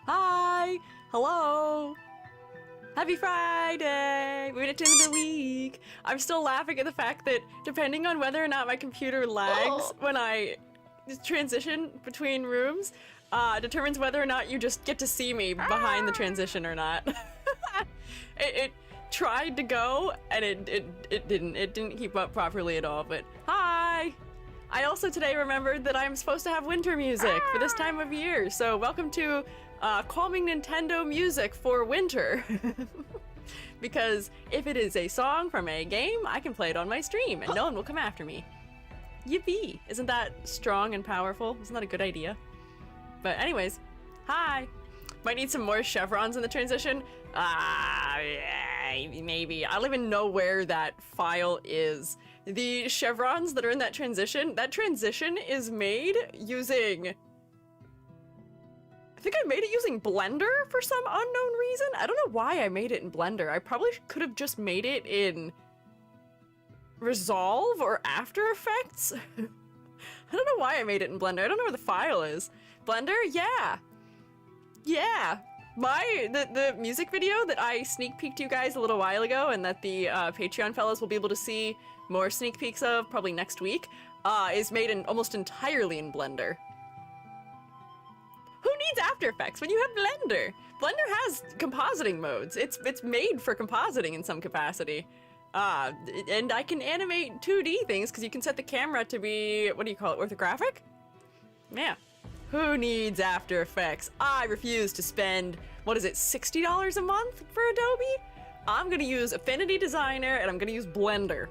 Hi! Hello! Happy Friday! We made it to the end of the week! I'm still laughing at the fact that depending on whether or not my computer lags when I transition between rooms, determines whether or not you just get to see me behind the transition or not. It tried to go, and it didn't keep up properly at all, but hi! I also today remembered that I'm supposed to have winter music for this time of year, so welcome to calming Nintendo music for winter. Because if it is a song from a game, I can play it on my stream and no one will come after me. Yippee! Isn't that strong and powerful? Isn't that a good idea? But anyways, hi! Might need some more chevrons in the transition. Yeah. maybe. I don't even know where that file is. The chevrons that are in that transition is made using... I think I made it using Blender for some unknown reason. I don't know why I made it in Blender. I probably could have just made it in Resolve or After Effects. I don't know why I made it in Blender. I don't know where the file is. Blender? Yeah. Yeah. The music video that I sneak peeked you guys a little while ago and that the Patreon fellas will be able to see more sneak peeks of probably next week, is made almost entirely in Blender. Who needs After Effects when you have Blender? Blender has compositing modes. It's made for compositing in some capacity. And I can animate 2D things because you can set the camera to be, what do you call it, orthographic? Yeah. Who needs After Effects? I refuse to spend, what is it, $60 a month for Adobe? I'm gonna use Affinity Designer and I'm gonna use Blender.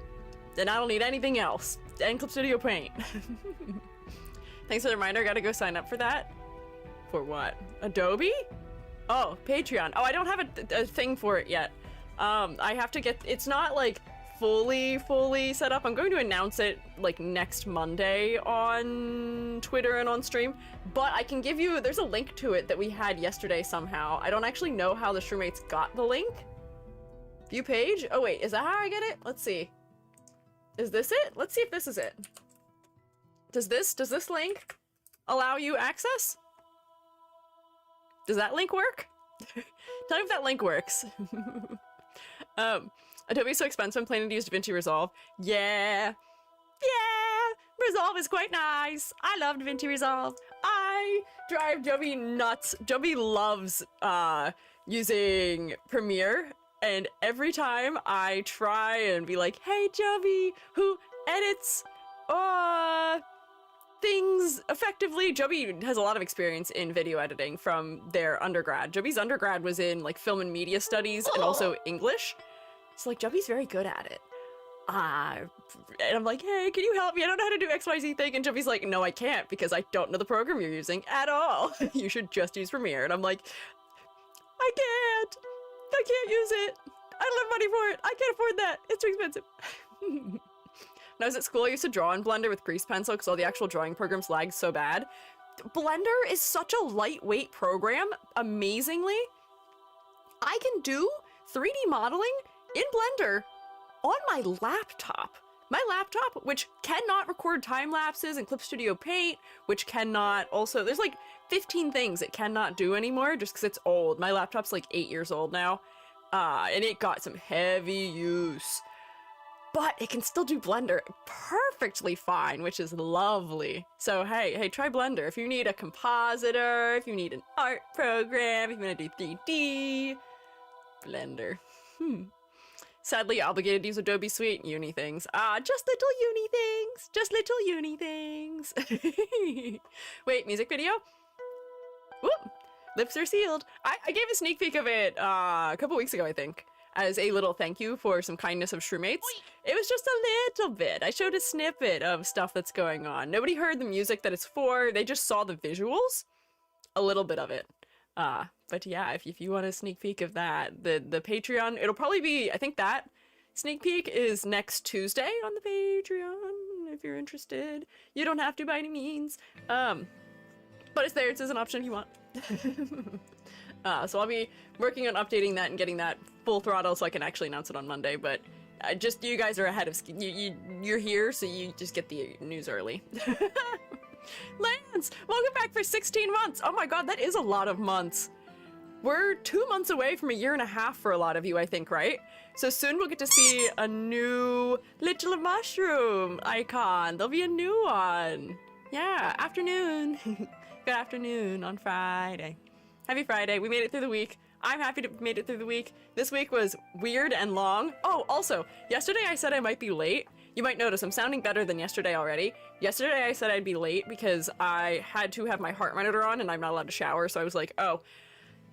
And I don't need anything else. And Clip Studio Paint. Thanks for the reminder, I gotta go sign up for that. For what? Adobe? Oh, Patreon. Oh, I don't have a thing for it yet. I have to get, it's not like fully set up. I'm going to announce it like next Monday on Twitter and on stream, but I can give you, there's a link to it that we had yesterday somehow. I don't actually know how the Shroommates got the link. View page? Oh wait, is that how I get it? Let's see. Is this it? Let's see if this is it. Does this link allow you access? Does that link work? Tell me if that link works. Adobe's so expensive, I'm planning to use DaVinci Resolve. Yeah, Resolve is quite nice. I love DaVinci Resolve. I drive Joby nuts. Joby loves using Premiere, and every time I try and be like, hey Joby, who edits things effectively. Joby has a lot of experience in video editing from their undergrad. Joby's undergrad was in like film and media studies and also English. So like Joby's very good at it. And I'm like, hey, can you help me? I don't know how to do XYZ thing. And Joby's like, no, I can't because I don't know the program you're using at all. You should just use Premiere. And I'm like, I can't use it. I don't have money for it. I can't afford that. It's too expensive. When I was at school, I used to draw in Blender with Grease Pencil because all the actual drawing programs lagged so bad. Blender is such a lightweight program, amazingly. I can do 3D modeling in Blender on my laptop. My laptop, which cannot record time lapses in Clip Studio Paint, which cannot also, there's like 15 things it cannot do anymore just because it's old. My laptop's like 8 years old now, and it got some heavy use. But it can still do Blender perfectly fine, which is lovely. So hey, try Blender. If you need a compositor, if you need an art program, if you want to do 3D, Blender. Sadly obligated to use Adobe Suite uni things. Just little uni things. Wait, music video? Whoop, lips are sealed. I gave a sneak peek of it a couple weeks ago, I think, as a little thank you for some kindness of Shroommates. It was just a little bit. I showed a snippet of stuff that's going on. Nobody heard the music that it's for. They just saw the visuals. A little bit of it. But yeah, if you want a sneak peek of that, the Patreon, it'll probably be, I think that sneak peek is next Tuesday on the Patreon, if you're interested. You don't have to by any means. But it's there. It's as an option if you want. So I'll be working on updating that and getting that full throttle so I can actually announce it on Monday, but just you guys are ahead of you're here, so you just get the news early. Lance, welcome back for 16 months. Oh my god, that is a lot of months. We're 2 months away from a year and a half for a lot of you, I think, right? So soon we'll get to see a new little mushroom icon. There'll be a new one. Yeah, afternoon. Good afternoon on Friday. Happy Friday. We made it through the week. I'm happy to have made it through the week. This week was weird and long. Oh, also, yesterday I said I might be late. You might notice I'm sounding better than yesterday already. Yesterday I said I'd be late because I had to have my heart monitor on and I'm not allowed to shower, so I was like, oh,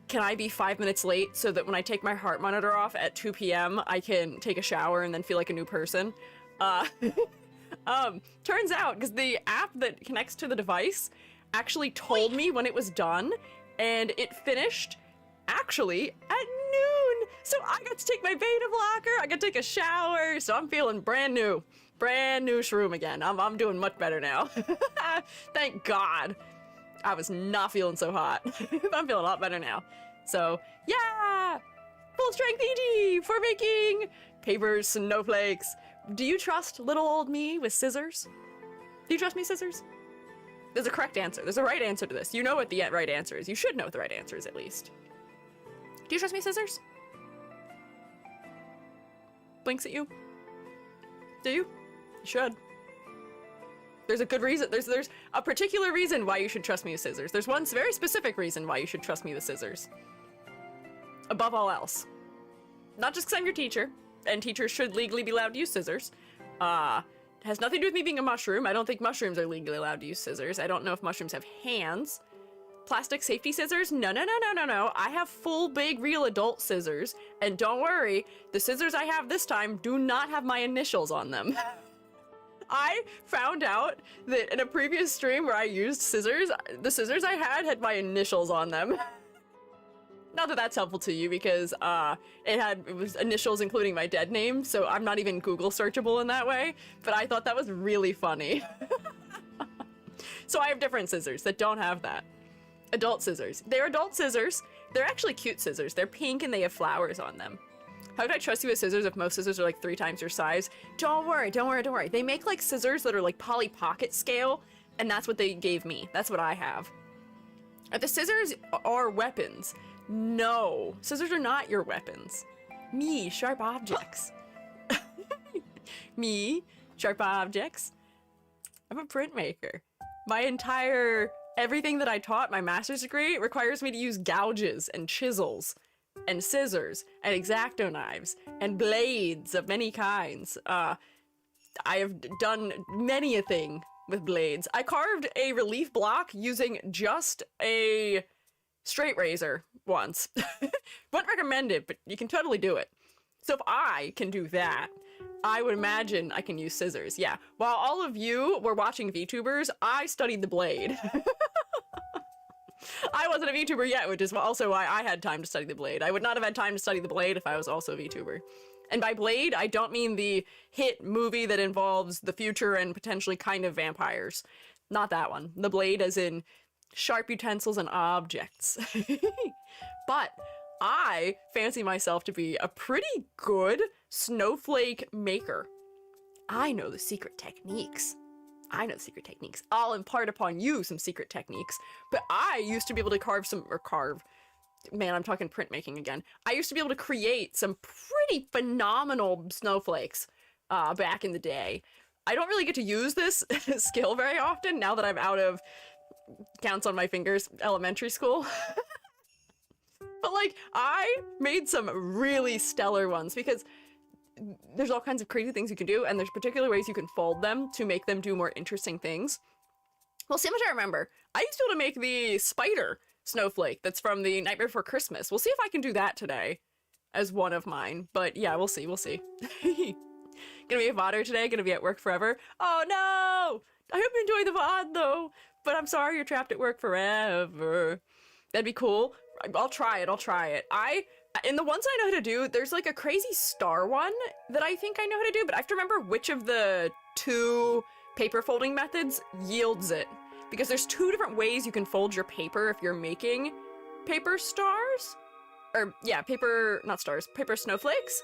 can I be 5 minutes late so that when I take my heart monitor off at 2 p.m. I can take a shower and then feel like a new person? Turns out, because the app that connects to the device actually told me when it was done, and it finished actually at noon. So I got to take my beta blocker, I got to take a shower, so I'm feeling brand new shroom again. I'm doing much better now. Thank God. I was not feeling so hot. I'm feeling a lot better now. So yeah, full strength EG for making paper snowflakes. Do you trust little old me with scissors? Do you trust me, scissors? There's a correct answer. There's a right answer to this. You know what the right answer is. You should know what the right answer is, at least. Do you trust me, scissors? Blinks at you. Do you? You should. There's a good reason. There's a particular reason why you should trust me with scissors. There's one very specific reason why you should trust me with scissors. Above all else. Not just because I'm your teacher, and teachers should legally be allowed to use scissors. It has nothing to do with me being a mushroom. I don't think mushrooms are legally allowed to use scissors. I don't know if mushrooms have hands. Plastic safety scissors? No. I have full, big, real adult scissors. And don't worry, the scissors I have this time do not have my initials on them. I found out that in a previous stream where I used scissors, the scissors I had my initials on them. Not that that's helpful to you because it was initials including my dead name, so I'm not even Google searchable in that way, but I thought that was really funny. So I have different scissors that don't have that. Adult scissors. They're adult scissors. They're actually cute scissors. They're pink and they have flowers on them. How could I trust you with scissors if most scissors are like 3 times your size? Don't worry. They make like scissors that are like Polly Pocket scale, and that's what they gave me. That's what I have. If the scissors are weapons, no, scissors are not your weapons. Me, sharp objects. Me, sharp objects. I'm a printmaker. Everything that I taught, my master's degree, requires me to use gouges and chisels and scissors and X-Acto knives and blades of many kinds. I have done many a thing with blades. I carved a relief block using just a straight razor once. Wouldn't recommend it, but you can totally do it. So if I can do that, I would imagine I can use scissors. Yeah, while all of you were watching VTubers, I studied the blade. I wasn't a VTuber yet, which is also why I had time to study the blade. I would not have had time to study the blade if I was also a VTuber. And by blade, I don't mean the hit movie that involves the future and potentially kind of vampires. Not that one. The blade as in sharp utensils and objects. But I fancy myself to be a pretty good snowflake maker. I know the secret techniques. I'll impart upon you some secret techniques, but I used to be able to carve, man, I'm talking printmaking again. I used to be able to create some pretty phenomenal snowflakes back in the day. I don't really get to use this skill very often now that I'm out of, counts on my fingers, elementary school. But like, I made some really stellar ones because there's all kinds of crazy things you can do, and there's particular ways you can fold them to make them do more interesting things. Well, see how much I remember. I used to be able to make the spider snowflake that's from the Nightmare Before Christmas. We'll see if I can do that today as one of mine, but yeah, we'll see. Gonna be a VODer today, gonna be at work forever. Oh no! I hope you enjoy the VOD though, but I'm sorry you're trapped at work forever. That'd be cool. I'll try it. In the ones I know how to do, there's like a crazy star one that I think I know how to do, but I have to remember which of the 2 paper folding methods yields it. Because there's 2 different ways you can fold your paper if you're making paper stars? Or, yeah, paper snowflakes?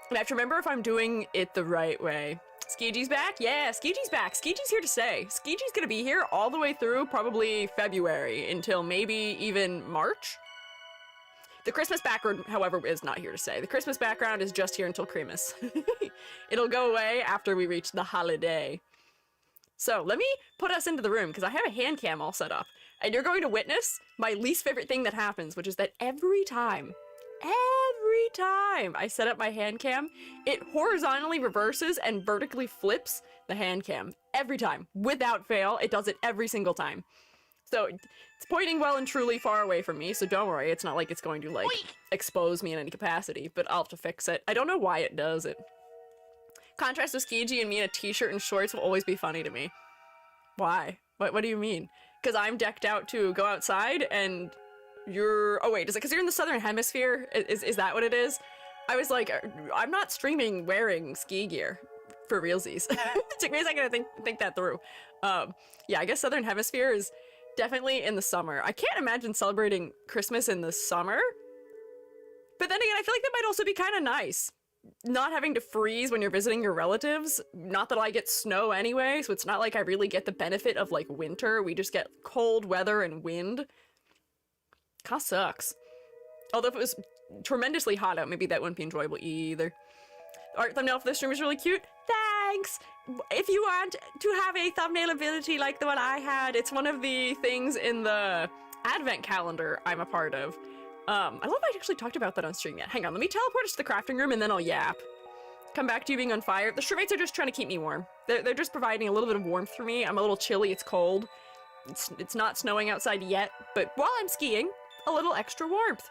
And I have to remember if I'm doing it the right way. Squiiji's back? Yeah, Squiiji's back. Squiiji's here to stay. Squiiji's gonna be here all the way through probably February until maybe even March. The Christmas background, however, is not here to stay. The Christmas background is just here until Christmas. It'll go away after we reach the holiday. So let me put us into the room because I have a hand cam all set up. And you're going to witness my least favorite thing that happens, which is that every time I set up my hand cam, it horizontally reverses and vertically flips the hand cam. Every time. Without fail, it does it every single time. So it's pointing well and truly far away from me, so don't worry, it's not like it's going to, like, expose me in any capacity, but I'll have to fix it. I don't know why it does it. Contrast with Squiiji and me in a t-shirt and shorts will always be funny to me. Why? What do you mean? Because I'm decked out to go outside and you're, oh wait, is it because you're in the southern hemisphere? Is that what it is? I was like, I'm not streaming wearing ski gear for realsies. It took me a second to think that through. Yeah, I guess southern hemisphere is definitely in the summer. I can't imagine celebrating Christmas in the summer. But then again, I feel like that might also be kind of nice. Not having to freeze when you're visiting your relatives. Not that I get snow anyway, so it's not like I really get the benefit of like winter. We just get cold weather and wind. Kinda sucks. Although if it was tremendously hot out, maybe that wouldn't be enjoyable either. The art thumbnail for this stream is really cute. Thanks! If you want to have a thumbnail ability like the one I had, it's one of the things in the advent calendar I'm a part of. I don't know if I actually talked about that on stream yet. Hang on, let me teleport us to the crafting room and then I'll yap. Come back to you being on fire. The shrimmates are just trying to keep me warm. They're just providing a little bit of warmth for me. I'm a little chilly, it's cold. It's not snowing outside yet, but while I'm skiing, a little extra warmth.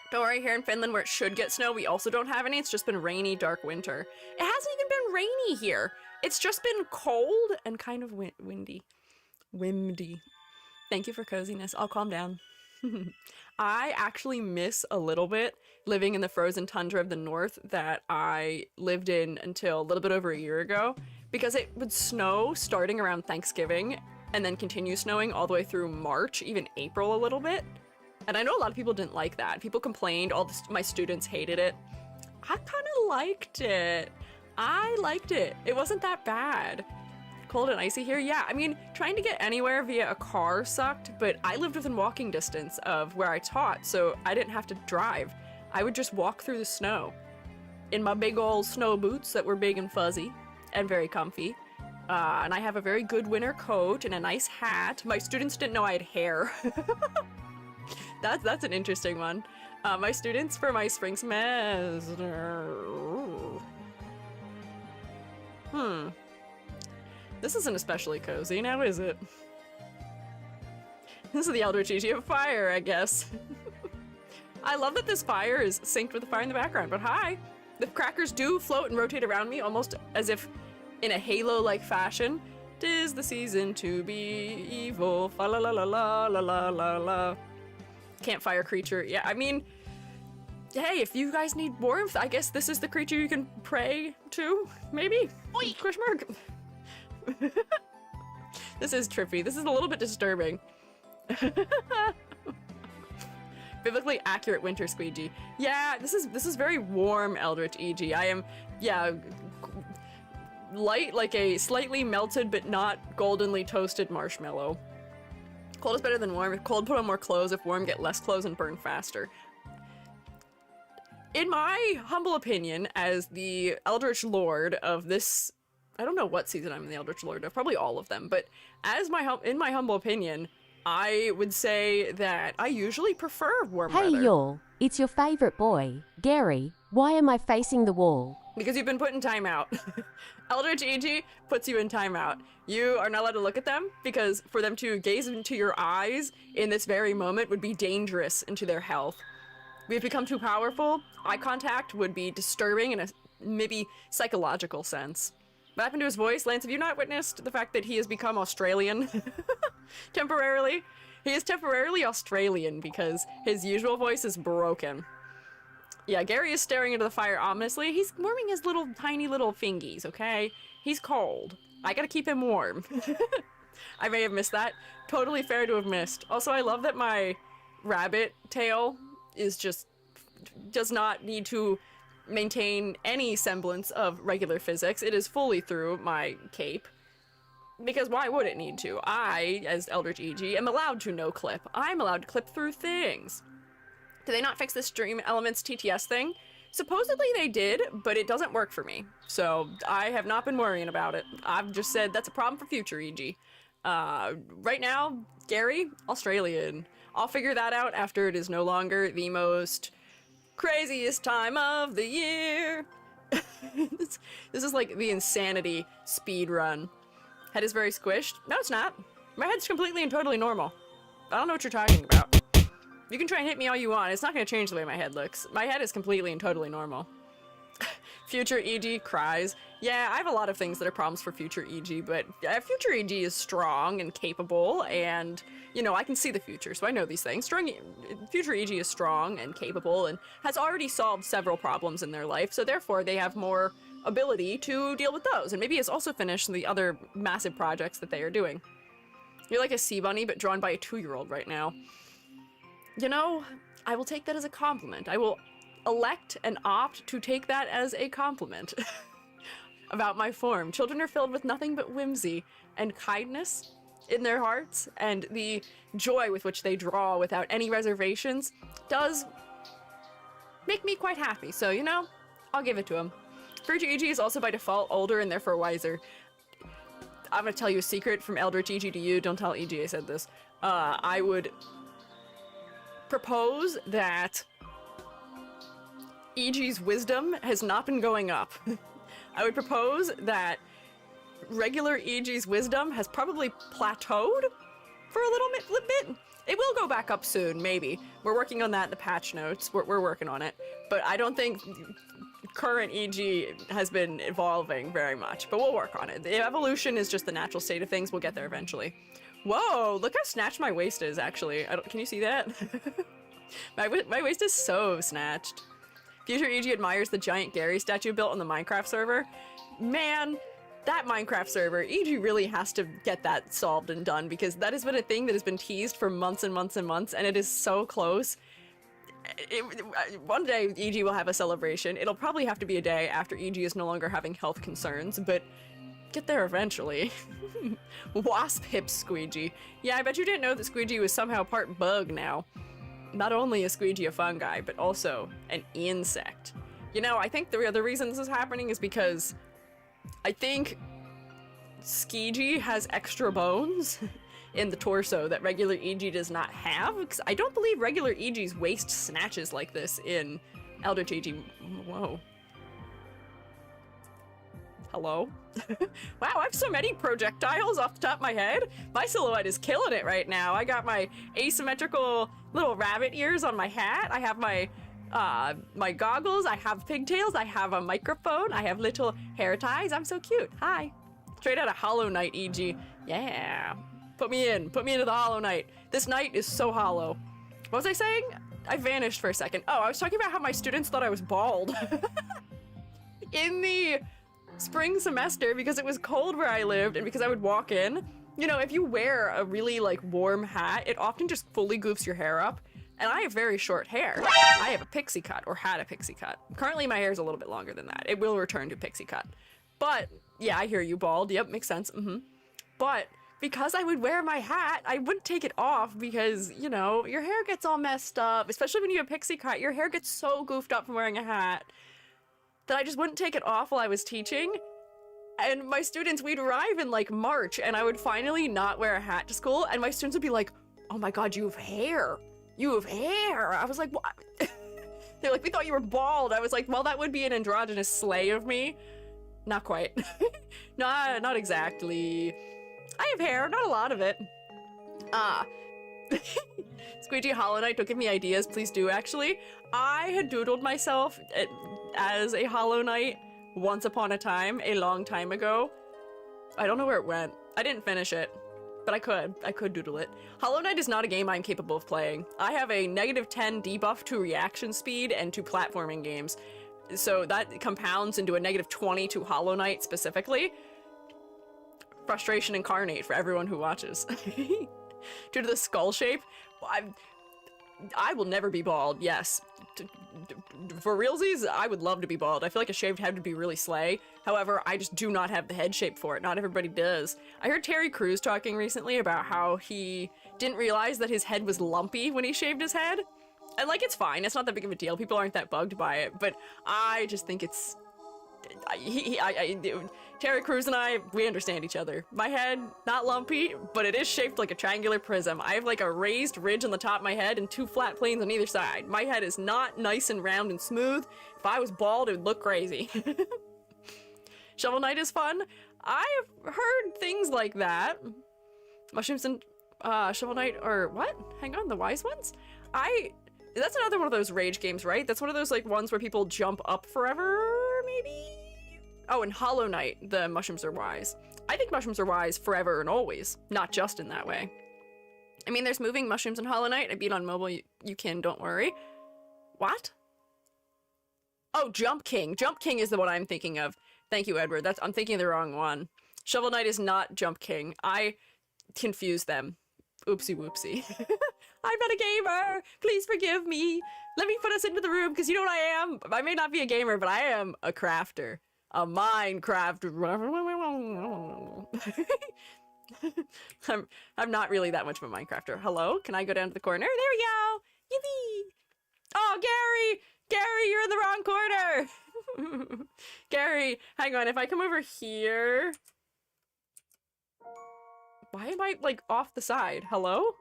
Don't worry, here in Finland where it should get snow, we also don't have any. It's just been rainy, dark winter. It hasn't even been rainy here. It's just been cold and kind of windy. Windy. Thank you for coziness. I'll calm down. I actually miss a little bit living in the frozen tundra of the north that I lived in until a little bit over a year ago, because it would snow starting around Thanksgiving and then continue snowing all the way through March, even April a little bit. And I know a lot of people didn't like that. People complained, my students hated it. I kind of liked it. I liked it. It wasn't that bad. Cold and icy here? Yeah, I mean, trying to get anywhere via a car sucked, but I lived within walking distance of where I taught, so I didn't have to drive. I would just walk through the snow in my big old snow boots that were big and fuzzy and very comfy. And I have a very good winter coat and a nice hat. My students didn't know I had hair. That's an interesting one. My students for my spring semester. This isn't especially cozy, now is it? This is the Eldritch EG of fire, I guess. I love that this fire is synced with the fire in the background, but hi! The crackers do float and rotate around me, almost as if in a halo-like fashion. 'Tis the season to be evil, fa la la la la la la la la. Campfire creature, yeah, I mean, hey, if you guys need warmth, I guess this is the creature you can pray to, maybe? Oi. Question mark. This is trippy. This is a little bit disturbing. Biblically accurate winter squeegee. Yeah, this is very warm Eldritch EG. I am, yeah, light like a slightly melted but not goldenly toasted marshmallow. Cold is better than warm. If cold, put on more clothes. If warm, get less clothes and burn faster. In my humble opinion, as the Eldritch Lord of this, I don't know what season I'm the Eldritch Lord of, probably all of them, but as in my humble opinion, I would say that I usually prefer warm weather. Hey y'all, it's your favorite boy, Gary. Why am I facing the wall? Because you've been put in timeout. Eldritch EG puts you in timeout. You are not allowed to look at them because for them to gaze into your eyes in this very moment would be dangerous into their health. We've become too powerful. Eye contact would be disturbing in a maybe psychological sense. What happened to his voice? Lance, have you not witnessed the fact that he has become Australian? Temporarily? He is temporarily Australian because his usual voice is broken. Yeah, Gary is staring into the fire ominously. He's warming his little tiny little fingies, okay? He's cold. I gotta keep him warm. I may have missed that. Totally fair to have missed. Also, I love that my rabbit tail is just does not need to maintain any semblance of regular physics. It is fully through my cape. Because why would it need to? I, as Eldritch EG, am allowed to no clip. I'm allowed to clip through things. Did they not fix this Stream Elements TTS thing? Supposedly they did, but it doesn't work for me. So I have not been worrying about it. I've just said that's a problem for future EG. Right now, Gary, Australian. I'll figure that out after it is no longer the most craziest time of the year. This is like the insanity speed run. Head is very squished. No, it's not. My head's completely and totally normal. I don't know what you're talking about. You can try and hit me all you want. It's not going to change the way my head looks. My head is completely and totally normal. Future EG cries. Yeah, I have a lot of things that are problems for future EG, but future EG is strong and capable, and, you know, I can see the future, so I know these things. Future EG is strong and capable and has already solved several problems in their life, so therefore they have more ability to deal with those, and maybe has also finished the other massive projects that they are doing. You're like a sea bunny, but drawn by a 2-year-old right now. You know, I will take that as a compliment. I will elect and opt to take that as a compliment about my form. Children are filled with nothing but whimsy and kindness in their hearts, and the joy with which they draw without any reservations does make me quite happy. So, you know, I'll give it to him. Future EG is also by default older and therefore wiser. I'm gonna tell you a secret from Eldritch EG to you. Don't tell EG I said this. I would propose that EG's wisdom has not been going up. I would propose that regular EG's wisdom has probably plateaued for a little bit. It will go back up soon, maybe. We're working on that in the patch notes. We're working on it. But I don't think current EG has been evolving very much, but we'll work on it. The evolution is just the natural state of things. We'll get there eventually. Whoa, look how snatched my waist is, actually. Can you see that? my waist is so snatched. Future EG admires the giant Gary statue built on the Minecraft server. Man, that Minecraft server, EG really has to get that solved and done, because that has been a thing that has been teased for months and months and months, and it is so close. One day EG will have a celebration. It'll probably have to be a day after EG is no longer having health concerns, but get there eventually. Wasp hips Squiiji. Yeah, I bet you didn't know that Squiiji was somehow part bug now. Not only is Squiiji a fungi, but also an insect. You know, I think the other reason this is happening is because I think Squiiji has extra bones in the torso that regular EG does not have, because I don't believe regular EG's waist snatches like this in Eldritch EG. Whoa. Hello? Wow, I have so many projectiles off the top of my head. My silhouette is killing it right now. I got my asymmetrical little rabbit ears on my hat. I have my my goggles. I have pigtails. I have a microphone. I have little hair ties. I'm so cute. Hi. Straight out of Hollow Knight EG. Yeah. Put me into the Hollow Knight. This night is so hollow. What was I saying? I vanished for a second. Oh, I was talking about how my students thought I was bald. In the spring semester, because it was cold where I lived and because I would walk in, you know, if you wear a really like warm hat, it often just fully goofs your hair up. And I have very short hair. I have a pixie cut, or had a pixie cut. Currently my hair is a little bit longer than that. It will return to pixie cut. But yeah, I hear you, bald. Yep, makes sense. But because I would wear my hat, I wouldn't take it off because, you know, your hair gets all messed up, especially when you have pixie cut. Your hair gets so goofed up from wearing a hat that I just wouldn't take it off while I was teaching. And my students, we'd arrive in like March and I would finally not wear a hat to school, and my students would be like, oh my god, you have hair. You have hair. I was like, what? They're like, we thought you were bald. I was like, well, that would be an androgynous slay of me. Not quite. Not exactly. I have hair, not a lot of it. Squiiji Hollow Knight, don't give me ideas, please do, actually. I had doodled myself as a Hollow Knight once upon a time, a long time ago. I don't know where it went. I didn't finish it, but I could doodle it. Hollow Knight is not a game I'm capable of playing. I have a -10 debuff to reaction speed and to platforming games, so that compounds into a -20 to Hollow Knight specifically. Frustration incarnate for everyone who watches. Due to the skull shape, I will never be bald, yes. For realsies, I would love to be bald. I feel like a shaved head would be really slay. However, I just do not have the head shape for it. Not everybody does. I heard Terry Crews talking recently about how he didn't realize that his head was lumpy when he shaved his head. And like, it's fine. It's not that big of a deal. People aren't that bugged by it. But I just think it's... Terry Crews and I, we understand each other. My head, not lumpy, but it is shaped like a triangular prism. I have like a raised ridge on the top of my head and 2 flat planes on either side. My head is not nice and round and smooth. If I was bald, it would look crazy. Shovel Knight is fun. I've heard things like that. Mushrooms and Shovel Knight, or what? Hang on, the Wise Ones? That's another one of those rage games, right? That's one of those like ones where people jump up forever, maybe? Oh, and Hollow Knight, the mushrooms are wise. I think mushrooms are wise forever and always, not just in that way. I mean, there's moving mushrooms in Hollow Knight. I beat on mobile, you can, don't worry. What? Oh, Jump King. Jump King is the one I'm thinking of. Thank you, Edward. I'm thinking of the wrong one. Shovel Knight is not Jump King. I confused them. Oopsie whoopsie. I'm not a gamer. Please forgive me. Let me put us into the room, because you know what I am? I may not be a gamer, but I am a crafter. A Minecraft. I'm not really that much of a Minecrafter. Hello? Can I go down to the corner? There we go! Yippee! Oh, Gary! Gary, you're in the wrong corner! Gary, hang on. If I come over here... Why am I, like, off the side? Hello?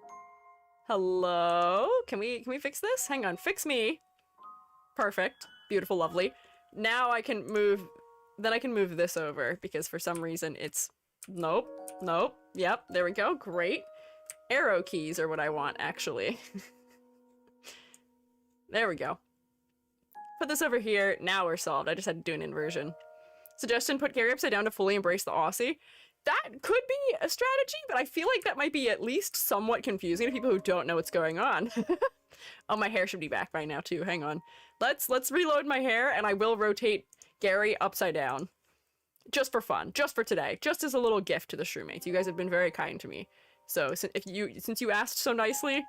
Hello? Can we fix this? Hang on. Fix me. Perfect. Beautiful, lovely. Now I can move... Then I can move this over, because for some reason it's... Nope. Nope. Yep. There we go. Great. Arrow keys are what I want, actually. There we go. Put this over here. Now we're solved. I just had to do an inversion. Suggestion, put Gary upside down to fully embrace the Aussie. That could be a strategy, but I feel like that might be at least somewhat confusing to people who don't know what's going on. Oh, my hair should be back by now, too. Hang on. Let's reload my hair, and I will rotate Gary upside down. Just for fun. Just for today. Just as a little gift to the Shroommates. You guys have been very kind to me. So, since you asked so nicely,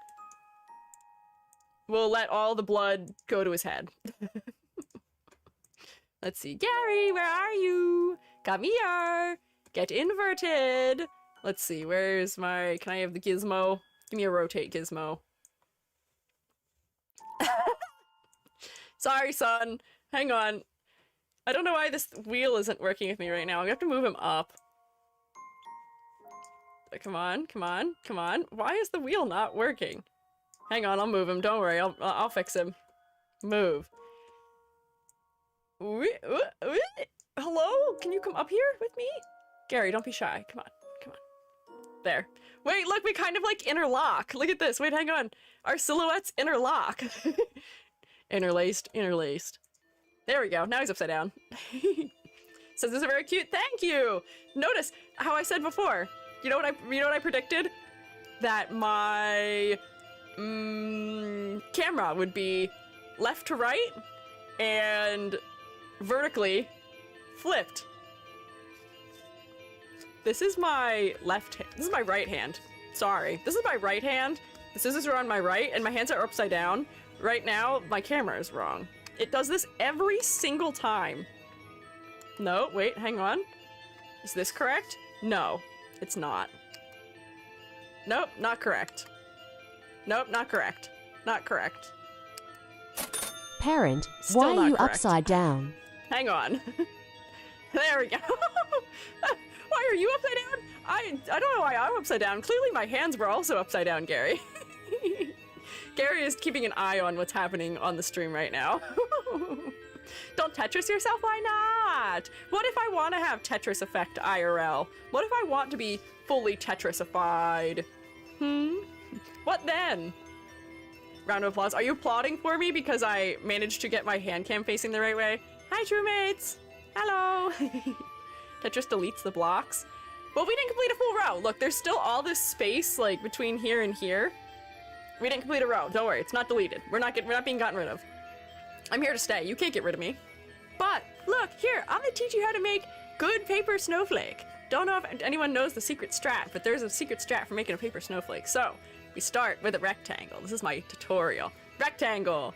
we'll let all the blood go to his head. Let's see. Gary, where are you? Come here. Get inverted. Let's see. Where's my... Can I have the gizmo? Give me a rotate gizmo. Sorry, son. Hang on. I don't know why this wheel isn't working with me right now. I'm gonna have to move him up. Come on, come on, come on. Why is the wheel not working? Hang on, I'll move him. Don't worry, I'll fix him. Move. Hello? Can you come up here with me? Gary, don't be shy. Come on, come on. There. Wait, look, we kind of like interlock. Look at this. Wait, hang on. Our silhouettes interlock. Interlaced, interlaced. There we go. Now he's upside down. Says this is very cute. Thank you. Notice how I said before. You know what I predicted? That my camera would be left to right and vertically flipped. This is my left hand. This is my right hand. Sorry. This is my right hand. The scissors are on my right and my hands are upside down. Right now, my camera is wrong. It does this every single time. No, wait, hang on. Is this correct? No, it's not. Nope, not correct. Nope, not correct. Not correct. Parent, Still why not are you correct. upside down? Hang on. There we go. Why are you upside down? I don't know why I'm upside down. Clearly my hands were also upside down, Gary. Gary is keeping an eye on what's happening on the stream right now. Don't Tetris yourself? Why not? What if I want to have Tetris effect IRL? What if I want to be fully Tetrisified? What then? Round of applause. Are you applauding for me because I managed to get my hand cam facing the right way? Hi, True-mates. Hello. Tetris deletes the blocks. Well, we didn't complete a full row. Look, there's still all this space, like, between here and here. We didn't complete a row. Don't worry, it's not deleted. We're not being gotten rid of. I'm here to stay. You can't get rid of me. But look, here, I'm gonna teach you how to make good paper snowflake. Don't know if anyone knows the secret strat, but there's a secret strat for making a paper snowflake. So we start with a rectangle. This is my tutorial. Rectangle.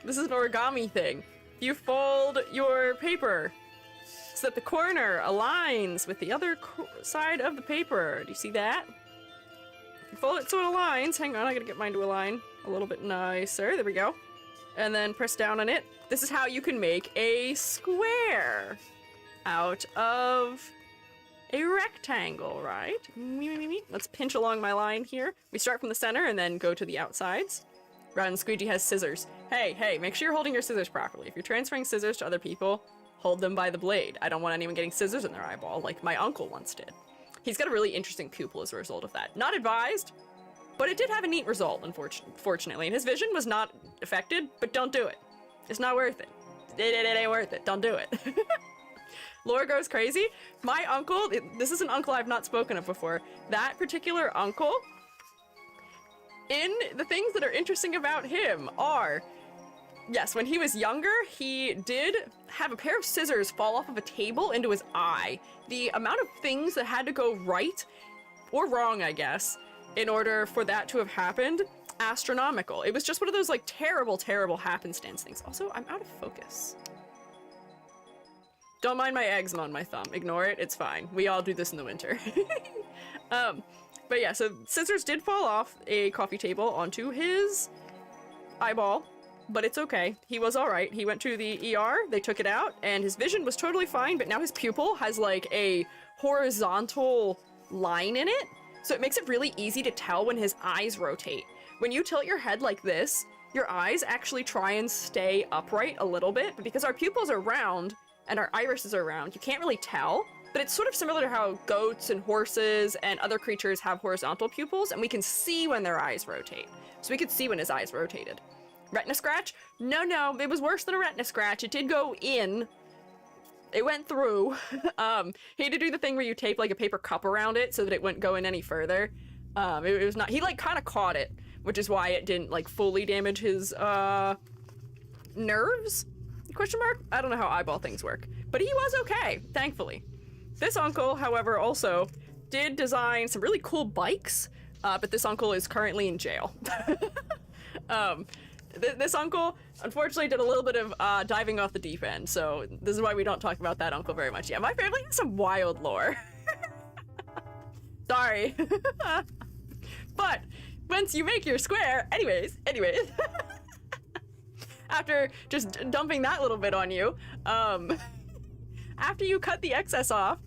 This is an origami thing. You fold your paper so that the corner aligns with the other side of the paper. Do you see that? You fold it so it aligns. Hang on, I gotta get mine to align a little bit nicer. There we go. And then press down on it. This is how you can make a square out of a rectangle, right? Let's pinch along my line here. We start from the center and then go to the outsides. Ron Squiiji has scissors. Hey, make sure you're holding your scissors properly. If you're transferring scissors to other people, hold them by the blade. I don't want anyone getting scissors in their eyeball like my uncle once did. He's got a really interesting pupil as a result of that. Not advised, but it did have a neat result, unfortunately. And his vision was not affected, but don't do it. It's not worth it. It ain't worth it. Don't do it. Lore goes crazy. My uncle, this is an uncle I've not spoken of before. That particular uncle, the things that are interesting about him are, yes, when he was younger, he did have a pair of scissors fall off of a table into his eye. The amount of things that had to go right, or wrong, I guess, in order for that to have happened, astronomical. It was just one of those like terrible, terrible happenstance things. Also, I'm out of focus. Don't mind my eczema on my thumb. Ignore it, it's fine. We all do this in the winter. But yeah, so scissors did fall off a coffee table onto his eyeball, but it's okay. He was all right. He went to the ER, they took it out, and his vision was totally fine, but now his pupil has like a horizontal line in it, so it makes it really easy to tell when his eyes rotate. When you tilt your head like this, your eyes actually try and stay upright a little bit, but because our pupils are round and our irises are round, you can't really tell, but it's sort of similar to how goats and horses and other creatures have horizontal pupils, and we can see when their eyes rotate. So we could see when his eyes rotated. Retina scratch? No, it was worse than a retina scratch. It did go in. It went through. He had to do the thing where you tape like a paper cup around it so that it wouldn't go in any further. It was not, he like kind of caught it, which is why it didn't like fully damage his nerves? Question mark? I don't know how eyeball things work, but he was okay, thankfully. This uncle, however, also did design some really cool bikes, but this uncle is currently in jail. This uncle, unfortunately, did a little bit of diving off the deep end, so this is why we don't talk about that uncle very much. Yeah, my family has some wild lore. Sorry. But once you make your square, anyways, after just dumping that little bit on you, after you cut the excess off,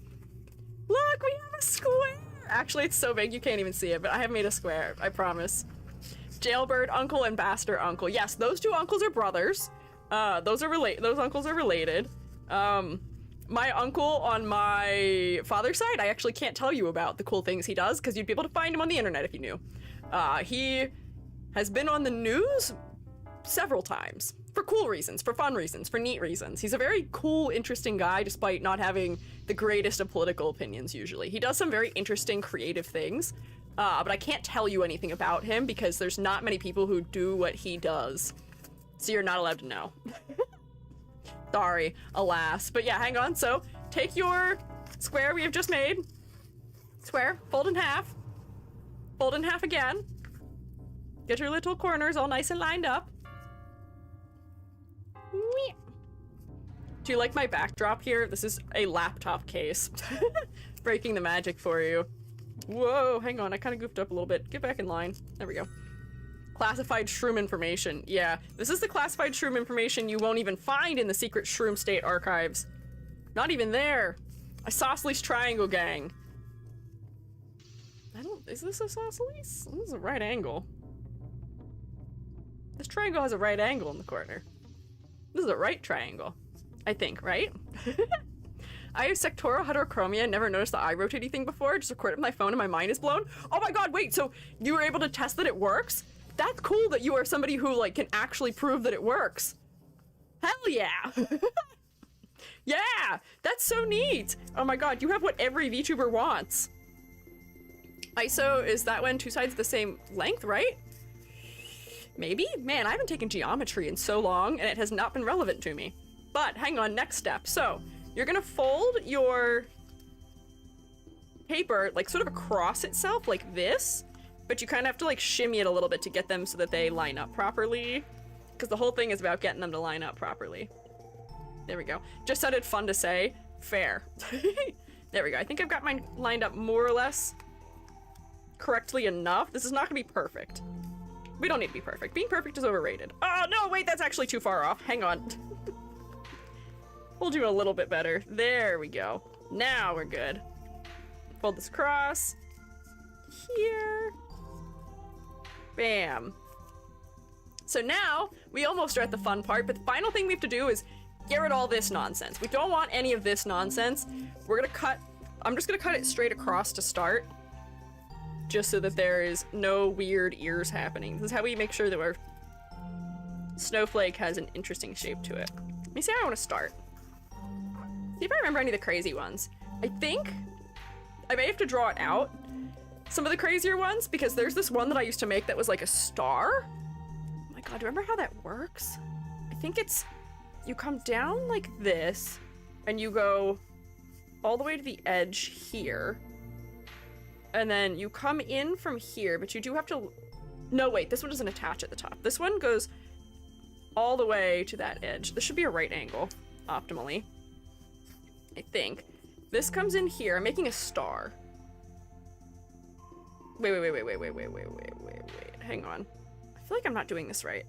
look, we have a square! Actually, it's so big you can't even see it, but I have made a square, I promise. Jailbird uncle and bastard uncle. Yes, those two uncles are brothers. Those uncles are related. My uncle on my father's side, I actually can't tell you about the cool things he does because you'd be able to find him on the internet if you knew. He has been on the news several times for cool reasons, for fun reasons, for neat reasons. He's a very cool, interesting guy despite not having the greatest of political opinions usually. He does some very interesting, creative things. But I can't tell you anything about him because there's not many people who do what he does. So you're not allowed to know. Sorry, alas. But yeah, hang on. So take your square we have just made. Square, fold in half. Fold in half again. Get your little corners all nice and lined up. Do you like my backdrop here? This is a laptop case. Breaking the magic for you. Whoa, hang on, I kind of goofed up a little bit. Get back in line. There we go. Classified shroom information. Yeah, this is the classified shroom information you won't even find in the secret shroom state archives. Not even there. Isosceles triangle gang. Is this isosceles? This is a right angle. This triangle has a right angle in the corner. This is a right triangle. I think, right? I have sectoral heterochromia, never noticed the eye rotating thing before, just recorded with my phone and my mind is blown. Oh my god, wait, so you were able to test that it works? That's cool that you are somebody who, like, can actually prove that it works. Hell yeah! Yeah, that's so neat! Oh my god, you have what every VTuber wants. ISO, is that when two sides the same length, right? Maybe? Man, I haven't taken geometry in so long, and it has not been relevant to me. But, hang on, next step. So, you're gonna fold your paper, like, sort of across itself, like this, but you kind of have to, like, shimmy it a little bit to get them so that they line up properly, because the whole thing is about getting them to line up properly. There we go. Just sounded fun to say. Fair. There we go. I think I've got mine lined up more or less correctly enough. This is not gonna be perfect. We don't need to be perfect. Being perfect is overrated. Oh, no, wait, that's actually too far off. Hang on. We'll do a little bit better. There we go. Now we're good. Fold this across. Here. Bam. So now, we almost are at the fun part, but the final thing we have to do is get rid of all this nonsense. We don't want any of this nonsense. We're gonna cut, I'm just gonna cut it straight across to start, just so that there is no weird ears happening. This is how we make sure that our snowflake has an interesting shape to it. Let me see how I want to start. See if I remember any of the crazy ones. I think I may have to draw it out, some of the crazier ones, because there's this one that I used to make that was like a star. Oh my god, do you remember how that works? I think it's, you come down like this, and you go all the way to the edge here. And then you come in from here, but you do have to... No, wait, this one doesn't attach at the top. This one goes all the way to that edge. This should be a right angle, optimally. I think. This comes in here. I'm making a star. Wait. Hang on. I feel like I'm not doing this right.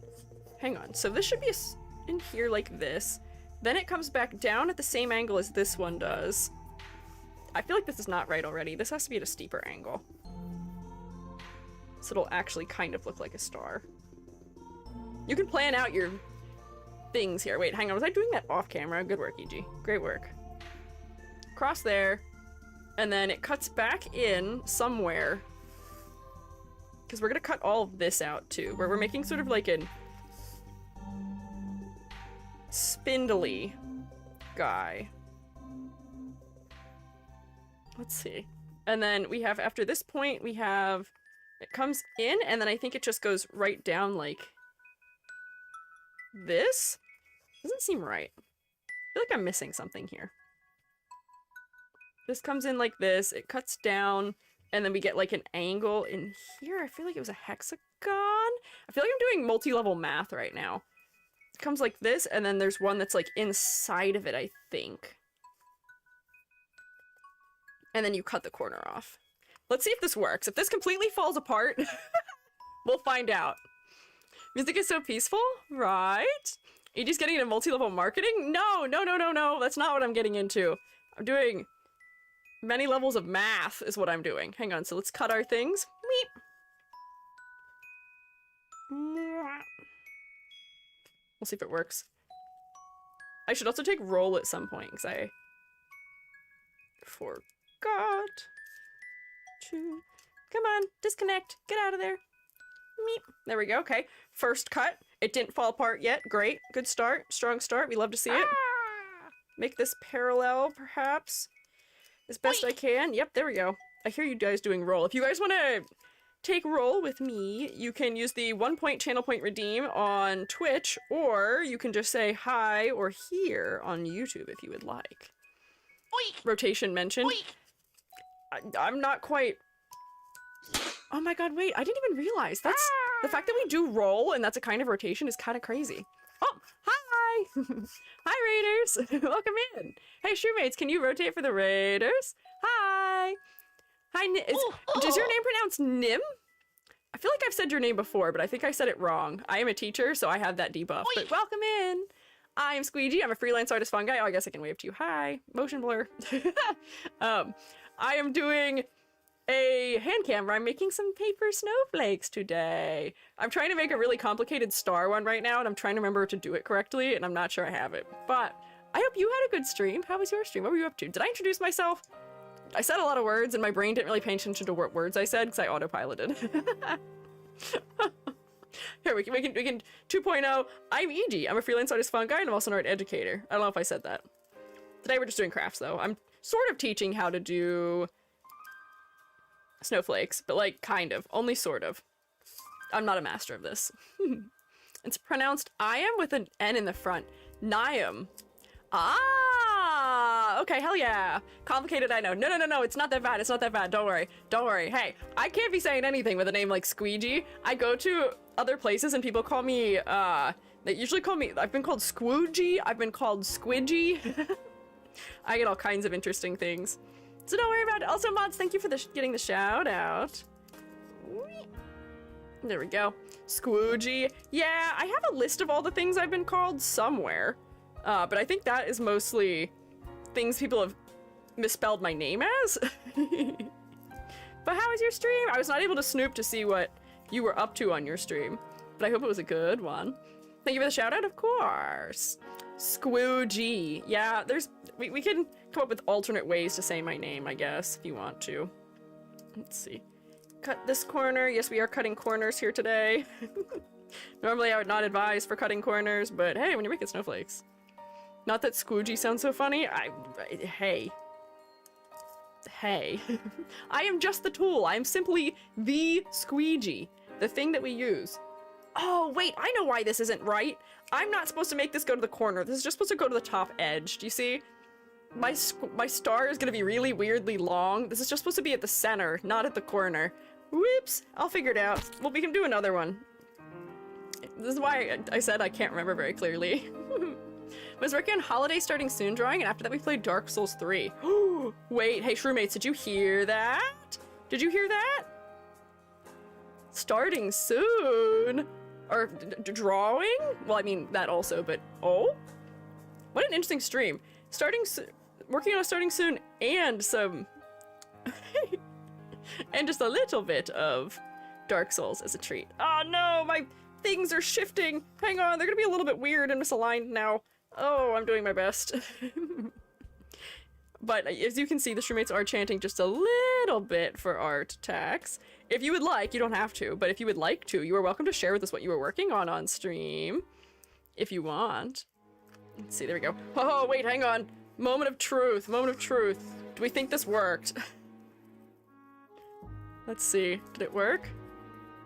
Hang on. So this should be in here like this. Then it comes back down at the same angle as this one does. I feel like this is not right already. This has to be at a steeper angle. So it'll actually kind of look like a star. You can plan out your things here. Wait, hang on. Was I doing that off camera? Good work, EG. Great work. Cross there. And then it cuts back in somewhere. Because we're going to cut all of this out too. Where we're making sort of like an spindly guy. Let's see. And then we have, after this point, we have, it comes in, and then I think it just goes right down like this? Doesn't seem right. I feel like I'm missing something here. This comes in like this, it cuts down, and then we get like an angle in here. I feel like it was a hexagon? I feel like I'm doing multi-level math right now. It comes like this, and then there's one that's like inside of it, I think. And then you cut the corner off. Let's see if this works. If this completely falls apart, we'll find out. Music is so peaceful, right? EG's getting into multi-level marketing? No. That's not what I'm getting into. I'm doing many levels of math is what I'm doing. Hang on, so let's cut our things. We'll see if it works. I should also take roll at some point, because I forgot to... Come on, disconnect. Get out of there. Meep. There we go. Okay. First cut. It didn't fall apart yet. Great. Good start. Strong start. We love to see it. Make this parallel, perhaps, as best I can. Yep, there we go. I hear you guys doing roll. If you guys want to take roll with me, you can use the 1 point channel point redeem on Twitch, or you can just say hi or here on YouTube if you would like. Oink. Rotation mentioned. I'm not quite... Oh my god, wait, I didn't even realize. That's... The fact that we do roll and that's a kind of rotation is kind of crazy. Oh, hi! Hi, Raiders! Welcome in! Hey, Shoemates, can you rotate for the Raiders? Hi! Hi, is your name pronounced Nim? I feel like I've said your name before, but I think I said it wrong. I am a teacher, so I have that debuff. But welcome in! I am Squiiji. I'm a freelance artist Fungi. Oh, I guess I can wave to you. Hi. Motion blur. I am doing a hand camera. I'm making some paper snowflakes today. I'm trying to make a really complicated star one right now, and I'm trying to remember to do it correctly, and I'm not sure I have it. But I hope you had a good stream. How was your stream? What were you up to? Did I introduce myself? I said a lot of words, and my brain didn't really pay attention to what words I said, because I autopiloted. Here, we can 2.0. I'm EG. I'm a freelance artist Fungi, and I'm also an art educator. I don't know if I said that. Today we're just doing crafts, though. I'm sort of teaching how to do snowflakes, but like, kind of. Only sort of. I'm not a master of this. It's pronounced I am with an N in the front. Niam. Ah! Okay, hell yeah. Complicated, I know. No, it's not that bad. It's not that bad. Don't worry. Don't worry. Hey, I can't be saying anything with a name like Squiiji. I go to other places and people call me, they usually call me, I've been called Squiiji. I've been called Squidgy. I get all kinds of interesting things. So don't worry about it. Also, mods, thank you for getting the shout out. There we go. Squiiji. Yeah, I have a list of all the things I've been called somewhere. But I think that is mostly things people have misspelled my name as. But how was your stream? I was not able to snoop to see what you were up to on your stream, but I hope it was a good one. Thank you for the shout out, of course. Squiiji. Yeah, we can come up with alternate ways to say my name, I guess, if you want to. Let's see. Cut this corner. Yes, we are cutting corners here today. Normally I would not advise for cutting corners, but hey, when you're making snowflakes, Not that Squiiji sounds so funny. Hey. Hey. I am just the tool. I am simply the Squiiji. The thing that we use. Oh, wait, I know why this isn't right. I'm not supposed to make this go to the corner. This is just supposed to go to the top edge. Do you see? My star is gonna be really weirdly long. This is just supposed to be at the center, not at the corner. Whoops! I'll figure it out. Well, we can do another one. This is why I said I can't remember very clearly. I was working on Holiday Starting Soon drawing, and after that we played Dark Souls 3. Wait, hey Shroommates, did you hear that? Did you hear that? Starting soon? Or drawing? Well, I mean, that also, but oh? What an interesting stream. Working on Starting Soon and some... and just a little bit of Dark Souls as a treat. Oh no, my things are shifting. Hang on, they're gonna be a little bit weird and misaligned now. Oh, I'm doing my best. But as you can see, the Shroommates are chanting just a little bit for art attacks. If you would like, you don't have to, but if you would like to, you are welcome to share with us what you were working on stream. If you want. Let's see, there we go. Oh, wait, hang on. Moment of truth, moment of truth. Do we think this worked? Let's see, did it work?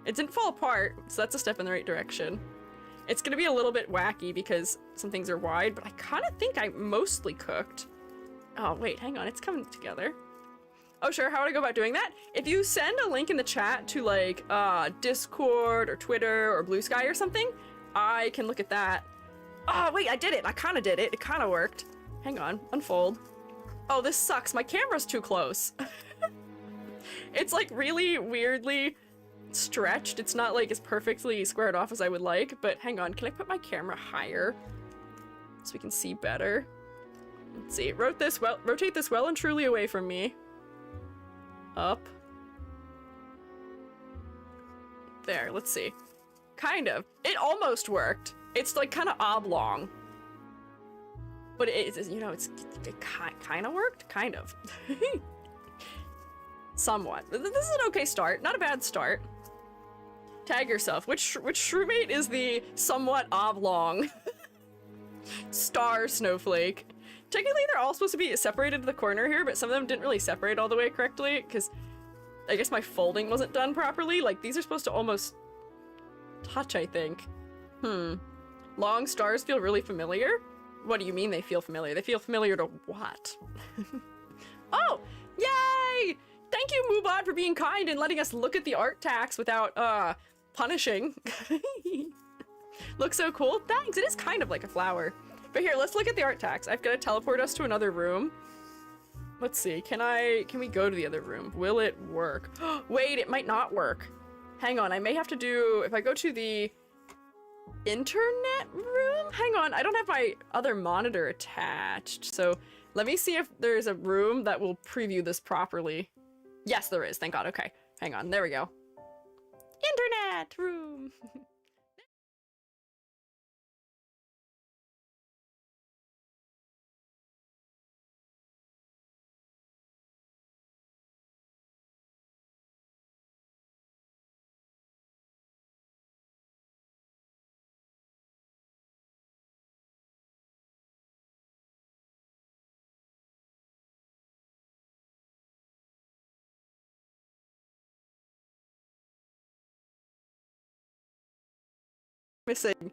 It didn't fall apart, so that's a step in the right direction. It's gonna be a little bit wacky because some things are wide, but I kind of think I mostly cooked. Oh, wait, hang on, it's coming together. Oh, sure, how would I go about doing that? If you send a link in the chat to, like, Discord or Twitter or Blue Sky or something, I can look at that. Oh, wait, I did it. I kind of did it. It kind of worked. Hang on, unfold. Oh, this sucks. My camera's too close. It's, like, really weirdly stretched. It's not, like, as perfectly squared off as I would like, but hang on, can I put my camera higher so we can see better? Let's see, rotate this well and truly away from me. Up. There, let's see. Kind of. It almost worked. It's like kind of oblong. But it kind of worked? Kind of. Somewhat. This is an okay start. Not a bad start. Tag yourself. Which Shroomate is the somewhat oblong star snowflake? Technically, they're all supposed to be separated to the corner here, but some of them didn't really separate all the way correctly, because I guess my folding wasn't done properly. Like, these are supposed to almost touch, I think. Long stars feel really familiar? What do you mean they feel familiar? They feel familiar to what? Oh! Yay! Thank you, Moobot, for being kind and letting us look at the art tax without, punishing. Looks so cool. Thanks, it is kind of like a flower. But here, let's look at the art tax. I've got to teleport us to another room. Let's see, can we go to the other room? Will it work? Wait, it might not work. Hang on, I may have to do, if I go to the internet room? Hang on, I don't have my other monitor attached. So let me see if there's a room that will preview this properly. Yes, there is, thank God, okay. Hang on, there we go. Internet room. Missing.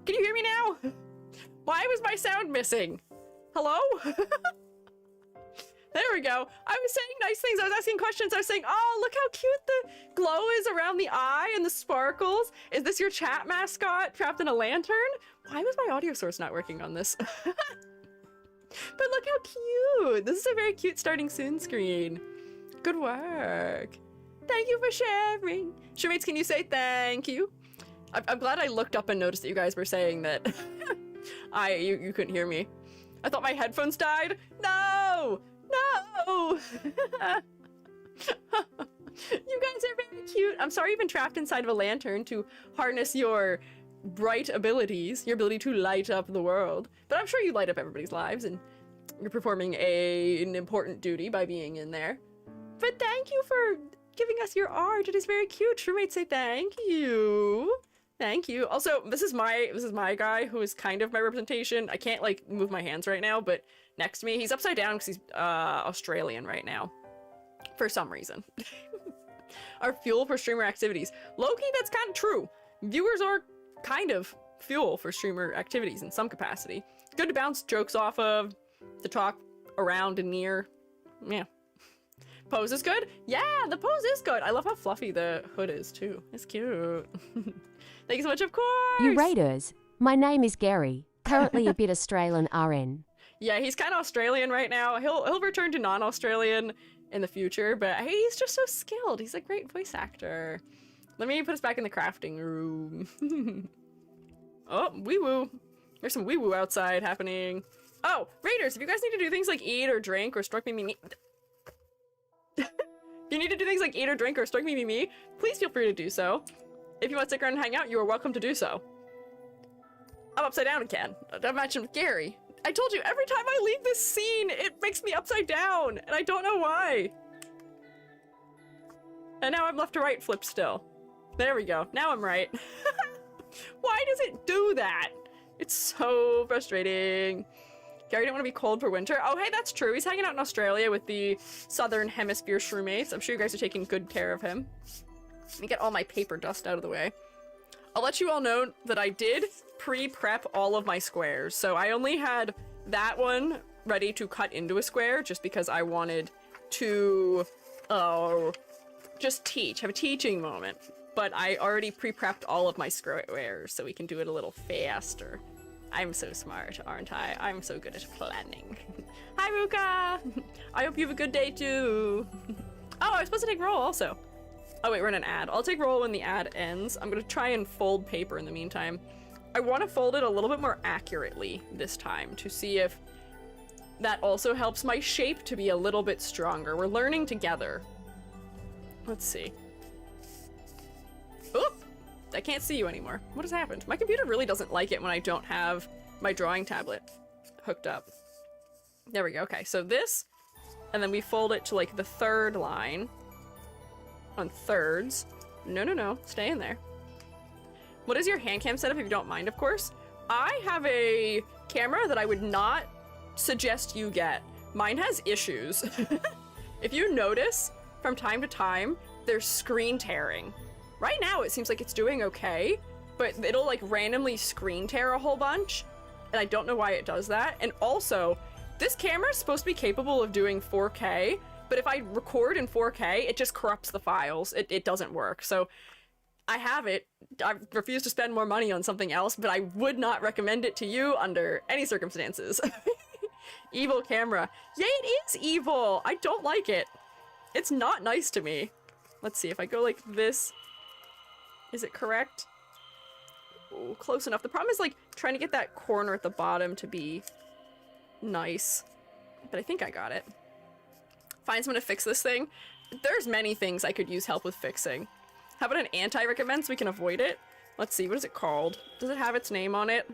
Can you hear me now? Why was my sound missing? Hello? There we go. I was saying nice things. I was asking questions. I was saying, oh, look how cute the glow is around the eye and the sparkles. Is this your chat mascot trapped in a lantern? Why was my audio source not working on this? But look how cute. This is a very cute starting soon screen. Good work. Thank you for sharing. Shroommates, can you say thank you? I'm glad I looked up and noticed that you guys were saying that you couldn't hear me. I thought my headphones died. No! No! You guys are very cute. I'm sorry you've been trapped inside of a lantern to harness your bright abilities, your ability to light up the world. But I'm sure you light up everybody's lives and you're performing an important duty by being in there. But thank you for giving us your art. It is very cute. Shroommates say thank you. Thank you. Also, this is my guy who is kind of my representation. I can't like move my hands right now, but next to me, he's upside down because he's Australian right now. For some reason. Our fuel for streamer activities. Low-key, that's kind of true. Viewers are kind of fuel for streamer activities in some capacity. Good to bounce jokes off of, to talk around and near. Yeah. Pose is good? Yeah, the pose is good. I love how fluffy the hood is too. It's cute. Thank you so much, of course! You raiders, my name is Gary, currently a bit Australian RN. Yeah, he's kind of Australian right now. He'll return to non-Australian in the future, but he's just so skilled. He's a great voice actor. Let me put us back in the crafting room. Oh, wee-woo. There's some wee-woo outside happening. Oh, raiders, if you guys need to do things like eat or drink or strike me, if you need to do things like eat or drink or strike me, please feel free to do so. If you want to stick around and hang out, you are welcome to do so. I'm upside down again. I mentioned with Gary. I told you, every time I leave this scene, it makes me upside down, and I don't know why. And now I'm left to right flip still. There we go. Now I'm right. Why does it do that? It's so frustrating. Gary didn't want to be cold for winter. Oh, hey, that's true. He's hanging out in Australia with the Southern Hemisphere shroommates. I'm sure you guys are taking good care of him. Let me get all my paper dust out of the way. I'll let you all know that I did pre-prep all of my squares. So I only had that one ready to cut into a square just because I wanted to just have a teaching moment. But I already pre-prepped all of my squares so we can do it a little faster. I'm so smart, aren't I? I'm so good at planning. Hi, Ruka! I hope you have a good day, too. Oh, I was supposed to take roll also. Oh, wait, we're in an ad. I'll take roll when the ad ends. I'm gonna try and fold paper in the meantime. I want to fold it a little bit more accurately this time to see if that also helps my shape to be a little bit stronger. We're learning together. Let's see. Oop! I can't see you anymore. What has happened? My computer really doesn't like it when I don't have my drawing tablet hooked up. There we go. Okay, so this, and then we fold it to like the third line on thirds. No, stay in there. What is your hand cam setup, if you don't mind, of course? I have a camera that I would not suggest you get. Mine has issues. If you notice, from time to time, there's screen tearing. Right now, it seems like it's doing okay, but it'll like randomly screen tear a whole bunch, and I don't know why it does that. And also, this camera is supposed to be capable of doing 4K, but if I record in 4K, it just corrupts the files. It doesn't work. So I have it. I refuse to spend more money on something else, but I would not recommend it to you under any circumstances. Evil camera. Yeah, it is evil. I don't like it. It's not nice to me. Let's see, if I go like this, is it correct? Oh, close enough. The problem is like trying to get that corner at the bottom to be nice, but I think I got it. Find someone to fix this thing. There's many things I could use help with fixing. How about an anti-recommend so we can avoid it? Let's see, what is it called? Does it have its name on it?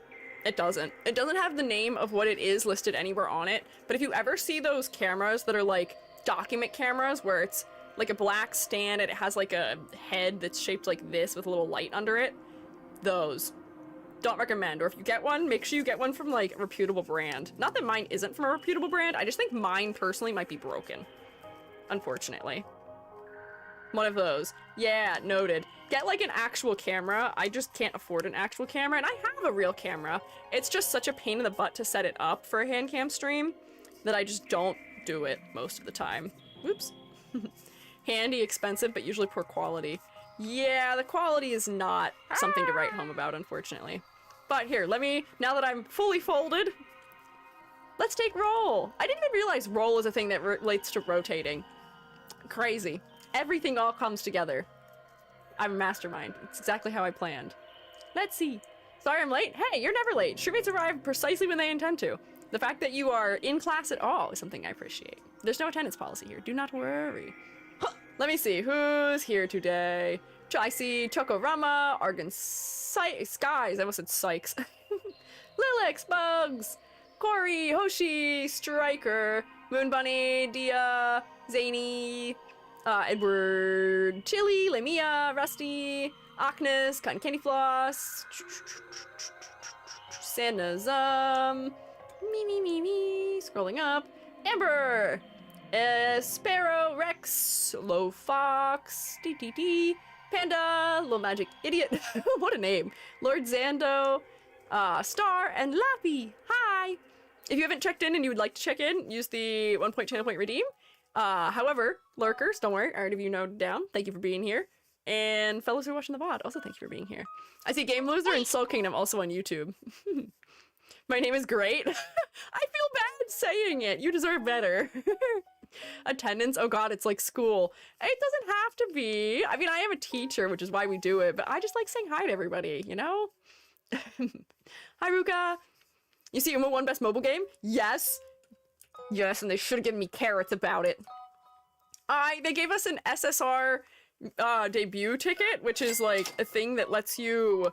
It doesn't. It doesn't have the name of what it is listed anywhere on it, but if you ever see those cameras that are like document cameras where it's like a black stand and it has like a head that's shaped like this with a little light under it, those. Don't recommend. Or if you get one, make sure you get one from like a reputable brand. Not that mine isn't from a reputable brand, I just think mine personally might be broken. Unfortunately. One of those. Yeah, noted. Get like an actual camera. I just can't afford an actual camera, and I have a real camera. It's just such a pain in the butt to set it up for a hand cam stream that I just don't do it most of the time. Whoops. Handy, expensive, but usually poor quality. Yeah, the quality is not something to write home about, unfortunately. But here, let me, now that I'm fully folded, let's take roll. I didn't even realize roll is a thing that relates to rotating. Crazy. Everything all comes together. I'm a mastermind. It's exactly how I planned. Let's see. Sorry I'm late. Hey, you're never late. Streammates arrive precisely when they intend to. The fact that you are in class at all is something I appreciate. There's no attendance policy here. Do not worry. Huh. Let me see. Who's here today? I see Chokorama, Argon Skies. I almost said Sykes. Lilix, Bugs, Corey, Hoshi, Striker, Moon Bunny, Dia, Zany, Edward, Chili, Lamia, Rusty, Agnes, Cotton Candy Floss, Sanazum, me, scrolling up, Amber, Sparrow, Rex, Low Fox, DTD, Panda, Little Magic Idiot, what a name, Lord Zando, Star, and Lappy, hi! If you haven't checked in and you would like to check in, use the 1 point channel point redeem. However, lurkers, don't worry, I already have you noted down. Thank you for being here. And fellows who are watching the VOD, also thank you for being here. I see Game Loser and Soul Kingdom also on YouTube. My name is great. I feel bad saying it. You deserve better. Attendance, oh god, it's like school. It doesn't have to be. I mean, I am a teacher, which is why we do it, but I just like saying hi to everybody, you know? Hi, Ruka. You see Uma won Best Mobile Game? Yes. Yes, and they should have given me carrots about it. They gave us an SSR debut ticket, which is like a thing that lets you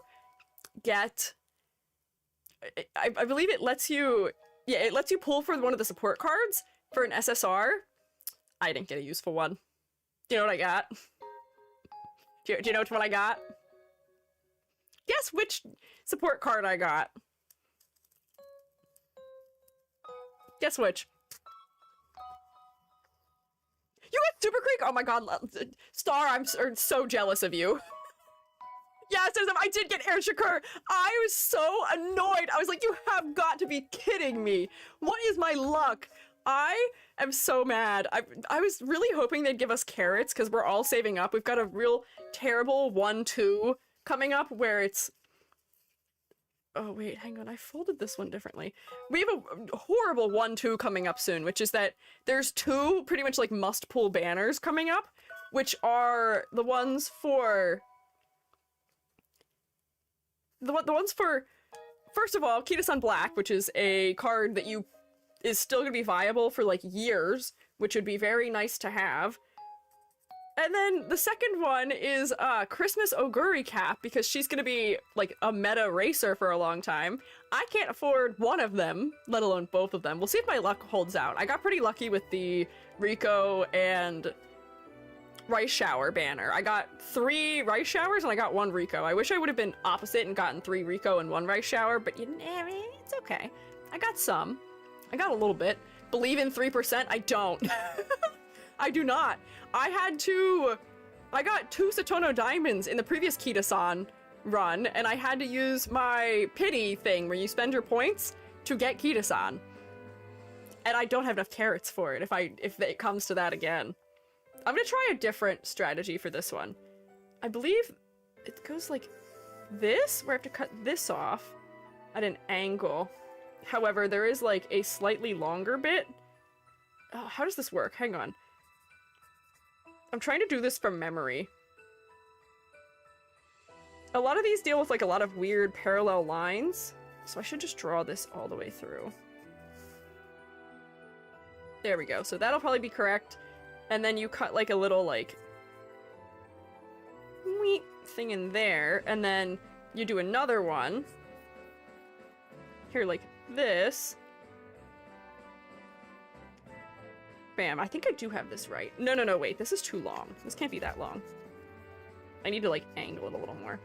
get... I believe it lets you... Yeah, it lets you pull for one of the support cards for an SSR. I didn't get a useful one. Do you know what I got? Do you know what I got? Guess which support card I got. Guess which? You got Super Creek? Oh my god, Star, I'm so jealous of you. Yes, I did get Air Shakur. I was so annoyed. I was like, you have got to be kidding me. What is my luck? I am so mad. I was really hoping they'd give us carrots because we're all saving up. We've got a real terrible 1-2 coming up where it's... Oh wait, hang on, I folded this one differently. We have a horrible 1-2 coming up soon, which is that there's two pretty much like must-pull banners coming up, which are the ones for... The ones for... First of all, Kita-san Black, which is a card that is still gonna be viable for like years, which would be very nice to have. And then the second one is Christmas Oguri Cap, because she's gonna be like a meta racer for a long time. I can't afford one of them, let alone both of them. We'll see if my luck holds out. I got pretty lucky with the Rico and Rice Shower banner. I got 3 Rice Showers and I got 1 Rico. I wish I would have been opposite and gotten 3 Rico and 1 Rice Shower, but it's okay. I got some. I got a little bit. Believe in 3%? I don't. I do not. I got 2 Satono Diamonds in the previous Kita-san run, and I had to use my pity thing where you spend your points to get Kita-san. And I don't have enough carrots for it if it comes to that again. I'm gonna try a different strategy for this one. I believe it goes like this, where I have to cut this off at an angle. However, there is like a slightly longer bit. Oh, how does this work? Hang on. I'm trying to do this from memory. A lot of these deal with like a lot of weird parallel lines, so I should just draw this all the way through. There we go. So that'll probably be correct. And then you cut like a little like wheat thing in there, and then you do another one here like this. Bam, I think I do have this right. No, wait, this is too long. This can't be that long. I need to, like, angle it a little more.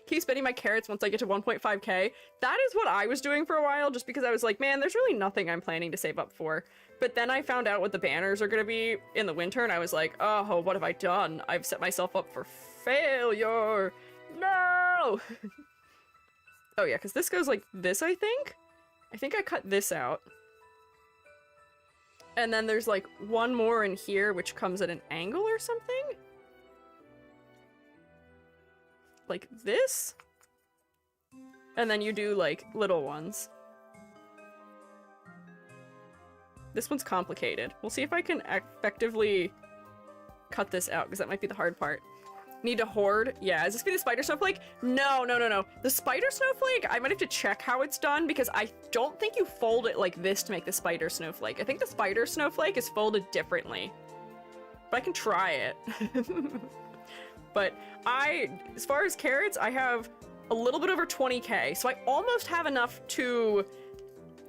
Keep spending my carrots once I get to 1.5k. That is what I was doing for a while, just because I was like, man, there's really nothing I'm planning to save up for. But then I found out what the banners are gonna be in the winter, and I was like, oh, what have I done? I've set myself up for failure. No! Oh yeah, because this goes like this, I think? I think I cut this out. And then there's like one more in here which comes at an angle or something? Like this? And then you do like little ones. This one's complicated. We'll see if I can effectively cut this out, because that might be the hard part. Need to hoard? Yeah, is this gonna be the spider snowflake? No. The spider snowflake, I might have to check how it's done, because I don't think you fold it like this to make the spider snowflake. I think the spider snowflake is folded differently. But I can try it. But as far as carrots, I have a little bit over 20k, so I almost have enough to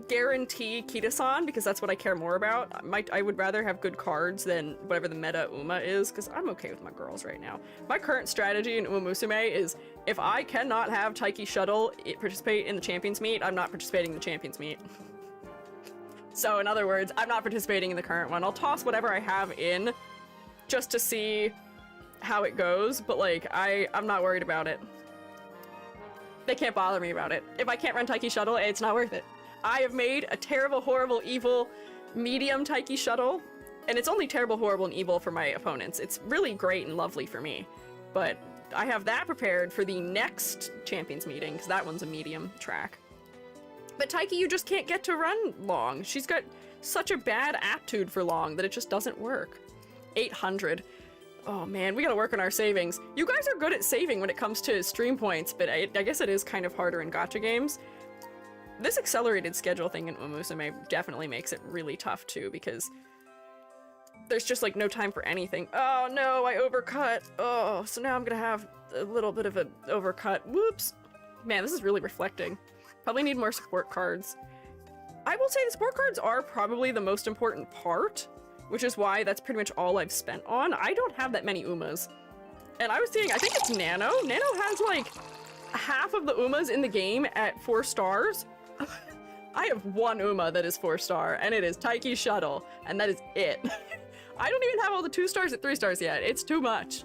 guarantee Kita-san because that's what I care more about. I would rather have good cards than whatever the meta Uma is because I'm okay with my girls right now. My current strategy in Uma Musume is if I cannot have Taiki Shuttle participate in the Champions Meet, I'm not participating in the Champions Meet. So in other words, I'm not participating in the current one. I'll toss whatever I have in just to see how it goes, but like I'm not worried about it. They can't bother me about it. If I can't run Taiki Shuttle, it's not worth it. I have made a terrible, horrible, evil, medium Taiki Shuttle, and it's only terrible, horrible, and evil for my opponents. It's really great and lovely for me, but I have that prepared for the next Champions meeting, because that one's a medium track. But Taiki, you just can't get to run long. She's got such a bad aptitude for long that it just doesn't work. 800. Oh man, we gotta work on our savings. You guys are good at saving when it comes to stream points, but I guess it is kind of harder in gacha games. This accelerated schedule thing in Umusume definitely makes it really tough too, because there's just like no time for anything. Oh no, I overcut. Oh, so now I'm gonna have a little bit of an overcut. Whoops. Man, this is really reflecting. Probably need more support cards. I will say the support cards are probably the most important part, which is why that's pretty much all I've spent on. I don't have that many Umas. And I was seeing, I think it's Nano. Nano has like half of the Umas in the game at 4 stars. I have one Uma that is 4-star, and it is Taiki Shuttle, and that is it. I don't even have all the 2 stars at 3 stars yet. It's too much.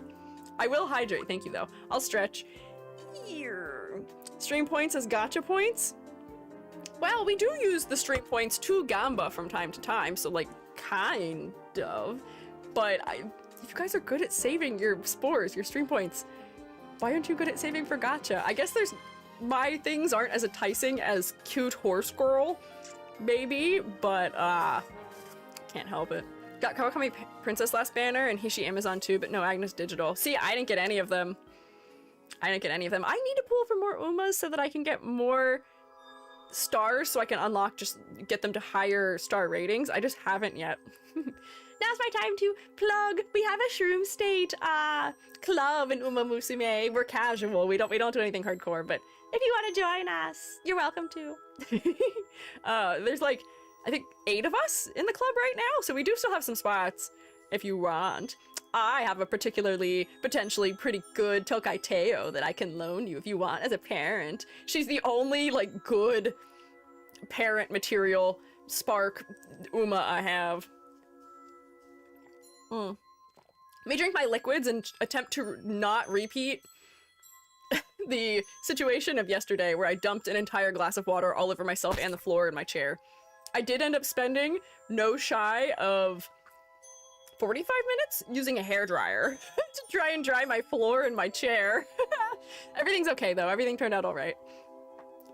I will hydrate, thank you though. I'll stretch. Here. Stream points as gacha points? Well, we do use the stream points to Gamba from time to time, so like, kind of. But if you guys are good at saving your spores, your stream points, why aren't you good at saving for gacha? I guess my things aren't as enticing as cute horse girl, maybe, but can't help it. Got Kawakami Princess last banner and Hishi Amazon too, but no Agnes Digital. See, I didn't get any of them. I need to pull for more Umas so that I can get more stars so I can get them to higher star ratings. I just haven't yet. Now's my time to plug. We have a Shroom State club in Uma Musume. We're casual. We don't do anything hardcore, but if you want to join us, you're welcome to. There's like, I think 8 of us in the club right now, so we do still have some spots if you want. I have a potentially pretty good Tokai Teo that I can loan you if you want as a parent. She's the only like good parent material spark Uma I have. Let me drink my liquids and attempt to not repeat the situation of yesterday where I dumped an entire glass of water all over myself and the floor in my chair. I did end up spending no shy of 45 minutes using a hairdryer to try and dry my floor and my chair. Everything's okay though. Everything turned out all right.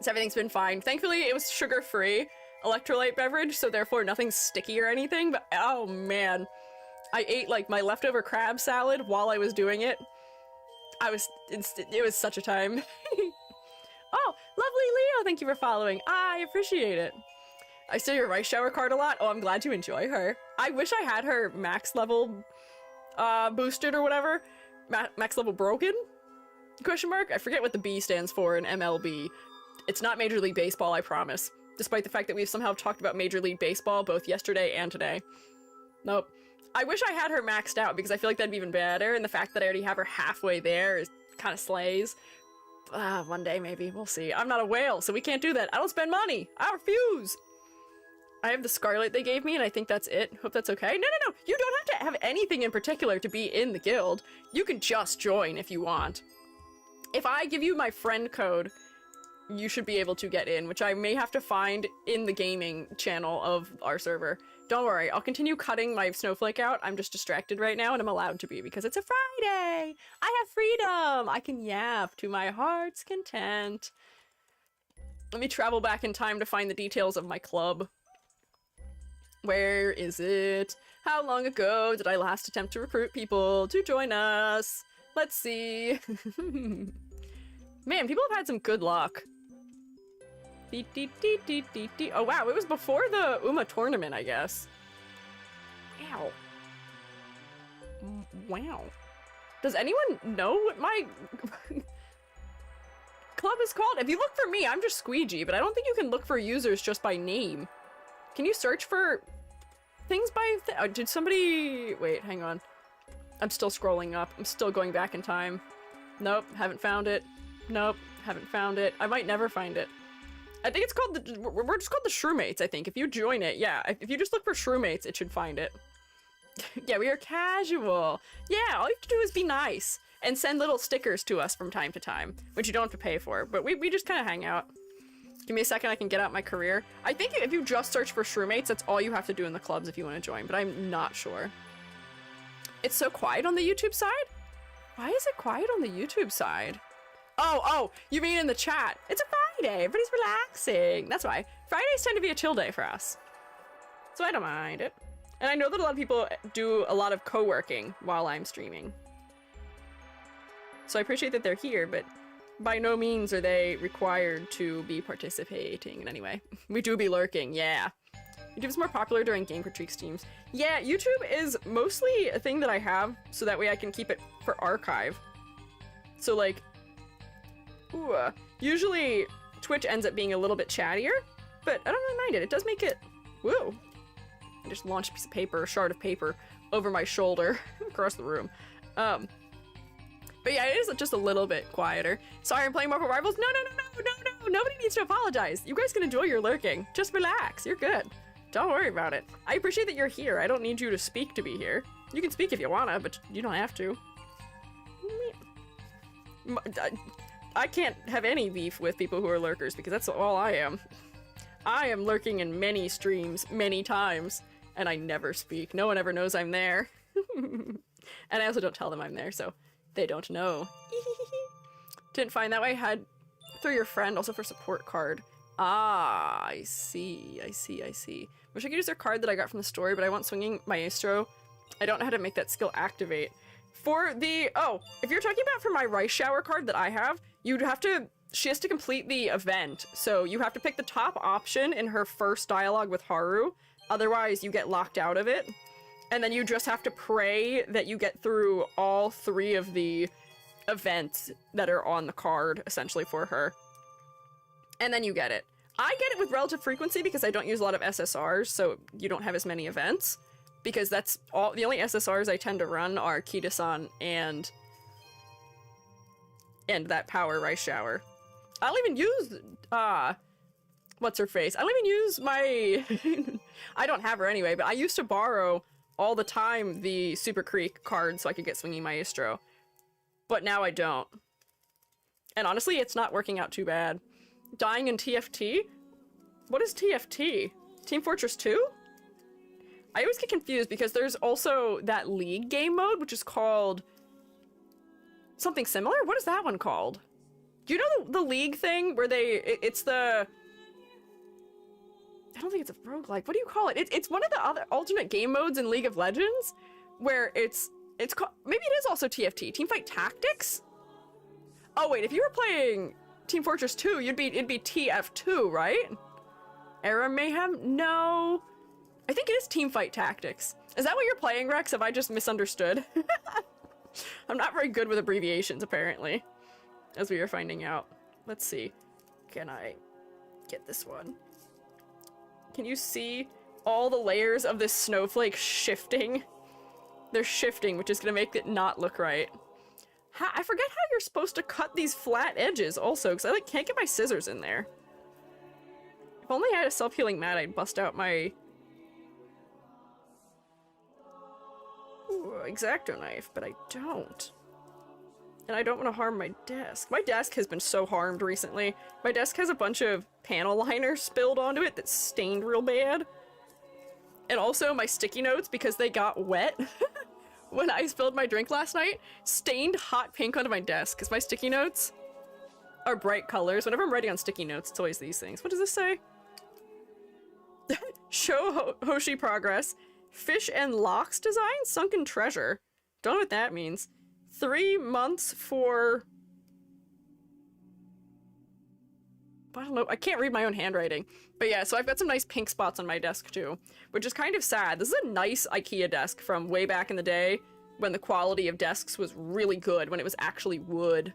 So everything's been fine. Thankfully, it was sugar-free electrolyte beverage, so therefore nothing's sticky or anything, but oh man. I ate like my leftover crab salad while I was doing it. It was such a time. Oh, lovely Leo, thank you for following. I appreciate it. I see your rice shower card a lot. Oh, I'm glad you enjoy her. I wish I had her max level boosted or whatever. Max level broken? Question mark? I forget what the B stands for in MLB. It's not Major League Baseball, I promise. Despite the fact that we've somehow talked about Major League Baseball both yesterday and today. Nope. I wish I had her maxed out because I feel like that'd be even better, and the fact that I already have her halfway there is kind of slays. One day maybe, we'll see. I'm not a whale, so we can't do that. I don't spend money. I refuse. I have the Scarlet they gave me, and I think that's it. Hope that's okay. No. You don't have to have anything in particular to be in the guild. You can just join if you want. If I give you my friend code, you should be able to get in, which I may have to find in the gaming channel of our server. Don't worry, I'll continue cutting my snowflake out. I'm just distracted right now, and I'm allowed to be because it's a Friday. I have freedom. I can yap to my heart's content. Let me travel back in time to find the details of my club. Where is it? How long ago did I last attempt to recruit people to join us? Let's see. Man, people have had some good luck. Oh wow, it was before the Uma tournament, I guess. Ow. Wow. Does anyone know what my club is called? If you look for me, I'm just Squiiji, but I don't think you can look for users just by name. Can you search for things by did somebody... Wait, hang on. I'm still scrolling up. I'm still going back in time. Nope, haven't found it. Nope, haven't found it. I might never find it. I think it's called the... We're just called the Shroomates, I think. If you join it, yeah. If you just look for Shroomates, it should find it. Yeah, we are casual. Yeah, all you have to do is be nice. And send little stickers to us from time to time, which you don't have to pay for. But we just kind of hang out. Give me a second, I can get out my career. I think if you just search for Shroomates, that's all you have to do in the clubs if you want to join, but I'm not sure. It's so quiet on the YouTube side? Why is it quiet on the YouTube side? Oh, you mean in the chat. It's a Friday, everybody's relaxing. That's why. Fridays tend to be a chill day for us. So I don't mind it. And I know that a lot of people do a lot of co-working while I'm streaming. So I appreciate that they're here, but by no means are they required to be participating in any way. We do be lurking, yeah. YouTube's more popular during Game Critique streams. Yeah, YouTube is mostly a thing that I have, so that way I can keep it for archive. So like, usually Twitch ends up being a little bit chattier, but I don't really mind it. It does make it, woo. I just launched a piece of paper, a shard of paper, over my shoulder, across the room. But yeah, it is just a little bit quieter. Sorry, I'm playing Marvel Rivals. No. Nobody needs to apologize. You guys can enjoy your lurking. Just relax. You're good. Don't worry about it. I appreciate that you're here. I don't need you to speak to be here. You can speak if you wanna, but you don't have to. I can't have any beef with people who are lurkers because that's all I am. I am lurking in many streams, many times, and I never speak. No one ever knows I'm there. And I also don't tell them I'm there, so they don't know. Didn't find that way. Had through your friend, also for support card. Ah, I see. Wish I could use their card that I got from the story, but I want Swinging Maestro. I don't know how to make that skill activate. For the... Oh, if you're talking about for my Rice Shower card that I have, you'd have to... She has to complete the event, so you have to pick the top option in her first dialogue with Haru. Otherwise, you get locked out of it. And then you just have to pray that you get through all 3 of the events that are on the card, essentially, for her. And then you get it. I get it with relative frequency because I don't use a lot of SSRs, so you don't have as many events. Because that's all, the only SSRs I tend to run are Kita-san and that Power Rice Shower. I don't even use, what's her face? I don't even use my, I don't have her anyway, but I used to borrow all the time the Super Creek card so I could get Swinging Maestro. But now I don't. And honestly, it's not working out too bad. Dying in TFT? What is TFT? Team Fortress 2? I always get confused because there's also that League game mode, which is called something similar? What is that one called? Do you know the League thing where it's the... I don't think it's a roguelike. What do you call it? It's one of the other alternate game modes in League of Legends where it's called... Maybe it is also TFT. Teamfight Tactics? Oh wait, if you were playing Team Fortress 2, it'd be TF2, right? Era Mayhem? No. I think it is Teamfight Tactics. Is that what you're playing, Rex? Have I just misunderstood? I'm not very good with abbreviations, apparently, as we are finding out. Let's see. Can I get this one? Can you see all the layers of this snowflake shifting? They're shifting, which is going to make it not look right. I forget how you're supposed to cut these flat edges also, because I can't get my scissors in there. If only I had a self-healing mat, I'd bust out my... X-Acto knife, but I don't. And I don't want to harm my desk. My desk has been so harmed recently. My desk has a bunch of panel liner spilled onto it that's stained real bad. And also my sticky notes, because they got wet when I spilled my drink last night, stained hot pink onto my desk, because my sticky notes are bright colors. Whenever I'm writing on sticky notes, it's always these things. What does this say? Show Hoshi progress. Fish and locks design? Sunken treasure. Don't know what that means. 3 months for... I don't know. I can't read my own handwriting. But yeah, so I've got some nice pink spots on my desk too, which is kind of sad. This is a nice IKEA desk from way back in the day when the quality of desks was really good, when it was actually wood.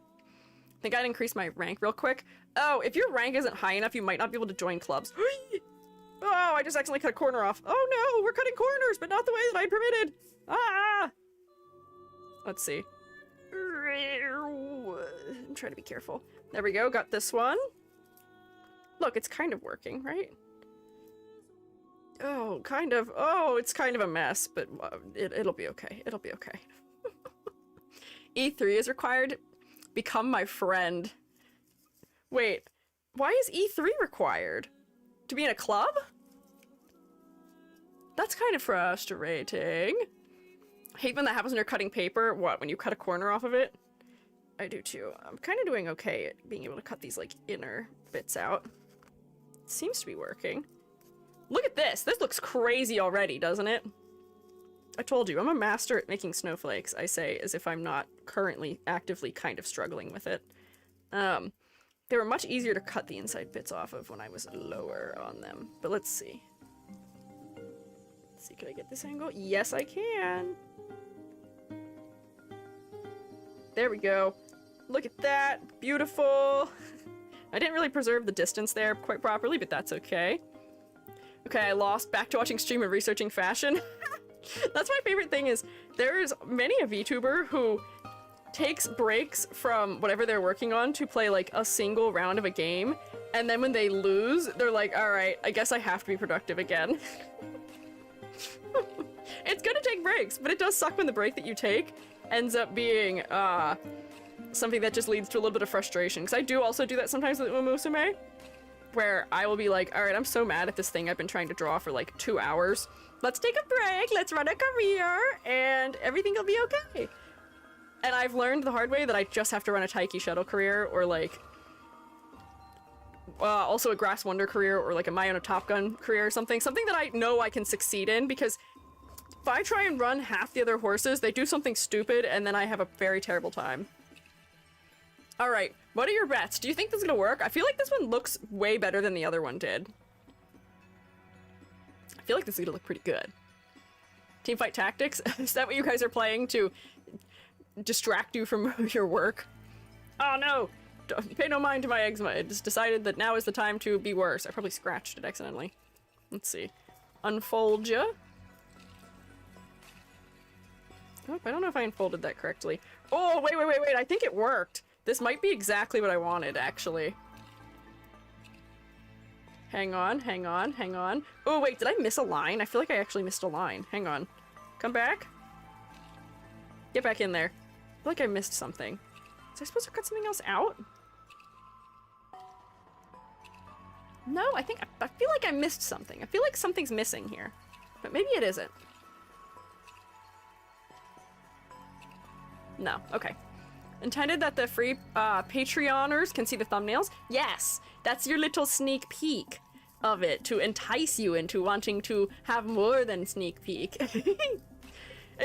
think I'd increase my rank real quick. Oh, if your rank isn't high enough, you might not be able to join clubs. Oh, I just accidentally cut a corner off. Oh no, we're cutting corners, but not the way that I permitted. Ah! Let's see. I'm trying to be careful. There we go, got this one. Look, it's kind of working, right? Oh, kind of. Oh, it's kind of a mess, but it'll be okay. It'll be okay. E3 is required. Become my friend. Wait, why is E3 required? To be in a club? That's kind of frustrating. I hate when that happens when you're cutting paper. What, when you cut a corner off of it? I do too. I'm kind of doing okay at being able to cut these, like, inner bits out. It seems to be working. Look at this! This looks crazy already, doesn't it? I told you, I'm a master at making snowflakes, I say, as if I'm not currently actively kind of struggling with it. They were much easier to cut the inside bits off of when I was lower on them. But let's see. Let's see, can I get this angle? Yes, I can! There we go. Look at that! Beautiful! I didn't really preserve the distance there quite properly, but that's okay. Okay, I lost. Back to watching stream and researching fashion. That's my favorite thing is, there's many a VTuber who takes breaks from whatever they're working on to play like a single round of a game, and then when they lose, they're like, alright, I guess I have to be productive again. It's gonna take breaks, but it does suck when the break that you take ends up being, something that just leads to a little bit of frustration. Because I do also do that sometimes with Musume, where I will be like, alright, I'm so mad at this thing I've been trying to draw for like 2 hours. Let's take a break, let's run a career, and everything will be okay. And I've learned the hard way that I just have to run a Taiki Shuttle career, or like, also a Grass Wonder career, or like a Mayona Top Gun career or something. Something that I know I can succeed in, because if I try and run half the other horses, they do something stupid, and then I have a very terrible time. Alright, what are your bets? Do you think this is gonna work? I feel like this one looks way better than the other one did. I feel like this is gonna look pretty good. Teamfight tactics? Is that what you guys are playing to distract you from your work? Oh no! Pay no mind to my eczema. It just decided that now is the time to be worse. I probably scratched it accidentally. Let's see. Unfold ya. Oh, I don't know if I unfolded that correctly. Oh, wait, wait, wait, wait. I think it worked. This might be exactly what I wanted, actually. Hang on, hang on, hang on. Oh, wait, did I miss a line? I feel like I actually missed a line. Hang on. Come back. Get back in there. I feel like I missed something. Was I supposed to cut something else out? No, I feel like I missed something. I feel like something's missing here. But maybe it isn't. No, okay. Intended that the free Patreoners can see the thumbnails? Yes! That's your little sneak peek of it to entice you into wanting to have more than sneak peek.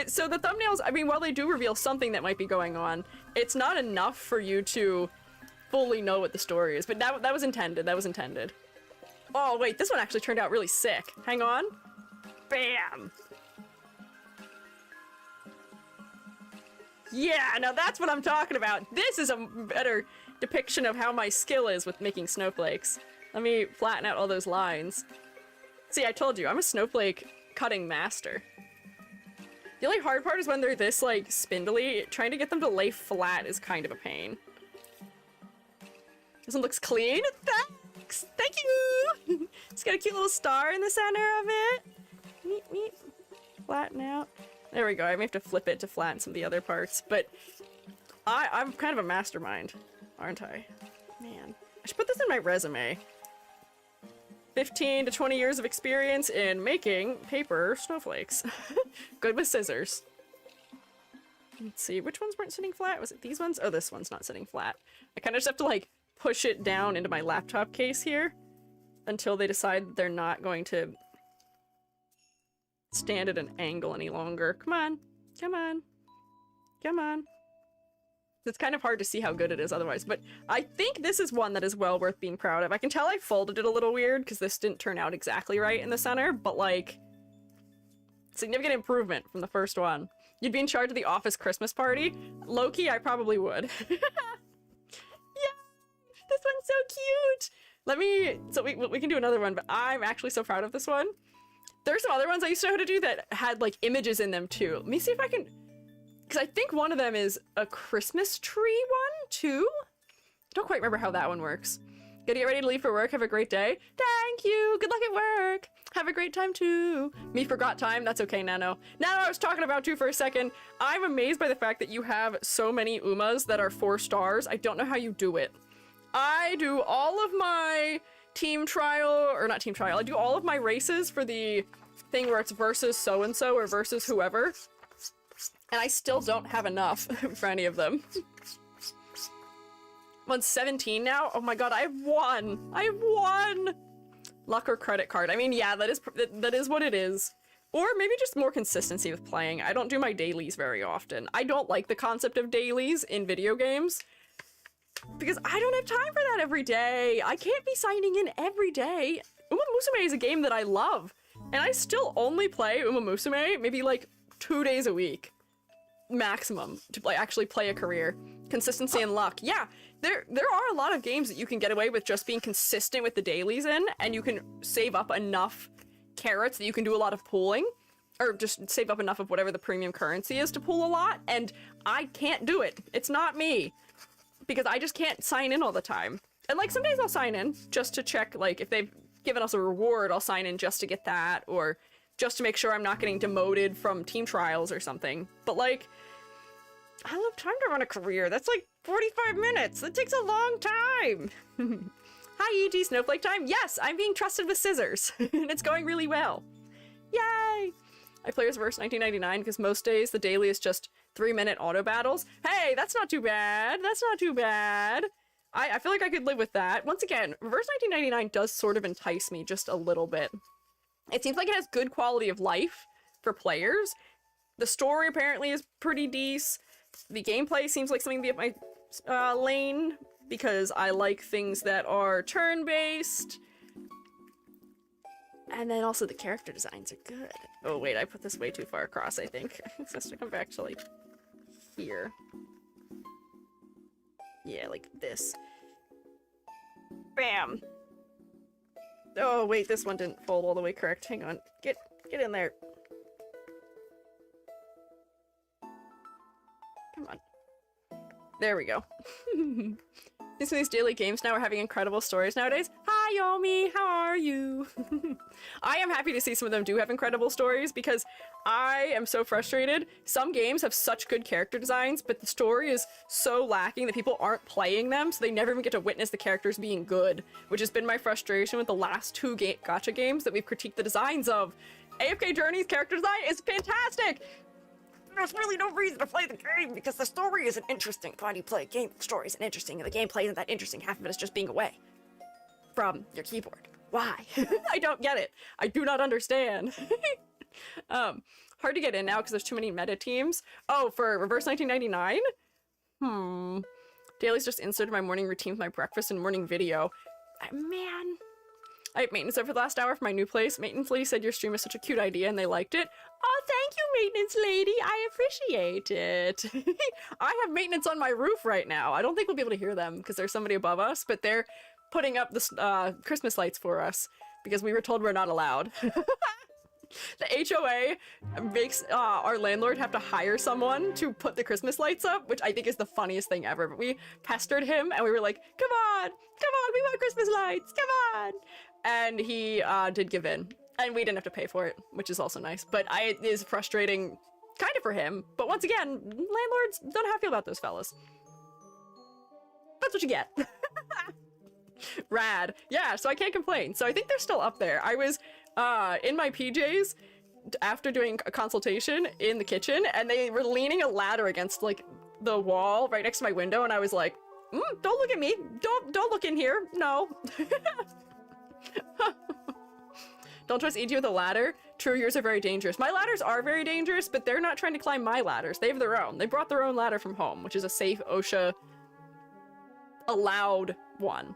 So the thumbnails, I mean, while they do reveal something that might be going on, it's not enough for you to fully know what the story is. But that was intended, that was intended. Oh wait, this one actually turned out really sick. Hang on. Bam! Yeah, now that's what I'm talking about. This is a better depiction of how my skill is with making snowflakes. Let me flatten out all those lines. See, I told you, I'm a snowflake cutting master. The only hard part is when they're this, like, spindly. Trying to get them to lay flat is kind of a pain. This one looks clean. Thanks! Thank you! It's got a cute little star in the center of it. Meep, meep. Flatten out. There we go. I may have to flip it to flatten some of the other parts, but I'm kind of a mastermind, aren't I? Man, I should put this in my resume. 15 to 20 years of experience in making paper snowflakes. Good with scissors. Let's see, which ones weren't sitting flat? Was it these ones? Oh, this one's not sitting flat. I kind of just have to, like, push it down into my laptop case here until they decide that they're not going to stand at an angle any longer. Come on. Come on. Come on. It's kind of hard to see how good it is otherwise, but I think this is one that is well worth being proud of. I can tell I folded it a little weird because this didn't turn out exactly right in the center, but like, significant improvement from the first one. You'd be in charge of the office Christmas party? Low-key, I probably would. this one's so cute. Let me, so we can do another one, but I'm actually so proud of this one. There's some other ones I used to know how to do that had like images in them too. Let me see if I can, because I think one of them is a Christmas tree one too. I don't quite remember how that one works. Gotta get ready to leave for work. Have a great day. Thank you. Good luck at work. Have a great time too. Me forgot time. That's okay, Nano. Nano, I was talking about you for a second. I'm amazed by the fact that you have so many Umas that are 4 stars. I don't know how you do it. I do all of my team trial, or not team trial, I do all of my races for the thing where it's versus so-and-so or versus whoever. And I still don't have enough for any of them. I'm on 17 now. Oh my god, I have 1. I have 1. Luck or credit card. I mean, yeah, that is what it is. Or maybe just more consistency with playing. I don't do my dailies very often. I don't like the concept of dailies in video games because I don't have time for that every day. I can't be signing in every day. Uma Musume is a game that I love, and I still only play Uma Musume maybe like 2 days a week maximum to actually play a career. Consistency and luck. Yeah, there are a lot of games that you can get away with just being consistent with the dailies in, and you can save up enough carrots that you can do a lot of pooling, or just save up enough of whatever the premium currency is to pool a lot, and I can't do it. It's not me, because I just can't sign in all the time. And like some days I'll sign in just to check, like if they've given us a reward, I'll sign in just to get that, or just to make sure I'm not getting demoted from team trials or something. But like, I don't have time to run a career. That's like 45 minutes. That takes a long time. Hi, EG Snowflake time. Yes, I'm being trusted with scissors, and it's going really well. Yay! I play as verse 1999 because most days the daily is just 3-minute auto battles. Hey, that's not too bad. That's not too bad. I feel like I could live with that. Once again, Reverse 1999 does sort of entice me just a little bit. It seems like it has good quality of life for players. The story apparently is pretty decent. The gameplay seems like something to be up my lane, because I like things that are turn-based. And then also the character designs are good. Oh wait, I put this way too far across, I think. It has to come back to like here. Yeah, like this. Bam! Oh wait, this one didn't fold all the way correct. Hang on. Get in there. Come on. There we go. These daily games now are having incredible stories nowadays. Hi, Yomi! How are you? I am happy to see some of them do have incredible stories, because I am so frustrated. Some games have such good character designs, but the story is so lacking that people aren't playing them, so they never even get to witness the characters being good, which has been my frustration with the last 2 gacha games that we've critiqued the designs of. AFK Journey's character design is fantastic! There's really no reason to play the game because the story isn't interesting. Why do you play a game? The story isn't interesting and the gameplay isn't that interesting. Half of it is just being away from your keyboard. Why? I don't get it. I do not understand. Hard to get in now because there's too many meta teams. Oh, for Reverse 1999? Daily's just inserted my morning routine with my breakfast and morning video. Man. I have maintenance over the last hour for my new place. Maintenance lady said your stream is such a cute idea and they liked it. Oh, thank you, maintenance lady. I appreciate it. I have maintenance on my roof right now. I don't think we'll be able to hear them because there's somebody above us, but they're putting up the Christmas lights for us because we were told we're not allowed. The HOA makes our landlord have to hire someone to put the Christmas lights up, which I think is the funniest thing ever. But we pestered him and we were like, come on, we want Christmas lights, come on. And he did give in, and we didn't have to pay for it, which is also nice. But it is frustrating, kind of for him. But once again, landlords don't know how I feel about those fellas. That's what you get. Rad. Yeah, so I can't complain. So I think they're still up there. I was in my PJs after doing a consultation in the kitchen, and they were leaning a ladder against like the wall right next to my window, and I was like, don't look at me. Don't look in here. No. Don't trust EG with a ladder. True, yours are very dangerous. My ladders are very dangerous, but they're not trying to climb my ladders. They have their own. They brought their own ladder from home, which is a safe OSHA allowed one.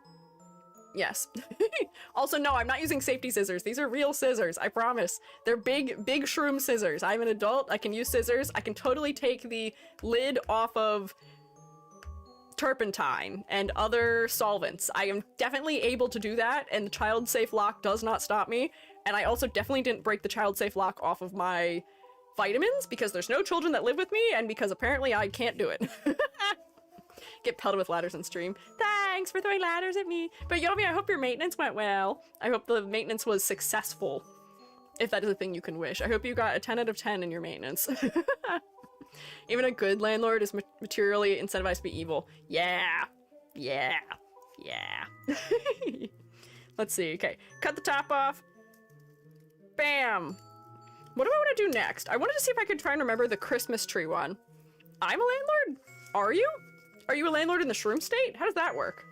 Yes. Also, no, I'm not using safety scissors. These are real scissors, I promise. They're big shroom scissors. I'm an adult. I can use scissors. I can totally take the lid off of turpentine and other solvents. I am definitely able to do that, and the child-safe lock does not stop me. And I also definitely didn't break the child-safe lock off of my vitamins because there's no children that live with me, and because apparently I can't do it. Get pelted with ladders in stream. Thanks for throwing ladders at me. But Yomi, I hope your maintenance went well. I hope the maintenance was successful. If that is a thing you can wish. I hope you got a 10 out of 10 in your maintenance. Even a good landlord is materially incentivized to be evil. Yeah. Yeah. Yeah. Let's see. Okay. Cut the top off. Bam. What do I want to do next? I wanted to see if I could try and remember the Christmas tree one. I'm a landlord? Are you? Are you a landlord in the shroom state? How does that work?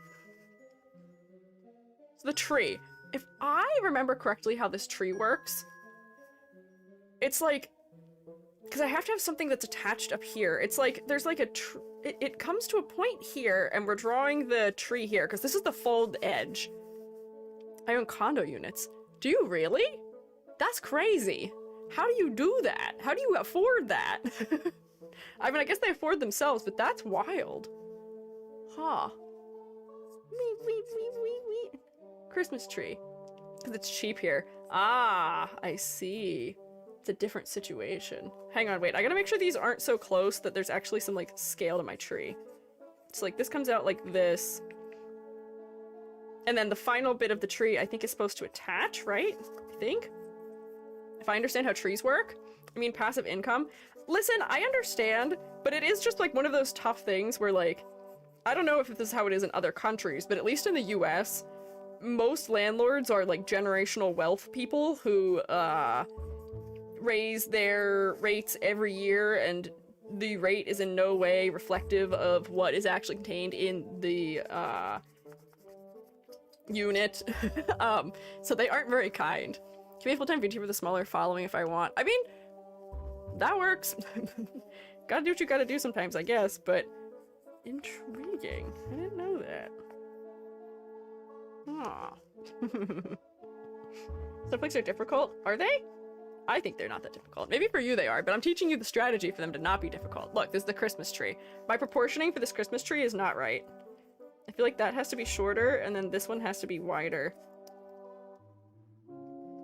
So the tree. If I remember correctly how this tree works, it's like, because I have to have something that's attached up here. It's like, there's like it comes to a point here, and we're drawing the tree here, because this is the fold edge. I own condo units. Do you really? That's crazy. How do you do that? How do you afford that? I mean, I guess they afford themselves, but that's wild. Huh. Christmas tree. Because it's cheap here. Ah, I see. It's a different situation. Hang on, wait. I gotta make sure these aren't so close that there's actually some, like, scale to my tree. So, like, this comes out like this. And then the final bit of the tree, I think, is supposed to attach, right? I think? If I understand how trees work. I mean, passive income. Listen, I understand, but it is just, like, one of those tough things where, like, I don't know if this is how it is in other countries, but at least in the US, most landlords are, like, generational wealth people who, raise their rates every year, and the rate is in no way reflective of what is actually contained in the, unit. So they aren't very kind. Can be a full-time VTuber with a smaller following if I want. I mean, that works. Gotta do what you gotta do sometimes, I guess, but intriguing. I didn't know that. Aw. Snowflakes are difficult? Are they? I think they're not that difficult. Maybe for you they are, but I'm teaching you the strategy for them to not be difficult. Look, this is the Christmas tree. My proportioning for this Christmas tree is not right. I feel like that has to be shorter, and then this one has to be wider.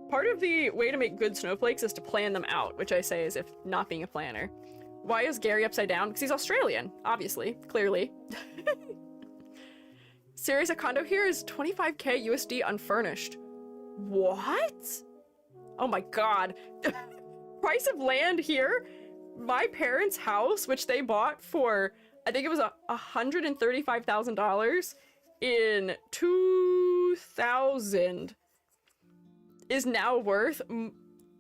Part of the way to make good snowflakes is to plan them out, which I say as if not being a planner. Why is Gary upside down? Because he's Australian, obviously, clearly. Serious, a condo here is 25k USD unfurnished. What? Oh my god. Price of land here? My parents' house, which they bought for, I think it was $135,000 in 2000, is now worth,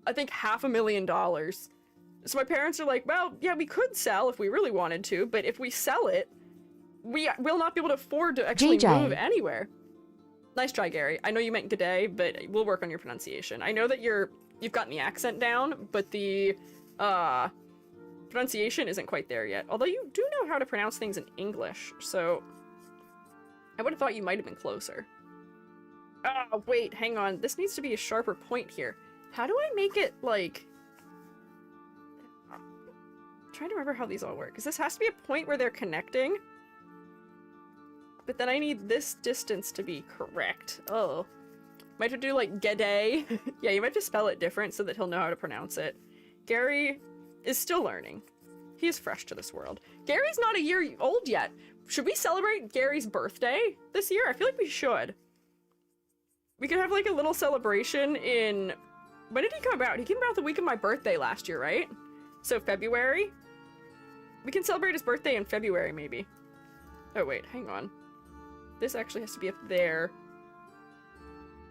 I think, $500,000. So my parents are like, well, yeah, we could sell if we really wanted to, but if we sell it, we will not be able to afford to actually move anywhere. Nice try, Gary. I know you meant g'day, but we'll work on your pronunciation. I know that you've gotten the accent down, but the pronunciation isn't quite there yet. Although you do know how to pronounce things in English, so I would have thought you might have been closer. Oh, wait, hang on. This needs to be a sharper point here. How do I make it, like... I'm trying to remember how these all work. Because this has to be a point where they're connecting. But then I need this distance to be correct. Oh. Might have to do, like, g'day. Yeah, you might just spell it different so that he'll know how to pronounce it. Gary is still learning. He is fresh to this world. Gary's not a year old yet. Should we celebrate Gary's birthday this year? I feel like we should. We could have, like, a little celebration in... When did he come about? He came about the week of my birthday last year, right? So February? We can celebrate his birthday in February, maybe. Oh, wait, hang on. This actually has to be up there.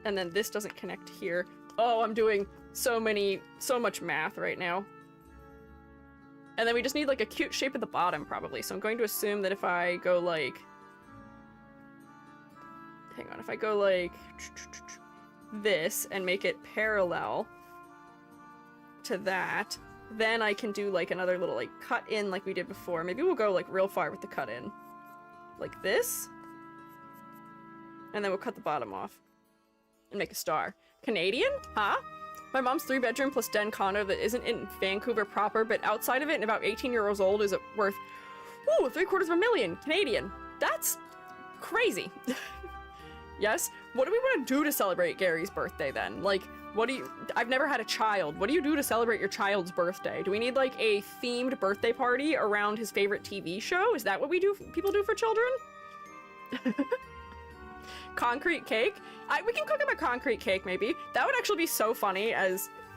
And then this doesn't connect here. Oh, I'm doing so much math right now. And then we just need, like, a cute shape at the bottom, probably. So I'm going to assume that if I go, like... Hang on, if I go, like... this, and make it parallel to that, then I can do, like, another little, like, cut in like we did before. Maybe we'll go, like, real far with the cut in. Like this. And then we'll cut the bottom off. And make a star. Canadian? Huh? My mom's 3-bedroom plus den condo that isn't in Vancouver proper, but outside of it and about 18 years old is worth, ooh, $750,000 Canadian. That's crazy. Yes? What do we want to do to celebrate Gary's birthday then? Like, I've never had a child. What do you do to celebrate your child's birthday? Do we need like a themed birthday party around his favorite TV show? Is that what people do for children? Concrete cake? We can cook him a concrete cake maybe. That would actually be so funny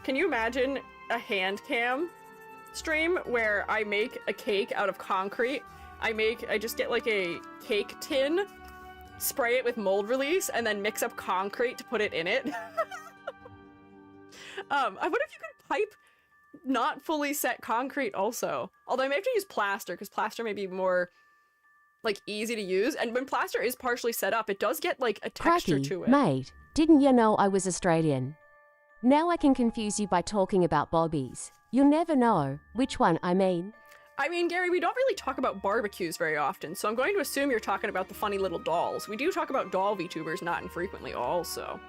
can you imagine a hand cam stream where I make a cake out of concrete? I just get like a cake tin, spray it with mold release, and then mix up concrete to put it in it. I wonder if you could pipe not fully set concrete also. Although I may have to use plaster, because plaster may be more like easy to use, and when plaster is partially set up, it does get like a texture Cracky, to it. mate, didn't you know I was Australian? Now I can confuse you by talking about bobbies. You'll never know which one I mean. I mean, Gary, we don't really talk about barbecues very often, so I'm going to assume you're talking about the funny little dolls. We do talk about doll VTubers not infrequently also.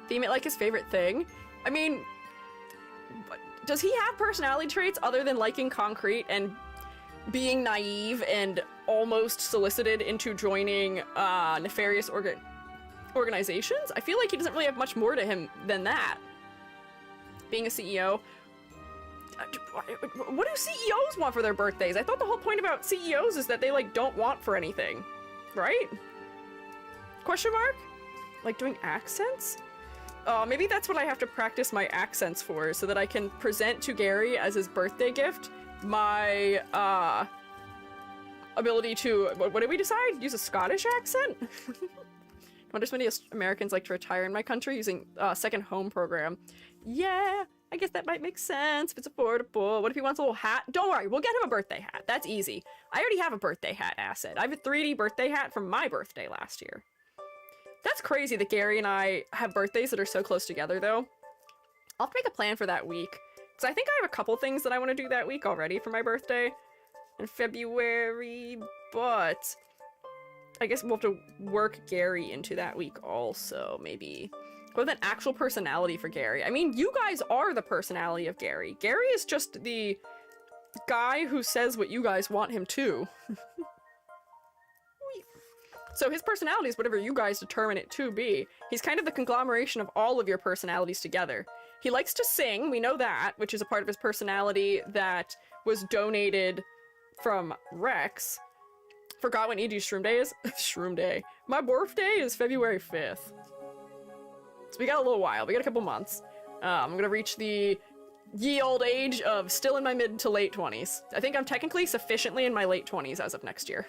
Theme it like his favorite thing. I mean, does he have personality traits other than liking concrete and being naive and almost solicited into joining nefarious organizations? I feel like he doesn't really have much more to him than that. Being a CEO. What do CEOs want for their birthdays? I thought the whole point about CEOs is that they like don't want for anything, right? Question mark? Like doing accents? Maybe that's what I have to practice my accents for, so that I can present to Gary as his birthday gift my ability to, what did we decide? Use a Scottish accent? I wonder if many Americans like to retire in my country using second home program. Yeah, I guess that might make sense if it's affordable. What if he wants a little hat? Don't worry, we'll get him a birthday hat. That's easy. I already have a birthday hat asset. I have a 3D birthday hat from my birthday last year. That's crazy that Gary and I have birthdays that are so close together, though. I'll have to make a plan for that week. Because I think I have a couple things that I want to do that week already for my birthday in February, but I guess we'll have to work Gary into that week also, maybe. With an actual personality for Gary. I mean, you guys are the personality of Gary. Gary is just the guy who says what you guys want him to. So his personality is whatever you guys determine it to be. He's kind of the conglomeration of all of your personalities together. He likes to sing, we know that, which is a part of his personality that was donated from Rex. Forgot when EG's Shroom Day is? Shroom Day. My birthday is February 5th. So we got a little while, we got a couple months. I'm gonna reach the ye old age of still in my mid to late 20s. I think I'm technically sufficiently in my late 20s as of next year.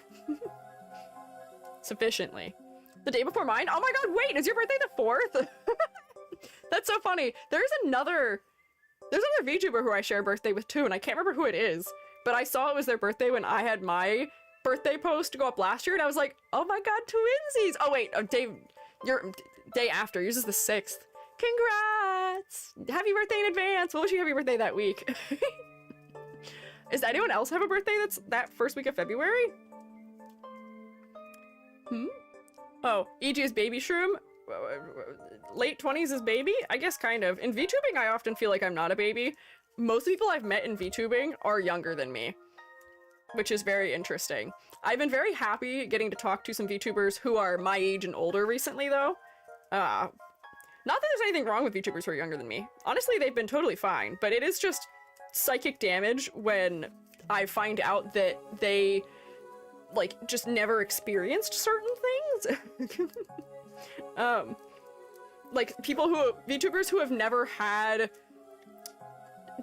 Sufficiently. The day before mine? Oh my god, wait, is your birthday the 4th? That's so funny. There's another VTuber who I share a birthday with too, and I can't remember who it is, but I saw it was their birthday when I had my birthday post to go up last year, and I was like, oh my god, twinsies! Oh wait, Dave, your day after, yours is the 6th. Congrats! Happy birthday in advance! We'll wish you happy birthday that week. Does anyone else have a birthday that's that first week of February? Oh, EG is baby shroom? Late 20s is baby? I guess kind of. In VTubing, I often feel like I'm not a baby. Most people I've met in VTubing are younger than me, which is very interesting. I've been very happy getting to talk to some VTubers who are my age and older recently, though. Not that there's anything wrong with VTubers who are younger than me. Honestly, they've been totally fine, but it is just psychic damage when I find out that they, like, just never experienced certain things. Like, VTubers who have never had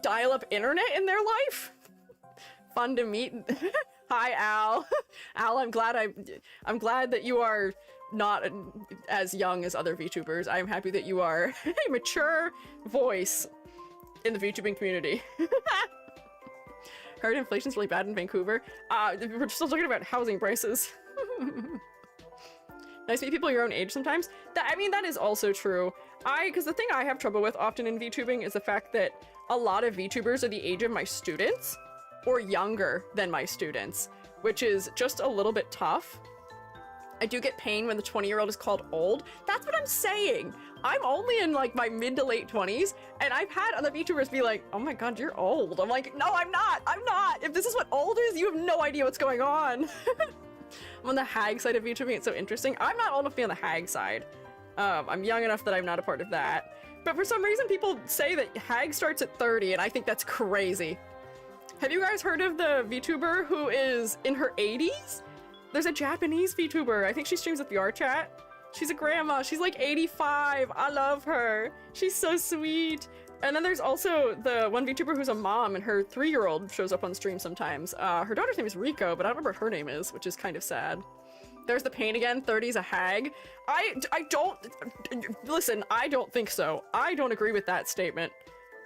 dial-up internet in their life. Fun to meet. Hi, Al. Al, I'm glad that you are not as young as other VTubers. I'm happy that you are a mature voice in the VTubing community. Heard inflation's really bad in Vancouver. We're still talking about housing prices. Nice to meet people your own age sometimes. That is also true. Because the thing I have trouble with often in VTubing is the fact that a lot of VTubers are the age of my students or younger than my students, which is just a little bit tough. I do get pain when the 20-year-old is called old. That's what I'm saying. I'm only in like my mid to late 20s, and I've had other VTubers be like, oh my god, you're old. I'm like, no, I'm not. I'm not. If this is what old is, you have no idea what's going on. I'm on the hag side of VTubing. It's so interesting. I'm not old enough to be on the hag side. I'm young enough that I'm not a part of that. But for some reason, people say that hag starts at 30, and I think that's crazy. Have you guys heard of the VTuber who is in her 80s? There's a Japanese VTuber. I think she streams with VR chat. She's a grandma. She's like 85. I love her. She's so sweet. And then there's also the one VTuber who's a mom, and her 3-year-old shows up on stream sometimes. Her daughter's name is Rico, but I don't remember what her name is, which is kind of sad. There's the pain again. 30's a hag. I don't... Listen, I don't think so. I don't agree with that statement.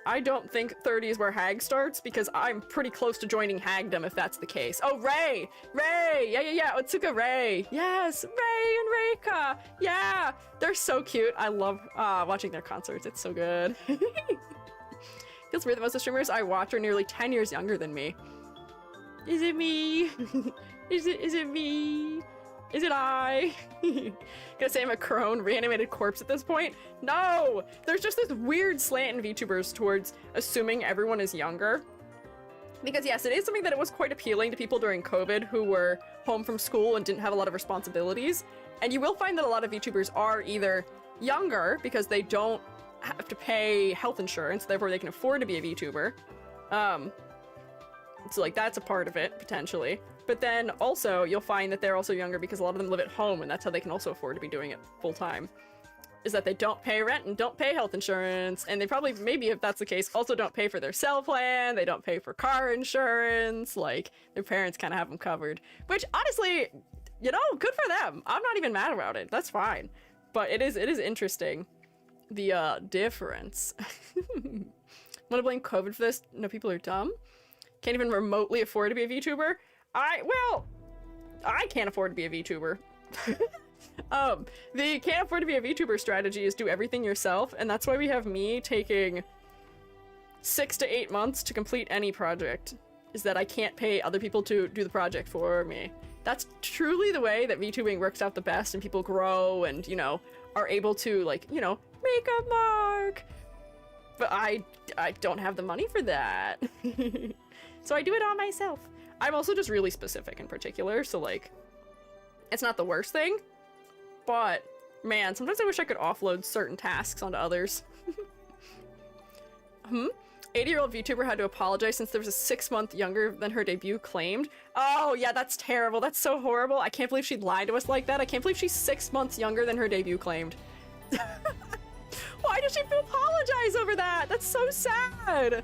I don't think 30 is where hag starts, because I'm pretty close to joining hagdom if that's the case. Oh, Ray! Ray! Yeah. Otsuka Ray. Yes! Ray and Reika! Yeah! They're so cute. I love watching their concerts. It's so good. Feels weird that most of the streamers I watch are nearly 10 years younger than me. Is it me? Is it me? Is it I? Gonna say I'm a crone, reanimated corpse at this point? No! There's just this weird slant in VTubers towards assuming everyone is younger. Because yes, it is something that it was quite appealing to people during COVID who were home from school and didn't have a lot of responsibilities. And you will find that a lot of VTubers are either younger because they don't have to pay health insurance, therefore they can afford to be a VTuber. So like that's a part of it, potentially. But then also you'll find that they're also younger because a lot of them live at home, and that's how they can also afford to be doing it full time. Is that they don't pay rent and don't pay health insurance, and they probably, maybe if that's the case, also don't pay for their cell plan, they don't pay for car insurance, like their parents kind of have them covered. Which honestly, you know, good for them. I'm not even mad about it. That's fine. But it is interesting, the difference. Want to blame COVID for this? No, people are dumb. Can't even remotely afford to be a VTuber. I can't afford to be a VTuber. The can't afford to be a VTuber strategy is do everything yourself, and that's why we have me taking 6 to 8 months to complete any project, is that I can't pay other people to do the project for me. That's truly the way that VTubing works out the best, and people grow and, you know, are able to, like, you know, make a mark. But I don't have the money for that. So I do it all myself. I'm also just really specific in particular, so like, it's not the worst thing, but man, sometimes I wish I could offload certain tasks onto others. 80-year-old VTuber had to apologize since there was a 6-month younger than her debut claimed. Oh yeah, that's terrible. That's so horrible. I can't believe she lied to us like that. I can't believe she's 6 months younger than her debut claimed. Why does she have to apologize over that? That's so sad.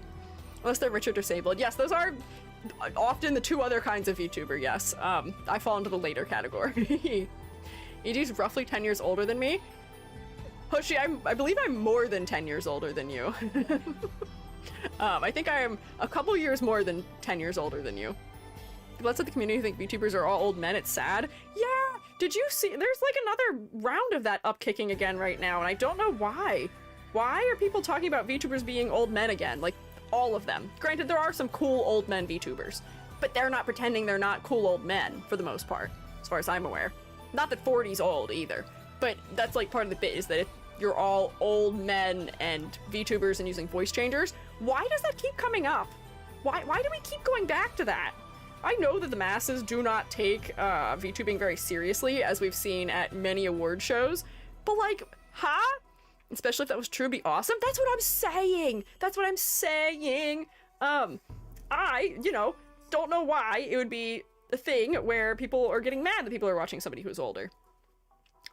Unless they're rich or disabled. Yes, those are often the 2 other kinds of VTuber, yes. I fall into the later category. EG's roughly 10 years older than me. Hoshi, I believe I'm more than 10 years older than you. I think I am a couple years more than 10 years older than you. People outside the community think VTubers are all old men. It's sad. Yeah, did you see? There's like another round of that upkicking again right now, and I don't know why. Why are people talking about VTubers being old men again? Like, all of them. Granted, there are some cool old men VTubers, but they're not pretending they're not cool old men for the most part, as far as I'm aware. Not that 40's old either, but that's like part of the bit, is that if you're all old men and VTubers and using voice changers, why does that keep coming up? Why do we keep going back to that? I know that the masses do not take VTubing very seriously, as we've seen at many award shows, but like, huh? Especially if that was true, it'd be awesome. That's what I'm saying. That's what I'm saying. I, you know, don't know why it would be a thing where people are getting mad that people are watching somebody who's older.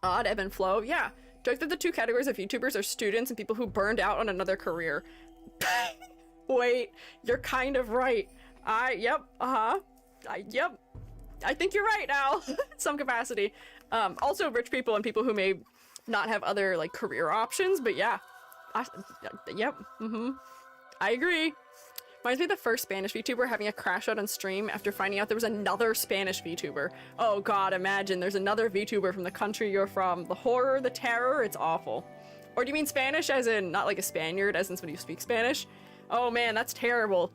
Odd ebb and flow. Yeah. Joke that the 2 categories of VTubers are students and people who burned out on another career. Wait, you're kind of right. Yep. I think you're right now. Some capacity. Also rich people and people who may not have other like career options, but yeah. Yep. I agree. Reminds me of the first Spanish VTuber having a crash out on stream after finding out there was another Spanish VTuber. Oh god, imagine there's another VTuber from the country you're from. The horror, the terror, it's awful. Or do you mean Spanish as in not like a Spaniard, as in somebody who speaks Spanish? Oh man, that's terrible.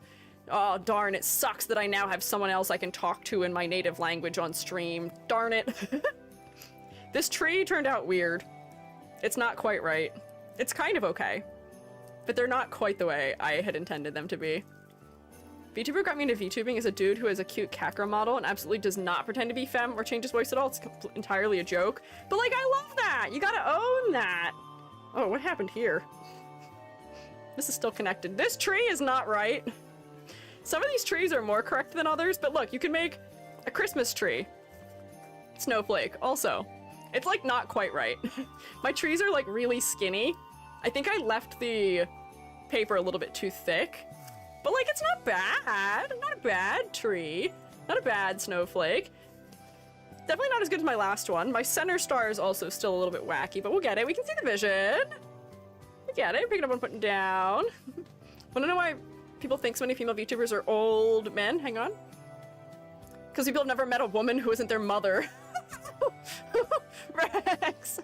Oh darn, it sucks that I now have someone else I can talk to in my native language on stream. Darn it. This tree turned out weird. It's not quite right. It's kind of okay, but they're not quite the way I had intended them to be. VTuber got me into VTubing is a dude who is a cute Kakra model and absolutely does not pretend to be femme or change his voice at all. It's entirely a joke. But like, I love that! You gotta own that! Oh, what happened here? This is still connected. This tree is not right. Some of these trees are more correct than others, but look, you can make a Christmas tree. Snowflake, also. It's like not quite right. My trees are like really skinny. I think I left the paper a little bit too thick. But like, it's not bad. Not a bad tree. Not a bad snowflake. Definitely not as good as my last one. My center star is also still a little bit wacky, but we'll get it. We can see the vision. We get it. Picking up and putting down. Wanna know why people think so many female VTubers are old men? Hang on. Because people have never met a woman who isn't their mother. Rex.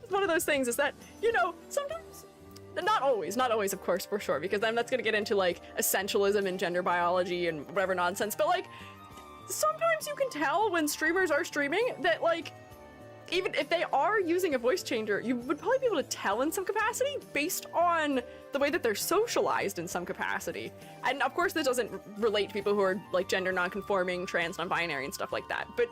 One of those things is that, you know, sometimes, not always, of course, for sure, because then that's gonna get into like essentialism and gender biology and whatever nonsense, but like, sometimes you can tell when streamers are streaming that like, even if they are using a voice changer, you would probably be able to tell in some capacity based on the way that they're socialized in some capacity. And of course this doesn't relate to people who are like gender non-conforming, trans, non-binary and stuff like that, but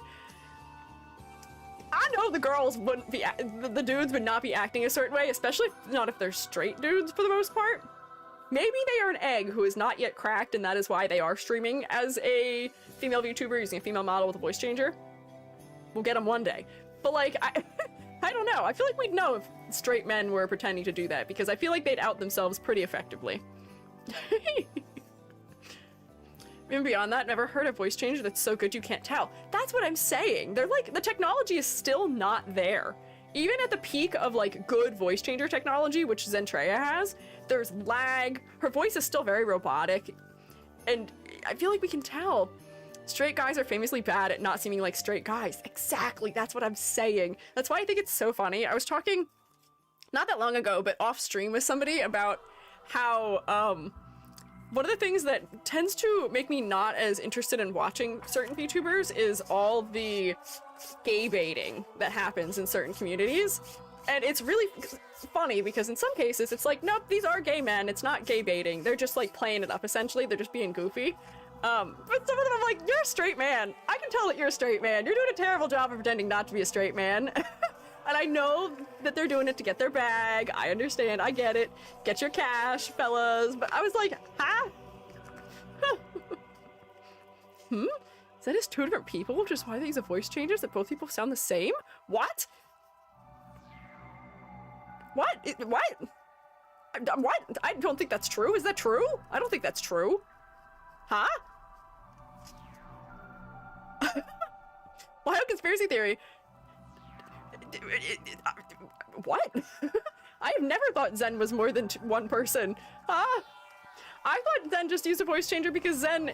I know the girls wouldn't be, the dudes would not be acting a certain way, especially not if they're straight dudes for the most part. Maybe they are an egg who is not yet cracked and that is why they are streaming as a female VTuber using a female model with a voice changer. We'll get them one day. But like, I don't know. I feel like we'd know if straight men were pretending to do that because I feel like they'd out themselves pretty effectively. Even beyond that, never heard a voice changer that's so good you can't tell. That's what I'm saying. They're like, the technology is still not there. Even at the peak of like good voice changer technology, which Zentreya has, there's lag. Her voice is still very robotic. And I feel like we can tell. Straight guys are famously bad at not seeming like straight guys. Exactly, that's what I'm saying. That's why I think it's so funny. I was talking not that long ago, but off stream with somebody about how, one of the things that tends to make me not as interested in watching certain VTubers is all the gay baiting that happens in certain communities. And it's really funny because in some cases it's like, nope, these are gay men. It's not gay baiting. They're just like playing it up essentially. They're just being goofy. But some of them I'm like, you're a straight man. I can tell that you're a straight man. You're doing a terrible job of pretending not to be a straight man. And I know that they're doing it to get their bag. I understand. I get it. Get your cash, fellas. But I was like, huh? Is that just two different people, which is why they use a voice changes that both people sound the same? What? What? What? What? I don't think that's true. Is that true? I don't think that's true. Huh? Wild conspiracy theory. What? I have never thought Zen was more than one person. Huh? I thought Zen just used a voice changer because Zen,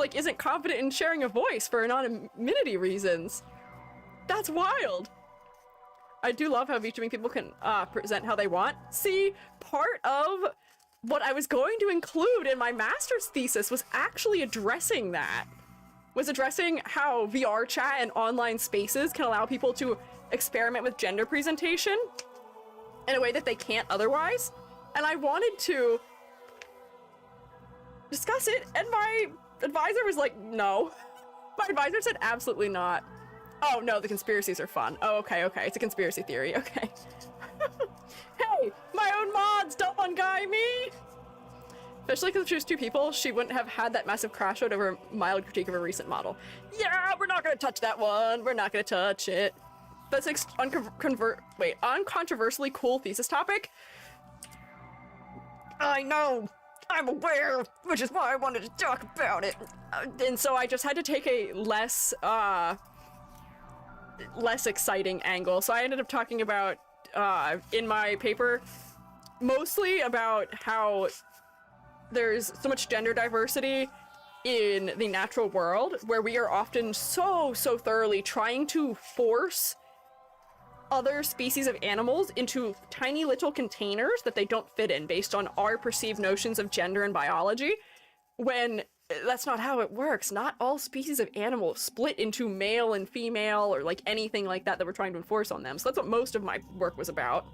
like, isn't confident in sharing a voice for anonymity reasons. That's wild. I do love how VTubing people can present how they want. See, part of what I was going to include in my master's thesis was actually addressing that. Was addressing how VR chat and online spaces can allow people to experiment with gender presentation in a way that they can't otherwise. And I wanted to discuss it, and my advisor was like, no. My advisor said absolutely not. Oh no, the conspiracies are fun. Oh, okay, it's a conspiracy theory, okay. Hey, my own mods, don't unguy me! Especially because if she was two people, she wouldn't have had that massive crash out over a mild critique of a recent model. Yeah, we're not gonna touch that one. We're not gonna touch it. That's an uncontroversially cool thesis topic. I know, I'm aware, which is why I wanted to talk about it. And so I just had to take a less exciting angle. So I ended up talking about, in my paper, mostly about how there's so much gender diversity in the natural world, where we are often so thoroughly trying to force other species of animals into tiny little containers that they don't fit in based on our perceived notions of gender and biology, when that's not how it works. Not all species of animals split into male and female or like anything like that that we're trying to enforce on them. So that's what most of my work was about.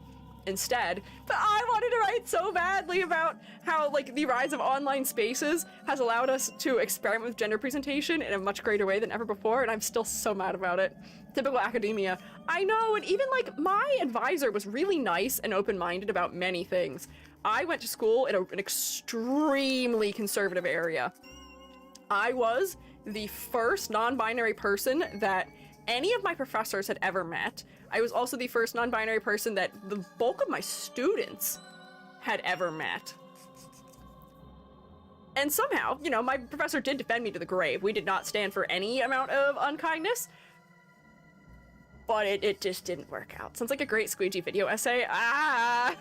instead. But I wanted to write so badly about how, like, the rise of online spaces has allowed us to experiment with gender presentation in a much greater way than ever before, and I'm still so mad about it. Typical academia. I know, and even, like, my advisor was really nice and open-minded about many things. I went to school in an extremely conservative area. I was the first non-binary person that any of my professors had ever met. I was also the first non-binary person that the bulk of my students had ever met. And somehow, you know, my professor did defend me to the grave. We did not stand for any amount of unkindness, but it just didn't work out. Sounds like a great Squiiji video essay. I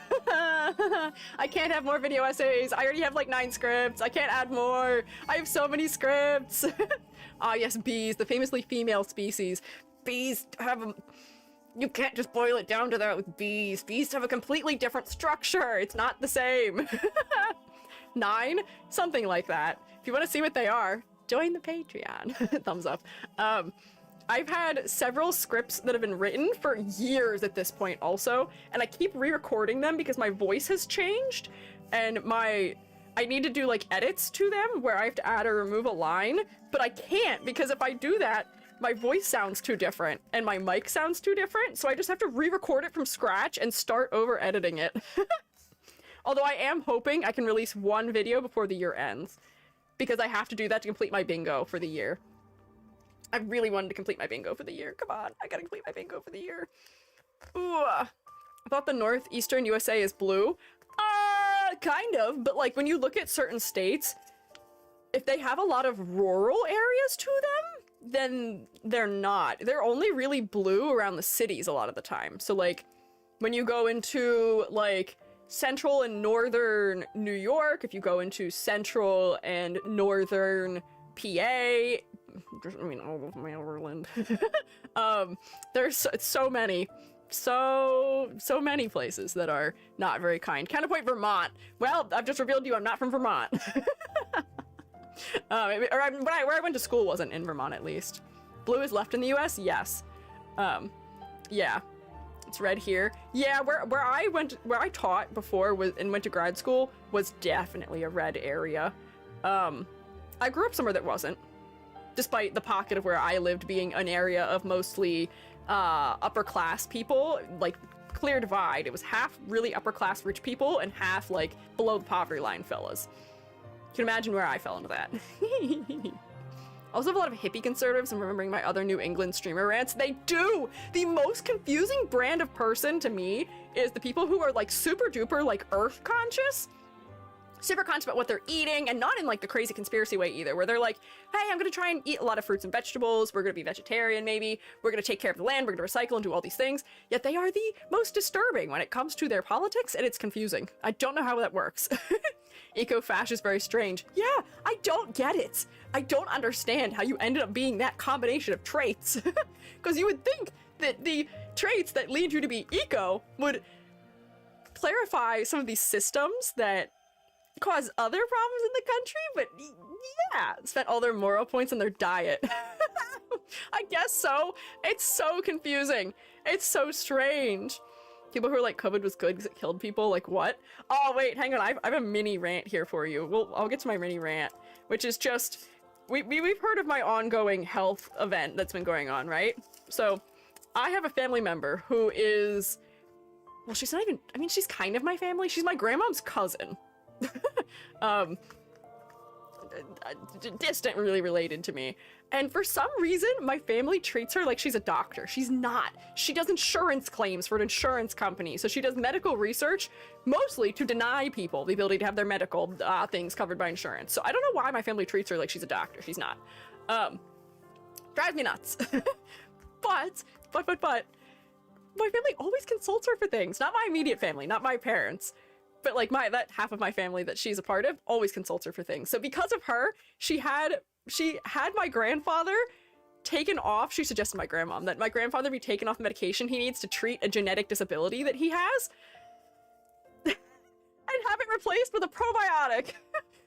can't have more video essays. I already have like 9 scripts. I can't add more. I have so many scripts. Ah, yes, bees, the famously female species. Bees have you can't just boil it down to that with bees. Bees have a completely different structure. It's not the same. 9? Something like that. If you want to see what they are, join the Patreon. Thumbs up. I've had several scripts that have been written for years at this point also, and I keep re-recording them because my voice has changed, and I need to do like edits to them where I have to add or remove a line, but I can't because if I do that, my voice sounds too different and my mic sounds too different, so I just have to re-record it from scratch and start over editing it. Although I am hoping I can release one video before the year ends, because I have to do that to complete my bingo for the year. I really wanted to complete my bingo for the year. Come on, I gotta complete my bingo for the year. Ooh, I thought the northeastern USA is blue. Kind of, but like when you look at certain states, if they have a lot of rural areas to them, then they're not. They're only really blue around the cities a lot of the time. So like when you go into like central and northern New York, if you go into central and northern PA, I mean all of Maryland, there's so many places that are not very kind. Counterpoint Vermont. Well, I've just revealed to you I'm not from Vermont. Where I went to school wasn't in Vermont, at least. Blue is left in the US? Yes. Yeah. It's red here. Yeah, where I taught before and went to grad school was definitely a red area. I grew up somewhere that wasn't, despite the pocket of where I lived being an area of mostly upper class people, like clear divide. It was half really upper class rich people and half like below the poverty line fellas. You can imagine where I fell into that. I also have a lot of hippie conservatives. I'm remembering my other New England streamer rants. They do! The most confusing brand of person to me is the people who are like super duper like earth conscious. Super conscious about what they're eating, and not in like the crazy conspiracy way either, where they're like, hey, I'm gonna try and eat a lot of fruits and vegetables, we're gonna be vegetarian maybe, we're gonna take care of the land, we're gonna recycle and do all these things, yet they are the most disturbing when it comes to their politics, and it's confusing. I don't know how that works. Eco-fash is very strange. Yeah, I don't get it. I don't understand how you ended up being that combination of traits. Because you would think that the traits that lead you to be eco would clarify some of these systems that cause other problems in the country, but yeah, spent all their moral points on their diet. I guess so. It's so confusing. It's so strange. People who are like, COVID was good because it killed people, like what? Oh wait, hang on, I have a mini rant here for you. Well, I'll get to my mini rant, which is just, we've heard of my ongoing health event that's been going on, right? So, I have a family member who is, well, she's not even, I mean, she's kind of my family. She's my grandmom's cousin. Distant, really related to me. And for some reason, my family treats her like she's a doctor. She's not. She does insurance claims for an insurance company. So she does medical research, mostly to deny people the ability to have their medical things covered by insurance. So I don't know why my family treats her like she's a doctor. She's not. Drives me nuts. But, my family always consults her for things. Not my immediate family, not my parents. But like that half of my family that she's a part of always consults her for things. So because of her, she had my grandfather taken off. She suggested my grandmom that my grandfather be taken off the medication he needs to treat a genetic disability that he has and have it replaced with a probiotic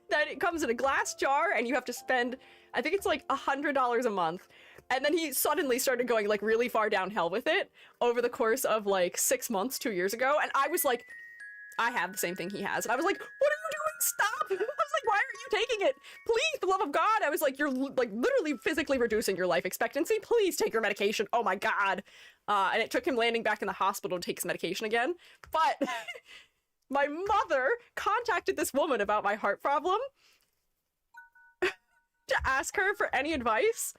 that it comes in a glass jar and you have to spend, I think it's like $100 a month. And then he suddenly started going like really far downhill with it over the course of like 6 months, 2 years ago. And I was like, I have the same thing he has. And I was like, what are you doing? Stop. I was like, why are you taking it? Please, for the love of God. I was like, you're like literally physically reducing your life expectancy. Please take your medication. Oh my God. And it took him landing back in the hospital to take his medication again. But my mother contacted this woman about my heart problem to ask her for any advice.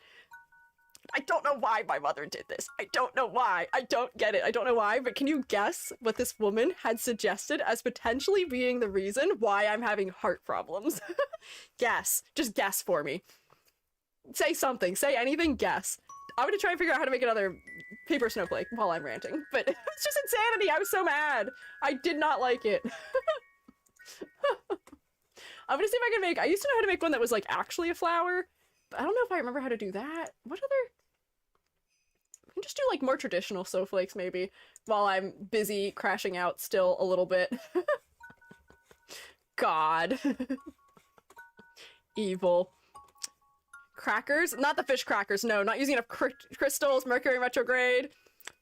I don't know why my mother did this. I don't know why. I don't get it. I don't know why, but can you guess what this woman had suggested as potentially being the reason why I'm having heart problems? Guess. Just guess for me. Say something. Say anything. Guess. I'm gonna try and figure out how to make another paper snowflake while I'm ranting, but it's just insanity. I was so mad. I did not like it. I'm gonna see if I can make, I used to know how to make one that was like actually a flower, but I don't know if I remember how to do that. What other? I can just do like more traditional snowflakes maybe while I'm busy crashing out still a little bit. God. Evil. Crackers? Not the fish crackers, no. Not using enough crystals, Mercury retrograde.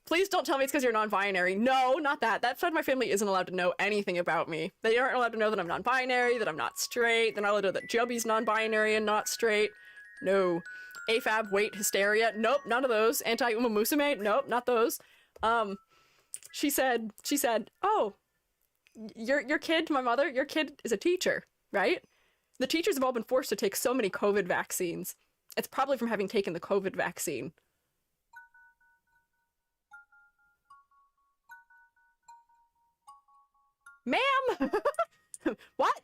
Please don't tell me it's because you're non-binary. No, not that. That side of my family isn't allowed to know anything about me. They aren't allowed to know that I'm non-binary, that I'm not straight. They're not allowed to know that Jubby's non-binary and not straight. No. AFAB, weight, hysteria. Nope, none of those. Anti-Uma Musume. Nope, not those. She said, oh, your kid, my mother, your kid is a teacher, right? The teachers have all been forced to take so many COVID vaccines. It's probably from having taken the COVID vaccine. Ma'am! What?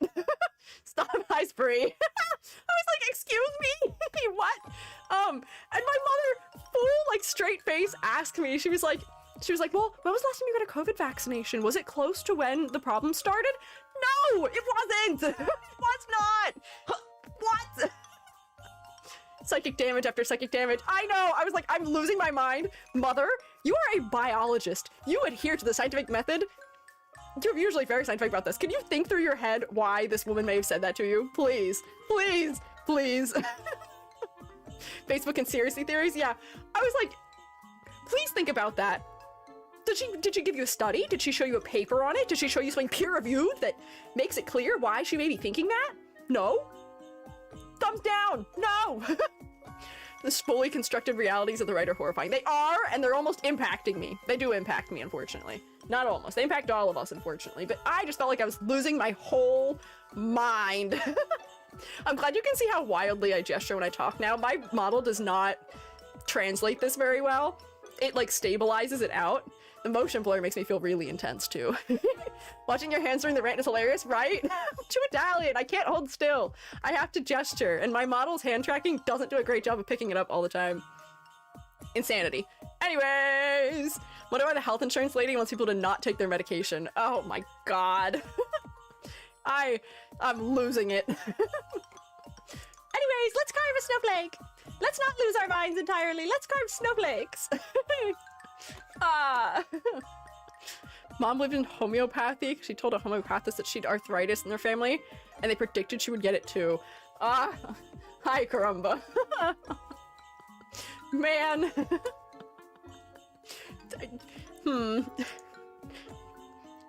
Stop, Iceberry. I was like, excuse me? What? And my mother, full like straight face, asked me, she was like, well, when was the last time you got a COVID vaccination? Was it close to when the problem started? No, it wasn't. It was not. What? Psychic damage after psychic damage. I know. I was like, I'm losing my mind. Mother, you are a biologist. You adhere to the scientific method. You're usually very scientific about this. Can you think through your head why this woman may have said that to you? Please, please, please. Facebook conspiracy theories? Yeah. I was like, please think about that. Did she give you a study? Did she show you a paper on it? Did she show you something peer-reviewed that makes it clear why she may be thinking that? No? Thumbs down! No! The fully constructed realities of the right are horrifying. They are, and they're almost impacting me. They do impact me, unfortunately. Not almost. They impact all of us, unfortunately. But I just felt like I was losing my whole mind. I'm glad you can see how wildly I gesture when I talk now. My model does not translate this very well. It, like, stabilizes it out. The motion blur makes me feel really intense, too. Watching your hands during the rant is hilarious, right? I'm too Italian. I can't hold still. I have to gesture, and my model's hand tracking doesn't do a great job of picking it up all the time. Insanity. Anyways, wonder why the health insurance lady wants people to not take their medication. Oh my God. I'm losing it. Anyways, let's carve a snowflake. Let's not lose our minds entirely. Let's carve snowflakes. Mom lived in homeopathy. She told a homeopathist that she'd arthritis in their family, and they predicted she would get it too. Hi, caramba. Man.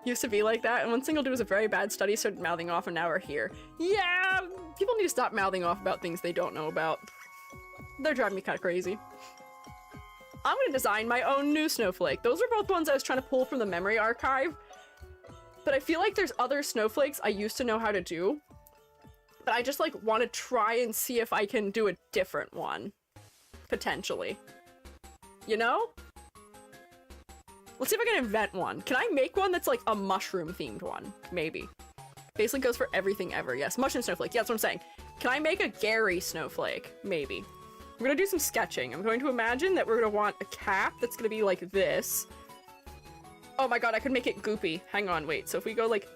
Used to be like that, and one single dude was a very bad study, started mouthing off, and now we're here. Yeah, people need to stop mouthing off about things they don't know about. They're driving me kind of crazy. I'm gonna design my own new snowflake. Those are both ones I was trying to pull from the memory archive, but I feel like there's other snowflakes I used to know how to do, but I just like want to try and see if I can do a different one, potentially. You know? Let's see if I can invent one. Can I make one that's like a mushroom themed one? Maybe. Basically goes for everything ever. Yes, mushroom snowflake. Yeah, that's what I'm saying. Can I make a Gary snowflake? Maybe. We're gonna do some sketching. I'm going to imagine that we're gonna want a cap that's gonna be like this. Oh my God, I could make it goopy. Hang on, wait. So if we go like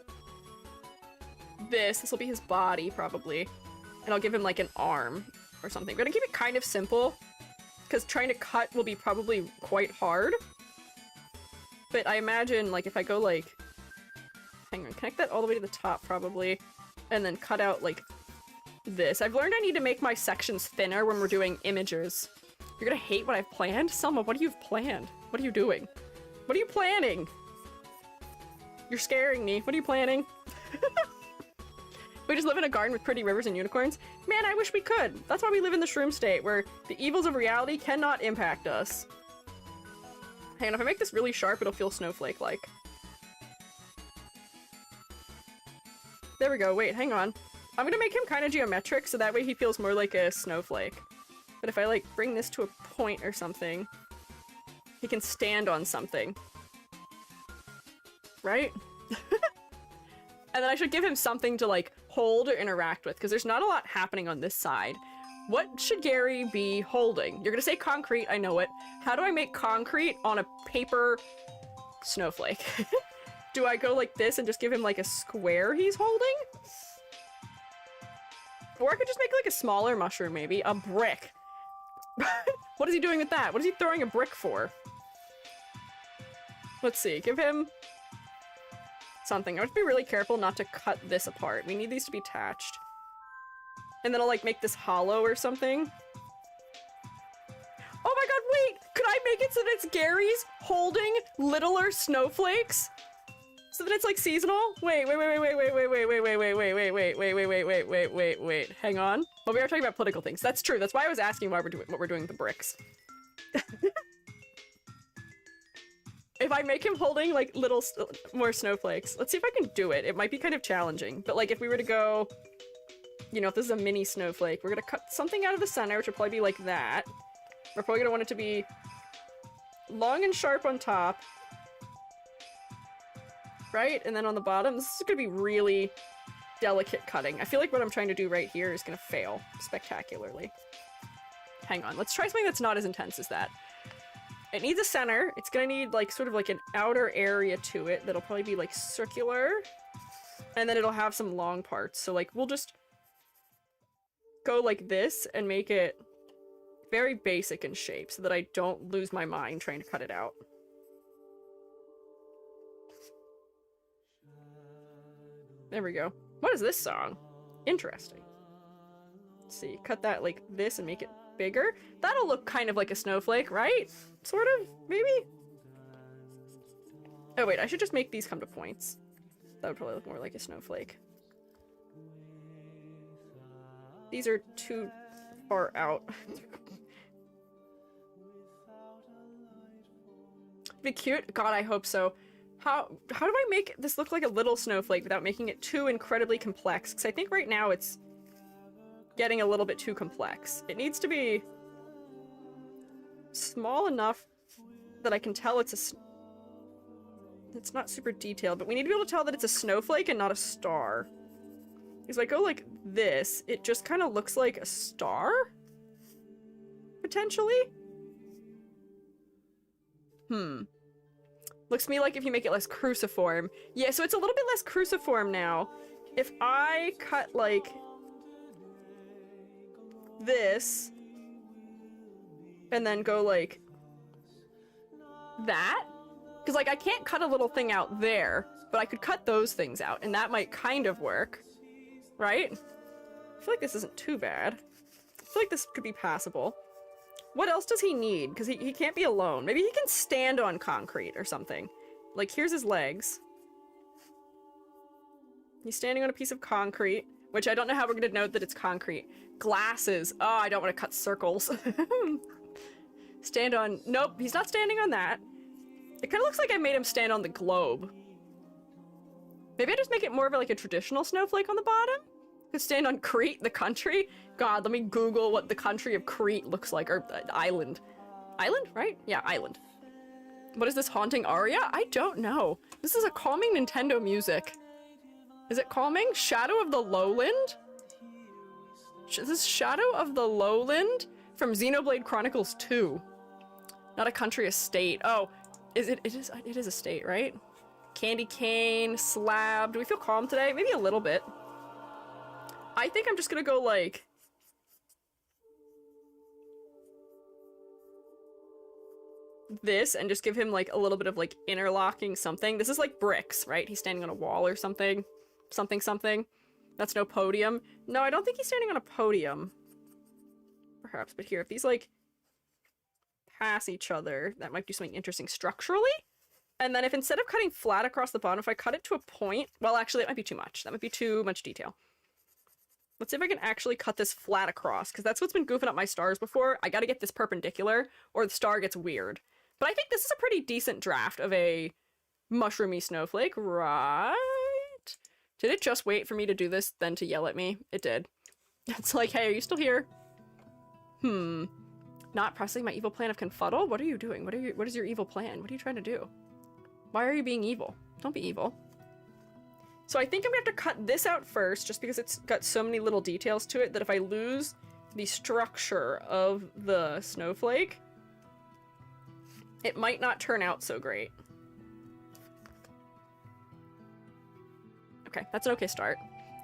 this will be his body probably. And I'll give him like an arm or something. We're gonna keep it kind of simple because trying to cut will be probably quite hard. But I imagine like if I go like, hang on, connect that all the way to the top probably, and then cut out like this. I've learned I need to make my sections thinner when we're doing imagers. You're gonna hate what I've planned? Selma, what do you have planned? What are you doing? What are you planning? You're scaring me. What are you planning? We just live in a garden with pretty rivers and unicorns? Man, I wish we could. That's why we live in the shroom state, where the evils of reality cannot impact us. Hang on, if I make this really sharp, it'll feel snowflake-like. There we go. Wait, hang on. I'm gonna make him kind of geometric, so that way he feels more like a snowflake. But if I, like, bring this to a point or something, he can stand on something. Right? And then I should give him something to, like, hold or interact with, because there's not a lot happening on this side. What should Gary be holding? You're gonna say concrete, I know it. How do I make concrete on a paper snowflake? Do I go like this and just give him, like, a square he's holding? Or I could just make, like, a smaller mushroom, maybe. A brick. What is he doing with that? What is he throwing a brick for? Let's see. Give him something. I have to be really careful not to cut this apart. We need these to be attached. And then I'll, like, make this hollow or something. Oh my god, wait! Could I make it so that it's Gary's holding littler snowflakes? So that it's, like, seasonal? Wait. Hang on. Well, we are talking about political things. That's true. That's why I was asking why what we're doing with the bricks. If I make him holding, like, more snowflakes. Let's see if I can do it. It might be kind of challenging. But, like, if we were to go... You know, if this is a mini snowflake, we're gonna cut something out of the center, which will probably be like that. We're probably gonna want it to be long and sharp on top. Right? And then on the bottom, this is gonna be really delicate cutting. I feel like what I'm trying to do right here is gonna fail spectacularly. Hang on, let's try something that's not as intense as that. It needs a center. It's gonna need, like, sort of like an outer area to it that'll probably be, like, circular. And then it'll have some long parts. So, like, we'll just go like this and make it very basic in shape so that I don't lose my mind trying to cut it out. There we go. What is this song? Interesting. Let's see, cut that like this and make it bigger. That'll look kind of like a snowflake, right? Sort of, maybe? Oh wait, I should just make these come to points. That would probably look more like a snowflake. These are too far out. Be cute? God, I hope so. How do I make this look like a little snowflake without making it too incredibly complex? Because I think right now it's getting a little bit too complex. It needs to be small enough that I can tell it's not super detailed, but we need to be able to tell that it's a snowflake and not a star. Because if I go like this, it just kind of looks like a star? Potentially? Looks to me like if you make it less cruciform. Yeah, so it's a little bit less cruciform now. If I cut like this and then go like that, because like I can't cut a little thing out there, but I could cut those things out and that might kind of work, right? I feel like this isn't too bad. I feel like this could be passable. What else does he need? Because he can't be alone. Maybe he can stand on concrete or something. Like, here's his legs. He's standing on a piece of concrete, which I don't know how we're going to note that it's concrete. Glasses. Oh, I don't want to cut circles. Stand on... Nope, he's not standing on that. It kind of looks like I made him stand on the globe. Maybe I just make it more of like a traditional snowflake on the bottom? Could stand on Crete, the country? God, let me Google what the country of Crete looks like, or island. Island, right? Yeah, island. What is this haunting aria? I don't know. This is a calming Nintendo music. Is it calming? Shadow of the Lowland? This is Shadow of the Lowland from Xenoblade Chronicles 2. Not a country, a state. Oh, it is a state, right? Candy cane, slab. Do we feel calm today? Maybe a little bit. I think I'm just gonna go like... this and just give him like a little bit of like interlocking something. This is like bricks, right? He's standing on a wall or something. Something. That's no podium. No, I don't think he's standing on a podium. Perhaps, but here, if these like pass each other, that might do something interesting structurally. And then if instead of cutting flat across the bottom, if I cut it to a point, well, actually, that might be too much. That might be too much detail. Let's see if I can actually cut this flat across, because that's what's been goofing up my stars before. I gotta get this perpendicular, or the star gets weird. But I think this is a pretty decent draft of a mushroomy snowflake, right? Did it just wait for me to do this, then to yell at me? It did. It's like, hey, are you still here? Not pressing my evil plan of confuddle? What are you doing? What is your evil plan? What are you trying to do? Why are you being evil? Don't be evil. So I think I'm gonna have to cut this out first, just because it's got so many little details to it that if I lose the structure of the snowflake, it might not turn out so great. Okay, that's an okay start.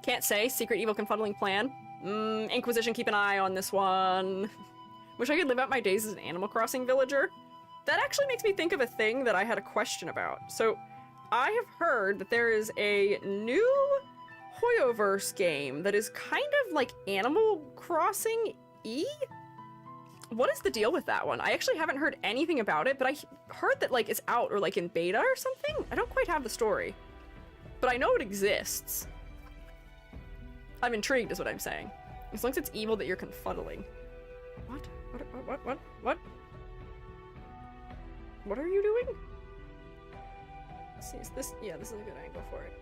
Can't say. Secret evil confuddling plan. Inquisition, keep an eye on this one. Wish I could live out my days as an Animal Crossing villager. That actually makes me think of a thing that I had a question about. So, I have heard that there is a new Hoyoverse game that is kind of like Animal Crossing-y? What is the deal with that one? I actually haven't heard anything about it, but I heard that like it's out or like in beta or something? I don't quite have the story. But I know it exists. I'm intrigued is what I'm saying. As long as it's evil that you're confuddling. What? What? What are you doing? Let's see, is this? Yeah, this is a good angle for it.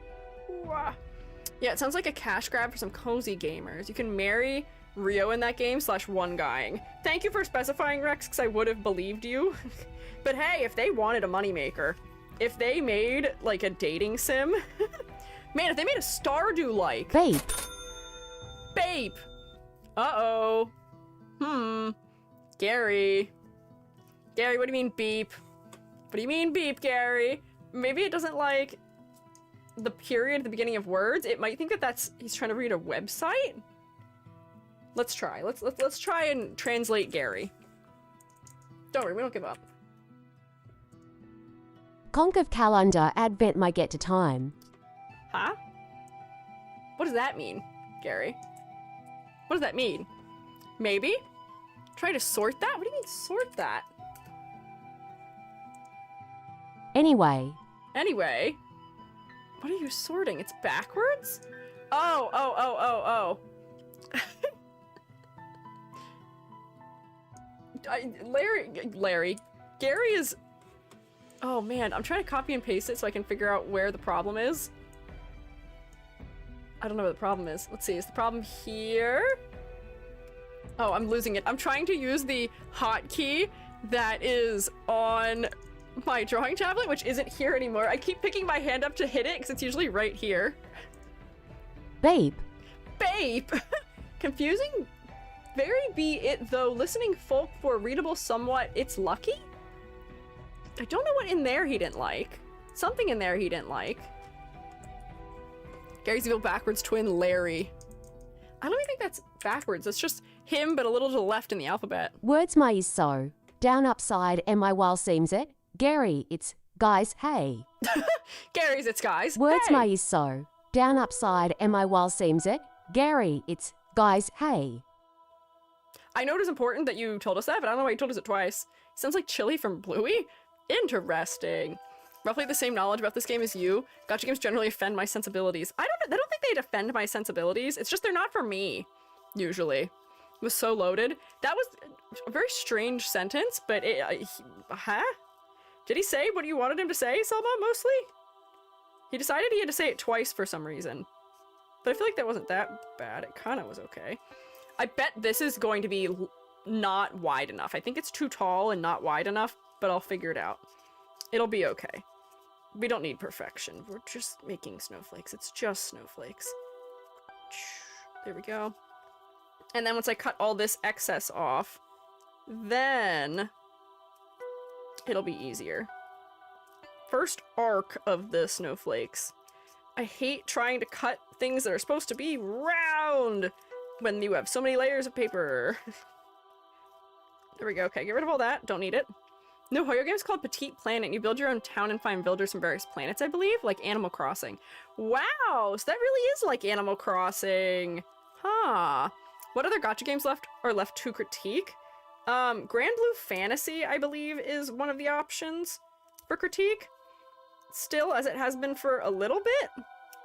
Wah. Yeah, it sounds like a cash grab for some cozy gamers. You can marry Rio in that game / one guying. Thank you for specifying, Rex, because I would have believed you. But hey, if they wanted a moneymaker, if they made like a dating sim, man, if they made a Stardew-like. Babe. Uh-oh. Gary. Gary, what do you mean beep? What do you mean beep, Gary? Maybe it doesn't like the period at the beginning of words. It might think that that's he's trying to read a website. Let's try. Let's try and translate Gary. Don't worry, we don't give up. Conk of calendar advent my get to time. Huh? What does that mean, Gary? What does that mean? Maybe? Try to sort that? What do you mean sort that? Anyway. What are you sorting? It's backwards? Oh. Larry. Gary is... Oh man, I'm trying to copy and paste it so I can figure out where the problem is. I don't know where the problem is. Let's see, is the problem here? Oh, I'm losing it. I'm trying to use the hotkey that is on my drawing tablet, which isn't here anymore. I keep picking my hand up to hit it because it's usually right here. Babe. Confusing? Very be it though. Listening folk for readable somewhat. It's lucky? I don't know what in there he didn't like. Something in there he didn't like. Gary's evil backwards twin, Larry. I don't even think that's backwards. It's just him, but a little to the left in the alphabet. Words my is so. Down upside, am I while seems it? Gary, it's guys, hey. Gary's, it's guys. Words hey. my is so. Down upside, am I while seems it? Gary, it's guys, hey. I know it is important that you told us that, but I don't know why you told us it twice. Sounds like Chili from Bluey? Interesting. Roughly the same knowledge about this game as you. Gacha games generally offend my sensibilities. They don't think they'd offend my sensibilities. It's just they're not for me, usually. It was so loaded. That was a very strange sentence, but huh? Did he say what you wanted him to say, Selma, mostly? He decided he had to say it twice for some reason. But I feel like that wasn't that bad. It kind of was okay. I bet this is going to be not wide enough. I think it's too tall and not wide enough, but I'll figure it out. It'll be okay. We don't need perfection. We're just making snowflakes. It's just snowflakes. There we go. And then once I cut all this excess off, then it'll be easier. First arc of the snowflakes. I hate trying to cut things that are supposed to be round when you have so many layers of paper. There we go. Okay, get rid of all that. Don't need it. No, Hoyo game is called Petite Planet. You build your own town and find villagers from various planets, I believe, like Animal Crossing. Wow, so that really is like Animal Crossing. Huh. What other gacha games left to critique? Grand Blue Fantasy, I believe, is one of the options for critique. Still, as it has been for a little bit.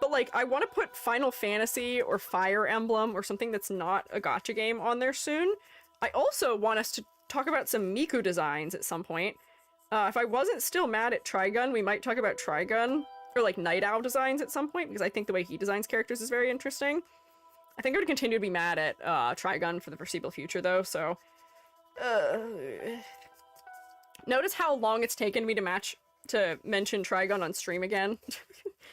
But, like, I want to put Final Fantasy or Fire Emblem or something that's not a gacha game on there soon. I also want us to talk about some Miku designs at some point. If I wasn't still mad at Trigun, we might talk about Trigun or, like, Night Owl designs at some point, because I think the way he designs characters is very interesting. I think I'm going to continue to be mad at Trigun for the foreseeable future, though, so... Notice how long it's taken me to mention Trigun on stream again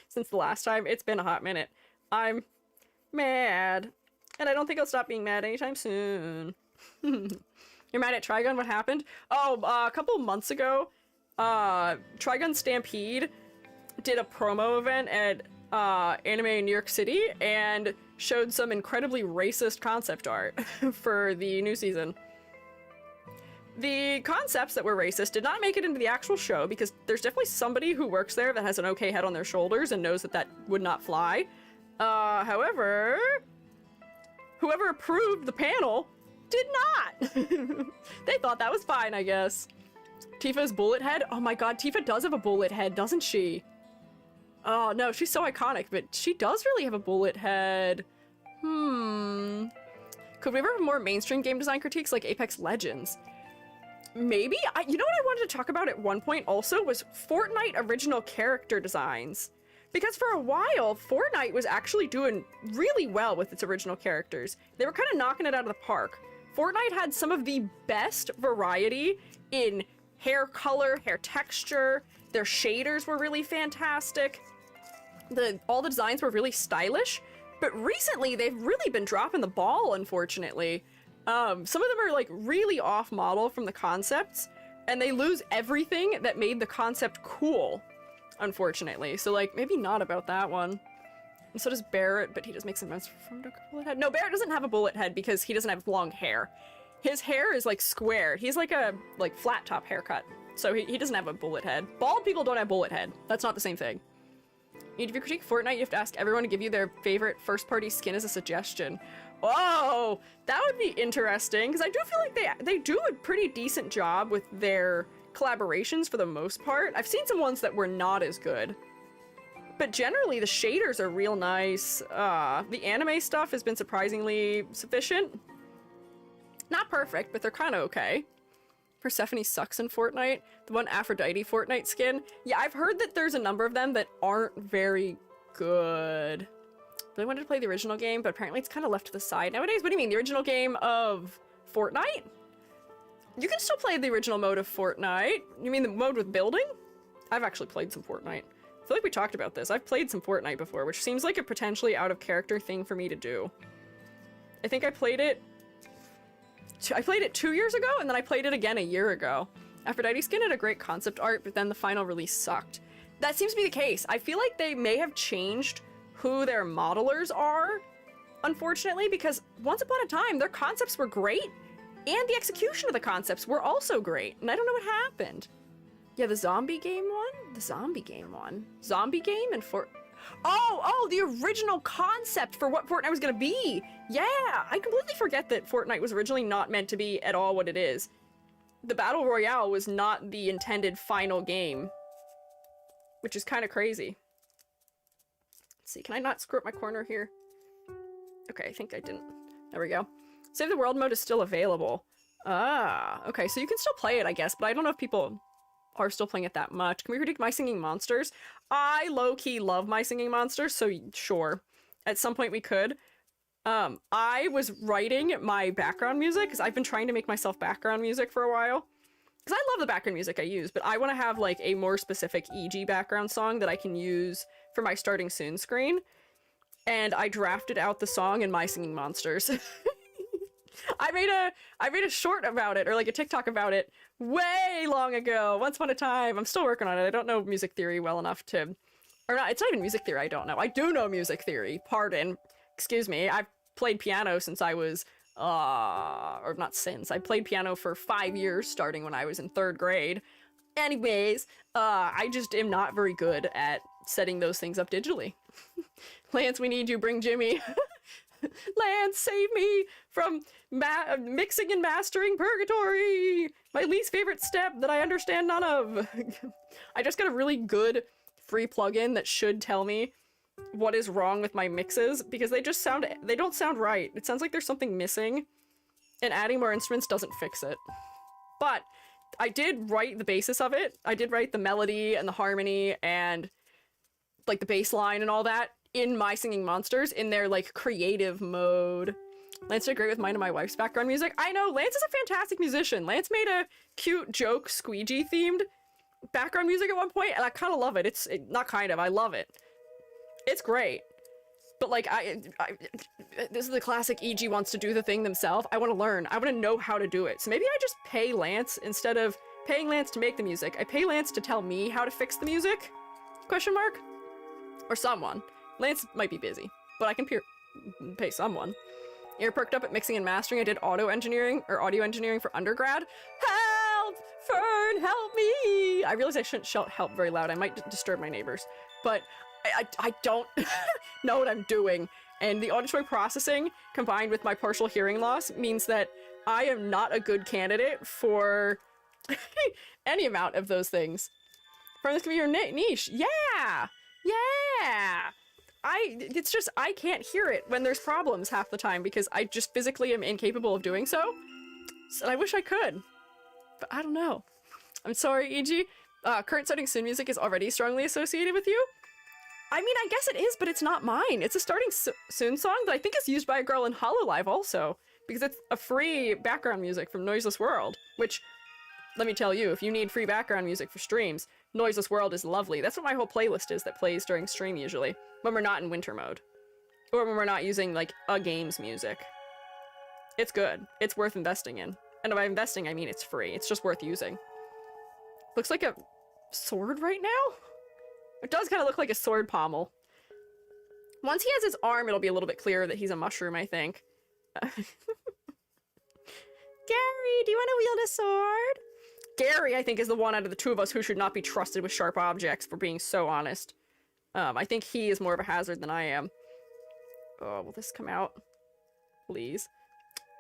since the last time. It's been a hot minute. I'm mad, and I don't think I'll stop being mad anytime soon. You're mad at Trigun? What happened? Oh, a couple months ago, Trigun Stampede did a promo event at Anime in New York City and showed some incredibly racist concept art for the new season. The concepts that were racist did not make it into the actual show because there's definitely somebody who works there that has an okay head on their shoulders and knows that that would not fly. However, whoever approved the panel did not. They thought that was fine, I guess. Tifa's bullet head? Oh my god, Tifa does have a bullet head, doesn't she? Oh no, she's so iconic, but she does really have a bullet head. Could we ever have more mainstream game design critiques like Apex Legends? Maybe? You know what I wanted to talk about at one point also was Fortnite original character designs. Because for a while, Fortnite was actually doing really well with its original characters. They were kind of knocking it out of the park. Fortnite had some of the best variety in hair color, hair texture. Their shaders were really fantastic. All the designs were really stylish. But recently, they've really been dropping the ball, unfortunately. Some of them are like really off model from the concepts, and they lose everything that made the concept cool, unfortunately. So like, maybe not about that one. And so does Barrett, but he just makes sense from a bullet head. No, Barrett doesn't have a bullet head because he doesn't have long hair. His hair is like square. He's like a flat top haircut. So he doesn't have a bullet head. Bald people don't have bullet head. That's not the same thing. If you critique Fortnite, you have to ask everyone to give you their favorite first-party skin as a suggestion. Whoa, that would be interesting, because I do feel like they do a pretty decent job with their collaborations for the most part. I've seen some ones that were not as good. But generally, the shaders are real nice. The anime stuff has been surprisingly sufficient. Not perfect, but they're kind of okay. Persephone sucks in Fortnite. The one Aphrodite Fortnite skin. Yeah, I've heard that there's a number of them that aren't very good. Really wanted to play the original game, but apparently it's kind of left to the side nowadays. What do you mean, the original game of Fortnite? You can still play the original mode of Fortnite. You mean the mode with building? I've actually played some Fortnite. I feel like we talked about this. I've played some Fortnite before, which seems like a potentially out-of-character thing for me to do. I think I played it 2 years ago, and then I played it again a year ago. Aphrodite skin had a great concept art, but then the final release sucked. That seems to be the case. I feel like they may have changed who their modelers are, unfortunately, because once upon a time, their concepts were great, and the execution of the concepts were also great, and I don't know what happened. Yeah, the zombie game one? The zombie game one. Zombie game and Oh, the original concept for what Fortnite was gonna be! Yeah, I completely forget that Fortnite was originally not meant to be at all what it is. The Battle Royale was not the intended final game, which is kind of crazy. Let's see, can I not screw up my corner here? Okay, I think I didn't. There we go. Save the World mode is still available. Ah, okay, so you can still play it, I guess, but I don't know if people are still playing it that much. Can we predict My Singing Monsters? I low-key love My Singing Monsters, so sure. At some point we could. I was writing my background music, because I've been trying to make myself background music for a while. Because I love the background music I use, but I want to have like a more specific EG background song that I can use for my starting soon screen. And I drafted out the song in My Singing Monsters. I made a short about it, or like a TikTok about it, way long ago, once upon a time. I'm still working on it. I don't know music theory well enough to, or not, it's not even music theory I don't know. I do know music theory, pardon, excuse me. I've played piano since I was, or not since, I played piano for 5 years, starting when I was in 3rd grade. Anyways, I just am not very good at setting those things up digitally. Lance, we need you, bring Jimmy. Lance, save me from mixing and mastering purgatory! My least favorite step that I understand none of. I just got a really good free plugin that should tell me what is wrong with my mixes, because they don't sound right. It sounds like there's something missing, and adding more instruments doesn't fix it. But I did write the basis of it. I did write the melody and the harmony and like the bass line and all that in My Singing Monsters in their like creative mode. Lance did great with mine and my wife's background music. I know, Lance is a fantastic musician. Lance made a cute joke Squeegee themed background music at one point, and I kind of love it. Not kind of, I love it. It's great. But like, this is the classic EG wants to do the thing themselves. I want to learn. I want to know how to do it. So maybe I just pay Lance instead of paying Lance to make the music. I pay Lance to tell me how to fix the music? Question mark? Or someone. Lance might be busy, but I can pay someone. Ear perked up at mixing and mastering. I did audio engineering for undergrad. Help! Fern, help me! I realize I shouldn't shout help very loud. I might disturb my neighbors, but I don't know what I'm doing. And the auditory processing combined with my partial hearing loss means that I am not a good candidate for any amount of those things. Fern, this can be your niche. Yeah! Yeah! It's just, I can't hear it when there's problems half the time because I just physically am incapable of doing so. So I wish I could, but I don't know. I'm sorry, EG. Current starting soon music is already strongly associated with you. I mean, I guess it is, but it's not mine. It's a starting soon song that I think is used by a girl in Hololive also, because it's a free background music from Noiseless World, which, let me tell you, if you need free background music for streams, Noiseless World is lovely. That's what my whole playlist is that plays during stream usually, when we're not in winter mode. Or when we're not using, like, a game's music. It's good. It's worth investing in. And by investing, I mean it's free. It's just worth using. Looks like a sword right now? It does kind of look like a sword pommel. Once he has his arm, it'll be a little bit clearer that he's a mushroom, I think. Gary, do you want to wield a sword? Gary, I think, is the one out of the two of us who should not be trusted with sharp objects, for being so honest. I think he is more of a hazard than I am. Oh, will this come out? Please.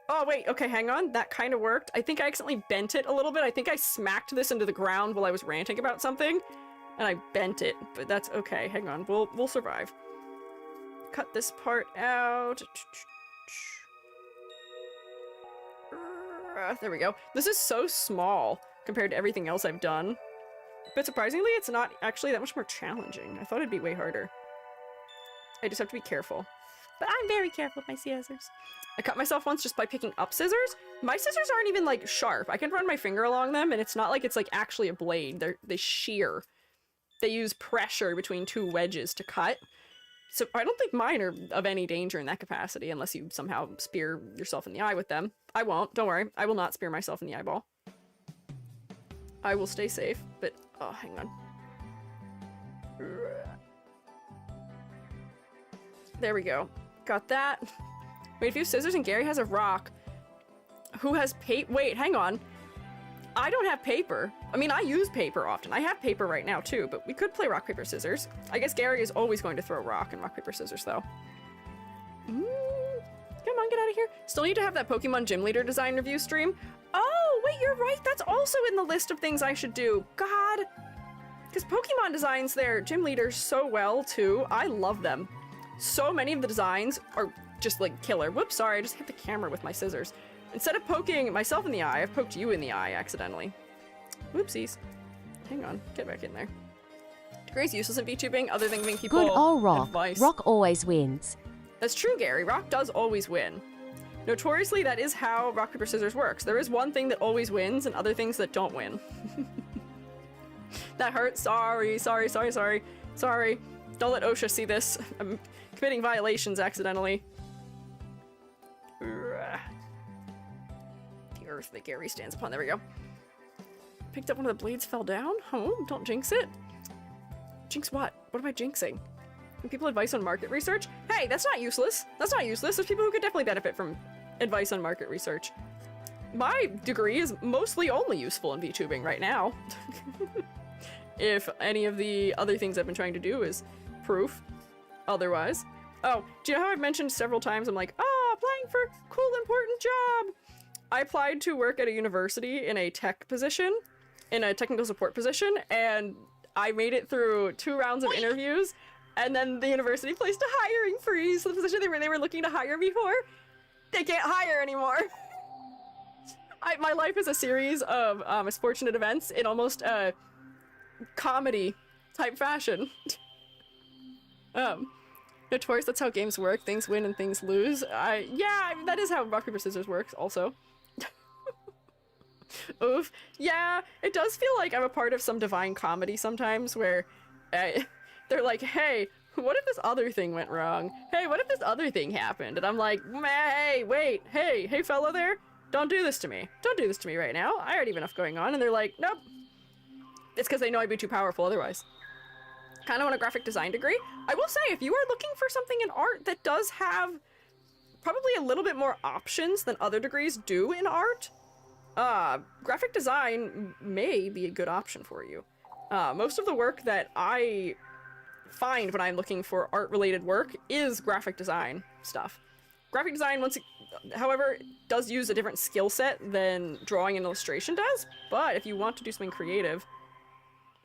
Oh, wait, okay, hang on. That kind of worked. I think I accidentally bent it a little bit. I think I smacked this into the ground while I was ranting about something, and I bent it, but that's okay. Hang on, we'll survive. Cut this part out. There we go. This is so small compared to everything else I've done. But surprisingly, it's not actually that much more challenging. I thought it'd be way harder. I just have to be careful. But I'm very careful with my scissors. I cut myself once just by picking up scissors. My scissors aren't even, like, sharp. I can run my finger along them, and it's not like it's, like, actually a blade. They shear. They use pressure between two wedges to cut. So I don't think mine are of any danger in that capacity, unless you somehow spear yourself in the eye with them. I won't. Don't worry. I will not spear myself in the eyeball. I will stay safe, but... Oh, hang on. There we go. Got that. Wait, if you have scissors and Gary has a rock, who has paper? Wait, hang on. I don't have paper. I mean, I use paper often. I have paper right now, too, but we could play rock, paper, scissors. I guess Gary is always going to throw rock and rock, paper, scissors, though. Come on, get out of here. Still need to have that Pokemon Gym Leader design review stream. Oh, wait, you're right. That's also in the list of things I should do. God. Because Pokemon designs their gym leaders so well, too. I love them. So many of the designs are just, like, killer. Whoops, sorry, I just hit the camera with my scissors. Instead of poking myself in the eye, I've poked you in the eye accidentally. Whoopsies. Hang on, get back in there. Degree's useless in VTubing other than giving people Good old Rock. advice. Rock always wins. That's true, Gary. Rock does always win. Notoriously, that is how rock, paper, scissors works. There is one thing that always wins and other things that don't win. That hurts. Sorry. Don't let OSHA see this. I'm committing violations accidentally. The earth that Gary stands upon. There we go. Picked up one of the blades, fell down? Oh, don't jinx it. Jinx what? What am I jinxing? Give people advice on market research? Hey, that's not useless. That's not useless. There's people who could definitely benefit from advice on market research. My degree is mostly only useful in VTubing right now. If any of the other things I've been trying to do is proof otherwise. Oh, do you know how I've mentioned several times, I'm like, oh, applying for a cool, important job. I applied to work at a university in a tech position, in a technical support position, and I made it through 2 rounds of interviews, and then the university placed a hiring freeze. The position they were looking to hire me for, they can't hire anymore. My life is a series of misfortunate events in almost a comedy type fashion. Notorious, that's how games work. Things win and things lose. Yeah, that is how rock, paper, scissors works also. Oof. Yeah, it does feel like I'm a part of some divine comedy sometimes where they're like, hey, what if this other thing went wrong? Hey, what if this other thing happened? And I'm like, hey, wait, hey fellow there, don't do this to me. Don't do this to me right now. I already have enough going on. And they're like, nope. It's because they know I'd be too powerful otherwise. Kind of want a graphic design degree. I will say, if you are looking for something in art that does have probably a little bit more options than other degrees do in art, graphic design may be a good option for you. Most of the work that I find when I'm looking for art-related work is graphic design stuff. Graphic design, however, does use a different skill set than drawing and illustration does, but if you want to do something creative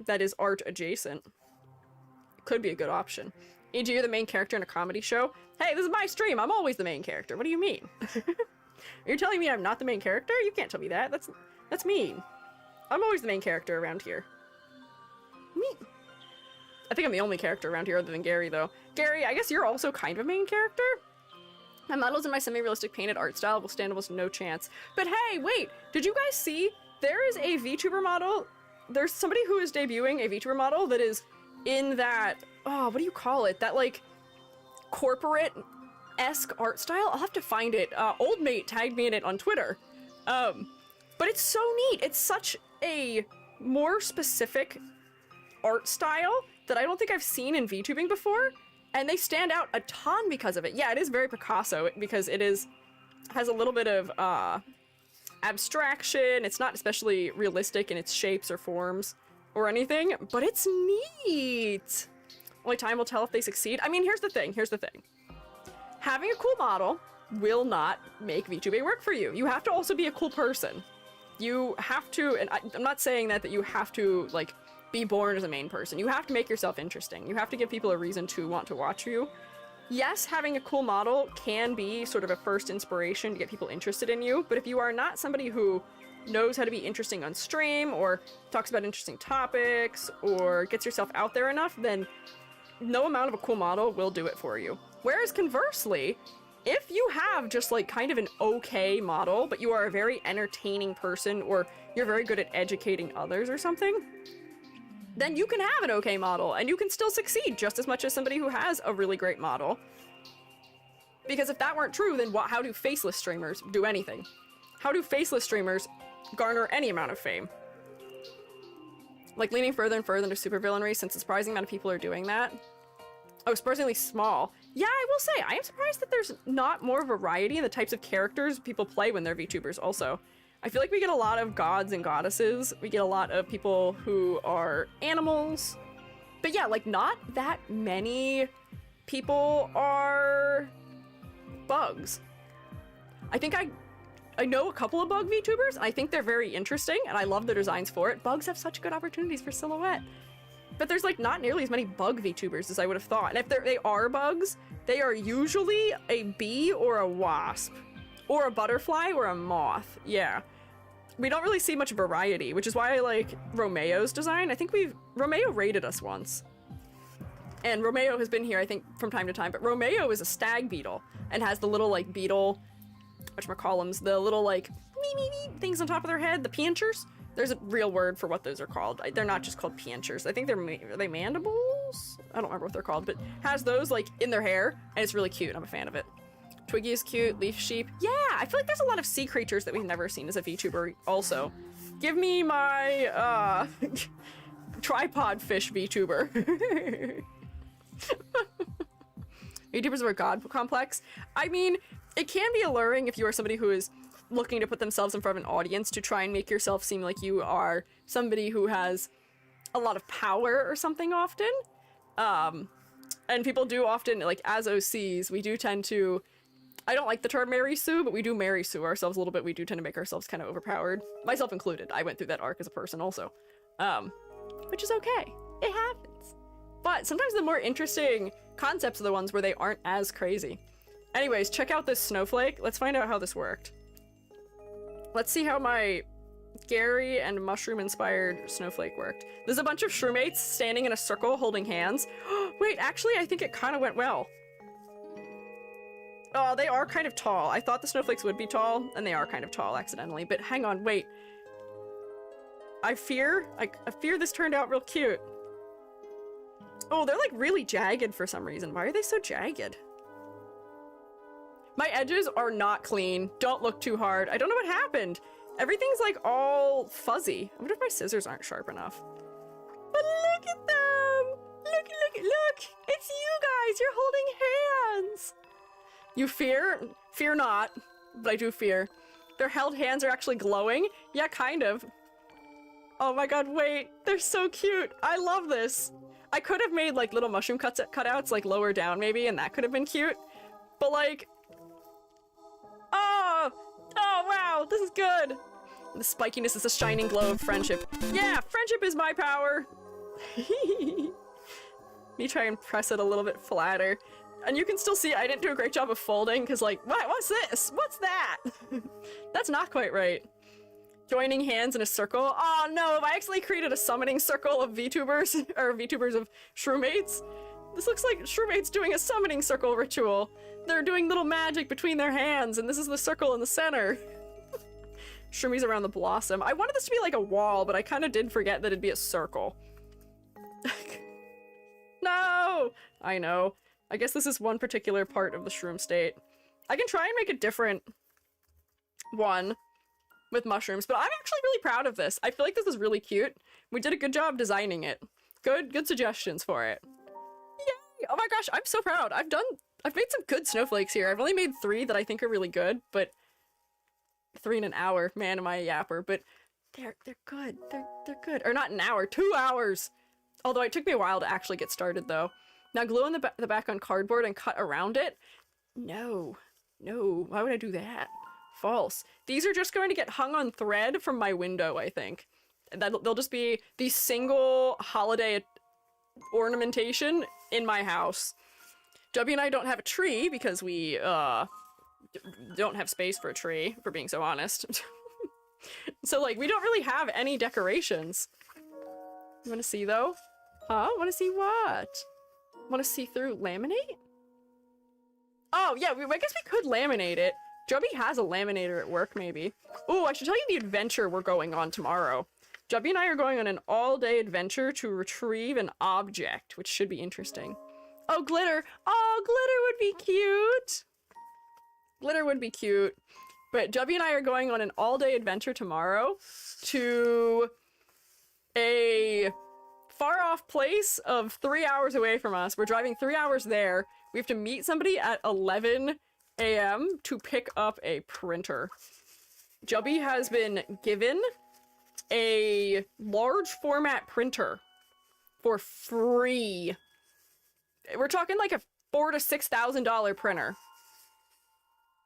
that is art adjacent, could be a good option. E.g., you're the main character in a comedy show. Hey, this is my stream. I'm always the main character. What do you mean? You're telling me I'm not the main character? You can't tell me that. That's mean. I'm always the main character around here. Me. I think I'm the only character around here other than Gary, though. Gary, I guess you're also kind of a main character? My models in my semi-realistic painted art style will stand almost no chance. But hey, wait! Did you guys see? There is a VTuber model. There's somebody who is debuting a VTuber model that is in that, oh, what do you call it? That, like, corporate-esque art style? I'll have to find it. Old Mate tagged me in it on Twitter. But it's so neat. It's such a more specific art style that I don't think I've seen in VTubing before, and they stand out a ton because of it. Yeah, it is very Picasso, because it has a little bit of, abstraction. It's not especially realistic in its shapes or forms or anything, but it's neat. Only time will tell if they succeed. I mean, here's the thing. Having a cool model will not make VTubing work for you. You have to also be a cool person. You have to, and I'm not saying that you have to, like, be born as a main person. You have to make yourself interesting. You have to give people a reason to want to watch you. Yes, having a cool model can be sort of a first inspiration to get people interested in you, but if you are not somebody who knows how to be interesting on stream, or talks about interesting topics, or gets yourself out there enough, then no amount of a cool model will do it for you. Whereas conversely, if you have just like kind of an okay model, but you are a very entertaining person, or you're very good at educating others or something, then you can have an okay model, and you can still succeed just as much as somebody who has a really great model. Because if that weren't true, then how do faceless streamers do anything? How do faceless streamers garner any amount of fame? Like, leaning further and further into supervillainry, since a surprising amount of people are doing that. Oh, surprisingly small. Yeah, I will say, I am surprised that there's not more variety in the types of characters people play when they're VTubers also. I feel like we get a lot of gods and goddesses. We get a lot of people who are animals. But yeah, like, not that many people are bugs. I think I know a couple of bug VTubers. I think they're very interesting, and I love the designs for it. Bugs have such good opportunities for silhouette. But there's, like, not nearly as many bug VTubers as I would have thought. And if they are bugs, they are usually a bee or a wasp. Or a butterfly or a moth. Yeah. We don't really see much variety, which is why I like Romeo's design. I think Romeo raided us once. And Romeo has been here, I think, from time to time. But Romeo is a stag beetle and has the little, like, beetle, whatchamacallums, the little, like, things on top of their head, the pianchers. There's a real word for what those are called. They're not just called pianchers. I think are they mandibles? I don't remember what they're called, but has those, like, in their hair, and it's really cute. I'm a fan of it. Twiggy is cute, leaf sheep. Yeah, I feel like there's a lot of sea creatures that we've never seen as a VTuber also. Give me my, tripod fish VTuber. VTubers are a god complex. I mean, it can be alluring if you are somebody who is looking to put themselves in front of an audience to try and make yourself seem like you are somebody who has a lot of power or something often. And people do often, like, as OCs, we do tend to, I don't like the term Mary Sue, but we do Mary Sue ourselves a little bit. We do tend to make ourselves kind of overpowered. Myself included. I went through that arc as a person also. Which is okay. It happens. But sometimes the more interesting concepts are the ones where they aren't as crazy. Anyways, check out this snowflake. Let's find out how this worked. Let's see how my Gary and mushroom-inspired snowflake worked. There's a bunch of shroomates standing in a circle holding hands. Wait, actually, I think it kind of went well. Oh, they are kind of tall. I thought the snowflakes would be tall, and they are kind of tall accidentally. But hang on, wait. I fear this turned out real cute. Oh, they're like really jagged for some reason. Why are they so jagged? My edges are not clean. Don't look too hard. I don't know what happened. Everything's like all fuzzy. I wonder if my scissors aren't sharp enough. But look at them! Look! It's you guys! You're holding hands! You fear? Fear not. But I do fear. Their held hands are actually glowing? Yeah, kind of. Oh my god, wait. They're so cute. I love this. I could have made like little mushroom cutouts like lower down maybe, and that could have been cute. But like... Oh wow, this is good. The spikiness is a shining glow of friendship. Yeah, friendship is my power. Me try and press it a little bit flatter. And you can still see I didn't do a great job of folding, because like, what's this? What's that? That's not quite right. Joining hands in a circle. Oh no, I actually created a summoning circle of VTubers, or VTubers of shroomates. This looks like shroomates doing a summoning circle ritual. They're doing little magic between their hands, and this is the circle in the center. Shroomies around the blossom. I wanted this to be like a wall, but I kind of did forget that it'd be a circle. No! I know. I guess this is one particular part of the shroom state. I can try and make a different one with mushrooms, but I'm actually really proud of this. I feel like this is really cute. We did a good job designing it. Good suggestions for it. Yay! Oh my gosh, I'm so proud. I've made some good snowflakes here. I've only made 3 that I think are really good, but 3 in an hour. Man, am I a yapper, but they're good. They're good. Or not an hour, 2 hours. Although it took me a while to actually get started though. Now glue in the back on cardboard and cut around it? No. Why would I do that? False. These are just going to get hung on thread from my window, I think. They'll just be the single holiday ornamentation in my house. W and I don't have a tree because we don't have space for a tree, for being so honest. So like, we don't really have any decorations. You want to see though? Huh? Want to see what? Want to see through laminate? Oh yeah, I guess we could laminate it. Jubby has a laminator at work, maybe. Oh, I should tell you the adventure we're going on tomorrow. Jubby and I are going on an all-day adventure to retrieve an object, which should be interesting. Oh, glitter! Oh, glitter would be cute! Glitter would be cute. But Jubby and I are going on an all-day adventure tomorrow to a far-off place of 3 hours away from us. We're driving 3 hours there. We have to meet somebody at 11 a.m. to pick up a printer. Jubby has been given a large format printer for free. We're talking like a $4,000 to $6,000 printer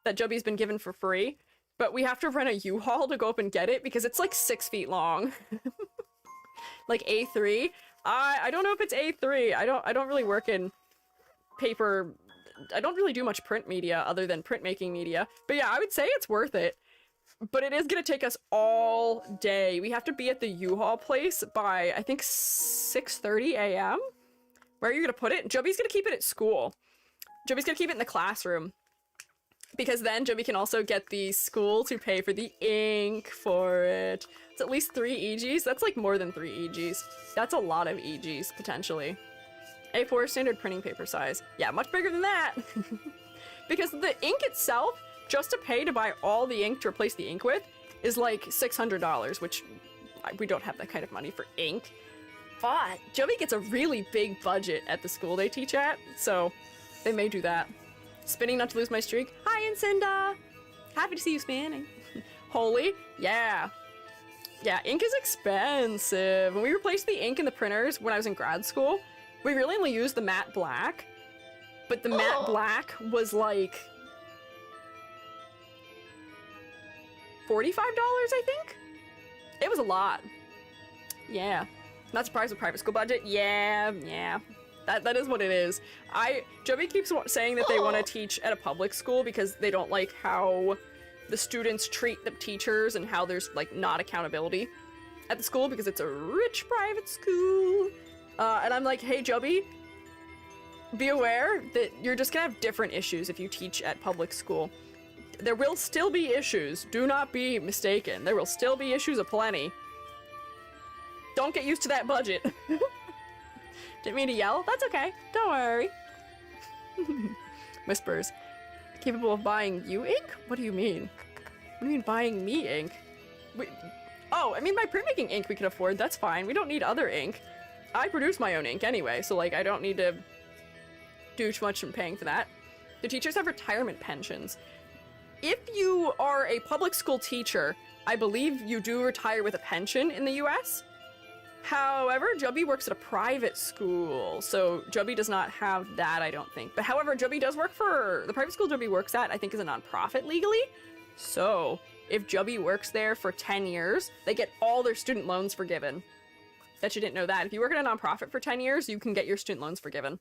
that Jubby's been given for free, but we have to rent a U-Haul to go up and get it because it's like 6 feet long. Like A3. I don't know if it's A3. I don't really work in paper. I don't really do much print media other than printmaking media. But yeah, I would say it's worth it. But it is gonna take us all day. We have to be at the U-Haul place by, I think, 6:30 a.m. Where are you gonna put it? Jubby's gonna keep it at school. Jubby's gonna keep it in the classroom. Because then Jubby can also get the school to pay for the ink for it. It's at least 3 EGs. That's like more than 3 EGs. That's a lot of EGs, potentially. A4 standard printing paper size. Yeah, much bigger than that. Because the ink itself, just to pay to buy all the ink to replace the ink with, is like $600, which we don't have that kind of money for ink. But Jubby gets a really big budget at the school they teach at, so they may do that. Spinning not to lose my streak. Hi, Incinda! Happy to see you spinning. Holy, yeah. Yeah, ink is expensive. When we replaced the ink in the printers when I was in grad school, We really only used the matte black, but the matte black was like $45, I think? It was a lot. Yeah. Not surprised with private school budget. Yeah. That is what it is. Joby keeps saying that they want to teach at a public school because they don't like how the students treat the teachers and how there's like not accountability at the school because it's a rich private school. And I'm like, hey Joby, be aware that you're just gonna have different issues if you teach at public school. There will still be issues. Do not be mistaken. There will still be issues aplenty. Don't get used to that budget. Didn't mean to yell. That's okay. Don't worry. Whispers. Capable of buying you ink? What do you mean? What do you mean buying me ink? Oh, I mean by printmaking ink we can afford. That's fine. We don't need other ink. I produce my own ink anyway, so like I don't need to do too much in paying for that. The teachers have retirement pensions. If you are a public school teacher, I believe you do retire with a pension in the US. However, Joby works at a private school, so Joby does not have that, I don't think. But however, Joby does work for, the private school Joby works at, I think is a nonprofit legally. So, if Joby works there for 10 years, they get all their student loans forgiven. Bet you didn't know that. If you work at a nonprofit for 10 years, you can get your student loans forgiven.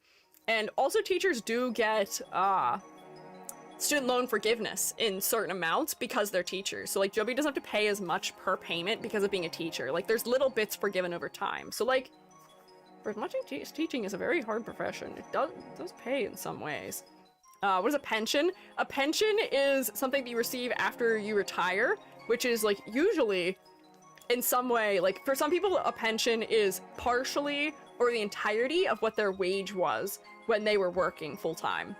And also teachers do get, student loan forgiveness in certain amounts because they're teachers. So like Joby doesn't have to pay as much per payment because of being a teacher. Like there's little bits forgiven over time. So like for as much as teaching is a very hard profession, it does pay in some ways. What is a pension? A pension is something that you receive after you retire, which is like usually in some way, like for some people a pension is partially or the entirety of what their wage was when they were working full time.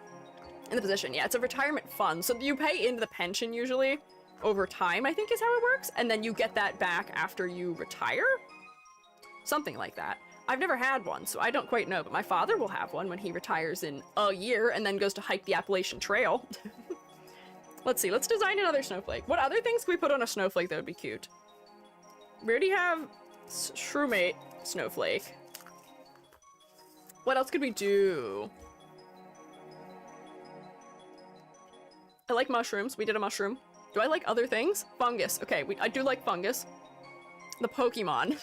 In the position, yeah, it's a retirement fund. So you pay into the pension usually over time, I think is how it works. And then you get that back after you retire. Something like that. I've never had one, so I don't quite know, but my father will have one when he retires in a year and then goes to hike the Appalachian Trail. Let's see, let's design another snowflake. What other things can we put on a snowflake that would be cute? We already have Shroomate snowflake. What else could we do? I like mushrooms. We did a mushroom. Do I like other things? Fungus. Okay, I do like fungus. The Pokemon.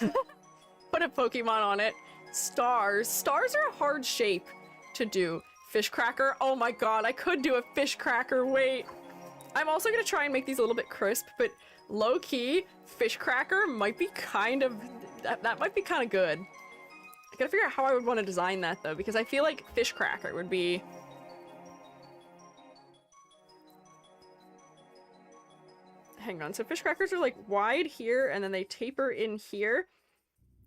Put a Pokemon on it. Stars. Stars are a hard shape to do. Fish cracker. Oh my god, I could do a fish cracker. Wait. I'm also gonna try and make these a little bit crisp, but low-key, fish cracker might be kind of... That might be kind of good. I gotta figure out how I would want to design that, though, because I feel like fish cracker would be... Hang on, so fish crackers are like wide here and then they taper in here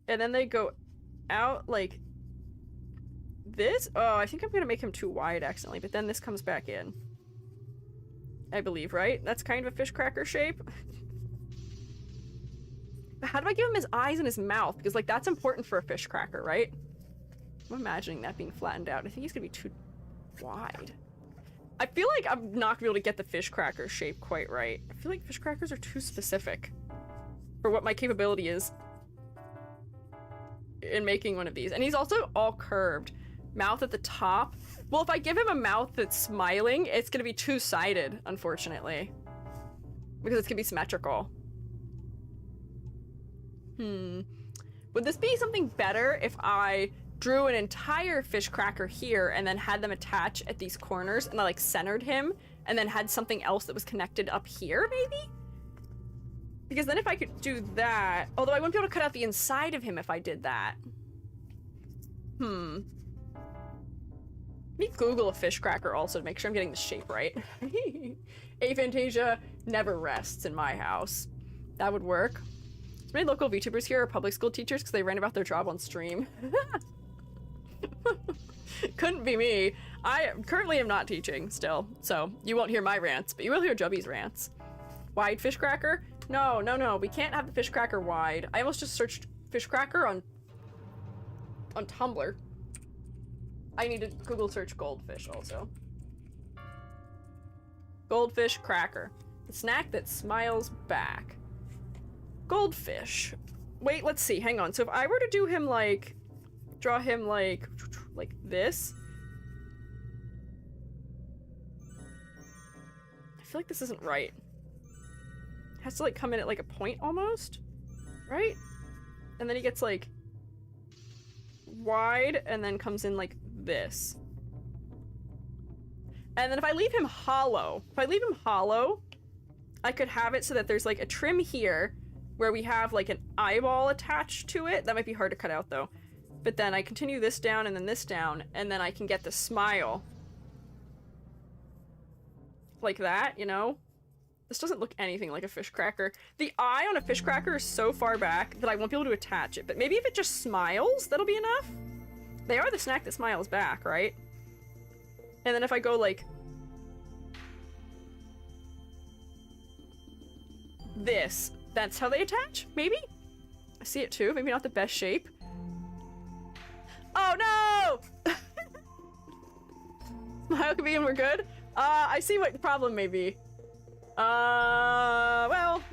and then they go out like this. Oh, I think I'm gonna make him too wide accidentally, but then this comes back in. I believe, right? That's kind of a fish cracker shape. But how do I give him his eyes and his mouth? Because like that's important for a fish cracker, right? I'm imagining that being flattened out. I think he's gonna be too wide. I feel like I'm not gonna be able to get the fish cracker shape quite right. I feel like fish crackers are too specific for what my capability is in making one of these. And he's also all curved. Mouth at the top. Well, if I give him a mouth that's smiling, it's gonna be two-sided, unfortunately. Because it's gonna be symmetrical. Would this be something better if I drew an entire fish cracker here and then had them attach at these corners and I like centered him and then had something else that was connected up here maybe? Because then if I could do that, although I wouldn't be able to cut out the inside of him if I did that. Let me Google a fish cracker also to make sure I'm getting the shape right. Aphantasia never rests in my house. That would work. So many local VTubers here are public school teachers because they ran about their job on stream. Couldn't be me. I currently am not teaching still, so you won't hear my rants, but you will hear Joby's rants. Wide fish cracker? No, no, no, we can't have the fish cracker wide. I almost just searched fish cracker on Tumblr. I need to Google search goldfish also. Goldfish cracker. The snack that smiles back. Goldfish. Wait, let's see, hang on. So if I were to do him like draw him like this. I feel like this isn't right. It has to like come in at like a point almost, right? And then he gets like wide and then comes in like this. And then if I leave him hollow, I could have it so that there's like a trim here where we have like an eyeball attached to it. That might be hard to cut out though. But then I continue this down and then this down, and then I can get the smile. Like that, you know? This doesn't look anything like a fish cracker. The eye on a fish cracker is so far back that I won't be able to attach it. But maybe if it just smiles, that'll be enough? They are the snack that smiles back, right? And then if I go like this, that's how they attach? Maybe? I see it too. Maybe not the best shape. Oh no! Smile can be and we're good? I see what the problem may be. Well.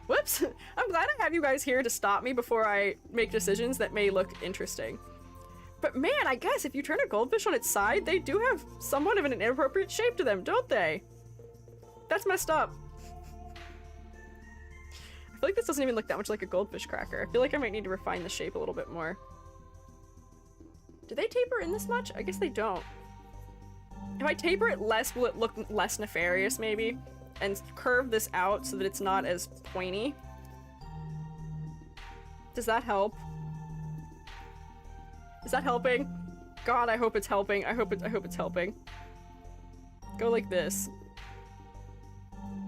Whoops. I'm glad I have you guys here to stop me before I make decisions that may look interesting. But man, I guess if you turn a goldfish on its side, they do have somewhat of an inappropriate shape to them, don't they? That's messed up. I feel like this doesn't even look that much like a goldfish cracker. I feel like I might need to refine the shape a little bit more. Do they taper in this much? I guess they don't. If I taper it less, will it look less nefarious, maybe? And curve this out so that it's not as pointy? Does that help? Is that helping? God, I hope it's helping. I hope it's helping. Go like this.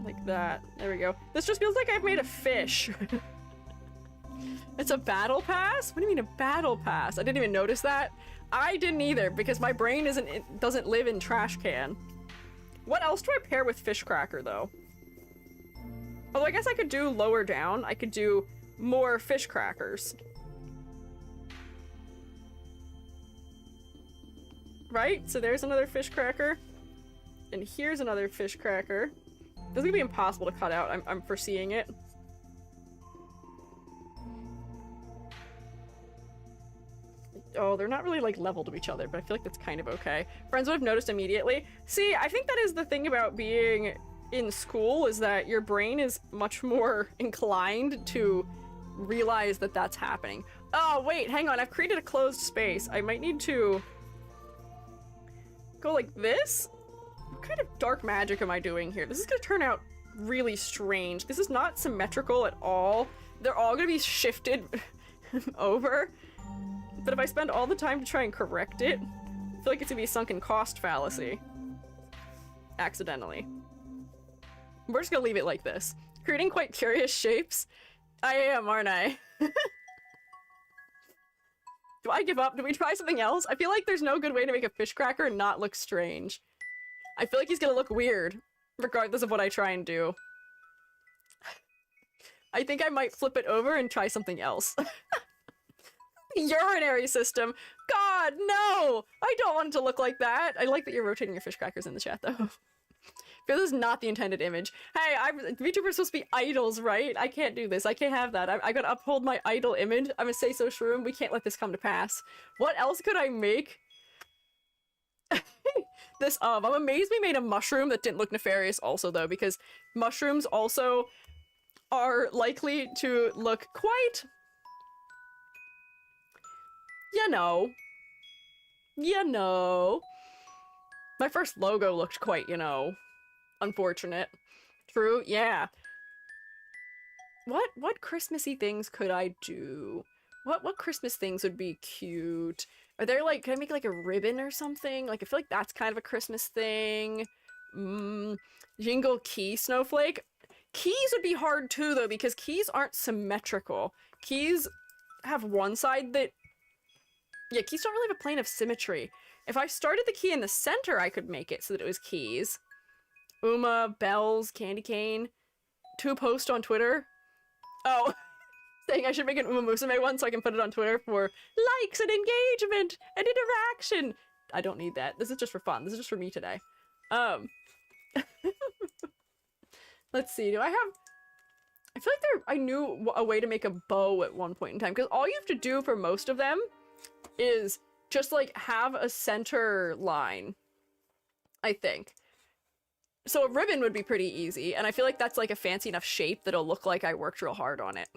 Like that. There we go. This just feels like I've made a fish. It's a battle pass? What do you mean a battle pass? I didn't even notice that. I didn't either because my brain doesn't live in trash can. What else do I pair with fish cracker though? Although I guess I could do lower down. I could do more fish crackers. Right? So there's another fish cracker. And here's another fish cracker. This is gonna be impossible to cut out. I'm foreseeing it. Oh, they're not really like level to each other, but I feel like that's kind of okay. Friends would have noticed immediately. See, I think that is the thing about being in school, is that your brain is much more inclined to realize that that's happening. Oh, wait, hang on. I've created a closed space. I might need to go like this? What kind of dark magic am I doing here? This is gonna turn out really strange. This is not symmetrical at all. They're all gonna be shifted over. But if I spend all the time to try and correct it, I feel like it's gonna be a sunken cost fallacy. Accidentally. We're just gonna leave it like this. Creating quite curious shapes. I am, aren't I? Do I give up? Do we try something else? I feel like there's no good way to make a fish cracker and not look strange. I feel like he's gonna look weird, regardless of what I try and do. I think I might flip it over and try something else. Urinary system. God, no! I don't want it to look like that. I like that you're rotating your fish crackers in the chat, though. This is not the intended image. Hey, VTubers are supposed to be idols, right? I can't do this. I can't have that. I gotta uphold my idol image. I'm a say-so shroom. We can't let this come to pass. What else could I make this of? I'm amazed we made a mushroom that didn't look nefarious also, though, because mushrooms also are likely to look quite... You know. My first logo looked quite, unfortunate. True, yeah. What Christmassy things could I do? What Christmas things would be cute? Are there like, can I make like a ribbon or something? Like, I feel like that's kind of a Christmas thing. Jingle key snowflake. Keys would be hard too though, because keys aren't symmetrical. Keys have one side that... Yeah, keys don't really have a plane of symmetry. If I started the key in the center, I could make it so that it was keys. Uma, bells, candy cane. 2 posts on Twitter. Oh, saying I should make an Uma Musume one so I can put it on Twitter for likes and engagement and interaction. I don't need that. This is just for fun. This is just for me today. Let's see. Do I I feel like I knew a way to make a bow at one point in time, because all you have to do for most of them is just like have a center line, I think. So a ribbon would be pretty easy, and I feel like that's like a fancy enough shape that'll look like I worked real hard on it.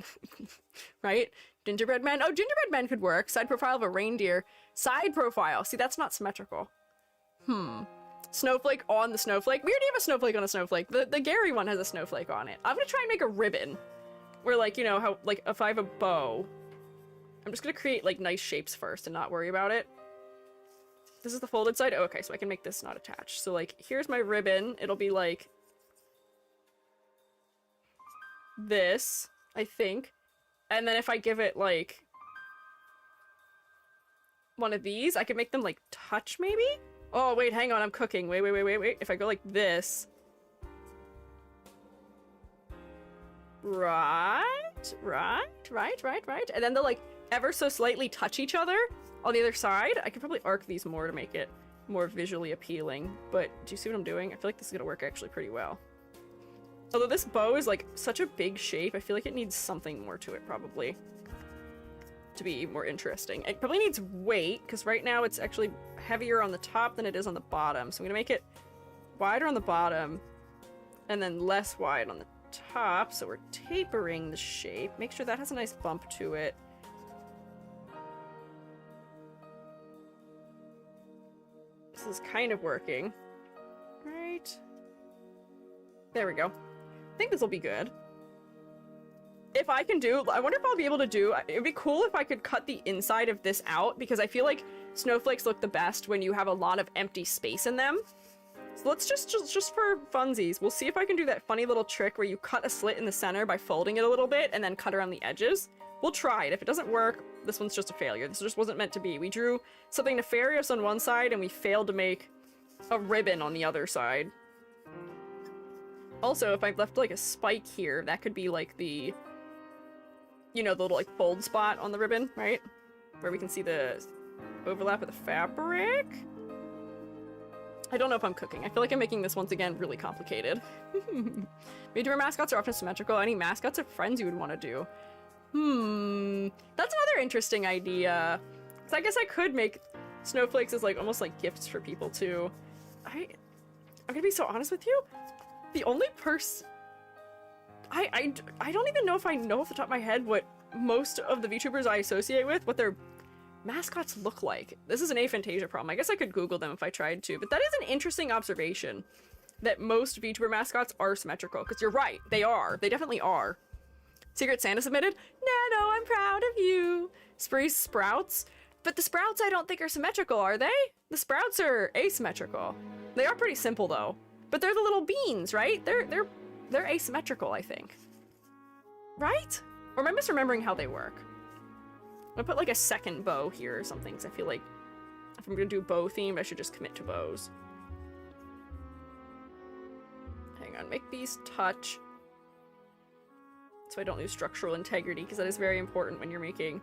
Right? Gingerbread men. Oh, gingerbread men could work. Side profile of a reindeer. Side profile. See, that's not symmetrical. Snowflake on the snowflake. We already have a snowflake on a snowflake. The Gary one has a snowflake on it. I'm gonna try and make a ribbon. Where, like, you know, how, like, if I have a bow, I'm just gonna create, like, nice shapes first and not worry about it. This is the folded side? Oh, okay, so I can make this not attached. So, like, here's my ribbon. It'll be, like, this, I think. And then if I give it, like, one of these, I could make them, like, touch, maybe? Oh, wait, hang on, I'm cooking. Wait. If I go like this. Right. And then they'll, like, ever so slightly touch each other on the other side. I could probably arc these more to make it more visually appealing, but do you see what I'm doing? I feel like this is gonna work actually pretty well. Although this bow is, like, such a big shape, I feel like it needs something more to it, probably, to be more interesting. It probably needs weight, because right now it's actually heavier on the top than it is on the bottom. So I'm gonna make it wider on the bottom, and then less wide on the top, so we're tapering the shape. Make sure that has a nice bump to it. This is kind of working. Right. There we go. I think this will be good. If I can do, I wonder if I'll be able to do, it would be cool if I could cut the inside of this out, because I feel like snowflakes look the best when you have a lot of empty space in them. So let's just for funsies, we'll see if I can do that funny little trick where you cut a slit in the center by folding it a little bit and then cut around the edges. We'll try it. If it doesn't work, this one's just a failure. This just wasn't meant to be. We drew something nefarious on one side and we failed to make a ribbon on the other side. Also, if I've left like a spike here, that could be like the, you know, the little like fold spot on the ribbon, right? Where we can see the overlap of the fabric. I don't know if I'm cooking. I feel like I'm making this once again really complicated. Major mascots are often symmetrical. Any mascots of friends you would want to do? That's another interesting idea. So I guess I could make snowflakes as like almost like gifts for people too. I'm gonna be so honest with you. The only person I don't even know if I know off the top of my head what most of the VTubers I associate with, what their mascots look like. This is an aphantasia problem. I guess I could Google them if I tried to, but that is an interesting observation that most VTuber mascots are symmetrical, because you're right, they are. They definitely are. Secret Santa submitted, Nano, I'm proud of you. Spree's Sprouts, but the Sprouts I don't think are symmetrical, are they? The Sprouts are asymmetrical. They are pretty simple though, but they're the little beans, right? They're asymmetrical, I think. Right? Or am I misremembering how they work? I'm gonna put like a second bow here or something, because I feel like if I'm gonna do bow themed, I should just commit to bows. Hang on, make these touch so I don't lose structural integrity, because that is very important when you're making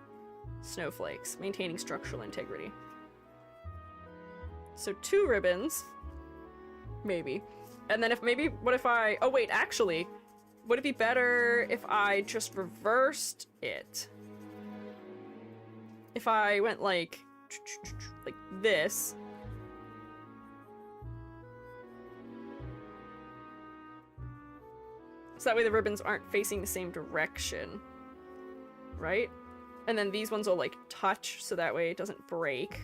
snowflakes, maintaining structural integrity. So 2 ribbons, maybe. And then what if I, oh wait, actually, would it be better if I just reversed it? If I went like this. So that way the ribbons aren't facing the same direction, right? And then these ones will like touch, so that way it doesn't break.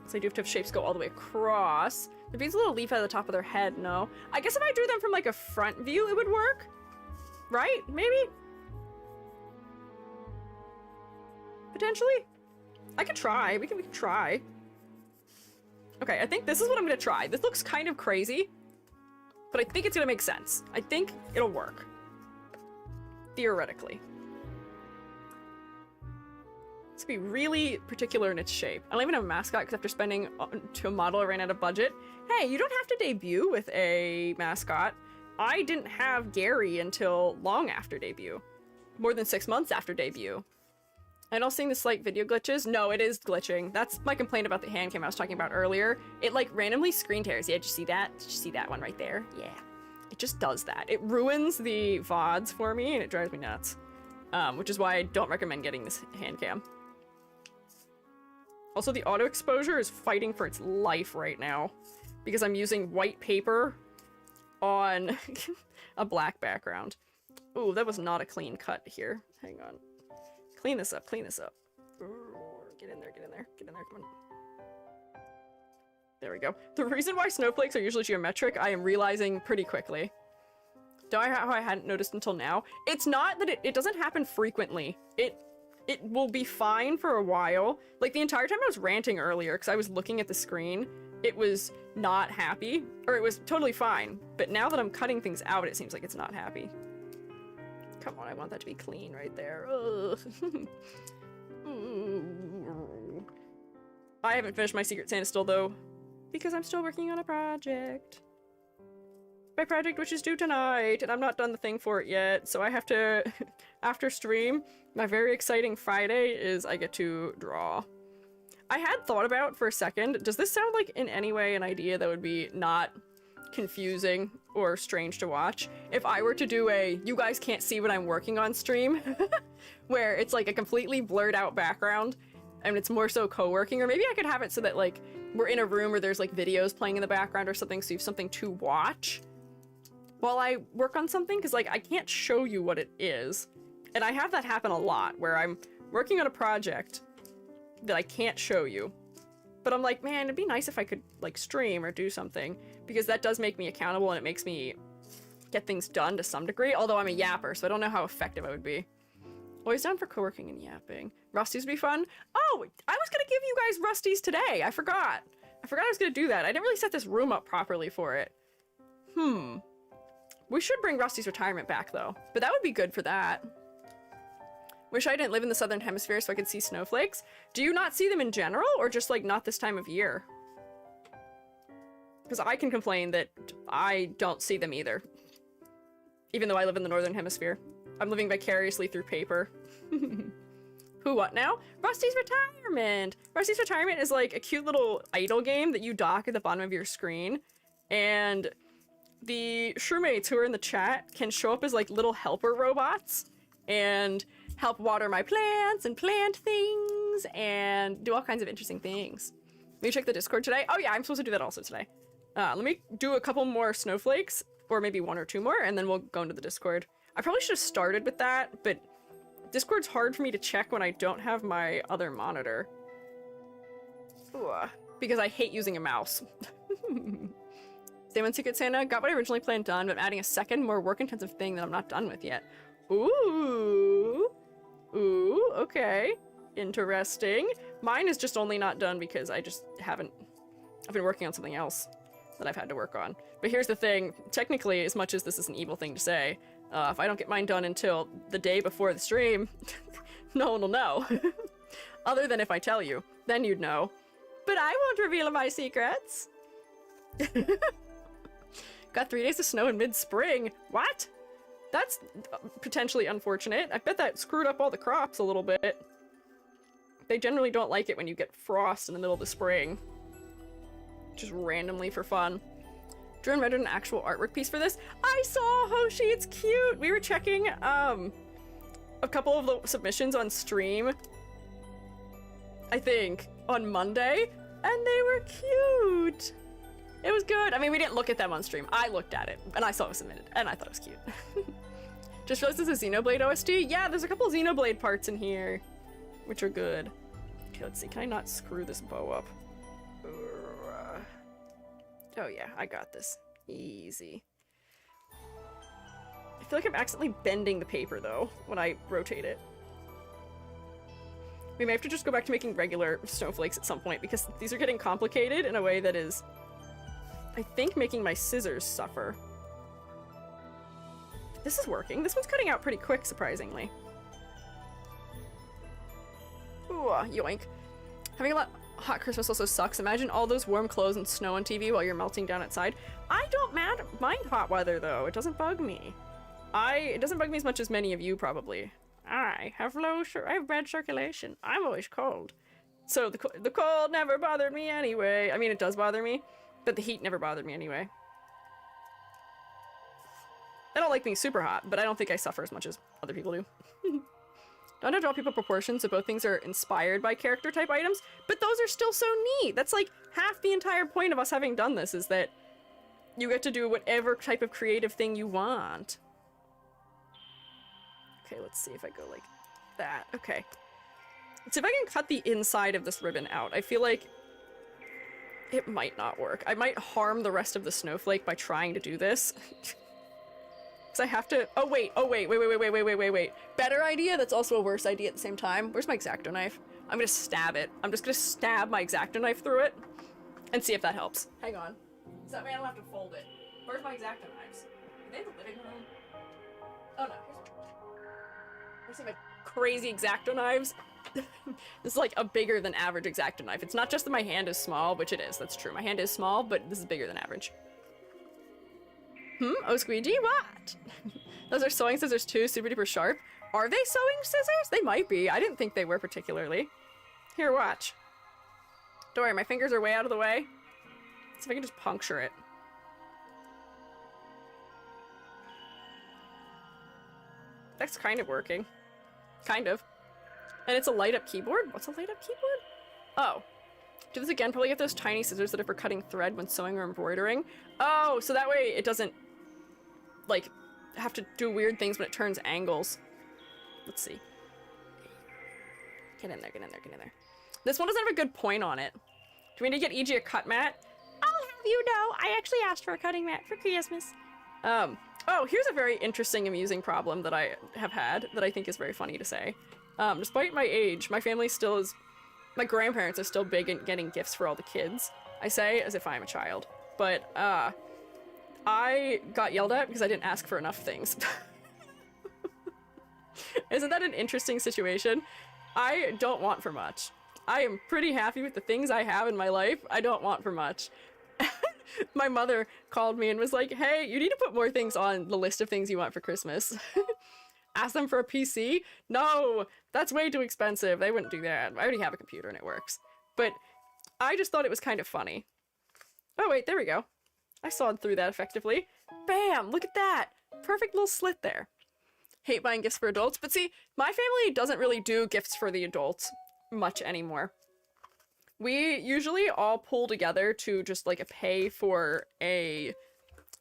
So I do have to have shapes go all the way across. The beans a little leaf at the top of their head, no. I guess if I drew them from like a front view, it would work, right? Maybe? Potentially? I could try, we can try. Okay, I think this is what I'm gonna try. This looks kind of crazy, but I think it's gonna make sense. I think it'll work. Theoretically. It's gonna be really particular in its shape. I don't even have a mascot because after spending to a model, I ran out of budget. Hey, you don't have to debut with a mascot. I didn't have Gary until long after debut. More than 6 months after debut. I don't seeing the slight video glitches. No, it is glitching. That's my complaint about the hand cam I was talking about earlier. It like randomly screen tears. Yeah, did you see that? Did you see that one right there? Yeah. It just does that. It ruins the VODs for me and it drives me nuts. Which is why I don't recommend getting this hand cam. Also, the auto exposure is fighting for its life right now because I'm using white paper on a black background. Ooh, that was not a clean cut here. Hang on. Clean this up, clean this up. Get in there, get in there, get in there, come on. There we go. The reason why snowflakes are usually geometric, I am realizing pretty quickly. How I hadn't noticed until now. It's not that it doesn't happen frequently. It will be fine for a while. Like the entire time I was ranting earlier because I was looking at the screen, it was not happy, or it was totally fine. But now that I'm cutting things out, it seems like it's not happy. Come on, I want that to be clean right there. I haven't finished my Secret Santa still though, because I'm still working on a project. My project which is due tonight, and I'm not done the thing for it yet, so I have to, after stream, my very exciting Friday is I get to draw. I had thought about for a second, does this sound like in any way an idea that would be not confusing or strange to watch? If I were to do a, you guys can't see what I'm working on stream, where it's like a completely blurred out background, and it's more so co-working, or maybe I could have it so that like, we're in a room where there's like videos playing in the background or something, so you have something to watch while I work on something, because like I can't show you what it is. And I have that happen a lot where I'm working on a project that I can't show you, but I'm like, man, it'd be nice if I could like stream or do something, because that does make me accountable and it makes me get things done to some degree, although I'm a yapper, so I don't know how effective I would be. Always down for co-working and yapping. Rusties would be fun. Oh, I was gonna give you guys Rusties today. I forgot I was gonna do that. I didn't really set this room up properly for it. We should bring Rusty's retirement back, though. But that would be good for that. Wish I didn't live in the southern hemisphere so I could see snowflakes. Do you not see them in general, or just, like, not this time of year? Because I can complain that I don't see them either. Even though I live in the northern hemisphere. I'm living vicariously through paper. Who, what now? Rusty's Retirement! Rusty's Retirement is, like, a cute little idle game that you dock at the bottom of your screen. And the shroommates who are in the chat can show up as like little helper robots and help water my plants and plant things and do all kinds of interesting things. Let me check the Discord today. Oh yeah, I'm supposed to do that also today. Let me do a couple more snowflakes, or maybe one or two more, and then we'll go into the Discord. I probably should have started with that, but Discord's hard for me to check when I don't have my other monitor. Ooh, because I hate using a mouse. Same on Secret Santa, got what I originally planned done, but I'm adding a second, more work-intensive thing that I'm not done with yet. Ooh. Ooh, okay. Interesting. Mine is just only not done because I just haven't... I've been working on something else that I've had to work on. But here's the thing, technically, as much as this is an evil thing to say, if I don't get mine done until the day before the stream, no one will know. Other than if I tell you, then you'd know. But I won't reveal my secrets. Got 3 days of snow in mid-spring. What? That's potentially unfortunate. I bet that screwed up all the crops a little bit. They generally don't like it when you get frost in the middle of the spring. Just randomly for fun. Drew rendered an actual artwork piece for this. I saw Hoshi, it's cute! We were checking a couple of the submissions on stream, I think, on Monday, and they were cute! It was good. I mean, we didn't look at them on stream. I looked at it, and I saw it was submitted, and I thought it was cute. Just realized this is a Xenoblade OST? Yeah, there's a couple Xenoblade parts in here, which are good. Okay, let's see. Can I not screw this bow up? Oh yeah, I got this. Easy. I feel like I'm accidentally bending the paper, though, when I rotate it. We may have to just go back to making regular snowflakes at some point, because these are getting complicated in a way that is... I think making my scissors suffer. This is working. This one's cutting out pretty quick, surprisingly. Ooh, yoink. Having a hot Christmas also sucks. Imagine all those warm clothes and snow on TV while you're melting down outside. I don't mind hot weather, though. It doesn't bug me. It doesn't bug me as much as many of you, probably. I have bad circulation. I'm always cold. So the cold never bothered me anyway. I mean, it does bother me. But the heat never bothered me anyway. I don't like being super hot, but I don't think I suffer as much as other people do. Don't I draw people proportions so both things are inspired by character type items? But those are still so neat! That's like half the entire point of us having done this, is that you get to do whatever type of creative thing you want. Okay, let's see if I go like that. Okay. Let's see if I can cut the inside of this ribbon out. I feel like it might not work. I might harm the rest of the snowflake by trying to do this. Because I have to... Oh, wait. Wait. Better idea that's also a worse idea at the same time. Where's my X-Acto knife? I'm gonna stab it. I'm just gonna stab my X-Acto knife through it and see if that helps. Hang on. So that way I don't have to fold it. Where's my X-Acto knives? Are they in the living room? Oh, no. Here's my crazy X-Acto knives. This is like a bigger than average X-Acto knife. It's not just that my hand is small, which it is. That's true. My hand is small, but this is bigger than average. Oh, Squiiji, what? Those are sewing scissors too, super duper sharp. Are they sewing scissors? They might be. I didn't think they were particularly. Here, watch. Don't worry, my fingers are way out of the way. See if I can just puncture it. That's kind of working. Kind of. And it's a light-up keyboard? What's a light-up keyboard? Oh. Do this again, probably get those tiny scissors that are for cutting thread when sewing or embroidering. Oh, so that way it doesn't, like, have to do weird things when it turns angles. Let's see. Get in there. This one doesn't have a good point on it. Do we need to get E.G. a cut mat? I'll have you know, I actually asked for a cutting mat for Christmas. Oh, here's a very interesting, amusing problem that I have had that I think is very funny to say. Despite my age, my family still is... My grandparents are still big in getting gifts for all the kids. I say as if I'm a child. But, I got yelled at because I didn't ask for enough things. Isn't that an interesting situation? I don't want for much. I am pretty happy with the things I have in my life. I don't want for much. My mother called me and was like, hey, you need to put more things on the list of things you want for Christmas. Ask them for a PC? No, that's way too expensive. They wouldn't do that. I already have a computer and it works. But I just thought it was kind of funny. Oh wait, there we go. I sawed through that effectively. Bam! Look at that! Perfect little slit there. Hate buying gifts for adults, but see, my family doesn't really do gifts for the adults much anymore. We usually all pull together to just like pay for a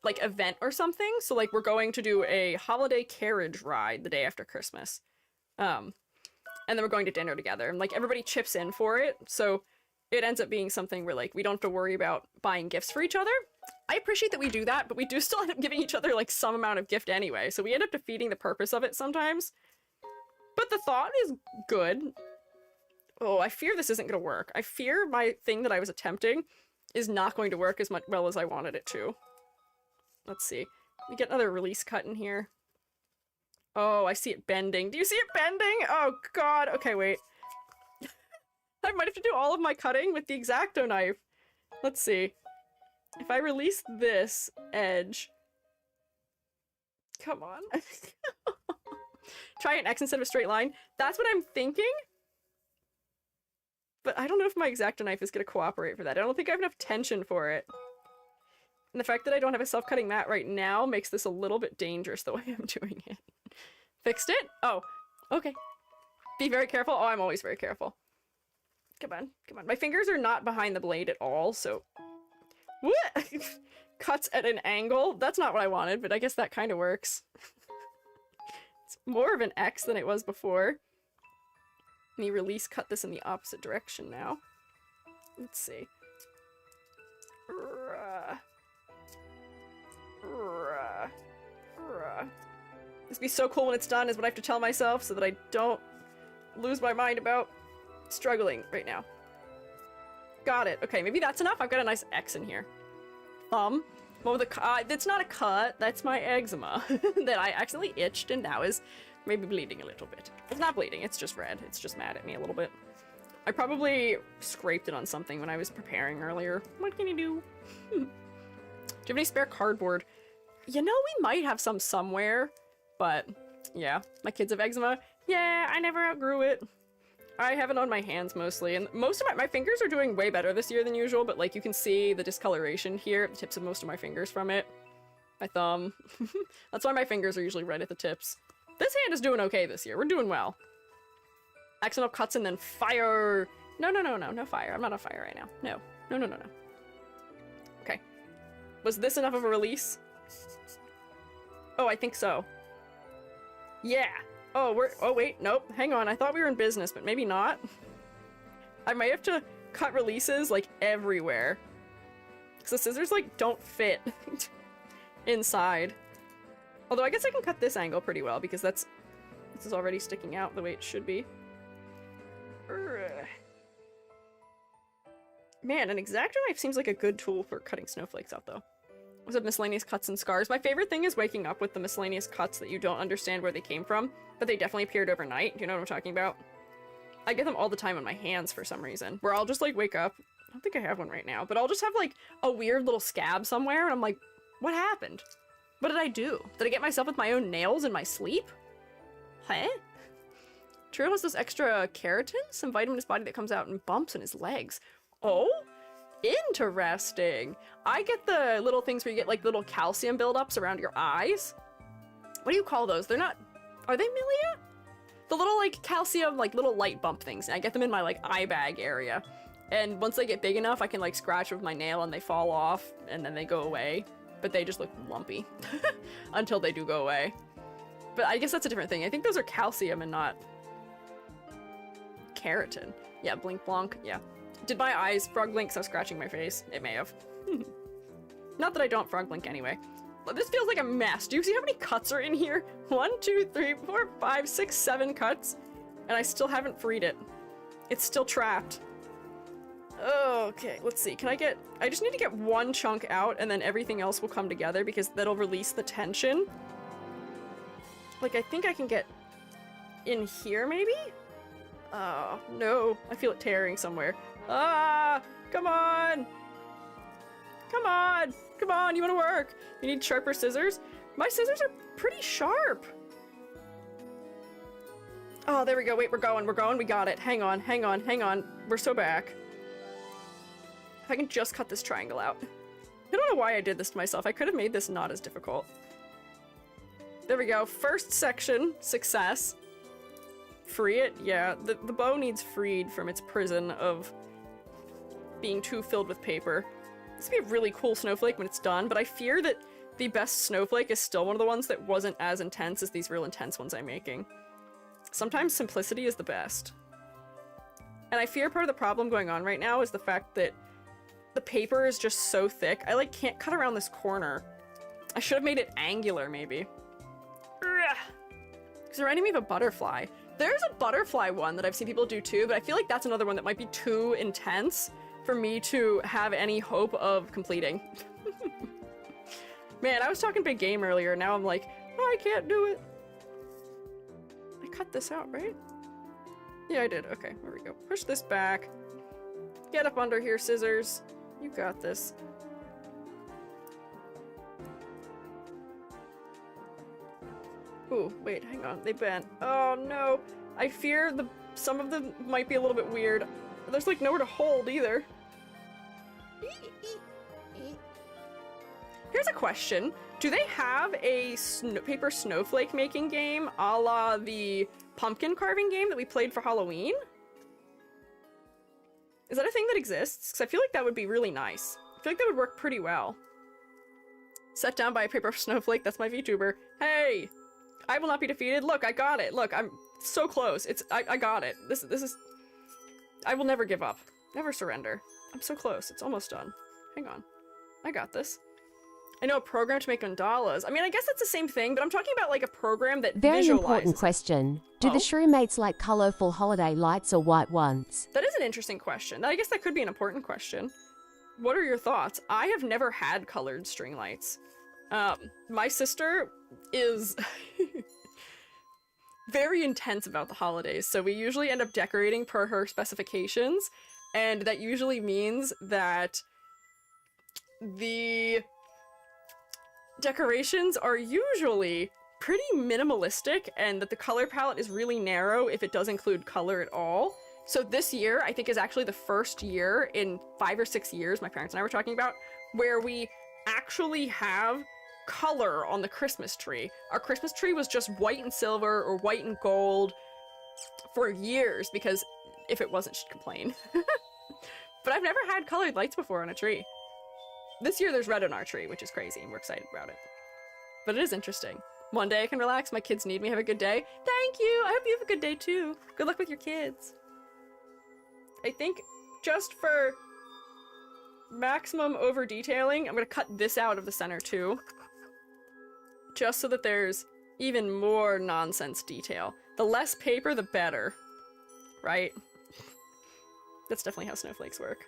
like event or something. So like we're going to do a holiday carriage ride the day after Christmas. And then we're going to dinner together and like everybody chips in for it. So it ends up being something where like we don't have to worry about buying gifts for each other. I appreciate that we do that, but we do still end up giving each other like some amount of gift anyway. So we end up defeating the purpose of it sometimes. But the thought is good. Oh, I fear this isn't going to work. I fear my thing that I was attempting is not going to work as well as I wanted it to. Let's see. We get another release cut in here. Oh, I see it bending. Do you see it bending? Oh, God. Okay, wait. I might have to do all of my cutting with the X-Acto knife. Let's see. If I release this edge... Come on. Try an X instead of a straight line. That's what I'm thinking. But I don't know if my X-Acto knife is going to cooperate for that. I don't think I have enough tension for it. And the fact that I don't have a self-cutting mat right now makes this a little bit dangerous the way I'm doing it. Fixed it? Oh, okay. Be very careful. Oh, I'm always very careful. Come on, come on. My fingers are not behind the blade at all, so... What? Cuts at an angle? That's not what I wanted, but I guess that kind of works. It's more of an X than it was before. Let me release cut this in the opposite direction now. Let's see. This would be so cool when it's done is what I have to tell myself so that I don't lose my mind about struggling right now. Got it. Okay, maybe that's enough. I've got a nice X in here. Well, with a that's not a cut. That's my eczema that I accidentally itched and now is maybe bleeding a little bit. It's not bleeding. It's just red. It's just mad at me a little bit. I probably scraped it on something when I was preparing earlier. What can you do? Do you have any spare cardboard? You know, we might have some somewhere, but yeah, my kids have eczema. Yeah, I never outgrew it. I have it on my hands mostly, and most of my fingers are doing way better this year than usual, but like you can see the discoloration here at the tips of most of my fingers from it. my thumb. That's why my fingers are usually right at the tips. This hand is doing okay this year. We're doing well. Accidental cuts and then fire. No fire. I'm not on fire right now. No. Okay. Was this enough of a release? Oh, I think so. Yeah. Oh, wait, nope. Hang on. I thought we were in business, but maybe not. I might have to cut releases, like, everywhere. Because the scissors, like, don't fit inside. Although I guess I can cut this angle pretty well, because this is already sticking out the way it should be. Urgh. Man, an X-Acto knife seems like a good tool for cutting snowflakes out, though. Was it miscellaneous cuts and scars? My favorite thing is waking up with the miscellaneous cuts that you don't understand where they came from, but they definitely appeared overnight. Do you know what I'm talking about? I get them all the time on my hands for some reason, where I'll just, like, wake up. I don't think I have one right now, but I'll just have, like, a weird little scab somewhere, and I'm like, what happened? What did I do? Did I get myself with my own nails in my sleep? Huh? Trio has this extra keratin, some vitamin in his body that comes out in bumps in his legs. Oh? Interesting. I get the little things where you get, like, little calcium buildups around your eyes. What do you call those? They're not... Are they milia? The little, like, calcium, like, little light bump things. I get them in my, like, eye bag area. And once they get big enough, I can, like, scratch with my nail and they fall off, and then they go away. But they just look lumpy until they do go away. But I guess that's a different thing. I think those are calcium and not keratin. Yeah, blink blonk. Yeah. Did my eyes frog blink? So I was scratching my face. It may have. Not that I don't frog blink anyway. But this feels like a mess. Do you see how many cuts are in here? 1, 2, 3, 4, 5, 6, 7 cuts. And I still haven't freed it. It's still trapped. Okay, let's see. I just need to get one chunk out and then everything else will come together because that'll release the tension. Like, I think I can get in here, maybe? Oh, no. I feel it tearing somewhere. Ah! Come on! Come on! Come on, you wanna work? You need sharper scissors? My scissors are pretty sharp! Oh, there we go. Wait, we're going. We got it. Hang on. We're so back. If I can just cut this triangle out. I don't know why I did this to myself. I could have made this not as difficult. There we go. First section. Success. Free it? Yeah, the bow needs freed from its prison of being too filled with paper. This would be a really cool snowflake when it's done, but I fear that the best snowflake is still one of the ones that wasn't as intense as these real intense ones I'm making. Sometimes simplicity is the best. And I fear part of the problem going on right now is the fact that the paper is just so thick. I, like, can't cut around this corner. I should have made it angular, maybe. It's reminding me of a butterfly. There's a butterfly one that I've seen people do too, but I feel like that's another one that might be too intense for me to have any hope of completing. Man, I was talking big game earlier, now I'm like, oh, I can't do it. I cut this out, right? Yeah, I did. Okay, there we go. Push this back. Get up under here, scissors. You got this. Ooh, wait, hang on. They bent. Oh, no. I fear some of them might be a little bit weird. There's, like, nowhere to hold, either. Here's a question. Do they have a paper snowflake making game a la the pumpkin carving game that we played for Halloween? Is that a thing that exists? Because I feel like that would be really nice. I feel like that would work pretty well. Set down by a paper snowflake. That's my VTuber. Hey! I will not be defeated. Look, I got it. Look, I'm so close. I got it. This is... I will never give up. Never surrender. I'm so close. It's almost done. Hang on. I got this. I know a program to make mandalas. I mean, I guess that's the same thing, but I'm talking about, like, a program that Very visualizes. important question. Do the shroommates like colourful holiday lights or white ones? That is an interesting question. I guess that could be an important question. What are your thoughts? I have never had colored string lights. My sister is very intense about the holidays, so we usually end up decorating per her specifications, and that usually means that the decorations are usually pretty minimalistic and that the color palette is really narrow if it does include color at all. So this year, I think, is actually the first year in 5 or 6 years, my parents and I were talking about, where we actually have color on the Christmas tree. Our Christmas tree was just white and silver or white and gold for years because if it wasn't, she'd complain. But I've never had colored lights before on a tree. This year there's red on our tree, which is crazy, and we're excited about it. But it is interesting. One day I can relax, my kids need me, have a good day. Thank you! I hope you have a good day too. Good luck with your kids. I think just for maximum over detailing, I'm gonna cut this out of the center too. Just so that there's even more nonsense detail. The less paper, the better. Right? That's definitely how snowflakes work.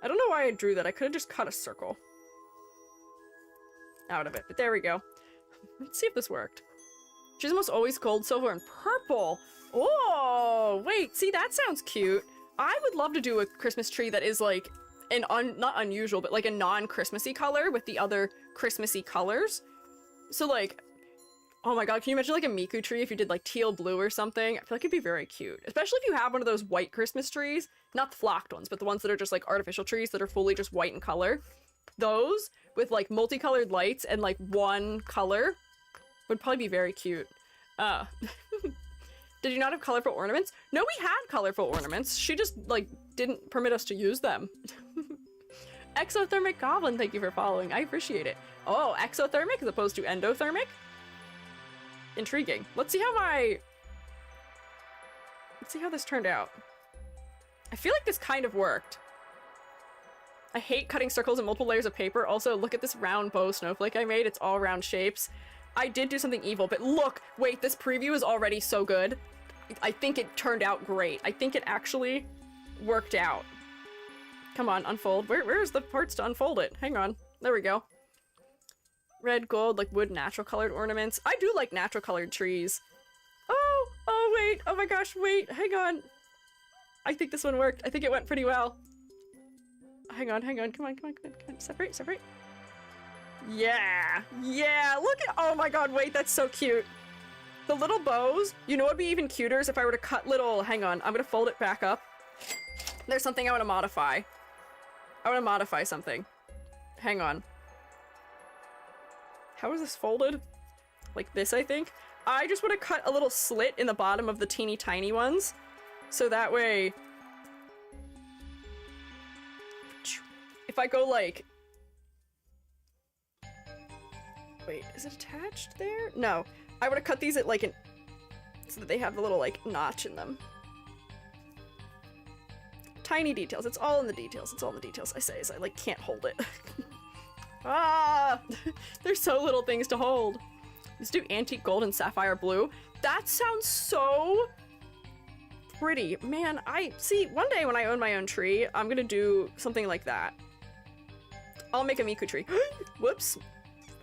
I don't know why I drew that. I could have just cut a circle out of it, but there we go. Let's see if this worked. She's almost always gold, silver, and purple. Oh, wait, see, that sounds cute. I would love to do a Christmas tree that is like an not unusual, but like a non-Christmassy color with the other Christmassy colors. So like, oh my god, can you imagine like a Miku tree if you did like teal blue or something? I feel like it'd be very cute. Especially if you have one of those white Christmas trees. Not the flocked ones, but the ones that are just like artificial trees that are fully just white in color. Those with like multicolored lights and like one color would probably be very cute. Did you not have colorful ornaments? No, we had colorful ornaments. She just like didn't permit us to use them. Exothermic Goblin, thank you for following. I appreciate it. Oh, exothermic as opposed to endothermic? Intriguing. Let's see how this turned out. I feel like this kind of worked. I hate cutting circles and multiple layers of paper. Also, look at this round bow snowflake I made. It's all round shapes. I did do something evil, but look, wait, this preview is already so good. I think it turned out great. I think it actually worked out. Come on, unfold. Where's the parts to unfold it? Hang on. There we go. Red, gold, like wood, natural colored ornaments. I do like natural colored trees. Oh, wait. Oh my gosh, wait. Hang on. I think this one worked. I think it went pretty well. Hang on. Come on. Separate. Yeah. Look at, oh my god, wait, that's so cute. The little bows, you know what'd be even cuter is if I were to cut little, hang on, I'm gonna fold it back up. There's something I want to modify. I want to modify something. Hang on. How is this folded? Like this, I think. I just want to cut a little slit in the bottom of the teeny tiny ones. So that way, if I go like, wait, is it attached there? No, I would have cut these at like an, so that they have the little like notch in them. Tiny details. It's all in the details. It's all in the details. I say as I like can't hold it. Ah, there's so little things to hold. Let's do antique gold and sapphire blue. That sounds so pretty. Man, I see one day when I own my own tree, I'm gonna do something like that. I'll make a Miku tree. Whoops.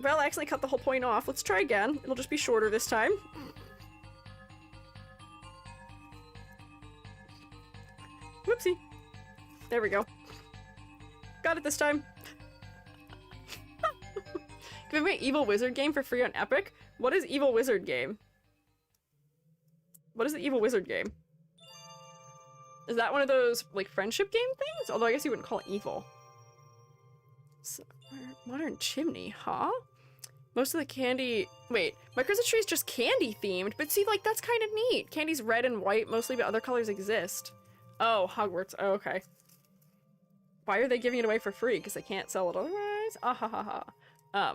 Well, I accidentally cut the whole point off. Let's try again. It'll just be shorter this time. Whoopsie. There we go. Got it this time. Give me an Evil Wizard game for free on Epic. What is Evil Wizard game? What is the Evil Wizard game? Is that one of those, like, friendship game things? Although I guess you wouldn't call it evil. So, modern chimney, huh? Most of the candy... Wait, my Christmas tree is just candy themed, but see, like, that's kind of neat. Candy's red and white mostly, but other colors exist. Oh, Hogwarts. Oh, okay. Why are they giving it away for free? Because they can't sell it otherwise? Ah ha ha ha.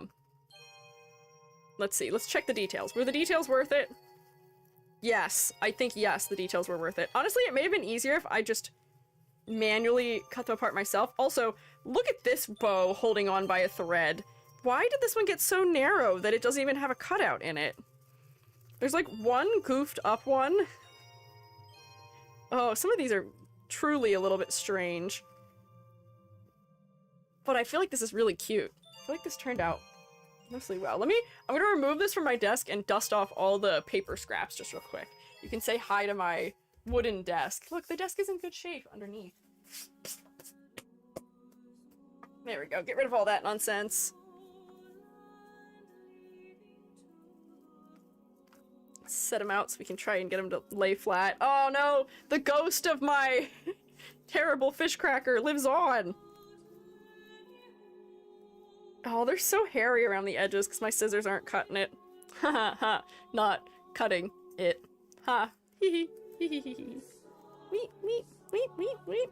Let's see. Let's check the details. Were the details worth it? Yes. I think yes, the details were worth it. Honestly, it may have been easier if I just manually cut them apart myself. Also, look at this bow holding on by a thread. Why did this one get so narrow that it doesn't even have a cutout in it? There's like one goofed up one. Oh, some of these are truly a little bit strange. But I feel like this is really cute. I feel like this turned out mostly well. I'm gonna remove this from my desk and dust off all the paper scraps just real quick. You can say hi to my wooden desk. Look, the desk is in good shape underneath. There we go. Get rid of all that nonsense. Set them out so we can try and get them to lay flat. Oh no! The ghost of my terrible fish cracker lives on! Oh, they're so hairy around the edges because my scissors aren't cutting it. Ha ha ha. Not cutting it. Ha. Hee hee hee hee hee hee. Weep, weep, weep, weep, weep.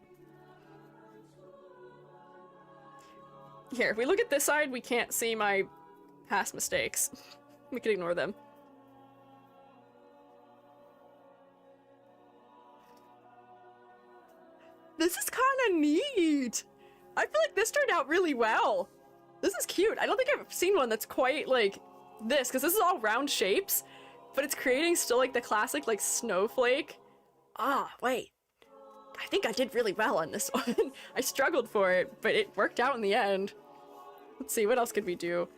Here, if we look at this side, we can't see my past mistakes. We can ignore them. This is kind of neat. I feel like this turned out really well. This is cute. I don't think I've seen one that's quite like this, because this is all round shapes, but it's creating still like the classic like snowflake. Ah, wait. I think I did really well on this one. I struggled for it, but it worked out in the end. Let's see, what else could we do?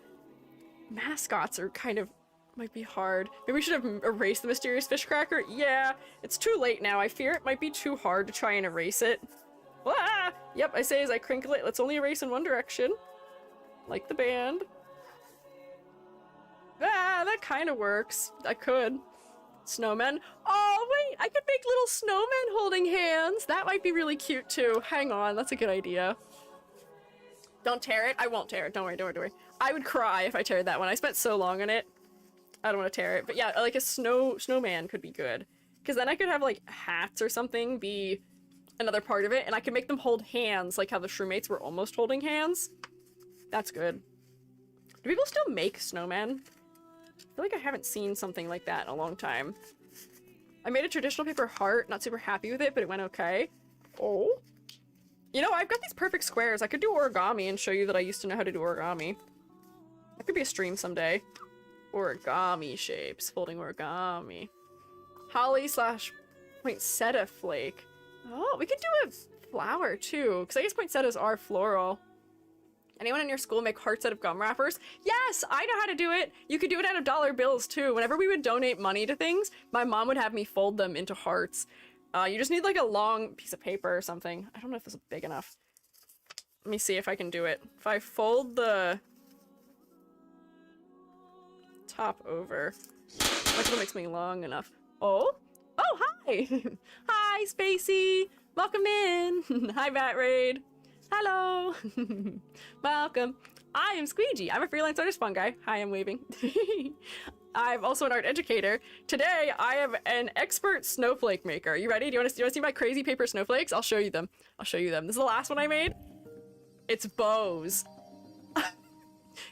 Mascots are kind of, might be hard. Maybe we should have erased the mysterious fish cracker. Yeah, it's too late now. I fear it might be too hard to try and erase it. Ah! Yep, I say as I crinkle it, let's only erase in one direction. Like the band. Ah, that kind of works. I could. Snowmen. Oh, wait, I could make little snowmen holding hands. That might be really cute too. Hang on, that's a good idea. Don't tear it. I won't tear it. Don't worry, don't worry, don't worry. I would cry if I teared that one. I spent so long on it. I don't want to tear it. But yeah, like a snowman could be good. Because then I could have like hats or something be another part of it, and I could make them hold hands like how the Shroomates were almost holding hands. That's good. Do people still make snowmen? I feel like I haven't seen something like that in a long time. I made a traditional paper heart, not super happy with it, but it went okay. Oh. You know, I've got these perfect squares. I could do origami and show you that I used to know how to do origami. That could be a stream someday. Origami shapes, folding origami. Holly / poinsettia flake. Oh, we could do a flower too, because I guess poinsettias are floral. Anyone in your school make hearts out of gum wrappers? Yes, I know how to do it. You could do it out of dollar bills too. Whenever we would donate money to things, my mom would have me fold them into hearts. You just need like a long piece of paper or something. I don't know if this is big enough. Let me see if I can do it. If I fold the top over, like it makes me long enough. Oh, hi. Hi, Spacey. Welcome in. Hi, Bat Raid. Hello. Welcome. I am Squiiji. I'm a freelance artist fungi. Hi, I'm waving. I'm also an art educator. Today, I am an expert snowflake maker. You ready? Do you want to see my crazy paper snowflakes? I'll show you them. I'll show you them. This is the last one I made. It's bows.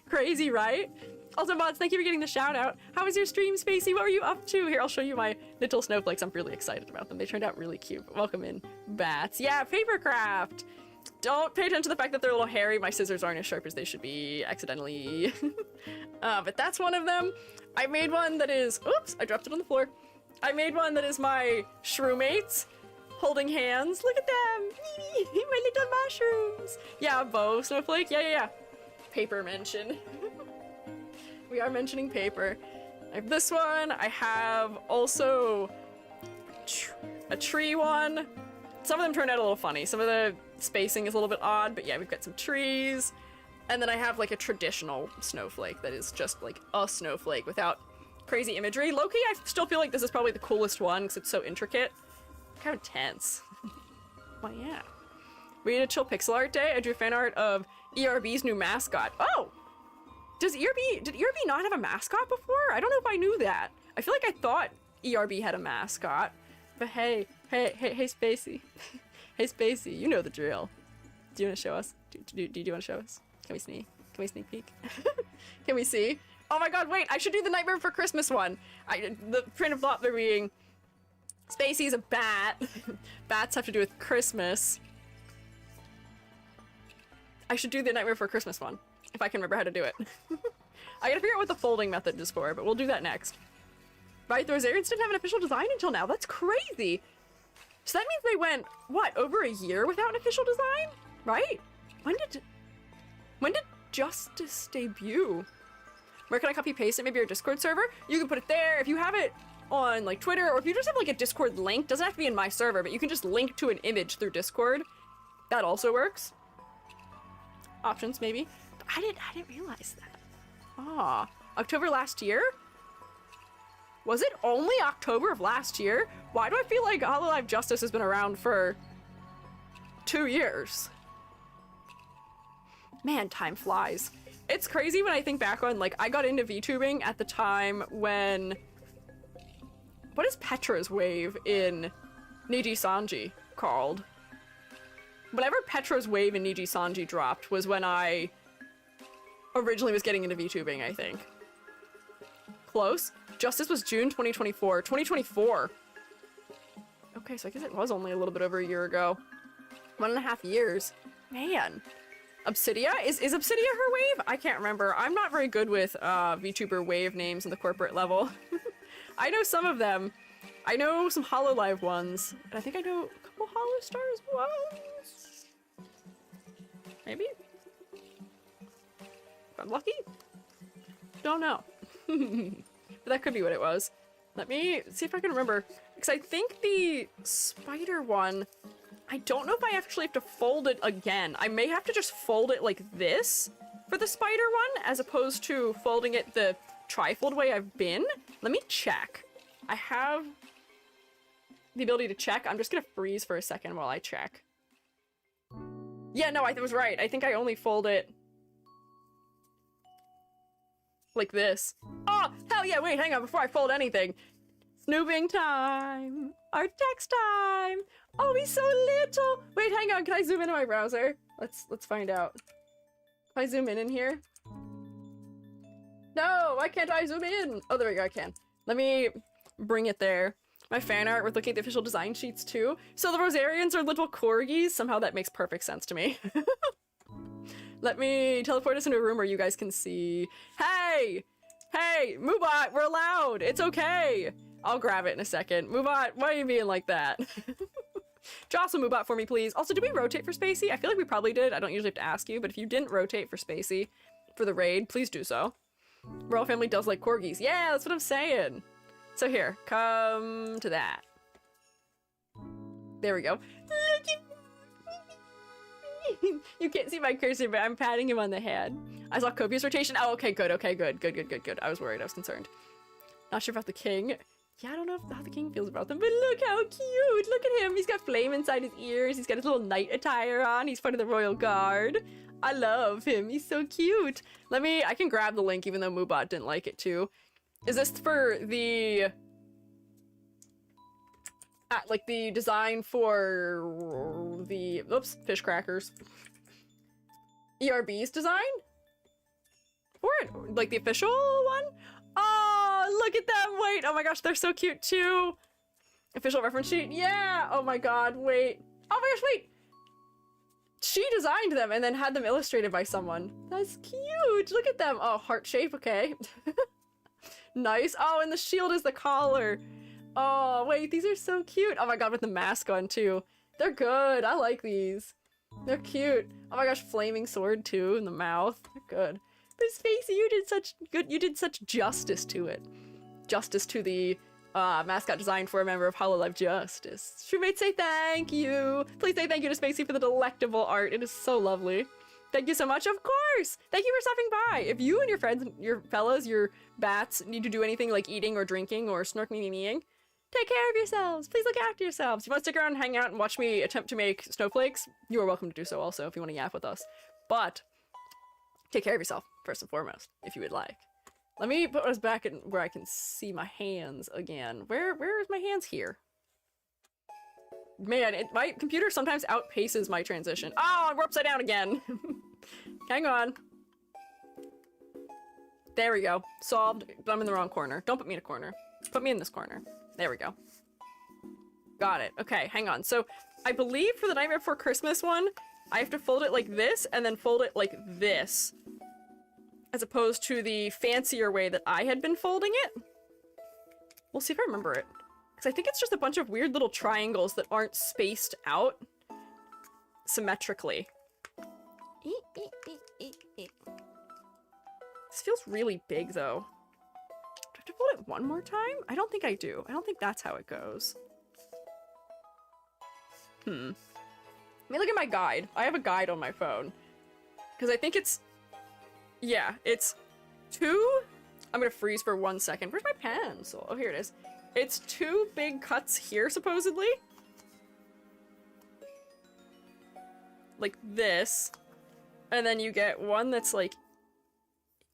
Crazy, right? Also, mods, thank you for getting the shout out. How was your stream, Spacey? What were you up to? Here, I'll show you my little snowflakes. I'm really excited about them. They turned out really cute. Welcome in, bats. Yeah, papercraft. Don't pay attention to the fact that they're a little hairy. My scissors aren't as sharp as they should be, accidentally. But that's one of them. I made one that is, oops, I dropped it on the floor. I made one that is my Shroomates holding hands. Look at them, my little mushrooms. Yeah, bow snowflake, yeah. Paper mention. We are mentioning paper. I have this one. I have also a tree one. Some of them turned out a little funny. Some of the spacing is a little bit odd, but yeah, we've got some trees. And then I have like a traditional snowflake that is just like a snowflake without crazy imagery. Low-key, I still feel like this is probably the coolest one because it's so intricate. Kind of tense. Well, yeah. We need a chill pixel art day. I drew fan art of ERB's new mascot. Oh! Did ERB not have a mascot before? I don't know if I knew that. I feel like I thought ERB had a mascot. But hey, Spacey. Hey, Spacey, you know the drill. Do you want to show us? Do you want to show us? Can we sneak? Can we sneak peek? Can we see? Oh my god, wait, I should do the Nightmare for Christmas one. The print of thought there being Spacey's a bat. Bats have to do with Christmas. I should do the Nightmare for Christmas one, if I can remember how to do it. I gotta figure out what the folding method is for, but we'll do that next. Right, the Rosarians didn't have an official design until now. That's crazy. So that means they went, what, over a year without an official design? Right? When did Justice debut? Where can I copy paste it? Maybe your Discord server? You can put it there. If you have it on like Twitter, or if you just have like a Discord link, doesn't have to be in my server, but you can just link to an image through Discord. That also works. Options, maybe. But I didn't realize that. Ah, October last year? Was it only October of last year? Why do I feel like Hololive Justice has been around for 2 years? Man, time flies. It's crazy when I think back on, like, I got into VTubing at the time when... What is Petra's wave in Niji Sanji called? Whenever Petra's wave in Niji Sanji dropped was when I originally was getting into VTubing, I think. Close. Justice was June 2024. 2024! Okay, so I guess it was only a little bit over a year ago. 1.5 years. Man. Obsidia? Is Obsidia her wave? I can't remember. I'm not very good with VTuber wave names in the corporate level. I know some of them. I know some Hololive ones. And I think I know a couple Holostars ones. Maybe? If I'm lucky? Don't know. But that could be what it was. Let me see if I can remember. Because I think the spider one, I don't know if I actually have to fold it again. I may have to just fold it like this for the spider one, as opposed to folding it the trifold way I've been. Let me check. I have the ability to check. I'm just gonna freeze for a second while I check. Yeah, no, I was right. I think I only fold it like this. Oh, hell yeah, wait, hang on, before I fold anything. Snooping time! Our text time! Oh, he's so little! Wait, hang on, can I zoom into my browser? Let's find out. Can I zoom in here? No, why can't I zoom in? Oh, there we go, I can. Let me bring it there. My fan art, we're looking at the official design sheets too. So the Rosarians are little corgis. Somehow that makes perfect sense to me. Let me teleport us into a room where you guys can see. Hey! Hey, Moobot, we're allowed! It's okay! I'll grab it in a second. Moobot, why are you being like that? Jostle Moobot for me, please. Also, did we rotate for Spacey? I feel like we probably did. I don't usually have to ask you, but if you didn't rotate for Spacey for the raid, please do so. Royal family does like corgis. Yeah, that's what I'm saying. So here, come to that. There we go. You can't see my cursor, but I'm patting him on the head. I saw copious rotation. Oh, okay, good, okay, good. I was worried, I was concerned. Not sure about the king. Yeah, I don't know how the king feels about them, but look how cute! Look at him! He's got flame inside his ears, he's got his little knight attire on, he's part of the royal guard. I love him, he's so cute! I can grab the link even though Moobot didn't like it too. Is this for the... like the design for the... Oops, fish crackers. ERB's design? For it? Like the official one? Oh, look at them! Wait, oh my gosh, they're so cute too! Official reference sheet? Yeah! Oh my god, wait. Oh my gosh, wait! She designed them and then had them illustrated by someone. That's cute! Look at them! Oh, heart shape, okay. Nice. Oh, and the shield is the collar. Oh, wait, these are so cute. Oh my god, with the mask on too. They're good. I like these. They're cute. Oh my gosh, flaming sword too in the mouth. They're good. But Spacey, you did such justice to it. Justice to the mascot design for a member of Hololive Justice. Should say thank you. Please say thank you to Spacey for the delectable art. It is so lovely. Thank you so much. Of course. Thank you for stopping by. If you and your friends, your fellas, your bats need to do anything like eating or drinking or snorkeling, take care of yourselves. Please look after yourselves. If you want to stick around and hang out and watch me attempt to make snowflakes, you are welcome to do so also if you want to yap with us. But take care of yourself first and foremost, if you would like. Let me put us back in where I can see my hands again. Where is my hands? Here. Man, my computer sometimes outpaces my transition. Oh, we're upside down again. Hang on. There we go. Solved. But I'm in the wrong corner. Don't put me in a corner. Put me in this corner. There we go. Got it. Okay, hang on. So I believe for the Nightmare Before Christmas one, I have to fold it like this and then fold it like this. As opposed to the fancier way that I had been folding it. We'll see if I remember it. Because I think it's just a bunch of weird little triangles that aren't spaced out symmetrically. This feels really big though. Do I have to fold it one more time? I don't think I do. I don't think that's how it goes. Let me look at my guide. I have a guide on my phone. Because I think it's... Yeah, it's 2... I'm gonna freeze for 1 second. Where's my pencil? Oh, here it is. It's 2 big cuts here, supposedly. Like this. And then you get one that's like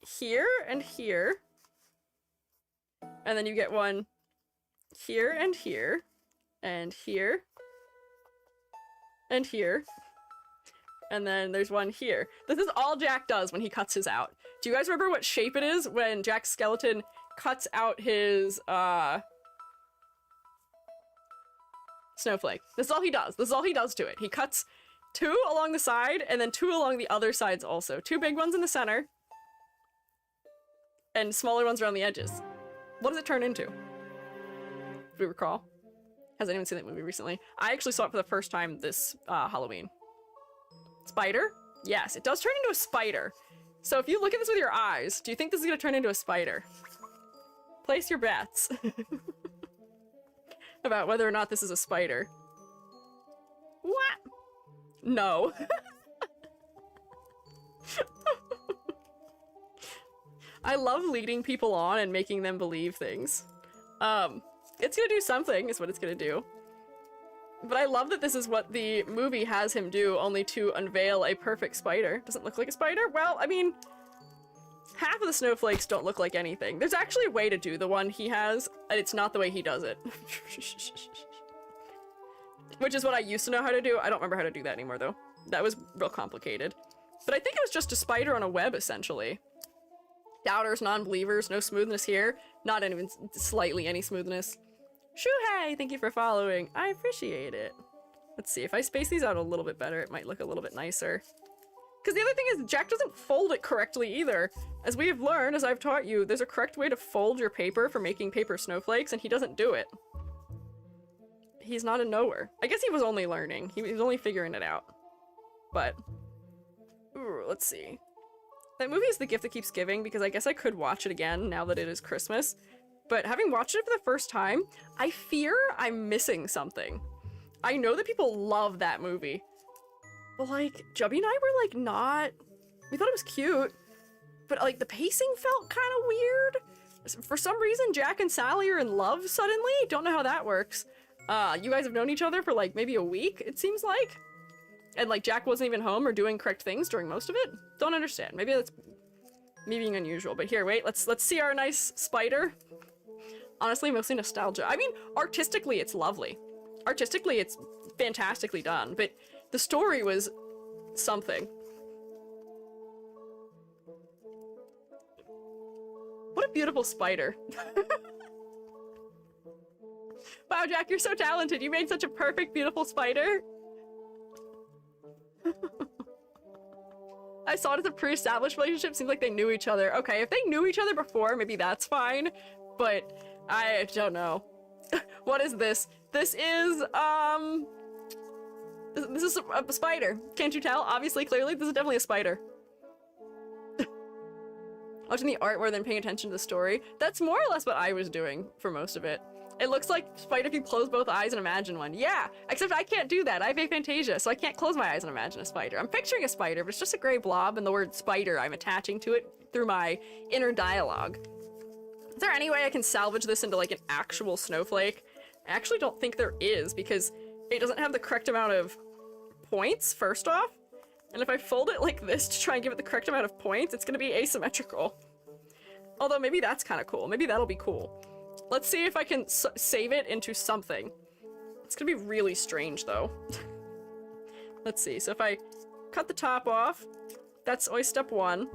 here and here. And then you get one here and here. And here. And here. And then there's one here. This is all Jack does when he cuts his out. Do you guys remember what shape it is when Jack's skeleton cuts out his, snowflake? This is all he does. This is all he does to it. He cuts 2 along the side, and then 2 along the other sides also. 2 big ones in the center, and smaller ones around the edges. What does it turn into? Do we recall? Has anyone seen that movie recently? I actually saw it for the first time this Halloween. Spider? Yes, it does turn into a spider. So if you look at this with your eyes, do you think this is gonna turn into a spider? Place your bets about whether or not this is a spider. What? No. I love leading people on and making them believe things. It's gonna do something, is what it's gonna do. But I love that this is what the movie has him do, only to unveil a perfect spider. Doesn't look like a spider? Well, I mean, half of the snowflakes don't look like anything. There's actually a way to do the one he has, and it's not the way he does it. Which is what I used to know how to do. I don't remember how to do that anymore, though. That was real complicated. But I think it was just a spider on a web, essentially. Doubters, non-believers, no smoothness here. Not even slightly any smoothness. Shuhei, thank you for following. I appreciate it. Let's see, if I space these out a little bit better, it might look a little bit nicer. Because the other thing is, Jack doesn't fold it correctly either. As we have learned, as I've taught you, there's a correct way to fold your paper for making paper snowflakes, and he doesn't do it. He's not a knower. I guess he was only learning. He was only figuring it out. But, ooh, let's see. That movie is the gift that keeps giving, because I guess I could watch it again now that it is Christmas. But having watched it for the first time, I fear I'm missing something. I know that people love that movie. But like, Jubby and I were like not... We thought it was cute. But like, the pacing felt kind of weird. For some reason, Jack and Sally are in love suddenly. Don't know how that works. You guys have known each other for like maybe a week, it seems like. And like, Jack wasn't even home or doing correct things during most of it. Don't understand. Maybe that's me being unusual. But here, wait, let's see our nice spider. Honestly, mostly nostalgia. I mean, artistically, it's lovely. Artistically, it's fantastically done, but the story was something. What a beautiful spider. Wow, Jack, you're so talented. You made such a perfect, beautiful spider. I saw it as a pre-established relationship. Seems like they knew each other. Okay, if they knew each other before, maybe that's fine, but I don't know. What is this? This is, this is a spider. Can't you tell? Obviously, clearly, this is definitely a spider. Watching the art more than paying attention to the story. That's more or less what I was doing for most of it. It looks like spider if you close both eyes and imagine one. Yeah, except I can't do that. I have aphantasia, so I can't close my eyes and imagine a spider. I'm picturing a spider, but it's just a gray blob, and the word spider I'm attaching to it through my inner dialogue. Is there any way I can salvage this into like an actual snowflake? I actually don't think there is, because it doesn't have the correct amount of points, first off. And if I fold it like this to try and give it the correct amount of points, it's gonna be asymmetrical. Although maybe that's kind of cool. Maybe that'll be cool. Let's see if I can save it into something. It's gonna be really strange though. Let's see, so if I cut the top off, that's always step 1.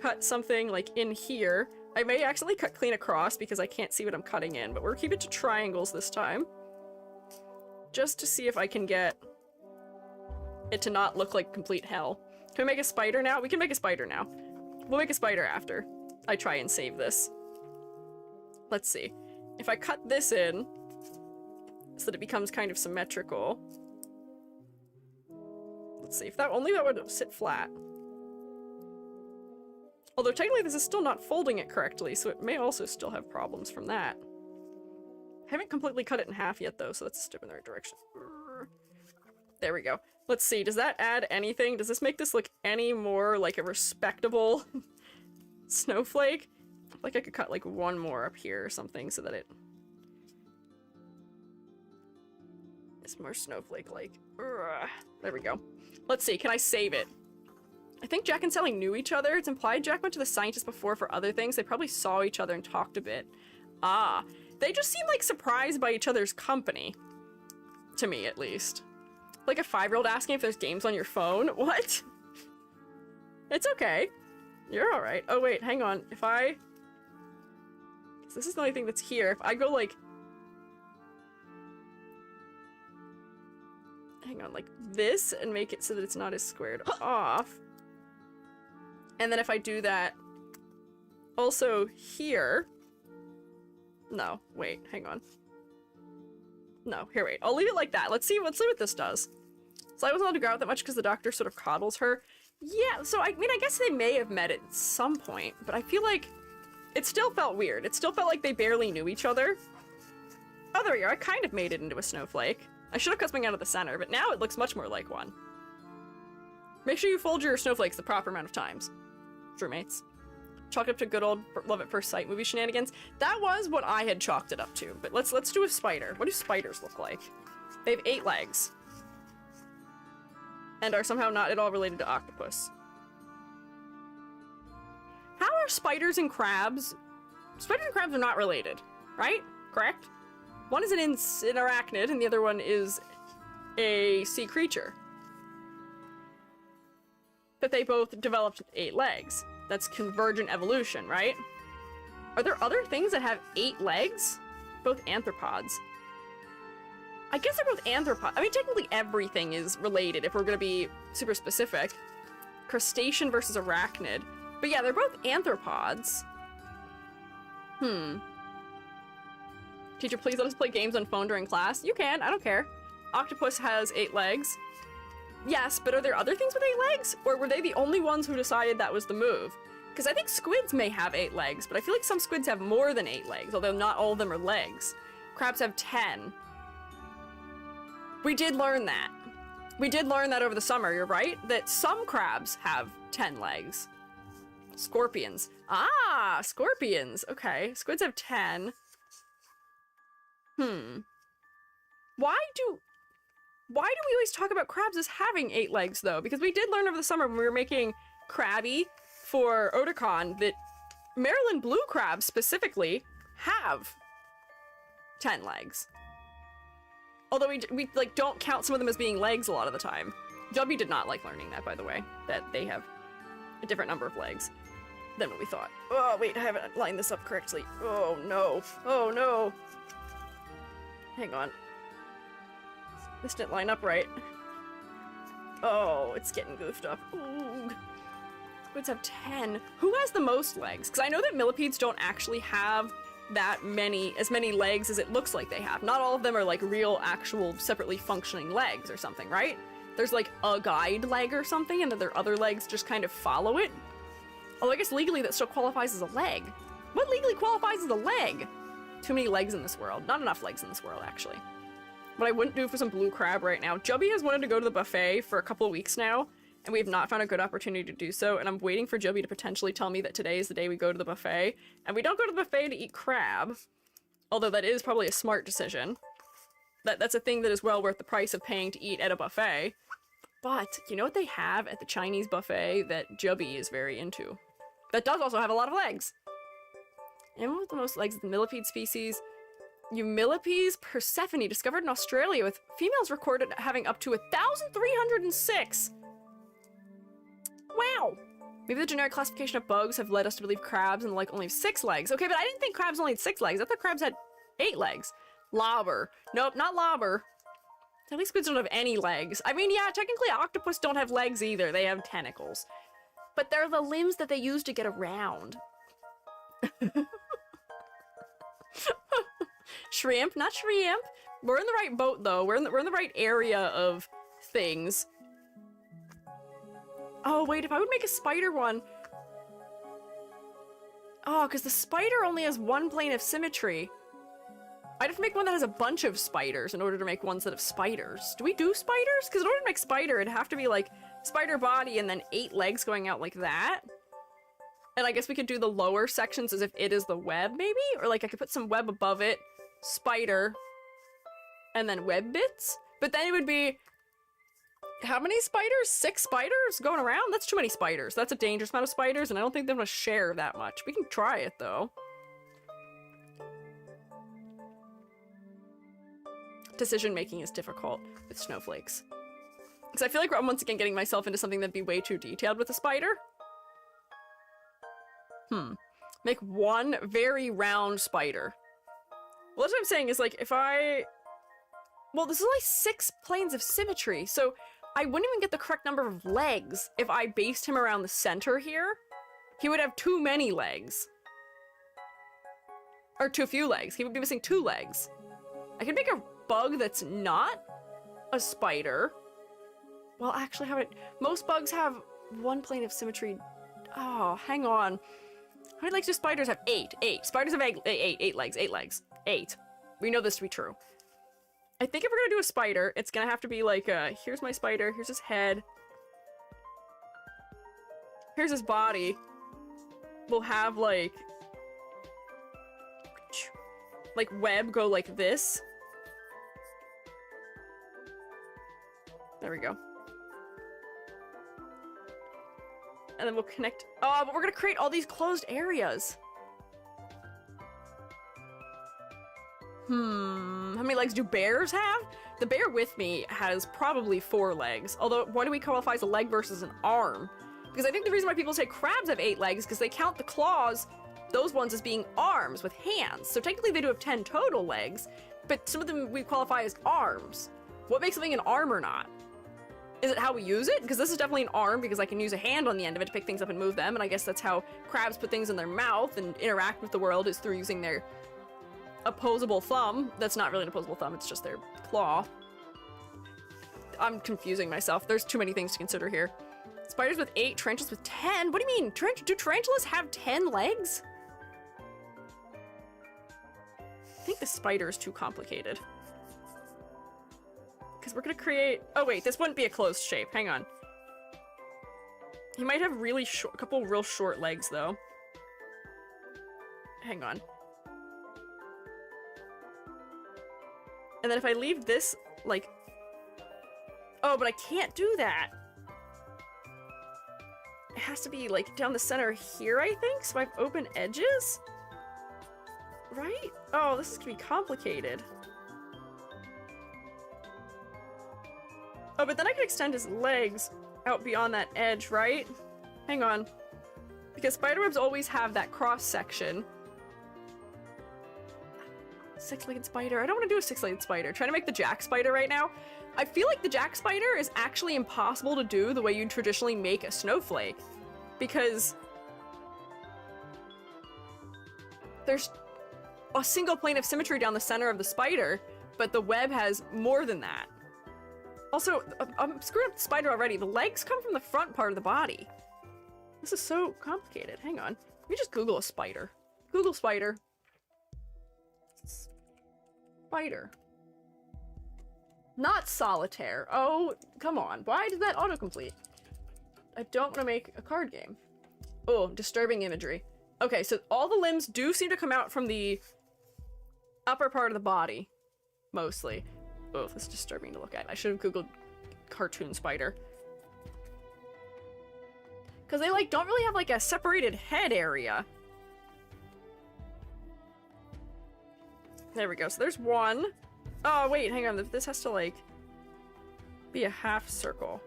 Cut something like in here. I may accidentally cut clean across because I can't see what I'm cutting in, but we'll keep it to triangles this time. Just to see if I can get it to not look like complete hell. Can we make a spider now? We can make a spider now. We'll make a spider after I try and save this. Let's see. If I cut this in so that it becomes kind of symmetrical. Let's see. If that only that would sit flat. Although technically this is still not folding it correctly, so it may also still have problems from that. I haven't completely cut it in half yet though, so that's a step in the right direction. There we go. Let's see, does that add anything? Does this make this look any more like a respectable snowflake? Like I could cut like one more up here or something so that it is more snowflake-like. There we go. Let's see, can I save it? I think Jack and Sally knew each other. It's implied Jack went to the scientist before for other things. They probably saw each other and talked a bit. Ah, they just seem like surprised by each other's company. To me, at least. Like a 5-year-old asking if there's games on your phone. What? It's okay. You're alright. Oh wait, hang on. If I... So this is the only thing that's here. If I go like... Hang on, like this, and make it so that it's not as squared off. And then if I do that also here... No, wait, hang on. No, here, wait. I'll leave it like that. Let's see what this does. So I wasn't allowed to go out that much because the doctor sort of coddles her. Yeah, so I mean, I guess they may have met at some point, but I feel like it still felt weird. It still felt like they barely knew each other. Oh, there we go. I kind of made it into a snowflake. I should have cut something out of the center, but now it looks much more like one. Make sure you fold your snowflakes the proper amount of times. Roommates. Chalk it up to good old love at first sight movie shenanigans. That was what I had chalked it up to, but let's do a spider. What do spiders look like? They have 8 legs. And are somehow not at all related to octopus. How are spiders and crabs? Spiders and crabs are not related, right? Correct? One is an arachnid and the other one is a sea creature. But they both developed 8 legs. That's convergent evolution, right? Are there other things that have 8 legs? Both anthropods. I guess they're both anthropods. I mean, technically everything is related if we're gonna be super specific. Crustacean versus arachnid. But yeah, they're both anthropods. Teacher, please let us play games on phone during class. You can, I don't care. Octopus has 8 legs. Yes, but are there other things with 8 legs? Or were they the only ones who decided that was the move? Because I think squids may have 8 legs, but I feel like some squids have more than 8 legs, although not all of them are legs. Crabs have 10. We did learn that. We did learn that over the summer, you're right? That some crabs have 10 legs. Scorpions. Ah, scorpions. Okay, squids have 10. Why do we always talk about crabs as having 8 legs, though? Because we did learn over the summer when we were making Krabby for Otakon that Maryland blue crabs specifically have 10 legs. Although we like don't count some of them as being legs a lot of the time. W did not like learning that, by the way, that they have a different number of legs than what we thought. Oh, wait, I haven't lined this up correctly. Oh, no. Oh, no. Hang on. This didn't line up right. Oh, it's getting goofed up. Ooh. Squids have 10. Who has the most legs? Because I know that millipedes don't actually have as many legs as it looks like they have. Not all of them are like real, actual, separately functioning legs or something, right? There's like a guide leg or something, and then their other legs just kind of follow it. Although I guess legally that still qualifies as a leg. What legally qualifies as a leg? Too many legs in this world. Not enough legs in this world, actually. What I wouldn't do for some blue crab right now. Joby has wanted to go to the buffet for a couple of weeks now, and we have not found a good opportunity to do so, and I'm waiting for Joby to potentially tell me that today is the day we go to the buffet. And we don't go to the buffet to eat crab, although that is probably a smart decision. That's a thing that is well worth the price of paying to eat at a buffet. But, you know what they have at the Chinese buffet that Joby is very into? That does also have a lot of legs. Animal with the most legs is the millipede species. Eumillipes Persephone, discovered in Australia, with females recorded having up to 1,306. Wow! Maybe the generic classification of bugs have led us to believe crabs and the like only have 6 legs. Okay, but I didn't think crabs only had 6 legs. I thought crabs had 8 legs. Lobber. Nope, not lobber. At least squids don't have any legs. I mean, yeah, technically octopus don't have legs either. They have tentacles. But they're the limbs that they use to get around. Shrimp, not shrimp. We're in the right boat, though. We're in the right area of things. Oh, wait, if I would make a spider one... Oh, because the spider only has one plane of symmetry. I'd have to make one that has a bunch of spiders in order to make ones that have spiders. Do we do spiders? Because in order to make spider, it'd have to be, like, spider body and then 8 legs going out like that. And I guess we could do the lower sections as if it is the web, maybe? Or, like, I could put some web above it, spider, and then web bits? But then it would be How many spiders? 6 spiders going around? That's too many spiders. That's a dangerous amount of spiders, and I don't think they're gonna share that much. We can try it, though. Decision making is difficult with snowflakes. Because I feel like I'm once again getting myself into something that'd be way too detailed with a spider. Make one very round spider. Well, that's what I'm saying is, like, if I... Well, this is only 6 planes of symmetry, so I wouldn't even get the correct number of legs if I based him around the center here. He would have too many legs. Or too few legs. He would be missing 2 legs. I could make a bug that's not a spider. Well, actually, most bugs have 1 plane of symmetry. Oh, hang on. How many legs do spiders have? 8. 8. Spiders have 8 legs. 8 legs. 8. We know this to be true. I think if we're gonna do a spider, it's gonna have to be like, here's my spider, here's his head. Here's his body. We'll have, like web go like this. There we go. And then we'll connect. Oh, but we're gonna create all these closed areas. How many legs do bears have? The bear with me has probably 4 legs. Although, why do we qualify as a leg versus an arm? Because I think the reason why people say crabs have 8 legs is because they count the claws, those ones, as being arms with hands. So technically they do have 10 total legs, but some of them we qualify as arms. What makes something an arm or not? Is it how we use it? Because this is definitely an arm because I can use a hand on the end of it to pick things up and move them, and I guess that's how crabs put things in their mouth and interact with the world, is through using their opposable thumb. That's not really an opposable thumb, it's just their claw. I'm confusing myself. There's too many things to consider here. Spiders with 8, tarantulas with 10? What do you mean? Do tarantulas have 10 legs? I think the spider is too complicated. Because we're gonna create... Oh wait, this wouldn't be a closed shape. Hang on. He might have really short, a couple real short legs though. Hang on. And then if I leave this, like... Oh, but I can't do that. It has to be, like, down the center here, I think? So I have open edges? Right? Oh, this is gonna be complicated. Oh, but then I can extend his legs out beyond that edge, right? Hang on. Because spiderwebs always have that cross-section. 6-legged spider. I don't want to do a 6-legged spider. Trying to make the jack spider right now. I feel like the jack spider is actually impossible to do the way you'd traditionally make a snowflake. Because there's a single plane of symmetry down the center of the spider, but the web has more than that. Also, I'm screwing up the spider already. The legs come from the front part of the body. This is so complicated. Hang on. Let me just Google a spider. Google spider. Spider. Not solitaire. Oh, come on. Why did that autocomplete? I don't want to make a card game. Oh, disturbing imagery. Okay, so all the limbs do seem to come out from the upper part of the body. Mostly. Oh, this is disturbing to look at. I should have Googled cartoon spider. Because they, like, don't really have, like, a separated head area. There we go. So there's one. Oh, wait, hang on. This has to, like, be a half circle.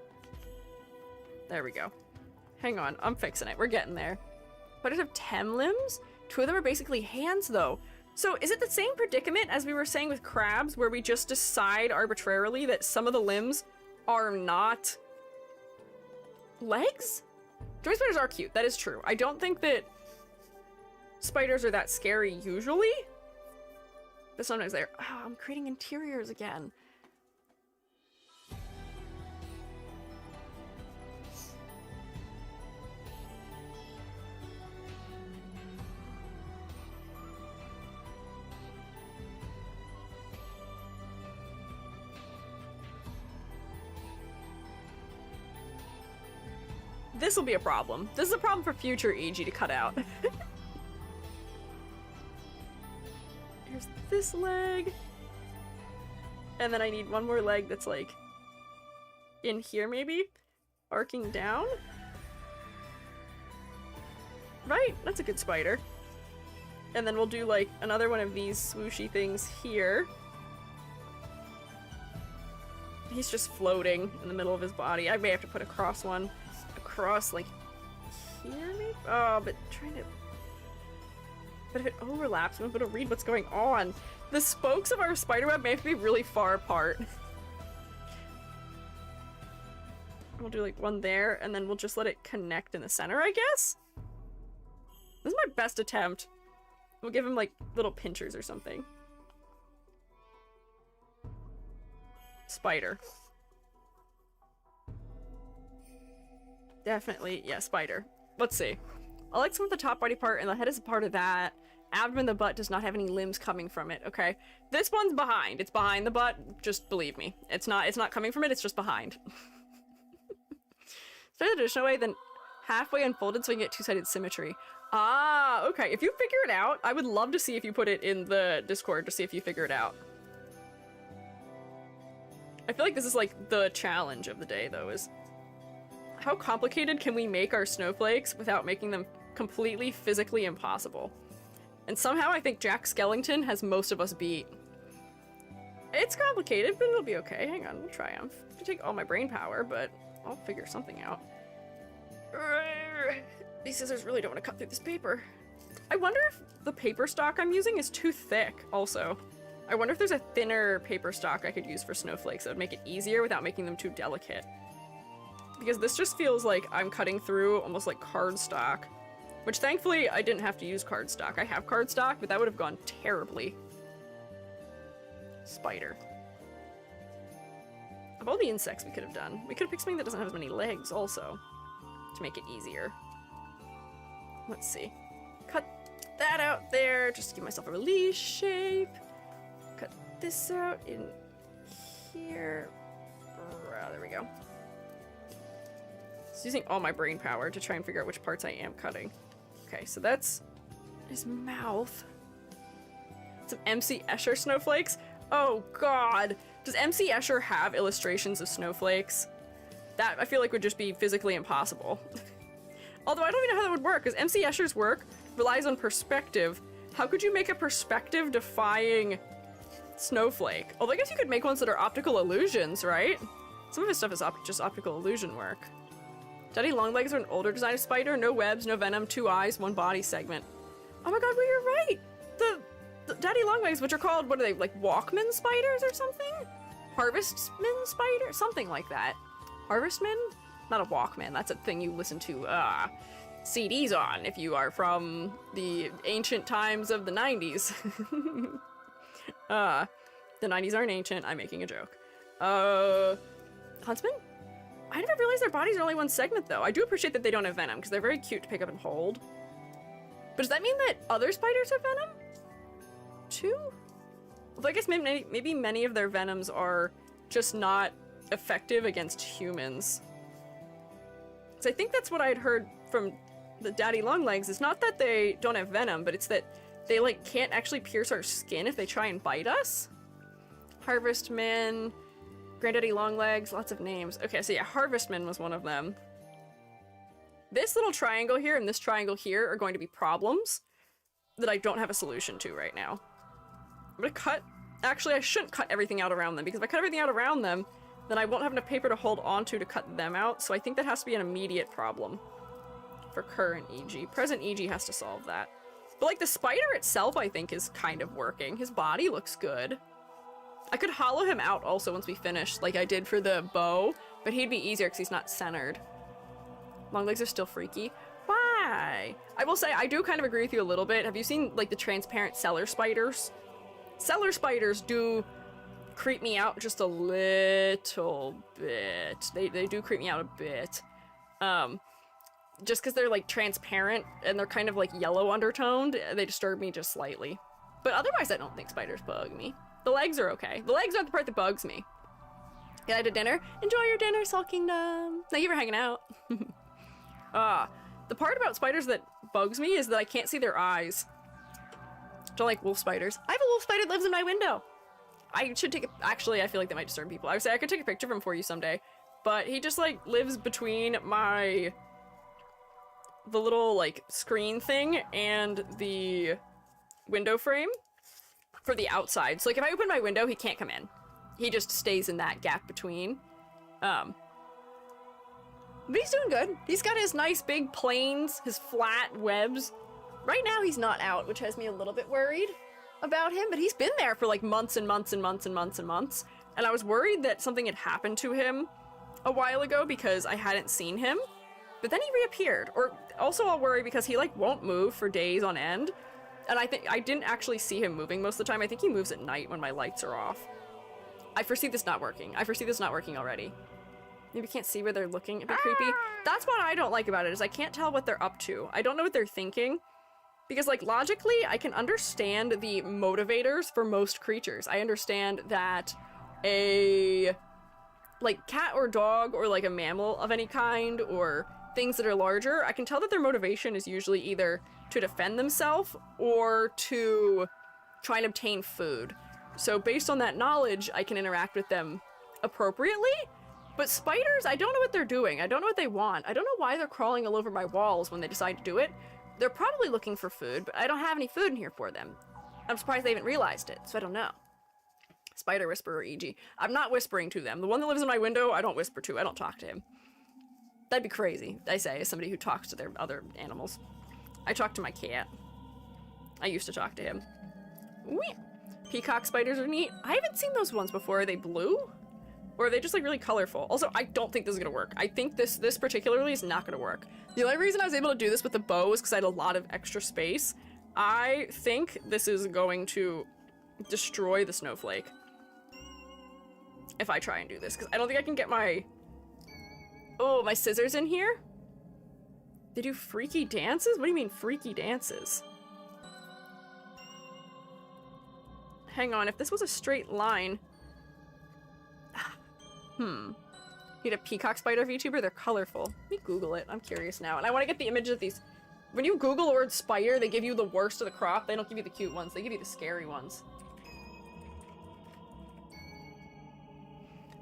There we go. Hang on. I'm fixing it. We're getting there. Spiders have 10 limbs? 2 of them are basically hands, though. So is it the same predicament as we were saying with crabs, where we just decide arbitrarily that some of the limbs are not legs? Joy spiders are cute. That is true. I don't think that spiders are that scary usually. But sometimes they're... Oh, I'm creating interiors again. This will be a problem. This is a problem for future EG to cut out. Here's this leg. And then I need one more leg that's like in here maybe? Arcing down? Right, that's a good spider. And then we'll do like another one of these swooshy things here. He's just floating in the middle of his body. I may have to put a cross one across like here maybe? Oh, but trying to... But if it overlaps, we won't be able to read what's going on. The spokes of our spiderweb may have to be really far apart. We'll do like one there, and then we'll just let it connect in the center, I guess? This is my best attempt. We'll give him like little pinchers or something. Spider. Definitely, yeah, spider. Let's see. I like some of the top body part, and the head is a part of that. Abdomen, the butt does not have any limbs coming from it, okay? This one's behind. It's behind the butt. Just believe me. It's not coming from it, it's just behind. Start the traditional way, then halfway unfolded so we can get two-sided symmetry. Ah, okay. If you figure it out, I would love to see if you put it in the Discord to see if you figure it out. I feel like this is like the challenge of the day, though, is how complicated can we make our snowflakes without making them completely physically impossible? And somehow I think Jack Skellington has most of us beat. It's complicated, but it'll be okay. Hang on, we'll triumph. It'll take all my brain power, but I'll figure something out. These scissors really don't want to cut through this paper. I wonder if the paper stock I'm using is too thick, also. I wonder if there's a thinner paper stock I could use for snowflakes that would make it easier without making them too delicate. Because this just feels like I'm cutting through almost like cardstock. Which thankfully I didn't have to use cardstock. I have cardstock, but that would have gone terribly. Spider. Of all the insects we could have done, we could have picked something that doesn't have as many legs also. To make it easier. Let's see. Cut that out there, just to give myself a release shape. Cut this out in here. There we go. Just using all my brain power to try and figure out which parts I am cutting. Okay, so that's his mouth. Some MC Escher snowflakes. Oh god. Does MC Escher have illustrations of snowflakes? That, I feel like, would just be physically impossible. Although I don't even know how that would work, because MC Escher's work relies on perspective. How could you make a perspective-defying snowflake? Although I guess you could make ones that are optical illusions, right? Some of his stuff is just optical illusion work. Daddy Longlegs are an older design of spider. No webs, no venom, 2 eyes, 1 body segment. Oh my god, well, you're right! The Daddy Longlegs, which are called, what are they, like Walkman spiders or something? Harvestman spider? Something like that. Harvestman? Not a Walkman, that's a thing you listen to CDs on if you are from the ancient times of the 90s. The 90s aren't ancient, I'm making a joke. Huntsman? I never realized their bodies are only 1 segment though. I do appreciate that they don't have venom because they're very cute to pick up and hold. But does that mean that other spiders have venom? Too? Although I guess maybe many of their venoms are just not effective against humans. So I think that's what I had heard from the Daddy Longlegs. It's not that they don't have venom, but it's that they like can't actually pierce our skin if they try and bite us. Harvestman, Granddaddy Longlegs, lots of names. Okay, so yeah, Harvestman was one of them. This little triangle here and this triangle here are going to be problems that I don't have a solution to right now. I'm gonna cut... Actually, I shouldn't cut everything out around them, because if I cut everything out around them, then I won't have enough paper to hold onto to cut them out, so I think that has to be an immediate problem for current EG. Present EG has to solve that. But like the spider itself, I think, is kind of working. His body looks good. I could hollow him out also once we finish, like I did for the bow, but he'd be easier because he's not centered. Long legs are still freaky. Why? I will say, I do kind of agree with you a little bit. Have you seen like the transparent cellar spiders? Cellar spiders do creep me out just a little bit. They do creep me out a bit. Just because they're like transparent and they're kind of like yellow undertoned, they disturb me just slightly. But otherwise I don't think spiders bug me. The legs are okay. The legs aren't the part that bugs me. Get out to dinner? Enjoy your dinner, Salt Kingdom. Thank you for hanging out. The part about spiders that bugs me is that I can't see their eyes. Don't like wolf spiders. I have a wolf spider that lives in my window. I should take a... Actually, I feel like that might disturb people. I would say I could take a picture of him for you someday. but he just, like, lives between the little, like, screen thing and the window frame for the outside. So, like, if I open my window, he can't come in. He just stays in that gap between. But he's doing good. He's got his nice big planes, his flat webs. Right now he's not out, which has me a little bit worried about him, but he's been there for like months and months and months and months and months. And I was worried that something had happened to him a while ago because I hadn't seen him. But then he reappeared. Or also I'll worry because he like won't move for days on end. And I think I didn't actually see him moving most of the time. I think he moves at night when my lights are off. I foresee this not working. I foresee this not working already. Maybe can't see where they're looking. A bit creepy. That's what I don't like about it, is I can't tell what they're up to. I don't know what they're thinking. Because, like, logically, I can understand the motivators for most creatures. I understand that a, like, cat or dog or, like, a mammal of any kind or things that are larger, I can tell that their motivation is usually either to defend themselves or to try and obtain food. So based on that knowledge, I can interact with them appropriately. But spiders, I don't know what they're doing. I don't know what they want. I don't know why they're crawling all over my walls when they decide to do it. They're probably looking for food, but I don't have any food in here for them. I'm surprised they haven't realized it, so I don't know. Spider whisperer, e.g. I'm not whispering to them. The one that lives in my window, I don't whisper to. I don't talk to him. That'd be crazy, I say, as somebody who talks to their other animals. I talk to my cat. I used to talk to him. Whee! Peacock spiders are neat. I haven't seen those ones before. Are they blue? Or are they just like really colorful? Also, I don't think this is gonna work. I think this particularly is not gonna work. The only reason I was able to do this with the bow is because I had a lot of extra space. I think this is going to destroy the snowflake if I try and do this, because I don't think I can get my scissors in here. They do freaky dances? What do you mean freaky dances? Hang on, if this was a straight line... Need a peacock spider VTuber? They're colorful. Let me Google it. I'm curious now. And I want to get the image of these. When you Google the word spider, they give you the worst of the crop. They don't give you the cute ones. They give you the scary ones.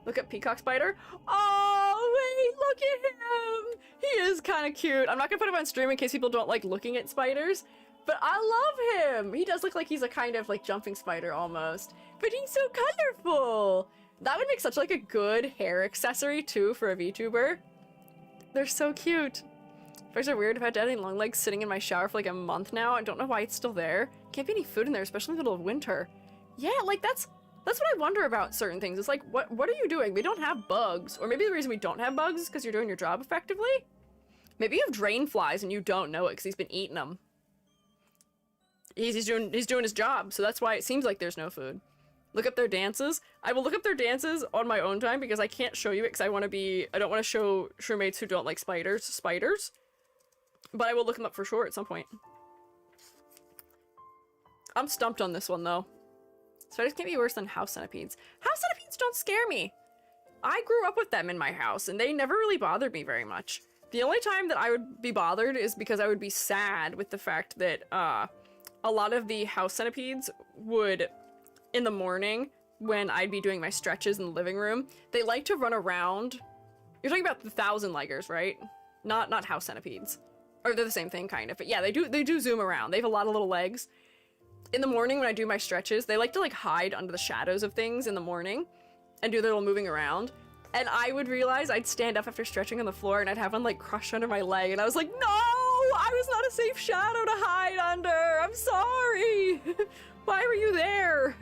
Look at peacock spider. Oh, wait, look at him. He is kind of cute. I'm not going to put him on stream in case people don't like looking at spiders. But I love him. He does look like he's a kind of like jumping spider almost. But he's so colorful. That would make such like a good hair accessory too for a VTuber. They're so cute. Spiders are weird. I've had daddy long legs sitting in my shower for like a month now. I don't know why it's still there. Can't be any food in there, especially in the middle of winter. Yeah, like that's what I wonder about certain things. It's like, what are you doing? We don't have bugs. Or maybe the reason we don't have bugs is because you're doing your job effectively. Maybe you have drain flies and you don't know it because he's been eating them. He's doing his job, so that's why it seems like there's no food. Look up their dances. I will look up their dances on my own time because I can't show you it because I don't want to show shroommates who don't like spiders. But I will look them up for sure at some point. I'm stumped on this one though. Spiders can't be worse than house centipedes. House centipedes don't scare me. I grew up with them in my house and they never really bothered me very much. The only time that I would be bothered is because I would be sad with the fact that a lot of the house centipedes would, in the morning, when I'd be doing my stretches in the living room, they like to run around. You're talking about the 1,000-leggers, right? Not house centipedes. Or they're the same thing, kind of. But yeah, they do zoom around. They have a lot of little legs. In the morning when I do my stretches, they like to like hide under the shadows of things in the morning and do their little moving around. And I would realize I'd stand up after stretching on the floor and I'd have one like crush under my leg. And I was like, no, I was not a safe shadow to hide under. I'm sorry. Why were you there?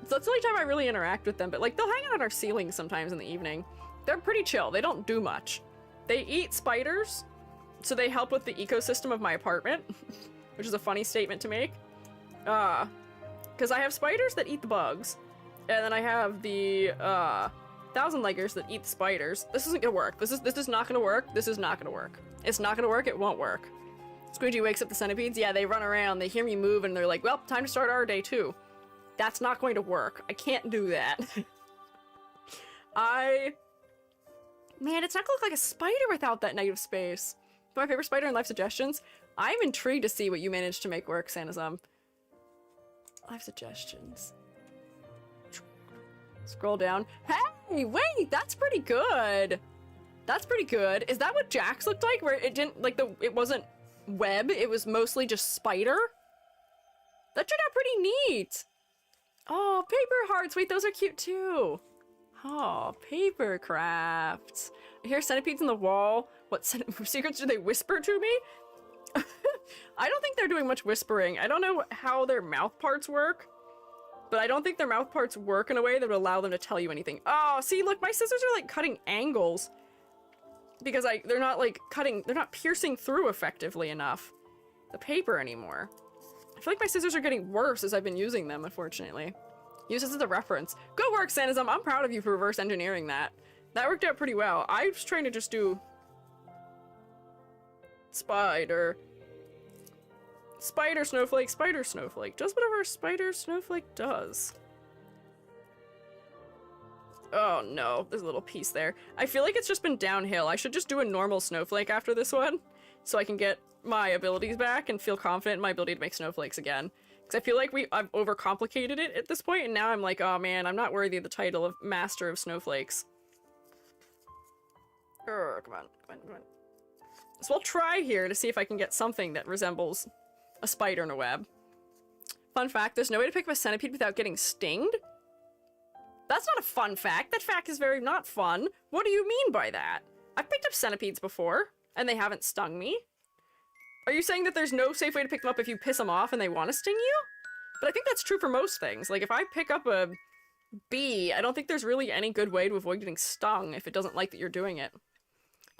So that's the only time I really interact with them. But like they'll hang out on our ceiling sometimes in the evening. They're pretty chill. They don't do much. They eat spiders. So they help with the ecosystem of my apartment, which is a funny statement to make. Because I have spiders that eat the bugs. And then I have the 1,000-leggers that eat the spiders. This isn't gonna work. This is not gonna work. This is not gonna work. It's not gonna work. It won't work. Squiiji wakes up the centipedes. Yeah, they run around. They hear me move and they're like, well, time to start our day too. That's not going to work. I can't do that. Man, it's not gonna look like a spider without that negative space. My favorite spider in life suggestions. I'm intrigued to see what you managed to make work, Sanazum. Life suggestions. Scroll down. Hey! Hey, wait, that's pretty good. That's pretty good. Is that what Jack's looked like? Where it didn't, like, it wasn't web, it was mostly just spider? That turned out pretty neat. Oh, paper hearts. Wait, those are cute too. Oh, paper crafts. I hear centipedes in the wall. What secrets do they whisper to me? I don't think they're doing much whispering. I don't know how their mouth parts work, but I don't think their mouth parts work in a way that would allow them to tell you anything. Oh, see, look, my scissors are like cutting angles because they're not like they're not piercing through effectively enough the paper anymore. I feel like my scissors are getting worse as I've been using them, unfortunately. Use this as a reference. Good work, Sanism. I'm proud of you for reverse engineering that. That worked out pretty well. I was trying to just do spider, snowflake, spider, snowflake. Does whatever a spider, snowflake does. Oh no, there's a little piece there. I feel like it's just been downhill. I should just do a normal snowflake after this one so I can get my abilities back and feel confident in my ability to make snowflakes again. Because I feel like I've overcomplicated it at this point, and now I'm like, oh man, I'm not worthy of the title of Master of Snowflakes. Come on. So I'll try here to see if I can get something that resembles a spider in a web. Fun fact, there's no way to pick up a centipede without getting stinged? That's not a fun fact. That fact is very not fun. What do you mean by that? I've picked up centipedes before, and they haven't stung me. Are you saying that there's no safe way to pick them up if you piss them off and they want to sting you? But I think that's true for most things. Like, if I pick up a bee, I don't think there's really any good way to avoid getting stung if it doesn't like that you're doing it.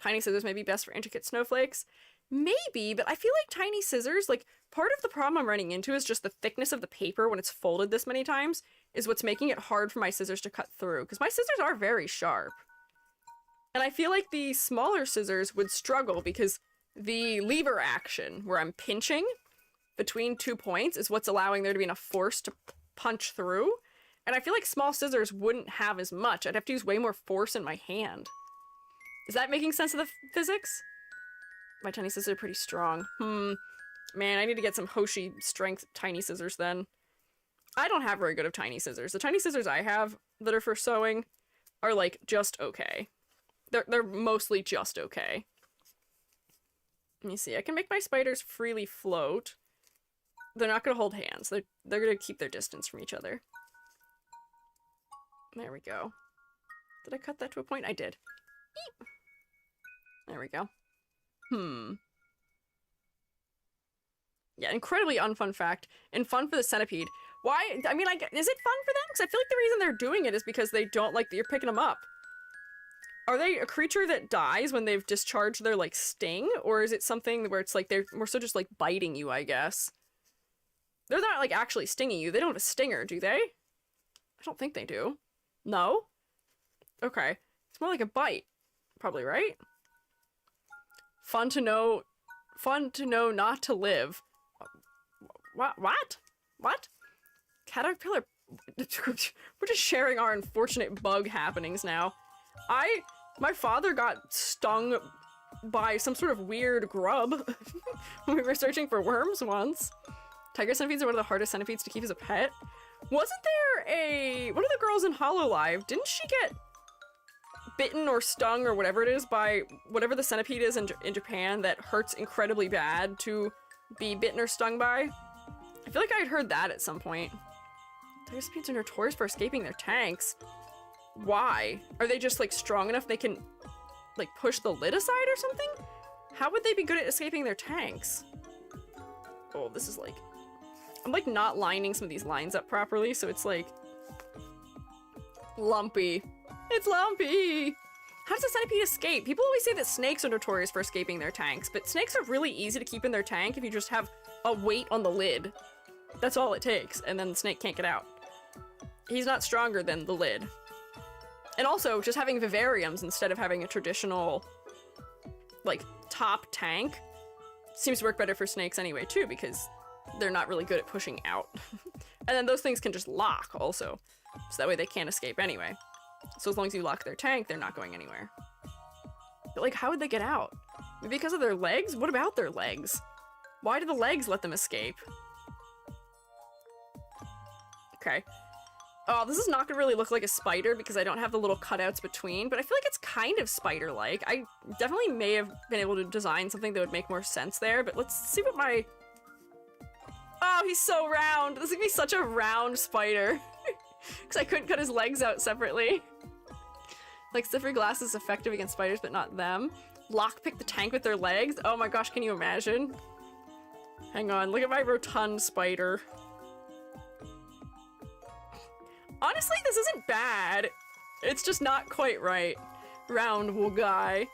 Tiny scissors may be best for intricate snowflakes. Maybe, but I feel like tiny scissors, like, part of the problem I'm running into is just the thickness of the paper when it's folded this many times is what's making it hard for my scissors to cut through, because my scissors are very sharp. And I feel like the smaller scissors would struggle because the lever action, where I'm pinching between 2 points, is what's allowing there to be enough force to punch through. And I feel like small scissors wouldn't have as much. I'd have to use way more force in my hand. Is that making sense of the physics? My tiny scissors are pretty strong. Man, I need to get some Hoshi strength tiny scissors then. I don't have very good of tiny scissors. The tiny scissors I have that are for sewing are like just okay. They're mostly just okay. Let me see. I can make my spiders freely float. They're not gonna hold hands. They're gonna keep their distance from each other. There we go. Did I cut that to a point? I did. Eep. There we go. Yeah, incredibly unfun fact. And fun for the centipede. Why? I mean, like, is it fun for them? Because I feel like the reason they're doing it is because they don't like that you're picking them up. Are they a creature that dies when they've discharged their, like, sting? Or is it something where it's like they're more so just, like, biting you, I guess? They're not, like, actually stinging you. They don't have a stinger, do they? I don't think they do. No? Okay. It's more like a bite. Probably, right? Fun to know not to live. What? Caterpillar? We're just sharing our unfortunate bug happenings now. My father got stung by some sort of weird grub when we were searching for worms once. Tiger centipedes are one of the hardest centipedes to keep as a pet. Wasn't there one of the girls in Hololive, didn't she get bitten or stung or whatever it is by whatever the centipede is in Japan that hurts incredibly bad to be bitten or stung by? I feel like I had heard that at some point. Tiger centipedes are notorious for escaping their tanks. Why? Are they just, like, strong enough they can, like, push the lid aside or something? How would they be good at escaping their tanks? Oh, this is, like... I'm, like, not lining some of these lines up properly, so it's, like... lumpy. It's lumpy! How does a centipede escape? People always say that snakes are notorious for escaping their tanks, but snakes are really easy to keep in their tank if you just have a weight on the lid. That's all it takes, and then the snake can't get out. He's not stronger than the lid. And also, just having vivariums instead of having a traditional, like, top tank seems to work better for snakes anyway, too, because they're not really good at pushing out. And then those things can just lock, also. So that way they can't escape anyway. So as long as you lock their tank, they're not going anywhere. But, like, how would they get out? Maybe because of their legs? What about their legs? Why do the legs let them escape? Okay. Oh, this is not gonna really look like a spider because I don't have the little cutouts between, but I feel like it's kind of spider-like. I definitely may have been able to design something that would make more sense there, but let's see what my... Oh, he's so round. This is gonna be such a round spider. Because I couldn't cut his legs out separately. Like, slippery glass is effective against spiders, but not them. Lockpick the tank with their legs? Oh my gosh, can you imagine? Hang on, look at my rotund spider. Honestly, this isn't bad. It's just not quite right. Round wool guy.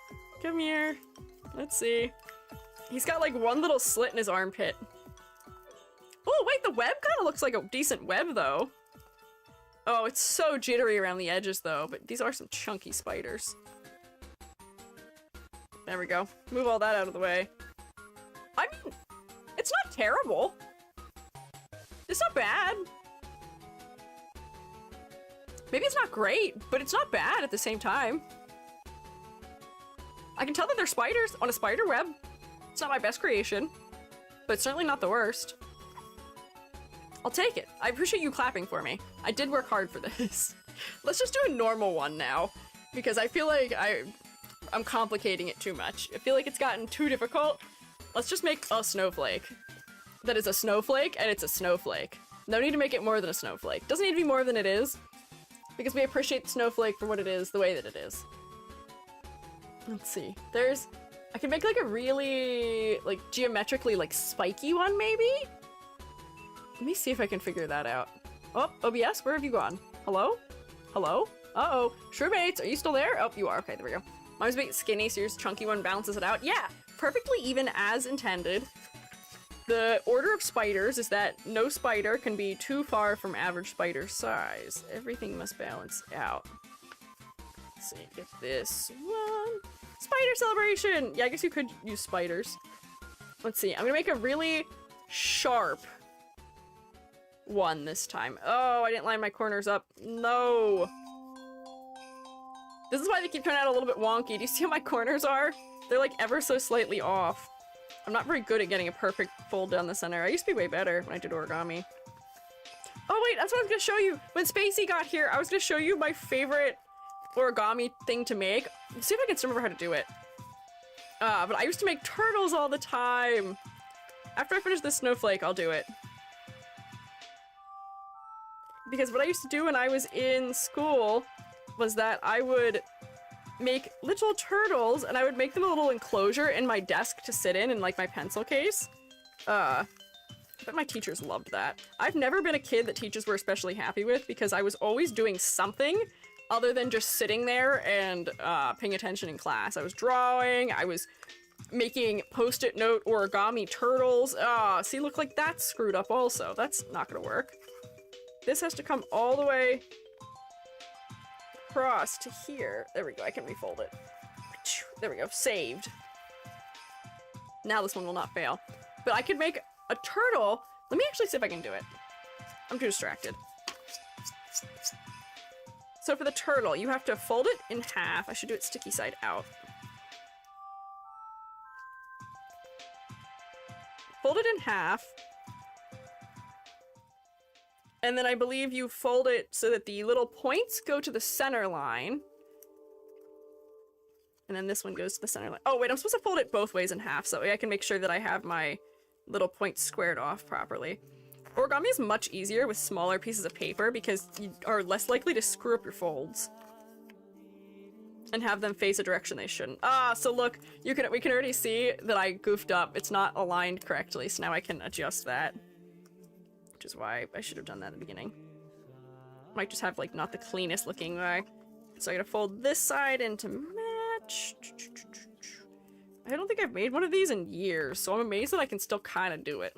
Come here. Let's see. He's got like one little slit in his armpit. Oh, wait, the web kind of looks like a decent web, though. Oh, it's so jittery around the edges, though, but these are some chunky spiders. There we go. Move all that out of the way. I mean, it's not terrible. It's not bad. Maybe it's not great, but it's not bad at the same time. I can tell that they're spiders on a spider web. It's not my best creation, but it's certainly not the worst. I'll take it. I appreciate you clapping for me. I did work hard for this. Let's just do a normal one now, because I feel like I'm complicating it too much. I feel like it's gotten too difficult. Let's just make a snowflake. That is a snowflake, and it's a snowflake. No need to make it more than a snowflake. Doesn't need to be more than it is, because we appreciate the snowflake for what it is, the way that it is. Let's see. I can make like a really, like, geometrically, like, spiky one, maybe? Let me see if I can figure that out. Oh, OBS, where have you gone? Hello? Hello? Uh-oh. Shrewmates, are you still there? Oh, you are. Okay, there we go. Mine's a bit skinny, so yours chunky one balances it out. Yeah, perfectly even as intended. The order of spiders is that no spider can be too far from average spider size. Everything must balance out. Let's see, get this one. Spider celebration! Yeah, I guess you could use spiders. Let's see, I'm gonna make a really sharp one this time. Oh, I didn't line my corners up. No! This is why they keep turning out a little bit wonky. Do you see how my corners are? They're like ever so slightly off. I'm not very good at getting a perfect fold down the center. I used to be way better when I did origami. Oh wait, that's what I was gonna show you. When Spacey got here, I was gonna show you my favorite origami thing to make. Let's see if I can still remember how to do it. But I used to make turtles all the time. After I finish this snowflake, I'll do it. Because what I used to do when I was in school was that I would make little turtles and I would make them a little enclosure in my desk to sit in like my pencil case. I bet my teachers loved that. I've never been a kid that teachers were especially happy with because I was always doing something other than just sitting there and paying attention in class. I was drawing, I was making post-it note origami turtles. See, look, like that's screwed up also. That's not gonna work. This has to come all the way across to here. There we go, I can refold it. There we go, saved. Now this one will not fail. But I could make a turtle. Let me actually see if I can do it. I'm too distracted. So for the turtle, you have to fold it in half. I should do it sticky side out. Fold it in half. And then I believe you fold it so that the little points go to the center line. And then this one goes to the center line. Oh wait, I'm supposed to fold it both ways in half so I can make sure that I have my little points squared off properly. Origami is much easier with smaller pieces of paper because you are less likely to screw up your folds. And have them face a direction they shouldn't. So look, we can already see that I goofed up. It's not aligned correctly, so now I can adjust that. Which is why I should have done that at the beginning. Might just have like not the cleanest looking way. So I gotta fold this side into match. I don't think I've made one of these in years, so I'm amazed that I can still kind of do it.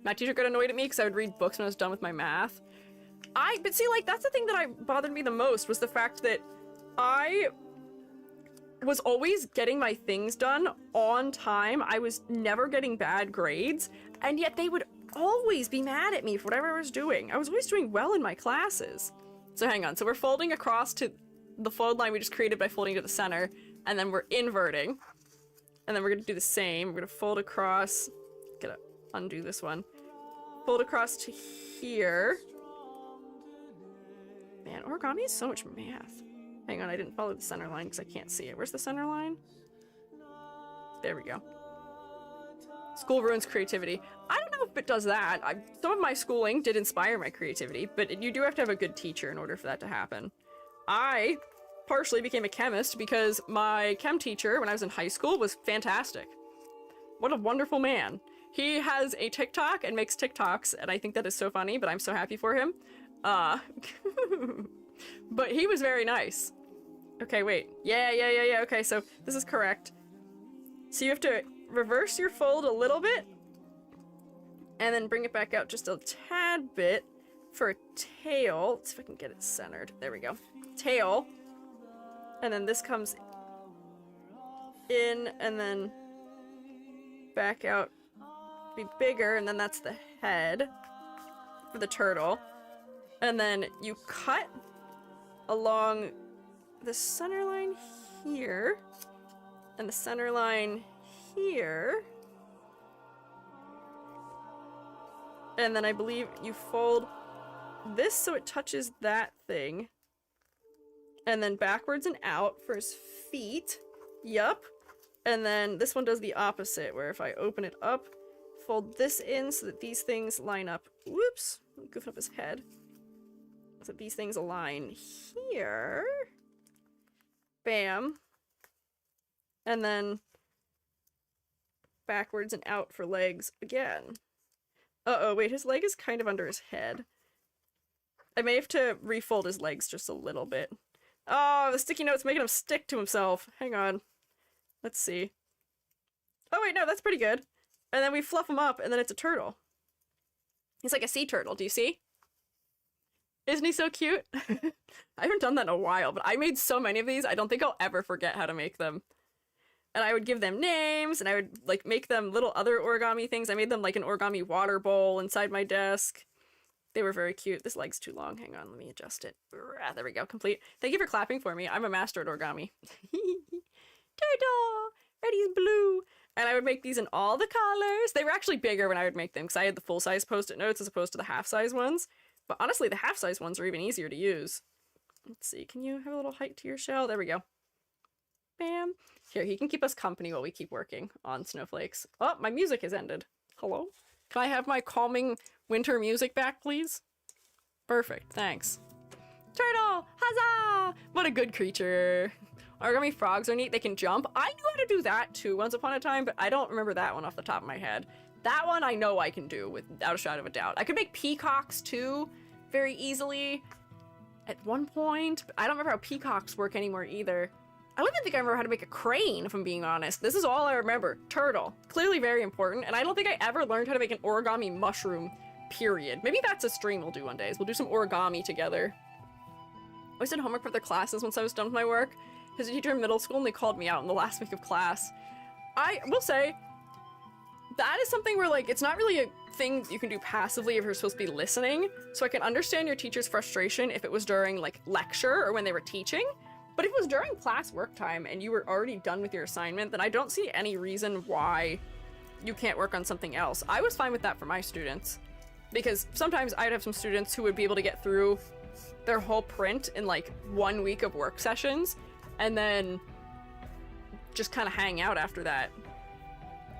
My teacher got annoyed at me because I would read books when I was done with my math. But see, like, that's the thing that bothered me the most, was the fact that I was always getting my things done on time. I was never getting bad grades, and yet they would always be mad at me for whatever I was doing. I was always doing well in my classes. So hang on, so we're folding across to the fold line we just created by folding to the center, and then we're inverting. And then we're gonna do the same. We're gonna fold across, gotta undo this one. Fold across to here. Man, origami is so much math. Hang on, I didn't follow the center line because I can't see it. Where's the center line? There we go. School ruins creativity. I don't know if it does that. Some of my schooling did inspire my creativity, but you do have to have a good teacher in order for that to happen. I partially became a chemist because my chem teacher when I was in high school was fantastic. What a wonderful man. He has a TikTok and makes TikToks, and I think that is so funny, but I'm so happy for him. But he was very nice. Okay, wait. Yeah. Okay, so this is correct. So you have to reverse your fold a little bit, and then bring it back out just a tad bit for a tail. Let's see if I can get it centered. There we go. Tail. And then this comes in, and then back out, be bigger, and then that's the head for the turtle. And then you cut along the center line here, and the center line here. And then I believe you fold this so it touches that thing. And then backwards and out for his feet. Yup. And then this one does the opposite, where if I open it up, fold this in so that these things line up. Whoops. Goof up his head. So these things align here. Bam. And then backwards and out for legs again. Uh-oh, wait, his leg is kind of under his head. I may have to refold his legs just a little bit. Oh, the sticky note's making him stick to himself. Hang on. Let's see. Oh wait, no, that's pretty good. And then we fluff him up, and then it's a turtle. He's like a sea turtle, do you see? Isn't he so cute? I haven't done that in a while, but I made so many of these, I don't think I'll ever forget how to make them. And I would give them names, and I would like make them little other origami things. I made them like an origami water bowl inside my desk. They were very cute. This leg's too long. Hang on, let me adjust it. There we go, complete. Thank you for clapping for me. I'm a master at origami. Turtle! Ready's blue! And I would make these in all the colors. They were actually bigger when I would make them, because I had the full-size Post-it notes as opposed to the half-size ones. But honestly, the half-size ones are even easier to use. Let's see, can you have a little height to your shell? There we go. Bam. Here, he can keep us company while we keep working on snowflakes. Oh, my music has ended. Hello? Can I have my calming winter music back, please? Perfect, thanks. Turtle! Huzzah! What a good creature. Origami frogs are neat. They can jump. I knew how to do that too once upon a time, but I don't remember that one off the top of my head. That one I know I can do without a shadow of a doubt. I could make peacocks too very easily at one point, but I don't remember how peacocks work anymore either. I don't even think I remember how to make a crane, if I'm being honest. This is all I remember. Turtle. Clearly very important, and I don't think I ever learned how to make an origami mushroom, period. Maybe that's a stream we'll do one day, is we'll do some origami together. I always did homework for their classes once I was done with my work. As a teacher in middle school, and they called me out in the last week of class. I will say, that is something where, like, it's not really a thing you can do passively if you're supposed to be listening, so I can understand your teacher's frustration if it was during, like, lecture or when they were teaching. But if it was during class work time and you were already done with your assignment, then I don't see any reason why you can't work on something else. I was fine with that for my students, because sometimes I'd have some students who would be able to get through their whole print in like 1 week of work sessions and then just kind of hang out after that.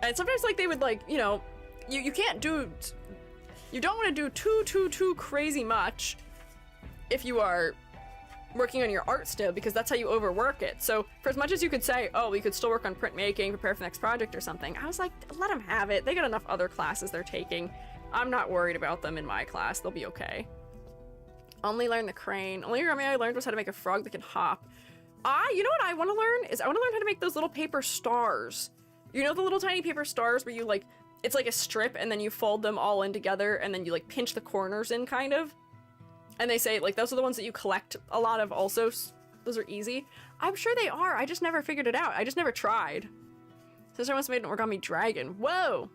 And sometimes like they would like, you know, you can't do, you don't want to do too crazy much if you are working on your art still, because that's how you overwork it. So for as much as you could say, oh, we could still work on printmaking, prepare for the next project or something, I was like, let them have it. They got enough other classes they're taking. I'm not worried about them in my class. They'll be okay. Only learn the crane. Only origami I learned was how to make a frog that can hop. You know what I want to learn is I want to learn how to make those little paper stars. You know the little tiny paper stars where you like, it's like a strip and then you fold them all in together and then you like pinch the corners in kind of. And they say, like, those are the ones that you collect a lot of also. Those are easy. I'm sure they are. I just never figured it out. I just never tried. Sister once made an origami dragon. Whoa!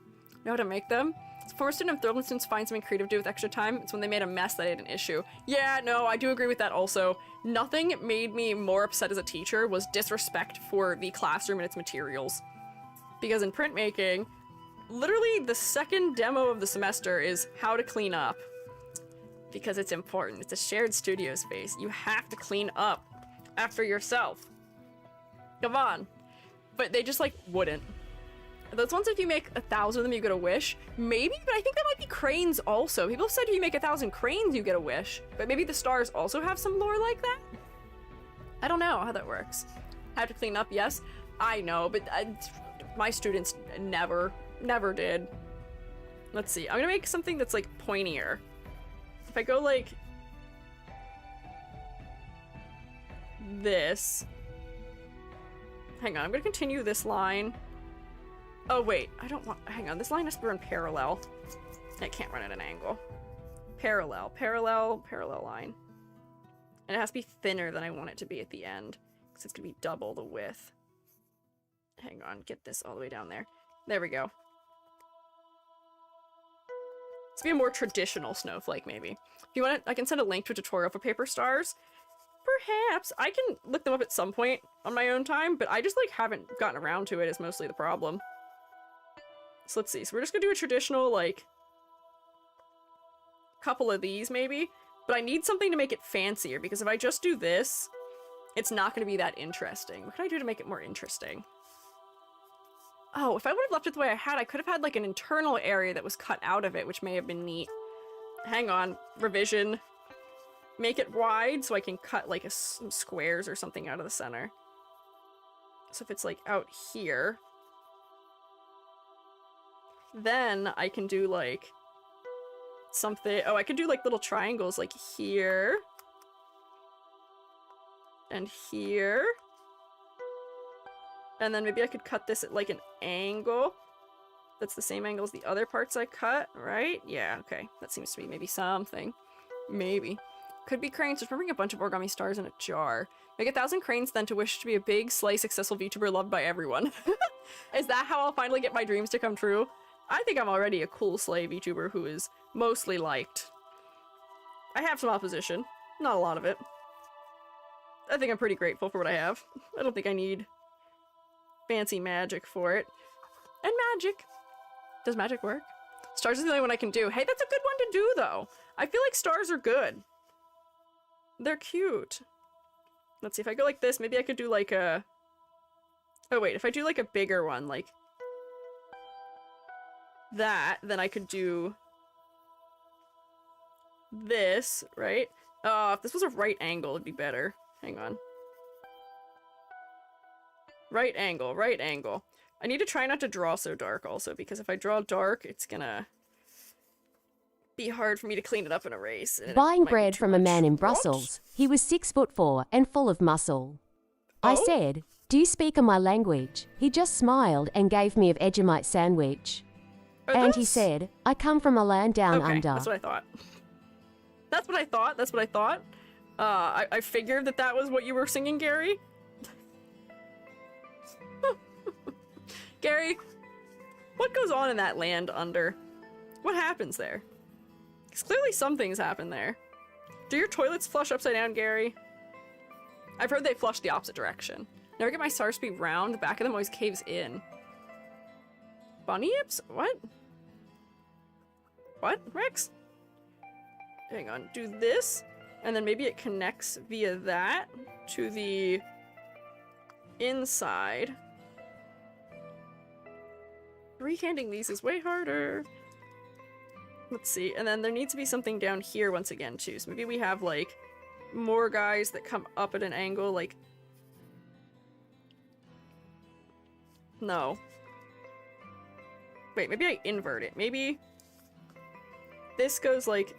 Know how to make them? Former student of Third students find something creative to do with extra time. It's when they made a mess that I had an issue. Yeah, no, I do agree with that also. Nothing made me more upset as a teacher was disrespect for the classroom and its materials. Because in printmaking, literally the second demo of the semester is how to clean up. because it's important. It's a shared studio space. You have to clean up after yourself. Come on. But they just, like, wouldn't. Those ones, if you make 1,000 of them, you get a wish. Maybe, but I think that might be cranes also. People said if you make 1,000 cranes, you get a wish. But maybe the stars also have some lore like that? I don't know how that works. Have to clean up, yes. I know, but my students never did. Let's see. I'm gonna make something that's, like, pointier. If I go, like, this. Hang on, I'm gonna continue this line. Oh, wait, I don't want, hang on, this line has to run parallel. It can't run at an angle. Parallel line. And it has to be thinner than I want it to be at the end, because it's gonna be double the width. Hang on, get this all the way down there. There we go. Let's be a more traditional snowflake, maybe. If you want to, I can send a link to a tutorial for paper stars. Perhaps. I can look them up at some point on my own time, but I just, like, haven't gotten around to it is mostly the problem. So let's see. So we're just gonna do a traditional, like, couple of these, maybe. But I need something to make it fancier, because if I just do this, it's not gonna be that interesting. What can I do to make it more interesting? Oh, if I would have left it the way I could have had, like, an internal area that was cut out of it, which may have been neat. Hang on. Revision. Make it wide so I can cut, like, some squares or something out of the center. So if it's, like, out here, then I can do, like, something. Oh, I could do, like, little triangles, like, here. And here. And then maybe I could cut this at, like, an angle. That's the same angle as the other parts I cut, right? Yeah, okay. That seems to be maybe something. Maybe. Could be cranes. Just remembering a bunch of origami stars in a jar. Make 1,000 cranes then to wish to be a big, slay, successful VTuber loved by everyone. Is that how I'll finally get my dreams to come true? I think I'm already a cool slay VTuber who is mostly liked. I have some opposition. Not a lot of it. I think I'm pretty grateful for what I have. I don't think I need fancy magic for it. And magic. Does magic work? Stars is the only one I can do. Hey, that's a good one to do, though. I feel like stars are good. They're cute. Let's see, if I go like this, maybe I could do like a... Oh wait, if I do like a bigger one, like that, then I could do this, right? If this was a right angle, it'd be better. Hang on. Right angle, right angle. I need to try not to draw so dark also, because if I draw dark, it's gonna be hard for me to clean it up and erase. And Buying bread from a man in Brussels. He was 6'4" and full of muscle. I said, "Do you speak my language?" He just smiled and gave me a Vegemite sandwich. And he said, "I come from a land down under." That's what I thought. That's what I thought. That's what I thought. I figured that that was what you were singing, Gary. Gary, what goes on in that land under? What happens there? Because clearly some things happen there. Do your toilets flush upside down, Gary? I've heard they flush the opposite direction. Never get my stars to be round. The back of them always caves in. Bunny yips? What? What, Rex? Hang on. Do this, and then maybe it connects via that to the inside. Rehanding these is way harder. Let's see. And then there needs to be something down here once again, too. So maybe we have, like, more guys that come up at an angle, like... No. Wait, maybe I invert it. Maybe this goes, like...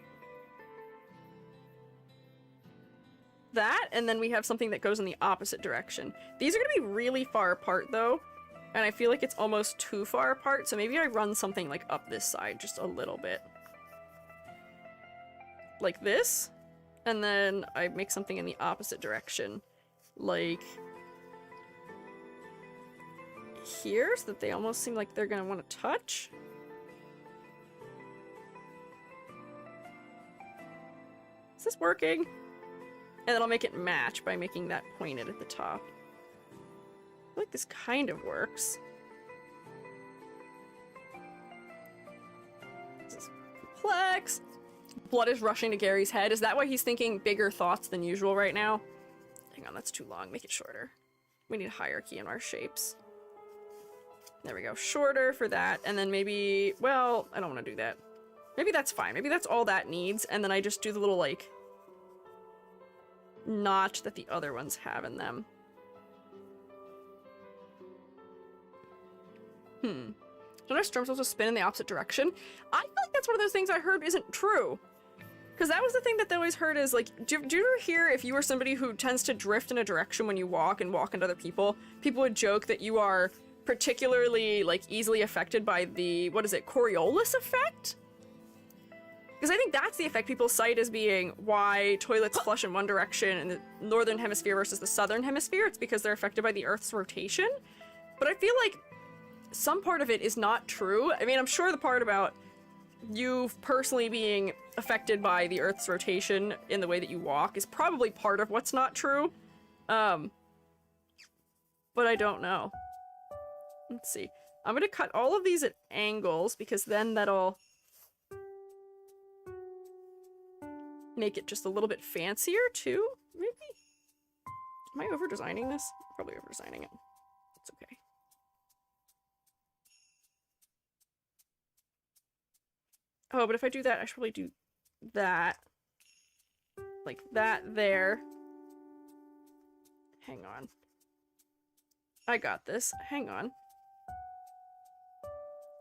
that, and then we have something that goes in the opposite direction. These are gonna be really far apart, though. And I feel like it's almost too far apart, so maybe I run something, like, up this side just a little bit. Like this, and then I make something in the opposite direction. Like... here, so that they almost seem like they're gonna want to touch. Is this working? And then I'll make it match by making that pointed at the top. I feel like this kind of works. This is complex. Blood is rushing to Gary's head. Is that why he's thinking bigger thoughts than usual right now? Hang on, that's too long. Make it shorter. We need hierarchy in our shapes. There we go. Shorter for that. And then maybe... Well, I don't want to do that. Maybe that's fine. Maybe that's all that needs. And then I just do the little, like... notch that the other ones have in them. Sometimes storms also spin in the opposite direction. I feel like that's one of those things I heard isn't true. Because that was the thing that they always heard is, like, do you ever hear if you were somebody who tends to drift in a direction when you walk and walk into other people, people would joke that you are particularly, like, easily affected by the, what is it, Coriolis effect? Because I think that's the effect people cite as being why toilets flush in one direction in the northern hemisphere versus the southern hemisphere. It's because they're affected by the Earth's rotation. But I feel like some part of it is not true. I mean, I'm sure the part about you personally being affected by the Earth's rotation in the way that you walk is probably part of what's not true. But I don't know. Let's see. I'm gonna cut all of these at angles because then that'll make it just a little bit fancier too, maybe? Am I over-designing this? Probably over-designing it. It's okay. Oh, but if I do that, I should probably do that. Like that there. Hang on. I got this. Hang on.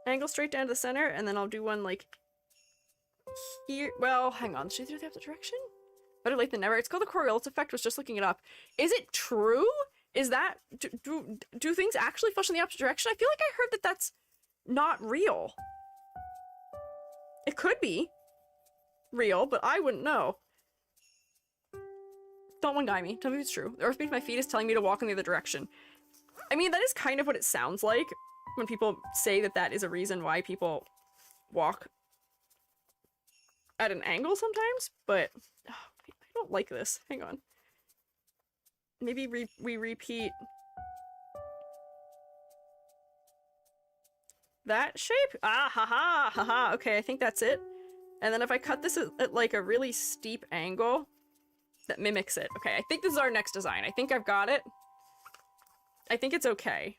Angle straight down to the center, and then I'll do one like here. Well, hang on. Should I do the opposite direction? Better late than never. It's called the Coriolis effect. Was just looking it up. Is it true? Is that do things actually flush in the opposite direction? I feel like I heard that that's not real. It could be real, but I wouldn't know. Don't one guy me. Tell me if it's true. The earth beneath my feet is telling me to walk in the other direction. I mean, that is kind of what it sounds like when people say that that is a reason why people walk at an angle sometimes, but oh, I don't like this. Hang on. Maybe we repeat that shape? Ah, haha, haha. Okay, I think that's it. And then if I cut this at like a really steep angle that mimics it. Okay, I think this is our next design. I think I've got it. I think it's okay.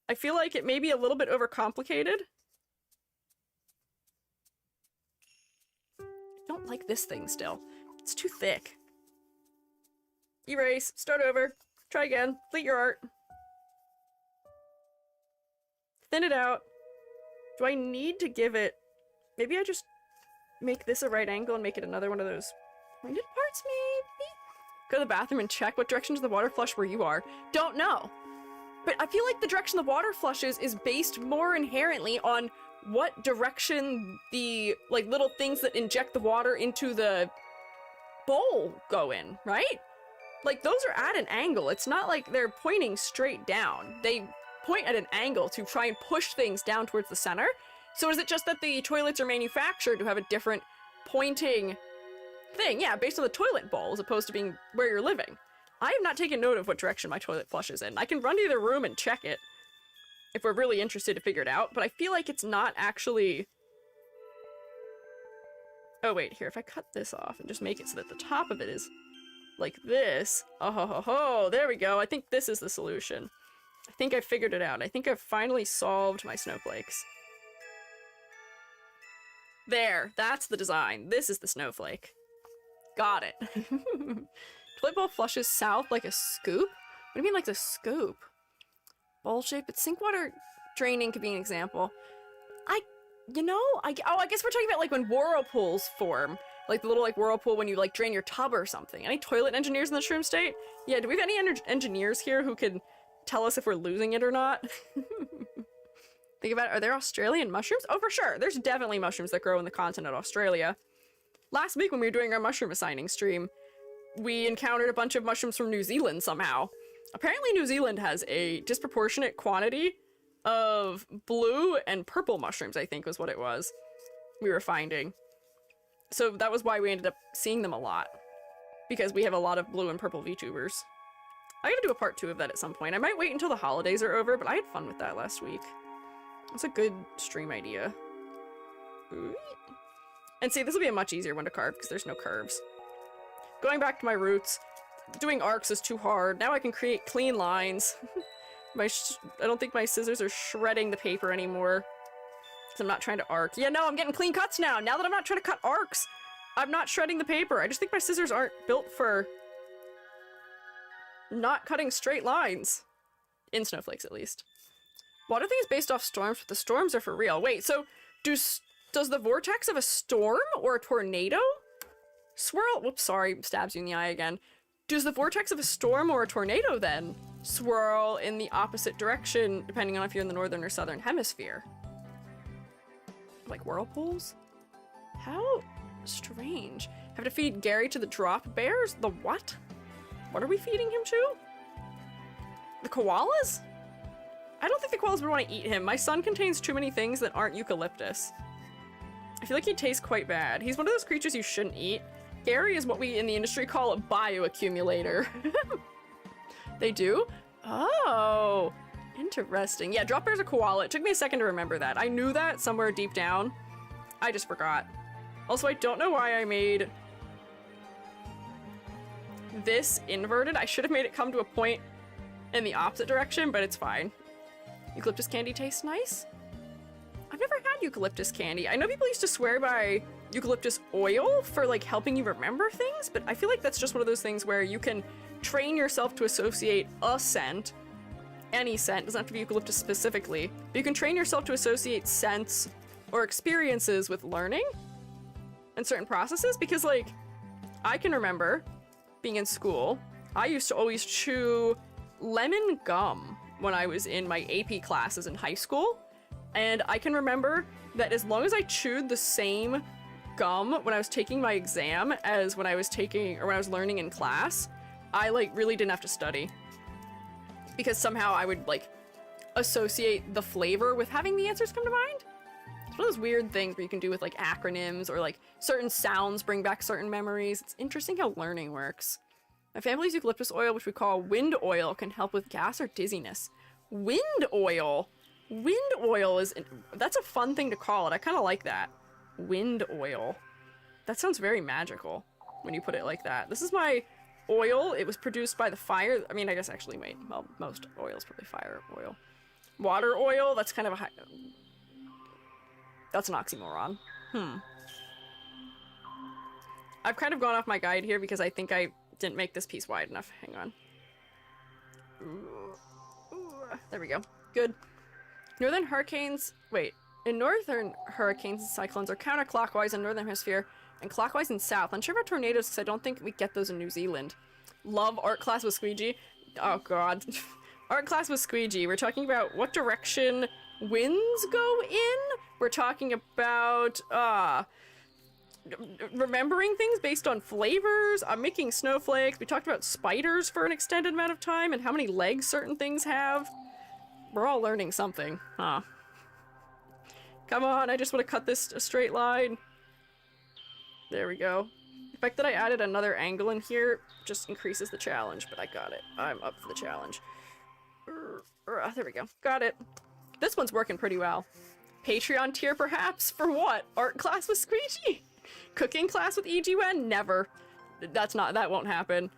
I feel like it may be a little bit overcomplicated. I don't like this thing still. It's too thick. Erase. Start over. Try again. Complete your art. Thin it out. Do I need to give it... Maybe I just make this a right angle and make it another one of those pointed parts, maybe? Go to the bathroom and check what direction does the water flush where you are. Don't know. But I feel like the direction the water flushes is based more inherently on what direction the, like, little things that inject the water into the bowl go in, right? Like, those are at an angle. It's not like they're pointing straight down. They point at an angle to try and push things down towards the center. So is it just that the toilets are manufactured to have a different pointing thing? Yeah, based on the toilet bowl as opposed to being where you're living. I have not taken note of what direction my toilet flushes in. I can run to the room and check it if we're really interested to figure it out, but I feel like it's not actually... Oh wait, here, if I cut this off and just make it so that the top of it is like this. Oh ho ho ho, there we go. I think this is the solution. I think I figured it out. I think I've finally solved my snowflakes. There, that's the design. This is the snowflake. Got it. Toilet bowl flushes south like a scoop? What do you mean like a scoop? Bowl shape, but sink water draining could be an example. I guess we're talking about like when whirlpools form. Like the little like whirlpool when you like drain your tub or something. Any toilet engineers in the shroom state? Yeah, do we have any engineers here who could tell us if we're losing it or not? Think about it, are there Australian mushrooms? Oh, for sure. There's definitely mushrooms that grow in the continent of Australia. Last week when we were doing our mushroom assigning stream, we encountered a bunch of mushrooms from New Zealand somehow. Apparently New Zealand has a disproportionate quantity of blue and purple mushrooms, I think was what it was, we were finding. So that was why we ended up seeing them a lot. Because we have a lot of blue and purple VTubers. I gotta do a part 2 of that at some point. I might wait until the holidays are over, but I had fun with that last week. It's a good stream idea. Ooh. And see, this will be a much easier one to carve because there's no curves. Going back to my roots, doing arcs is too hard. Now I can create clean lines. I don't think my scissors are shredding the paper anymore. Because I'm not trying to arc. Yeah, no, I'm getting clean cuts now. Now that I'm not trying to cut arcs, I'm not shredding the paper. I just think my scissors aren't built for not cutting straight lines. In snowflakes, at least. Water thing is based off storms, but the storms are for real. Wait, so does the vortex of a storm or a tornado swirl? Whoops, sorry, stabs you in the eye again. Does the vortex of a storm or a tornado then swirl in the opposite direction, depending on if you're in the northern or southern hemisphere? Like whirlpools? How strange. Have to feed Gary to the drop bears? The what? What are we feeding him to? The koalas? I don't think the koalas would want to eat him. My son contains too many things that aren't eucalyptus. I feel like he tastes quite bad. He's one of those creatures you shouldn't eat. Gary is what we in the industry call a bioaccumulator. They do? Oh, interesting. Yeah, drop bear's a koala. It took me a second to remember that. I knew that somewhere deep down. I just forgot. Also, I don't know why I made this inverted. I should have made it come to a point in the opposite direction, but it's fine. Eucalyptus candy tastes nice. I've never had eucalyptus candy. I know people used to swear by eucalyptus oil for like helping you remember things, but I feel like that's just one of those things where you can train yourself to associate a scent, any scent, doesn't have to be eucalyptus specifically, but you can train yourself to associate scents or experiences with learning and certain processes, because like I can remember being in school, I used to always chew lemon gum when I was in my AP classes in high school. And I can remember that as long as I chewed the same gum when I was taking my exam as when I was taking, or when I was learning in class, I like really didn't have to study. Because somehow I would like associate the flavor with having the answers come to mind. It's one of those weird things where you can do with like acronyms or like certain sounds bring back certain memories. It's interesting how learning works. My family's eucalyptus oil, which we call wind oil, can help with gas or dizziness. Wind oil? Wind oil is, that's a fun thing to call it. I kind of like that. Wind oil. That sounds very magical when you put it like that. This is my oil. It was produced by the fire. I mean, I guess actually, wait, well, most oil is probably fire oil. Water oil, that's kind of a high, that's an oxymoron. I've kind of gone off my guide here because I think I didn't make this piece wide enough. Hang on. There we go. Good. Northern hurricanes, wait, in northern hurricanes and cyclones are counterclockwise in northern hemisphere and clockwise in south. Unsure about tornadoes because I don't think we get those in New Zealand. Love art class with Squiiji. Oh god. Art class with Squiiji. We're talking about what direction winds go in. We're talking about, remembering things based on flavors. I'm making snowflakes. We talked about spiders for an extended amount of time and how many legs certain things have. We're all learning something, huh? Come on, I just want to cut this a straight line. There we go. The fact that I added another angle in here just increases the challenge, but I got it. I'm up for the challenge. There we go. Got it. This one's working pretty well. Patreon tier, perhaps? For what? Art class with Squiiji? Cooking class with EGWen? Never. That won't happen.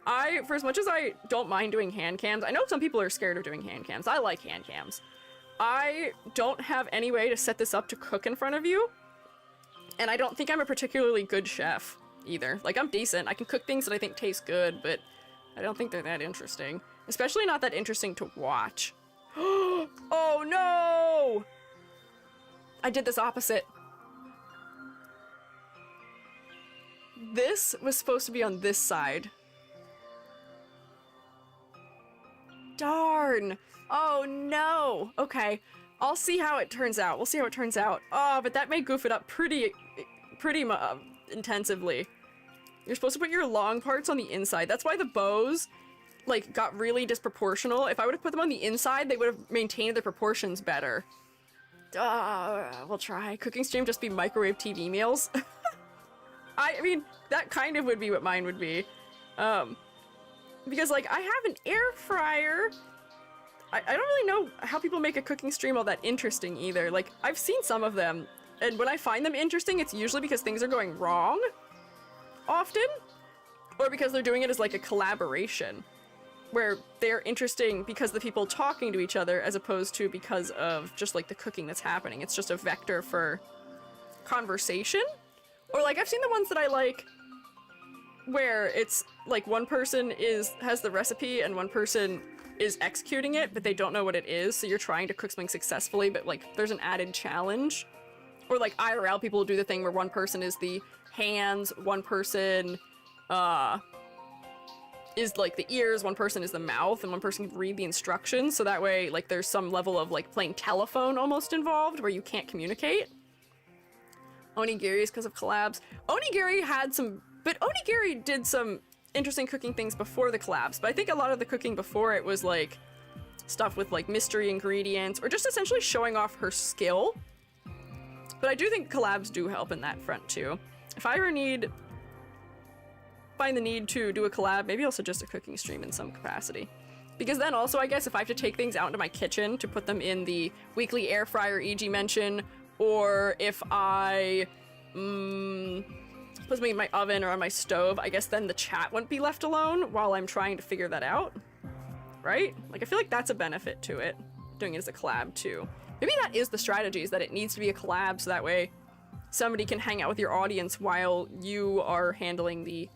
For as much as I don't mind doing hand cams, I know some people are scared of doing hand cams. I like hand cams. I don't have any way to set this up to cook in front of you. And I don't think I'm a particularly good chef either. Like, I'm decent. I can cook things that I think taste good, but I don't think they're that interesting. Especially not that interesting to watch. Oh no! I did this opposite. This was supposed to be on this side. Darn. Oh no. Okay. I'll see how it turns out. We'll see how it turns out. Oh, but that may goof it up pretty intensively. You're supposed to put your long parts on the inside. That's why the bows, like, got really disproportional. If I would have put them on the inside, they would have maintained their proportions better. We'll try. Cooking stream just be microwave TV meals. I mean, that kind of would be what mine would be. Because, like, I have an air fryer. I don't really know how people make a cooking stream all that interesting either. Like, I've seen some of them. And when I find them interesting, it's usually because things are going wrong, often, or because they're doing it as like a collaboration, where they're interesting because the people talking to each other as opposed to because of just like the cooking that's happening. It's just a vector for conversation. Or like I've seen the ones that I like where it's like one person has the recipe and one person is executing it, but they don't know what it is, so you're trying to cook something successfully, but like there's an added challenge. Or like IRL people will do the thing where one person is the hands, one person is like the ears, one person is the mouth, and one person can read the instructions, so that way like there's some level of like playing telephone almost involved where you can't communicate. Onigiri is because of collabs. Onigiri had some, but Onigiri did some interesting cooking things before the collabs, but I think a lot of the cooking before it was like stuff with like mystery ingredients or just essentially showing off her skill. But I do think collabs do help in that front too. If I ever find the need to do a collab, maybe also just a cooking stream in some capacity. Because then also, I guess, if I have to take things out into my kitchen to put them in the weekly air fryer EG mention, or if I put something in my oven or on my stove, I guess then the chat wouldn't be left alone while I'm trying to figure that out. Right? Like, I feel like that's a benefit to it, doing it as a collab too. Maybe that is the strategy, is that it needs to be a collab so that way somebody can hang out with your audience while you are handling the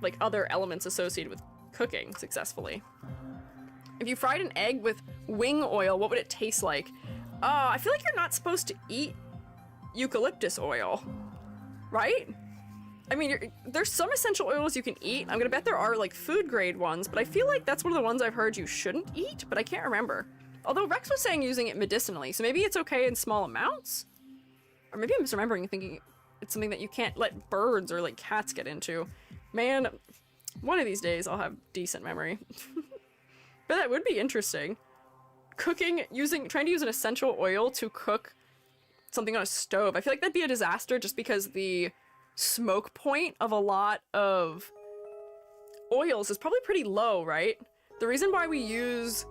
like other elements associated with cooking successfully. If you fried an egg with wing oil, what would it taste like? I feel like you're not supposed to eat eucalyptus oil, right? I mean, there's some essential oils you can eat. I'm gonna bet there are like food grade ones, but I feel like that's one of the ones I've heard you shouldn't eat, but I can't remember. Although Rex was saying using it medicinally, so maybe it's okay in small amounts? Or maybe I'm misremembering and thinking it's something that you can't let birds or like cats get into. Man, one of these days I'll have decent memory. But that would be interesting. Trying to use an essential oil to cook something on a stove. I feel like that'd be a disaster just because the smoke point of a lot of oils is probably pretty low, right? The reason why we use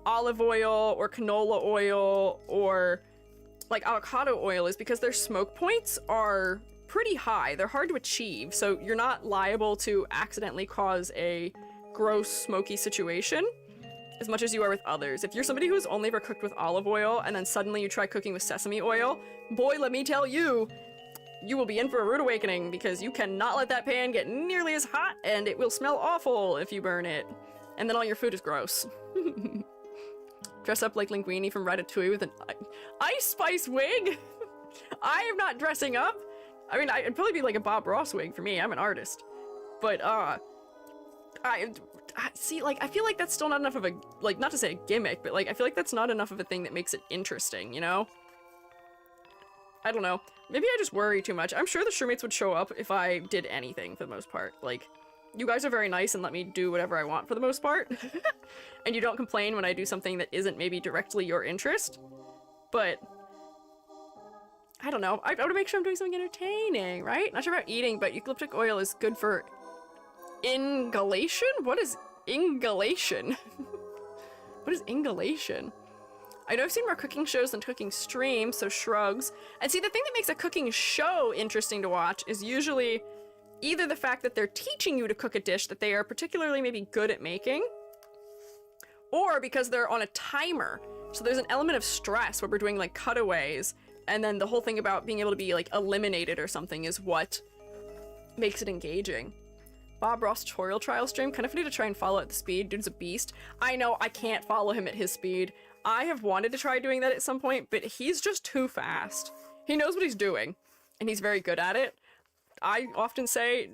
olive oil or canola oil or like avocado oil is because their smoke points are pretty high. They're hard to achieve, so you're not liable to accidentally cause a gross smoky situation as much as you are with others. If you're somebody who's only ever cooked with olive oil and then suddenly you try cooking with sesame oil, boy, let me tell you, you will be in for a rude awakening because you cannot let that pan get nearly as hot and it will smell awful if you burn it. And then all your food is gross. Dress up like Linguini from Ratatouille with an ice spice wig? I am not dressing up. I mean, it'd probably be like a Bob Ross wig for me. I'm an artist. But, see, like, I feel like that's still not enough of a, like, not to say a gimmick, but, like, I feel like that's not enough of a thing that makes it interesting, you know? I don't know. Maybe I just worry too much. I'm sure the Shrewmates would show up if I did anything for the most part. Like, you guys are very nice and let me do whatever I want for the most part. And you don't complain when I do something that isn't maybe directly your interest. But I don't know. I want to make sure I'm doing something entertaining, right? Not sure about eating, but eucalyptic oil is good for inhalation? What is inhalation? What is inhalation? I know I've seen more cooking shows than cooking streams, so shrugs. And see, the thing that makes a cooking show interesting to watch is usually either the fact that they're teaching you to cook a dish that they are particularly maybe good at making, or because they're on a timer. So there's an element of stress where we're doing like cutaways, and then the whole thing about being able to be like eliminated or something is what makes it engaging. Bob Ross tutorial trial stream, kind of funny to try and follow at the speed. Dude's a beast. I know, I can't follow him at his speed. I have wanted to try doing that at some point, but he's just too fast. He knows what he's doing, and he's very good at it. I often say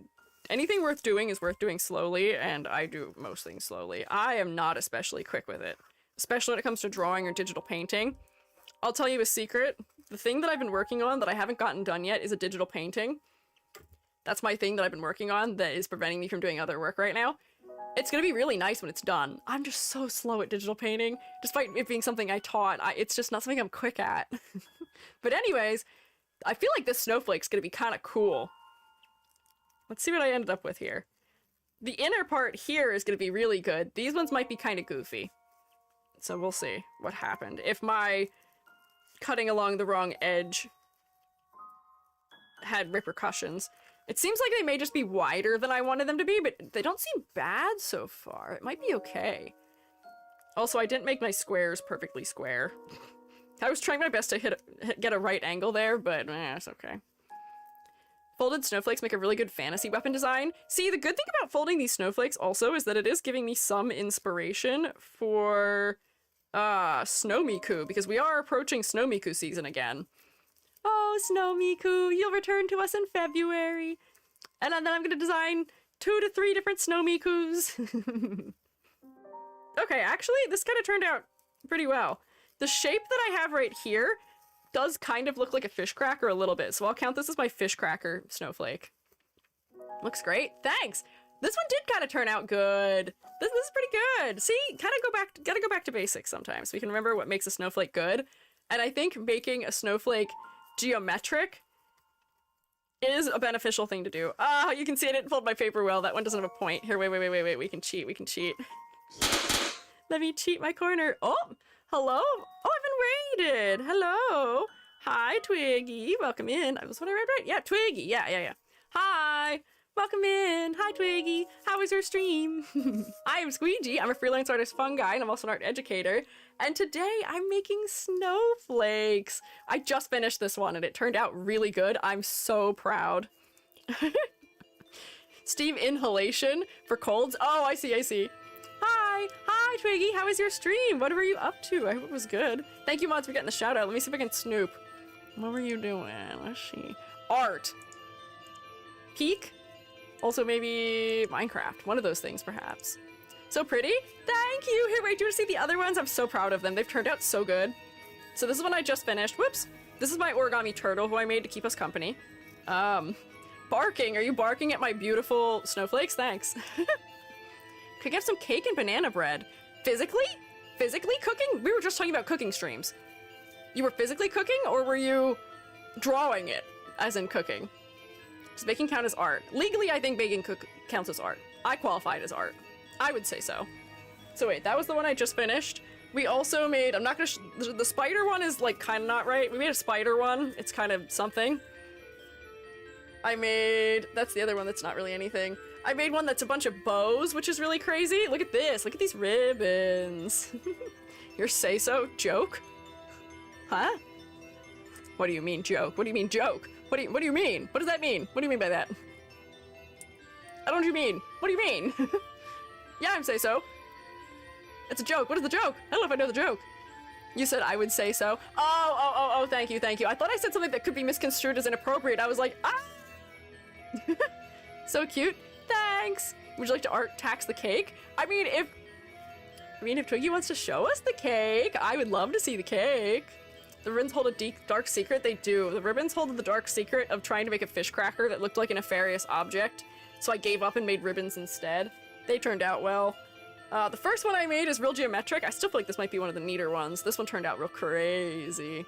anything worth doing is worth doing slowly, and I do most things slowly. I am not especially quick with it, especially when it comes to drawing or digital painting. I'll tell you a secret. The thing that I've been working on that I haven't gotten done yet is a digital painting. That's my thing that I've been working on that is preventing me from doing other work right now. It's gonna be really nice when it's done. I'm just so slow at digital painting, despite it being something I taught. It's just not something I'm quick at. But anyways, I feel like this snowflake's gonna be kind of cool. Let's see what I ended up with here. The inner part here is gonna be really good. These ones might be kind of goofy. So we'll see what happened. If my cutting along the wrong edge had repercussions. It seems like they may just be wider than I wanted them to be, but they don't seem bad so far. It might be okay. Also, I didn't make my squares perfectly square. I was trying my best to get a right angle there, but it's okay. Folded snowflakes make a really good fantasy weapon design. See, the good thing about folding these snowflakes also is that it is giving me some inspiration for Snow Miku, because we are approaching Snow Miku season again. Oh, Snow Miku, you'll return to us in February. And then I'm gonna design 2 to 3 different Snow Mikus. Okay, actually, this kind of turned out pretty well. The shape that I have right here does kind of look like a fish cracker a little bit, so I'll count this as my fish cracker snowflake. Looks great. Thanks. This one did kind of turn out good. This is pretty good. See, gotta go back to basics sometimes. We can remember what makes a snowflake good. And I think making a snowflake geometric is a beneficial thing to do. You can see I didn't fold my paper well. That one doesn't have a point. Here, wait. We can cheat. Let me cheat my corner. Oh, hello. Oh, I've been raided. Hello. Hi, Twiggy. Welcome in. Was what I read right? Yeah, Twiggy. Yeah. Hi. Welcome in. Hi, Twiggy. How was your stream? I am Squiiji. I'm a freelance artist Fungi, and I'm also an art educator. And today I'm making snowflakes. I just finished this one, and it turned out really good. I'm so proud. Steam inhalation for colds. Oh, I see. Hi, Twiggy. How was your stream? What were you up to? I hope it was good. Thank you, mods, for getting the shout out. Let me see if I can snoop. What were you doing? Let's see. Art. Peak. Also, maybe Minecraft. One of those things, perhaps. So pretty. Thank you. Here, wait, do you want to see the other ones? I'm so proud of them. They've turned out so good. So this is one I just finished. Whoops. This is my origami turtle who I made to keep us company. Barking. Are you barking at my beautiful snowflakes? Thanks. Could I get some cake and banana bread? Physically cooking? We were just talking about cooking streams. You were physically cooking, or were you drawing it, as in cooking? Does baking count as art? Legally, I think baking counts as art. I qualified as art. I would say so. So wait, that was the one I just finished. We also made, I'm not gonna, the spider one is like kind of not right. We made a spider one. It's kind of something. That's the other one that's not really anything. I made one that's a bunch of bows, which is really crazy. Look at this. Look at these ribbons. Your say-so? Joke? Huh? What do you mean, joke? What do you mean, joke? What do you mean? What does that mean? What do you mean by that? I don't know what you mean. What do you mean? Yeah, I'm say-so. It's a joke. What is the joke? I don't know if I know the joke. You said I would say so. Oh, thank you. I thought I said something that could be misconstrued as inappropriate. I was like, ah! So cute. Thanks. Would you like to art tax the cake? I mean, if Twiggy wants to show us the cake, I would love to see the cake. The ribbons hold a dark secret. They do. The ribbons hold the dark secret of trying to make a fish cracker that looked like a nefarious object. So I gave up and made ribbons instead. They turned out well. The first one I made is real geometric. I still feel like this might be one of the neater ones. This one turned out real crazy.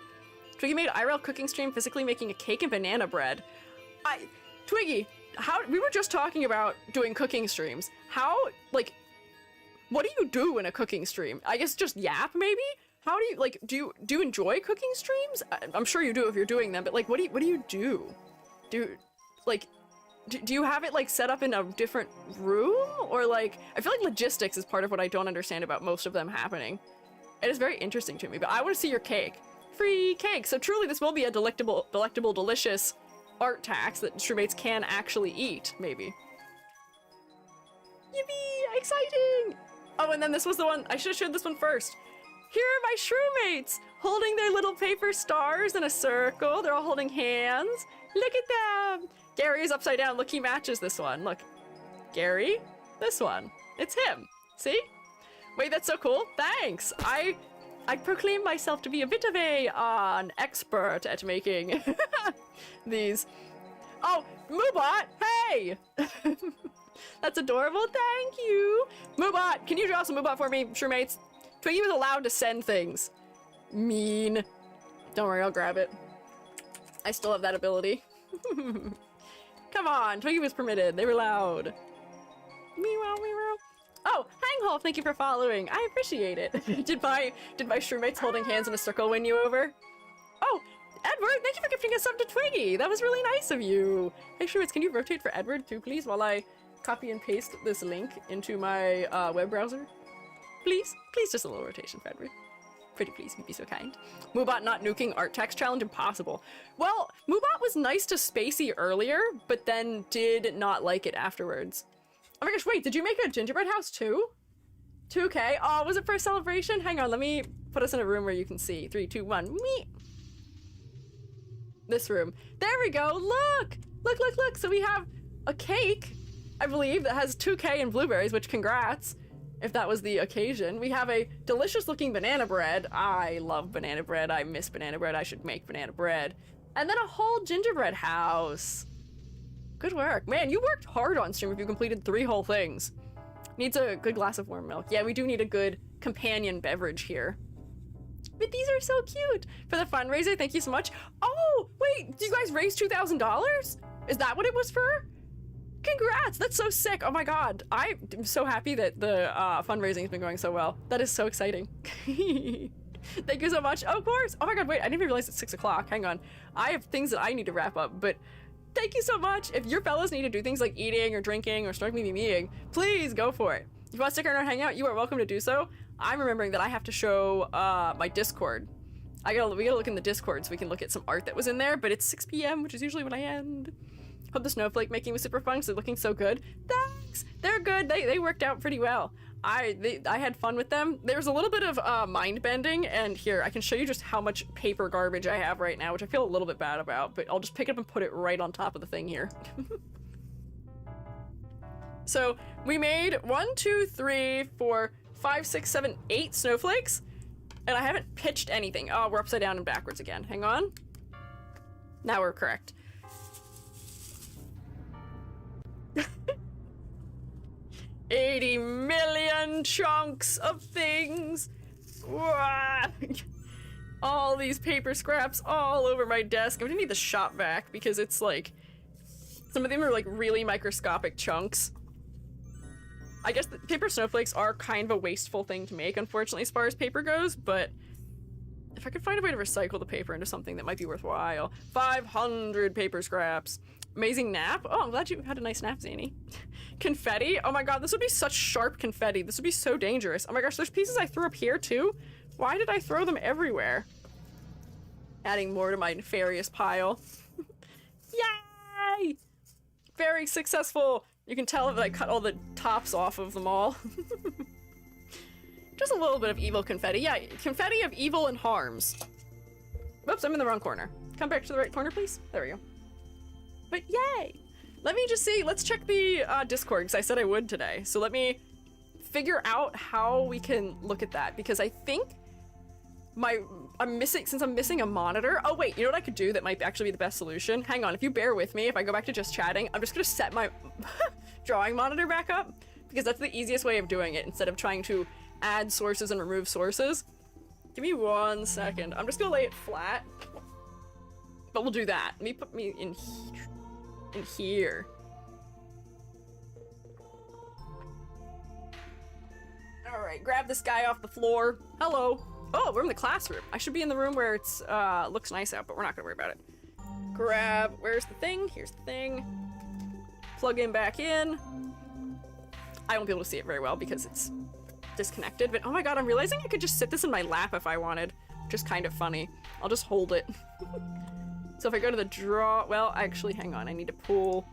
Twiggy made IRL cooking stream physically making a cake and banana bread. Twiggy, we were just talking about doing cooking streams. What do you do in a cooking stream? I guess just yap, maybe? How do you, do you enjoy cooking streams? I'm sure you do if you're doing them, but what do you do? Do you have it set up in a different room? Or I feel like logistics is part of what I don't understand about most of them happening. It is very interesting to me, but I want to see your cake. Free cake! So truly this will be a delectable, delicious art tax that streammates can actually eat, maybe. Yippee! Exciting! Oh, and then this was the one, I should have showed this one first. Here are my shroommates, holding their little paper stars in a circle. They're all holding hands. Look at them! Gary is upside down. Look, he matches this one. Look. Gary, this one. It's him. See? Wait, that's so cool. Thanks! I proclaim myself to be a bit of an expert at making these. Oh, Moobot! Hey! That's adorable. Thank you! Moobot! Can you draw some Moobot for me, shroommates? Twiggy was allowed to send things. Mean. Don't worry, I'll grab it. I still have that ability. Come on, Twiggy was permitted. They were loud. Meow, meow. Oh, Hanghole, thank you for following. I appreciate it. Did my shroommates holding hands in a circle win you over? Oh, Edward, thank you for gifting us sub to Twiggy. That was really nice of you. Hey, Schmitz, can you rotate for Edward too, please, while I copy and paste this link into my web browser? Please? Please, just a little rotation for Edward. Pretty please, you'd be so kind. Moobot not nuking art text challenge impossible. Well, Moobot was nice to Spacey earlier, but then did not like it afterwards. Oh my gosh, wait, did you make a gingerbread house too? 2K? Oh, was it for a celebration? Hang on, let me put us in a room where you can see. 3, 2, 1, me. This room. There we go, look! Look, look, look, so we have a cake, I believe, that has 2K and blueberries, which congrats. If that was the occasion. We have a delicious looking banana bread. I love banana bread. I miss banana bread. I should make banana bread. And then a whole gingerbread house. Good work. Man, you worked hard on stream if you completed 3 whole things. Needs a good glass of warm milk. Yeah, we do need a good companion beverage here. But these are so cute. For the fundraiser, thank you so much. Oh, wait, do you guys raise $2,000? Is that what it was for? Congrats! That's so sick! Oh my god. I'm so happy that the fundraising has been going so well. That is so exciting. Thank you so much. Oh, of course! Oh my god, wait, I didn't even realize it's 6 o'clock. Hang on. I have things that I need to wrap up, but thank you so much! If your fellows need to do things like eating or drinking or start meeting, please go for it. If you want to stick around and hang out, you are welcome to do so. I'm remembering that I have to show my Discord. We gotta look in the Discord so we can look at some art that was in there, but it's 6 p.m., which is usually when I end. Hope the snowflake making was super fun because they're looking so good. Thanks! They're good. They worked out pretty well. I had fun with them. There's a little bit of mind bending, and here, I can show you just how much paper garbage I have right now, which I feel a little bit bad about, but I'll just pick it up and put it right on top of the thing here. So, we made 1, 2, 3, 4, 5, 6, 7, 8 snowflakes, and I haven't pitched anything. Oh, we're upside down and backwards again. Hang on. Now we're correct. 80 million chunks of things. All these paper scraps all over my desk. I'm gonna need the shop vac because it's like, some of them are like really microscopic chunks. I guess the paper snowflakes are kind of a wasteful thing to make, unfortunately, as far as paper goes, but if I could find a way to recycle the paper into something that might be worthwhile. 500 paper scraps. Amazing nap. Oh, I'm glad you had a nice nap, Zany. Confetti. Oh my god, this would be such sharp confetti. This would be so dangerous. Oh my gosh, there's pieces I threw up here too. Why did I throw them everywhere? Adding more to my nefarious pile. Yay! Very successful. You can tell that I cut all the tops off of them all. Just a little bit of evil confetti. Yeah, confetti of evil and harms. Whoops, I'm in the wrong corner. Come back to the right corner, please. There we go. But yay! Let me just see, let's check the Discord, because I said I would today. So let me figure out how we can look at that, because I think since I'm missing a monitor. Oh wait, you know what I could do that might actually be the best solution? Hang on, if you bear with me, if I go back to just chatting, I'm just gonna set my drawing monitor back up, because that's the easiest way of doing it, instead of trying to add sources and remove sources. Give me 1 second. I'm just gonna lay it flat, but we'll do that. Let me put me in here. All right, grab this guy off the floor. Hello. Oh, we're in the classroom. I should be in the room where it's looks nice out, but we're not gonna worry about it. Grab, where's the thing? Here's the thing. Plug in back in. I won't be able to see it very well because it's disconnected, but oh my god, I'm realizing I could just sit this in my lap if I wanted, which is kind of funny. I'll just hold it. So if I go to the draw, well, actually, hang on, I need to pull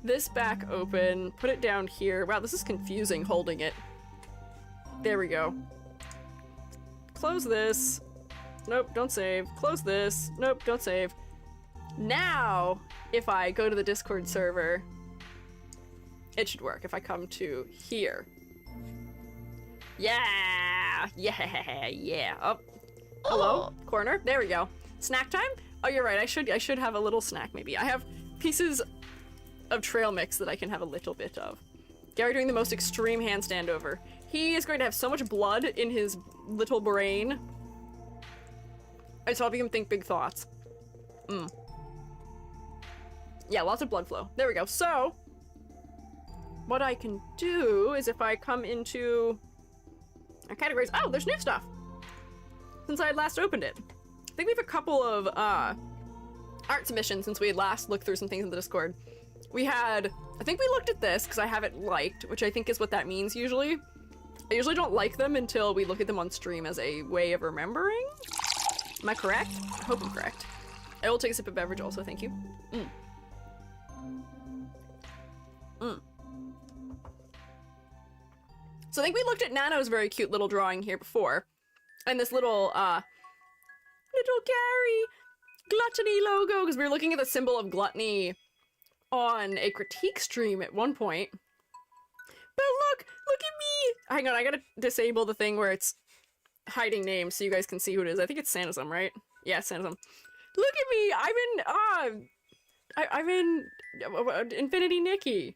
this back open, put it down here. Wow, this is confusing holding it. There we go. Close this. Nope, don't save. Close this. Nope, don't save. Now, if I go to the Discord server, it should work if I come to here. Yeah! Yeah, yeah. Oh, hello? Corner? There we go. Snack time? Oh, you're right. I should have a little snack, maybe. I have pieces of trail mix that I can have a little bit of. Gary doing the most extreme handstand over. He is going to have so much blood in his little brain. It's helping him think big thoughts. Yeah, lots of blood flow. There we go. So, what I can do is if I come into our categories. Oh, there's new stuff! Since I had last opened it. think we have a couple of art submissions since we had last looked through some things in the Discord. We had, I think we looked at this because I have it liked, which I think is what that means usually. I usually don't like them until we look at them on stream as a way of remembering. Am I correct? I hope I'm correct. I will take a sip of beverage also, thank you. So I think we looked at Nano's very cute little drawing here before. And this little Gary gluttony logo, because we were looking at the symbol of gluttony on a critique stream at one point. But look at me! Hang on, I gotta disable the thing where it's hiding names so you guys can see who it is. I think it's Santism, right? Yeah, Santism. Look at me! I'm in Infinity Nikki.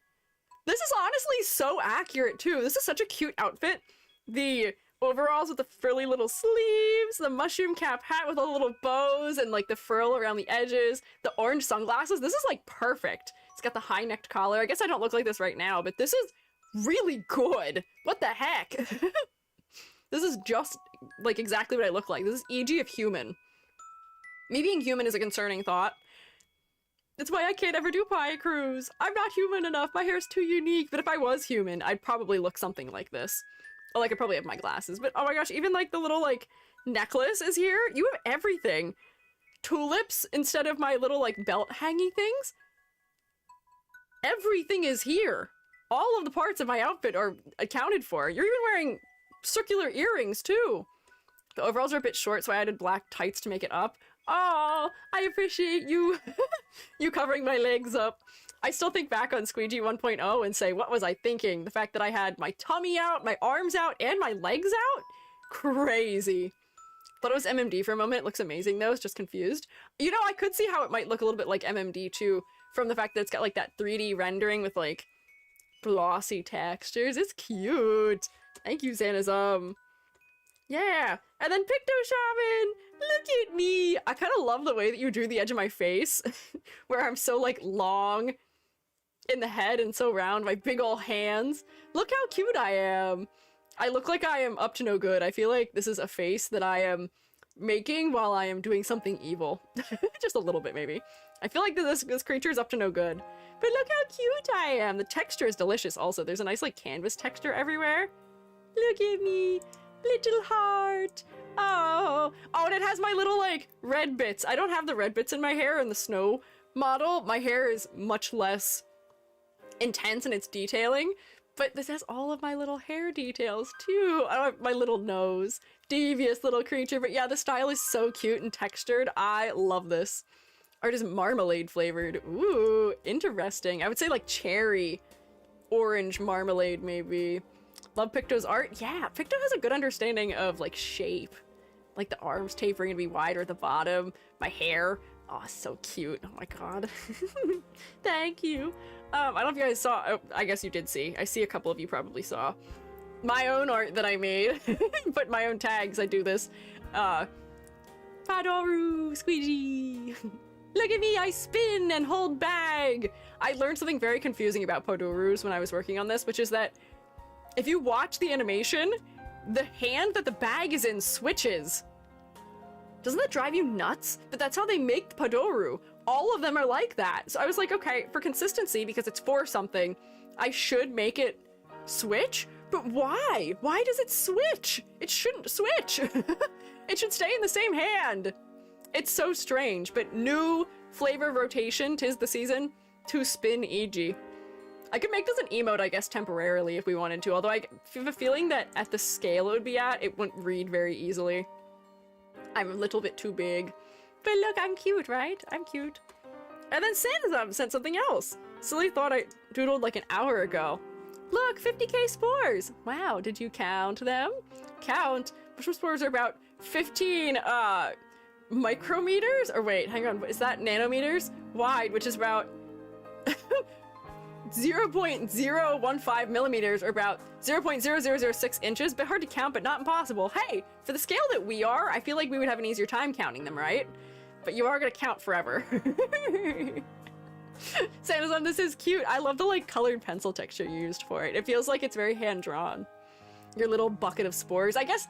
This is honestly so accurate too. This is such a cute outfit. The overalls with the frilly little sleeves, the mushroom cap hat with all the little bows and like the frill around the edges, the orange sunglasses. This is like perfect. It's got the high-necked collar. I guess I don't look like this right now, but this is really good. What the heck? This is just like exactly what I look like. This is EG of human. Me being human is a concerning thought. That's why I can't ever do pie cruise. I'm not human enough. My hair's too unique. But if I was human, I'd probably look something like this. Oh, I could probably have my glasses. But oh my gosh, even like the little like necklace is here. You have everything. Tulips instead of my little like belt hanging things. Everything is here. All of the parts of my outfit are accounted for. You're even wearing circular earrings too. The overalls are a bit short, so I added black tights to make it up. Oh, I appreciate you you covering my legs up. I still think back on Squiiji 1.0 and say, what was I thinking? The fact that I had my tummy out, my arms out, and my legs out? Crazy. Thought it was MMD for a moment. It looks amazing though. It's just confused. You know, I could see how it might look a little bit like MMD too, from the fact that it's got like that 3D rendering with like glossy textures. It's cute. Thank you, Santism. Yeah, and then Picto Shaman! Look at me! I kind of love the way that you drew the edge of my face, where I'm so, like, long in the head and so round, my big ol' hands. Look how cute I am! I look like I am up to no good. I feel like this is a face that I am making while I am doing something evil. Just a little bit, maybe. I feel like this creature is up to no good. But look how cute I am! The texture is delicious also. There's a nice, like, canvas texture everywhere. Look at me! Little heart. Oh, and it has my little like red bits. I don't have the red bits in my hair in the snow model. My hair is much less intense in its detailing, but this has all of my little hair details too. I have my little nose. Devious little creature, but yeah, the style is so cute and textured. I love this. Art is marmalade flavored. Ooh, interesting. I would say like cherry, orange marmalade maybe. Love Picto's art. Yeah, Picto has a good understanding of like shape. Like the arms tapering to be wider at the bottom. My hair. Oh, so cute. Oh my god. Thank you. I don't know if you guys saw. Oh, I guess you did see. I see a couple of you probably saw. My own art that I made. Put my own tags. I do this. Padoru, Squiiji. Look at me, I spin and hold bag. I learned something very confusing about Podorus when I was working on this, which is that if you watch the animation, the hand that the bag is in switches. Doesn't that drive you nuts? But that's how they make Padoru. All of them are like that. So I was like, okay, for consistency, because it's for something, I should make it switch? But why? Why does it switch? It shouldn't switch. It should stay in the same hand. It's so strange, but new flavor rotation, 'tis the season, to spin EG. I could make this an emote, I guess, temporarily if we wanted to, although I have a feeling that at the scale it would be at, it wouldn't read very easily. I'm a little bit too big. But look, I'm cute, right? I'm cute. And then Santism sent something else. Silly thought I doodled like an hour ago. Look, 50k spores! Wow, did you count them? Count? Mushroom spores are about 15, micrometers? Or wait, hang on, is that nanometers? Wide, which is about 0.015 millimeters, or about 0.0006 inches, but hard to count, but not impossible. Hey, for the scale that we are, I feel like we would have an easier time counting them, right? But you are gonna count forever. Santism, this is cute. I love the like colored pencil texture you used for it. It feels like it's very hand-drawn. Your little bucket of spores. I guess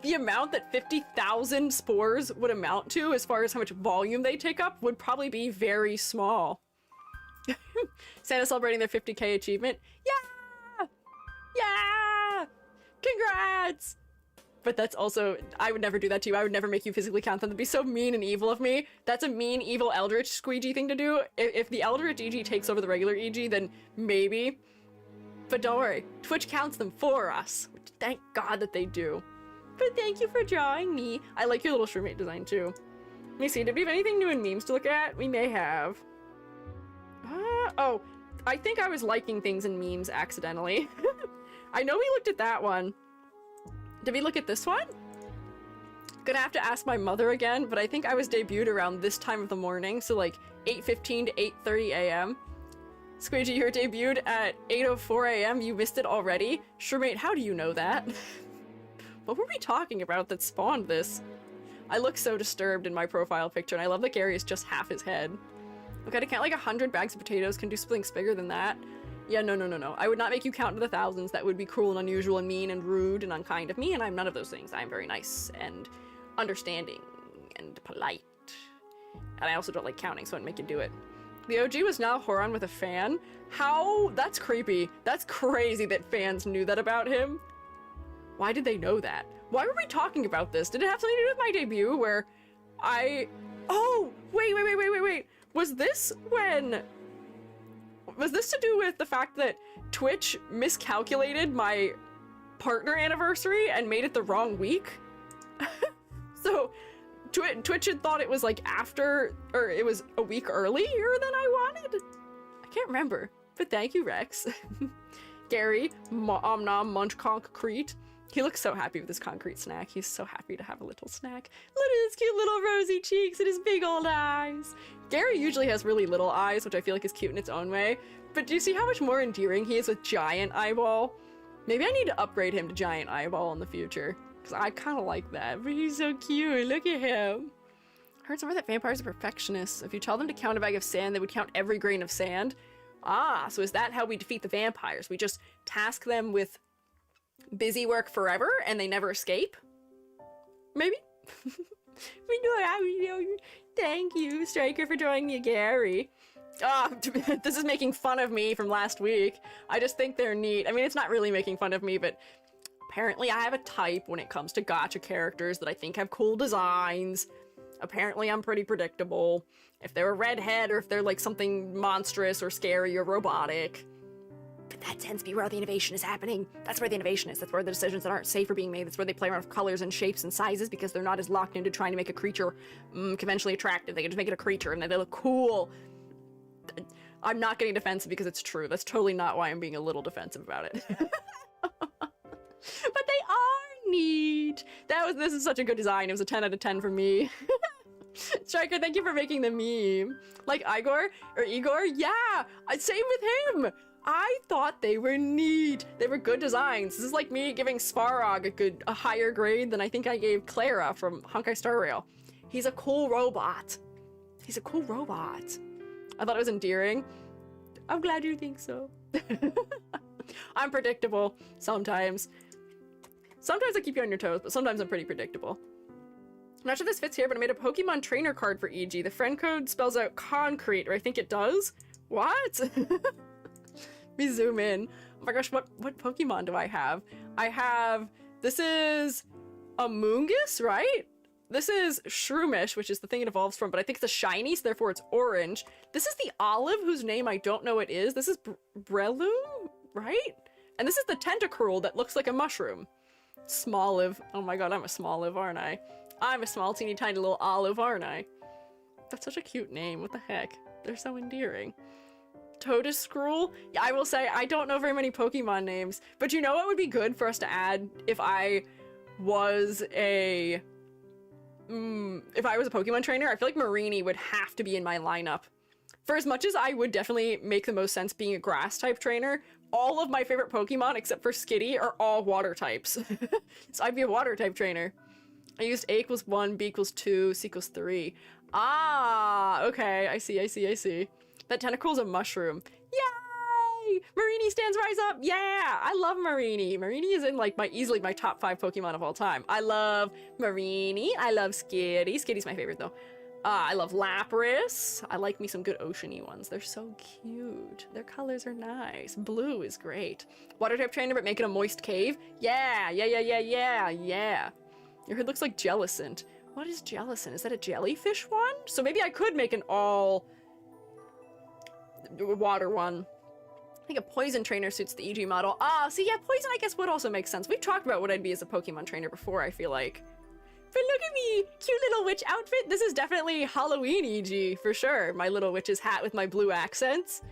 the amount that 50,000 spores would amount to as far as how much volume they take up would probably be very small. Santa celebrating their 50K achievement. Yeah! Yeah! Congrats! But that's also, I would never do that to you. I would never make you physically count them. That'd be so mean and evil of me. That's a mean, evil Eldritch Squiiji thing to do. If the Eldritch EG takes over the regular EG, then maybe. But don't worry, Twitch counts them for us. Which, thank God that they do. But thank you for drawing me. I like your little shroomate design too. Let me see, did we have anything new in memes to look at? We may have. Oh, I think I was liking things in memes accidentally. I know we looked at that one. Did we look at this one? Gonna have to ask my mother again, but I think I was debuted around this time of the morning, so like 8:15 to 8:30 a.m. Squiiji, you're debuted at 8:04 a.m. You missed it already? Shermate, how do you know that? What were we talking about that spawned this? I look so disturbed in my profile picture, and I love that Gary is just half his head. Okay, to count like 100 bags of potatoes can do something bigger than that. Yeah, no. I would not make you count to the thousands. That would be cruel and unusual and mean and rude and unkind of me, and I'm none of those things. I'm very nice and understanding and polite. And I also don't like counting, so I'd make you do it. The OG was now Horon with a fan? How? That's creepy. That's crazy that fans knew that about him. Why did they know that? Why were we talking about this? Did it have something to do with my debut where Oh! Wait. Was this to do with the fact that Twitch miscalculated my partner anniversary and made it the wrong week? So Twitch had thought it was like after, or it was a week earlier than I wanted? I can't remember, but thank you, Rex. Gary, Nom Munch Concrete. He looks so happy with his concrete snack. He's so happy to have a little snack. Look at his cute little rosy cheeks and his big old eyes. Gary usually has really little eyes, which I feel like is cute in its own way. But do you see how much more endearing he is with giant eyeball? Maybe I need to upgrade him to giant eyeball in the future, because I kind of like that. But he's so cute. Look at him. I heard somewhere that vampires are perfectionists. If you tell them to count a bag of sand, they would count every grain of sand. Ah, so is that how we defeat the vampires? We just task them with busy work forever and they never escape? Maybe? Thank you, Striker, for drawing me a Gary. This is making fun of me from last week. I just think they're neat. I mean, it's not really making fun of me, but apparently I have a type when it comes to gacha characters that I think have cool designs. Apparently I'm pretty predictable. If they're a redhead or if they're like something monstrous or scary or robotic. But that tends to be where the innovation is happening. That's where the innovation is. That's where the decisions that aren't safe are being made. That's where they play around with colors and shapes and sizes because they're not as locked into trying to make a creature conventionally attractive. They can just make it a creature and then they look cool. I'm not getting defensive because it's true. That's totally not why I'm being a little defensive about it. But they are neat. This is such a good design. It was a 10 out of 10 for me. Striker, thank you for making the meme. Like Igor? Yeah, same with him. I thought they were neat. They were good designs. This is like me giving Svarog a higher grade than I think I gave Clara from Honkai Star Rail. He's a cool robot. I thought it was endearing. I'm glad you think so. I'm predictable sometimes. Sometimes I keep you on your toes, but sometimes I'm pretty predictable. I'm not sure this fits here, but I made a Pokemon trainer card for EG. The friend code spells out concrete, or I think it does. What? Let me zoom in. Oh my gosh, what Pokemon do I have? This is a Moongus, right? This is Shroomish, which is the thing it evolves from, but I think it's a shiny, so therefore it's orange. This is the Olive, whose name I don't know what is. This is Breloom, right? And this is the Tentacruel that looks like a mushroom. Smolive. Oh my god, I'm a Smolive, aren't I? I'm a small, teeny, tiny little olive, aren't I? That's such a cute name. What the heck? They're so endearing. Totoscruel? Yeah, I will say, I don't know very many Pokemon names, but you know what would be good for us to add if I was a Pokemon trainer? I feel like Marini would have to be in my lineup. For as much as I would definitely make the most sense being a grass type trainer, all of my favorite Pokemon, except for Skitty, are all water types. So I'd be a water type trainer. I used A equals 1, B equals 2, C equals 3. Ah, okay, I see. That Tentacruel's a mushroom. Yay! Marini stands rise up! Yeah! I love Marini. Marini is in like easily my top 5 Pokemon of all time. I love Marini. I love Skitty. Skitty's my favorite though. I love Lapras. I like me some good ocean-y ones. They're so cute. Their colors are nice. Blue is great. Water type trainer, but make it a moist cave? Yeah! Yeah! Your hood looks like Jellicent. What is Jellicent? Is that a jellyfish one? So maybe I could make an all water one. I think a poison trainer suits the EG model. Ah, see, yeah, poison I guess would also make sense. We've talked about what I'd be as a Pokemon trainer before, I feel like. But look at me! Cute little witch outfit! This is definitely Halloween EG, for sure. My little witch's hat with my blue accents.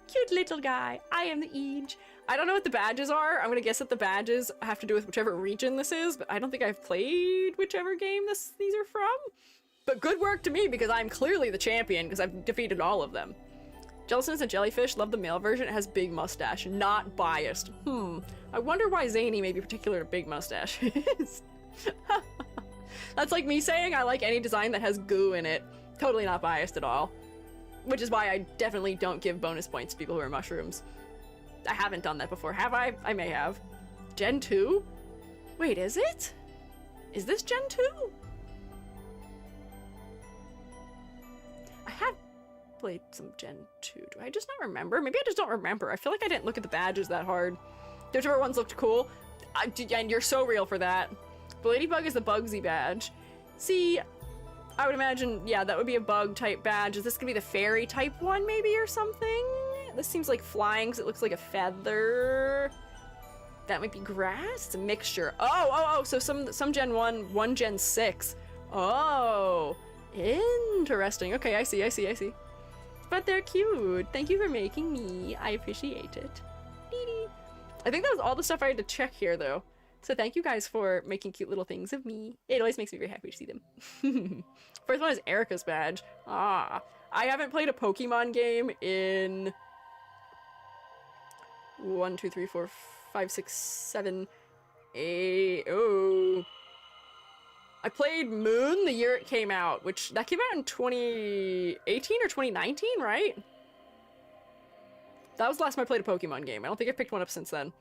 Cute little guy. I am the EG. I don't know what the badges are. I'm gonna guess that the badges have to do with whichever region this is, but I don't think I've played whichever game these are from. But good work to me, because I'm clearly the champion, because I've defeated all of them. Jellicent is a jellyfish. Love the male version. It has big mustache. Not biased. I wonder why Zany may be particular to big mustaches. That's like me saying I like any design that has goo in it. Totally not biased at all. Which is why I definitely don't give bonus points to people who are mushrooms. I haven't done that before, have I? I may have. Gen 2? Wait, is it? Is this Gen 2? I have played some Gen 2. Do I just not remember? Maybe I just don't remember. I feel like I didn't look at the badges that hard. Whichever ones looked cool. And you're so real for that. The Ladybug is the Bugsy badge. See, I would imagine, yeah, that would be a bug type badge. Is this gonna be the fairy type one maybe or something? This seems like flying because it looks like a feather. That might be grass? It's a mixture. Oh, so some Gen 1, one Gen 6. Oh, interesting. Okay, I see. But they're cute. Thank you for making me. I appreciate it. I think that was all the stuff I had to check here though. So thank you guys for making cute little things of me. It always makes me very happy to see them. First one is Erica's badge. I haven't played a Pokemon game in 1, 2, 3, 4, 5, 6, 7, 8. Oh. I played Moon the year it came out, which that came out in 2018 or 2019, right? That was the last time I played a Pokemon game. I don't think I've picked one up since then.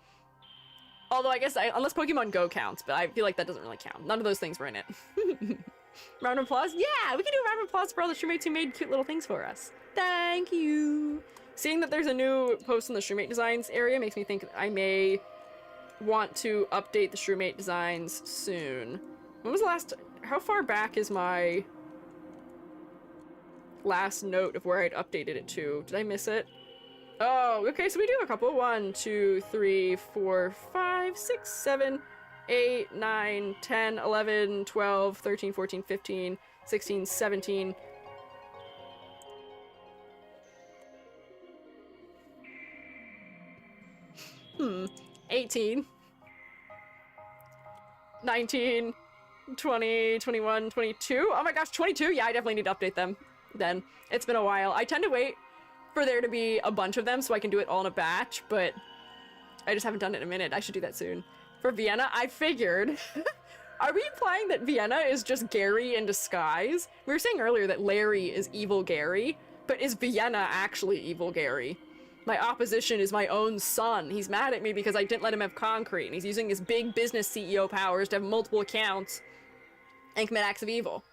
Although I guess, unless Pokemon Go counts, but I feel like that doesn't really count. None of those things were in it. Round of applause? Yeah, we can do a round of applause for all the streammates who made cute little things for us. Thank you. Seeing that there's a new post in the Shroomate Designs area makes me think I may want to update the Shroomate Designs soon. When was the last... How far back is my last note of where I'd updated it to? Did I miss it? Oh, okay, so we do have a couple. 1, 2, 3, 4, 5, 6, 7, 8, 9, 10, 11, 12, 13, 14, 15, 16, 17... 18, 19, 20, 21, 22. Oh my gosh, 22? Yeah, I definitely need to update them then. It's been a while. I tend to wait for there to be a bunch of them so I can do it all in a batch, but I just haven't done it in a minute. I should do that soon. For Vienna, I figured... Are we implying that Vienna is just Gary in disguise? We were saying earlier that Larry is evil Gary, but is Vienna actually evil Gary? My opposition is my own son. He's mad at me because I didn't let him have concrete, and he's using his big business CEO powers to have multiple accounts and commit acts of evil.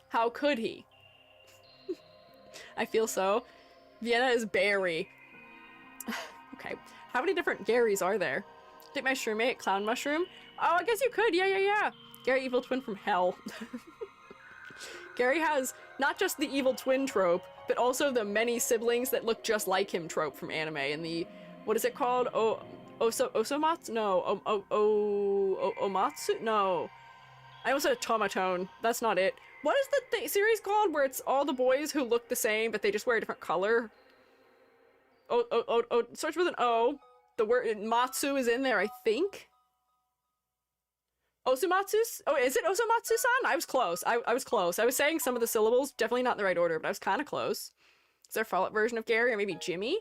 How could he? I feel so. Vienna is Barry. Okay. How many different Garys are there? Take my Shroommate, Clown Mushroom. Oh, I guess you could. Yeah. Gary, evil twin from hell. Gary has not just the evil twin trope, but also the many siblings that look just like him trope from anime and the, what is it called? Osomatsu? No. Omatsu? No. I almost said a Tomatone. That's not it. What is the series called where it's all the boys who look the same, but they just wear a different color? Starts with an O. The word Matsu is in there, I think. Osumatsu? Oh, is it Osumatsu-san? I was close. I was close. I was saying some of the syllables, definitely not in the right order, but I was kind of close. Is there a Fallout version of Gary, or maybe Jimmy?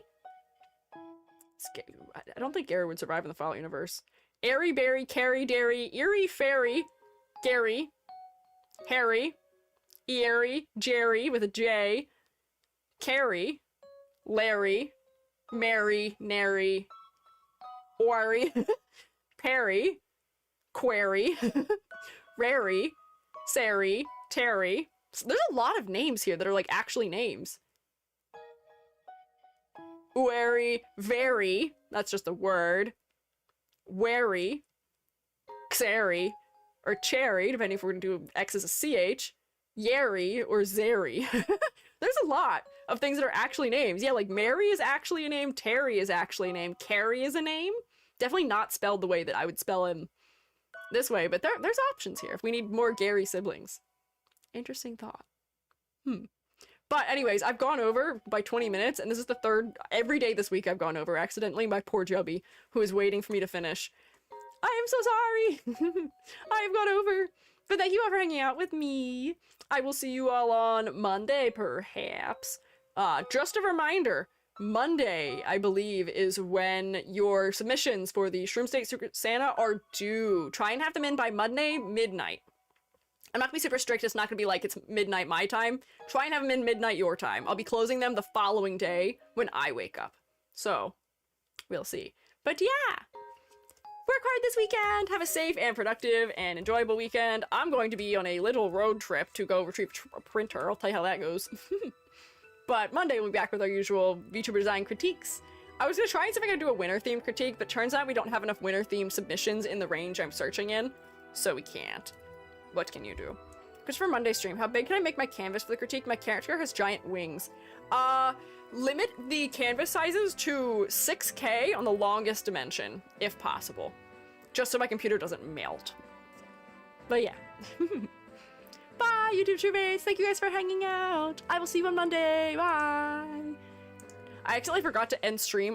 I don't think Gary would survive in the Fallout universe. Airy, Berry, Carrie, Dairy, Eerie, Fairy, Gary, Harry, Eerie, Jerry with a J, Carrie, Larry, Mary, Nary, Ori, Perry, Query, Rary, Sari, Terry. So there's a lot of names here that are like actually names. Ueri, very, that's just a word. Wary, Xeri, or Cherry, depending if we're gonna do X as a CH. Yeri, or Zeri. There's a lot of things that are actually names. Yeah, like Mary is actually a name, Terry is actually a name, Carrie is a name. Definitely not spelled the way that I would spell him this way, but there's options here if we need more Gary siblings. Interesting thought. But anyways, I've gone over by 20 minutes, and this is the third, every day this week I've gone over accidentally. My poor Jubby, who is waiting for me to finish. I am so sorry. I have gone over. But thank you all for hanging out with me. I will see you all on Monday, perhaps. Just a reminder, Monday, I believe, is when your submissions for the Shroom State Secret Santa are due. Try and have them in by Monday, midnight. I'm not gonna be super strict, it's not gonna be like it's midnight my time. Try and have them in midnight your time. I'll be closing them the following day when I wake up. So, we'll see. But yeah! Work hard this weekend! Have a safe and productive and enjoyable weekend. I'm going to be on a little road trip to go retrieve a printer. I'll tell you how that goes. But Monday we'll be back with our usual VTuber design critiques. I was gonna try and see if I could do a winter-themed critique, but turns out we don't have enough winter-themed submissions in the range I'm searching in, so we can't. What can you do? Because for Monday stream, how big can I make my canvas for the critique? My character has giant wings. Limit the canvas sizes to 6K on the longest dimension, if possible. Just so my computer doesn't melt. But yeah. Bye, YouTube True-mates! Thank you guys for hanging out! I will see you on Monday! Bye! I accidentally forgot to end stream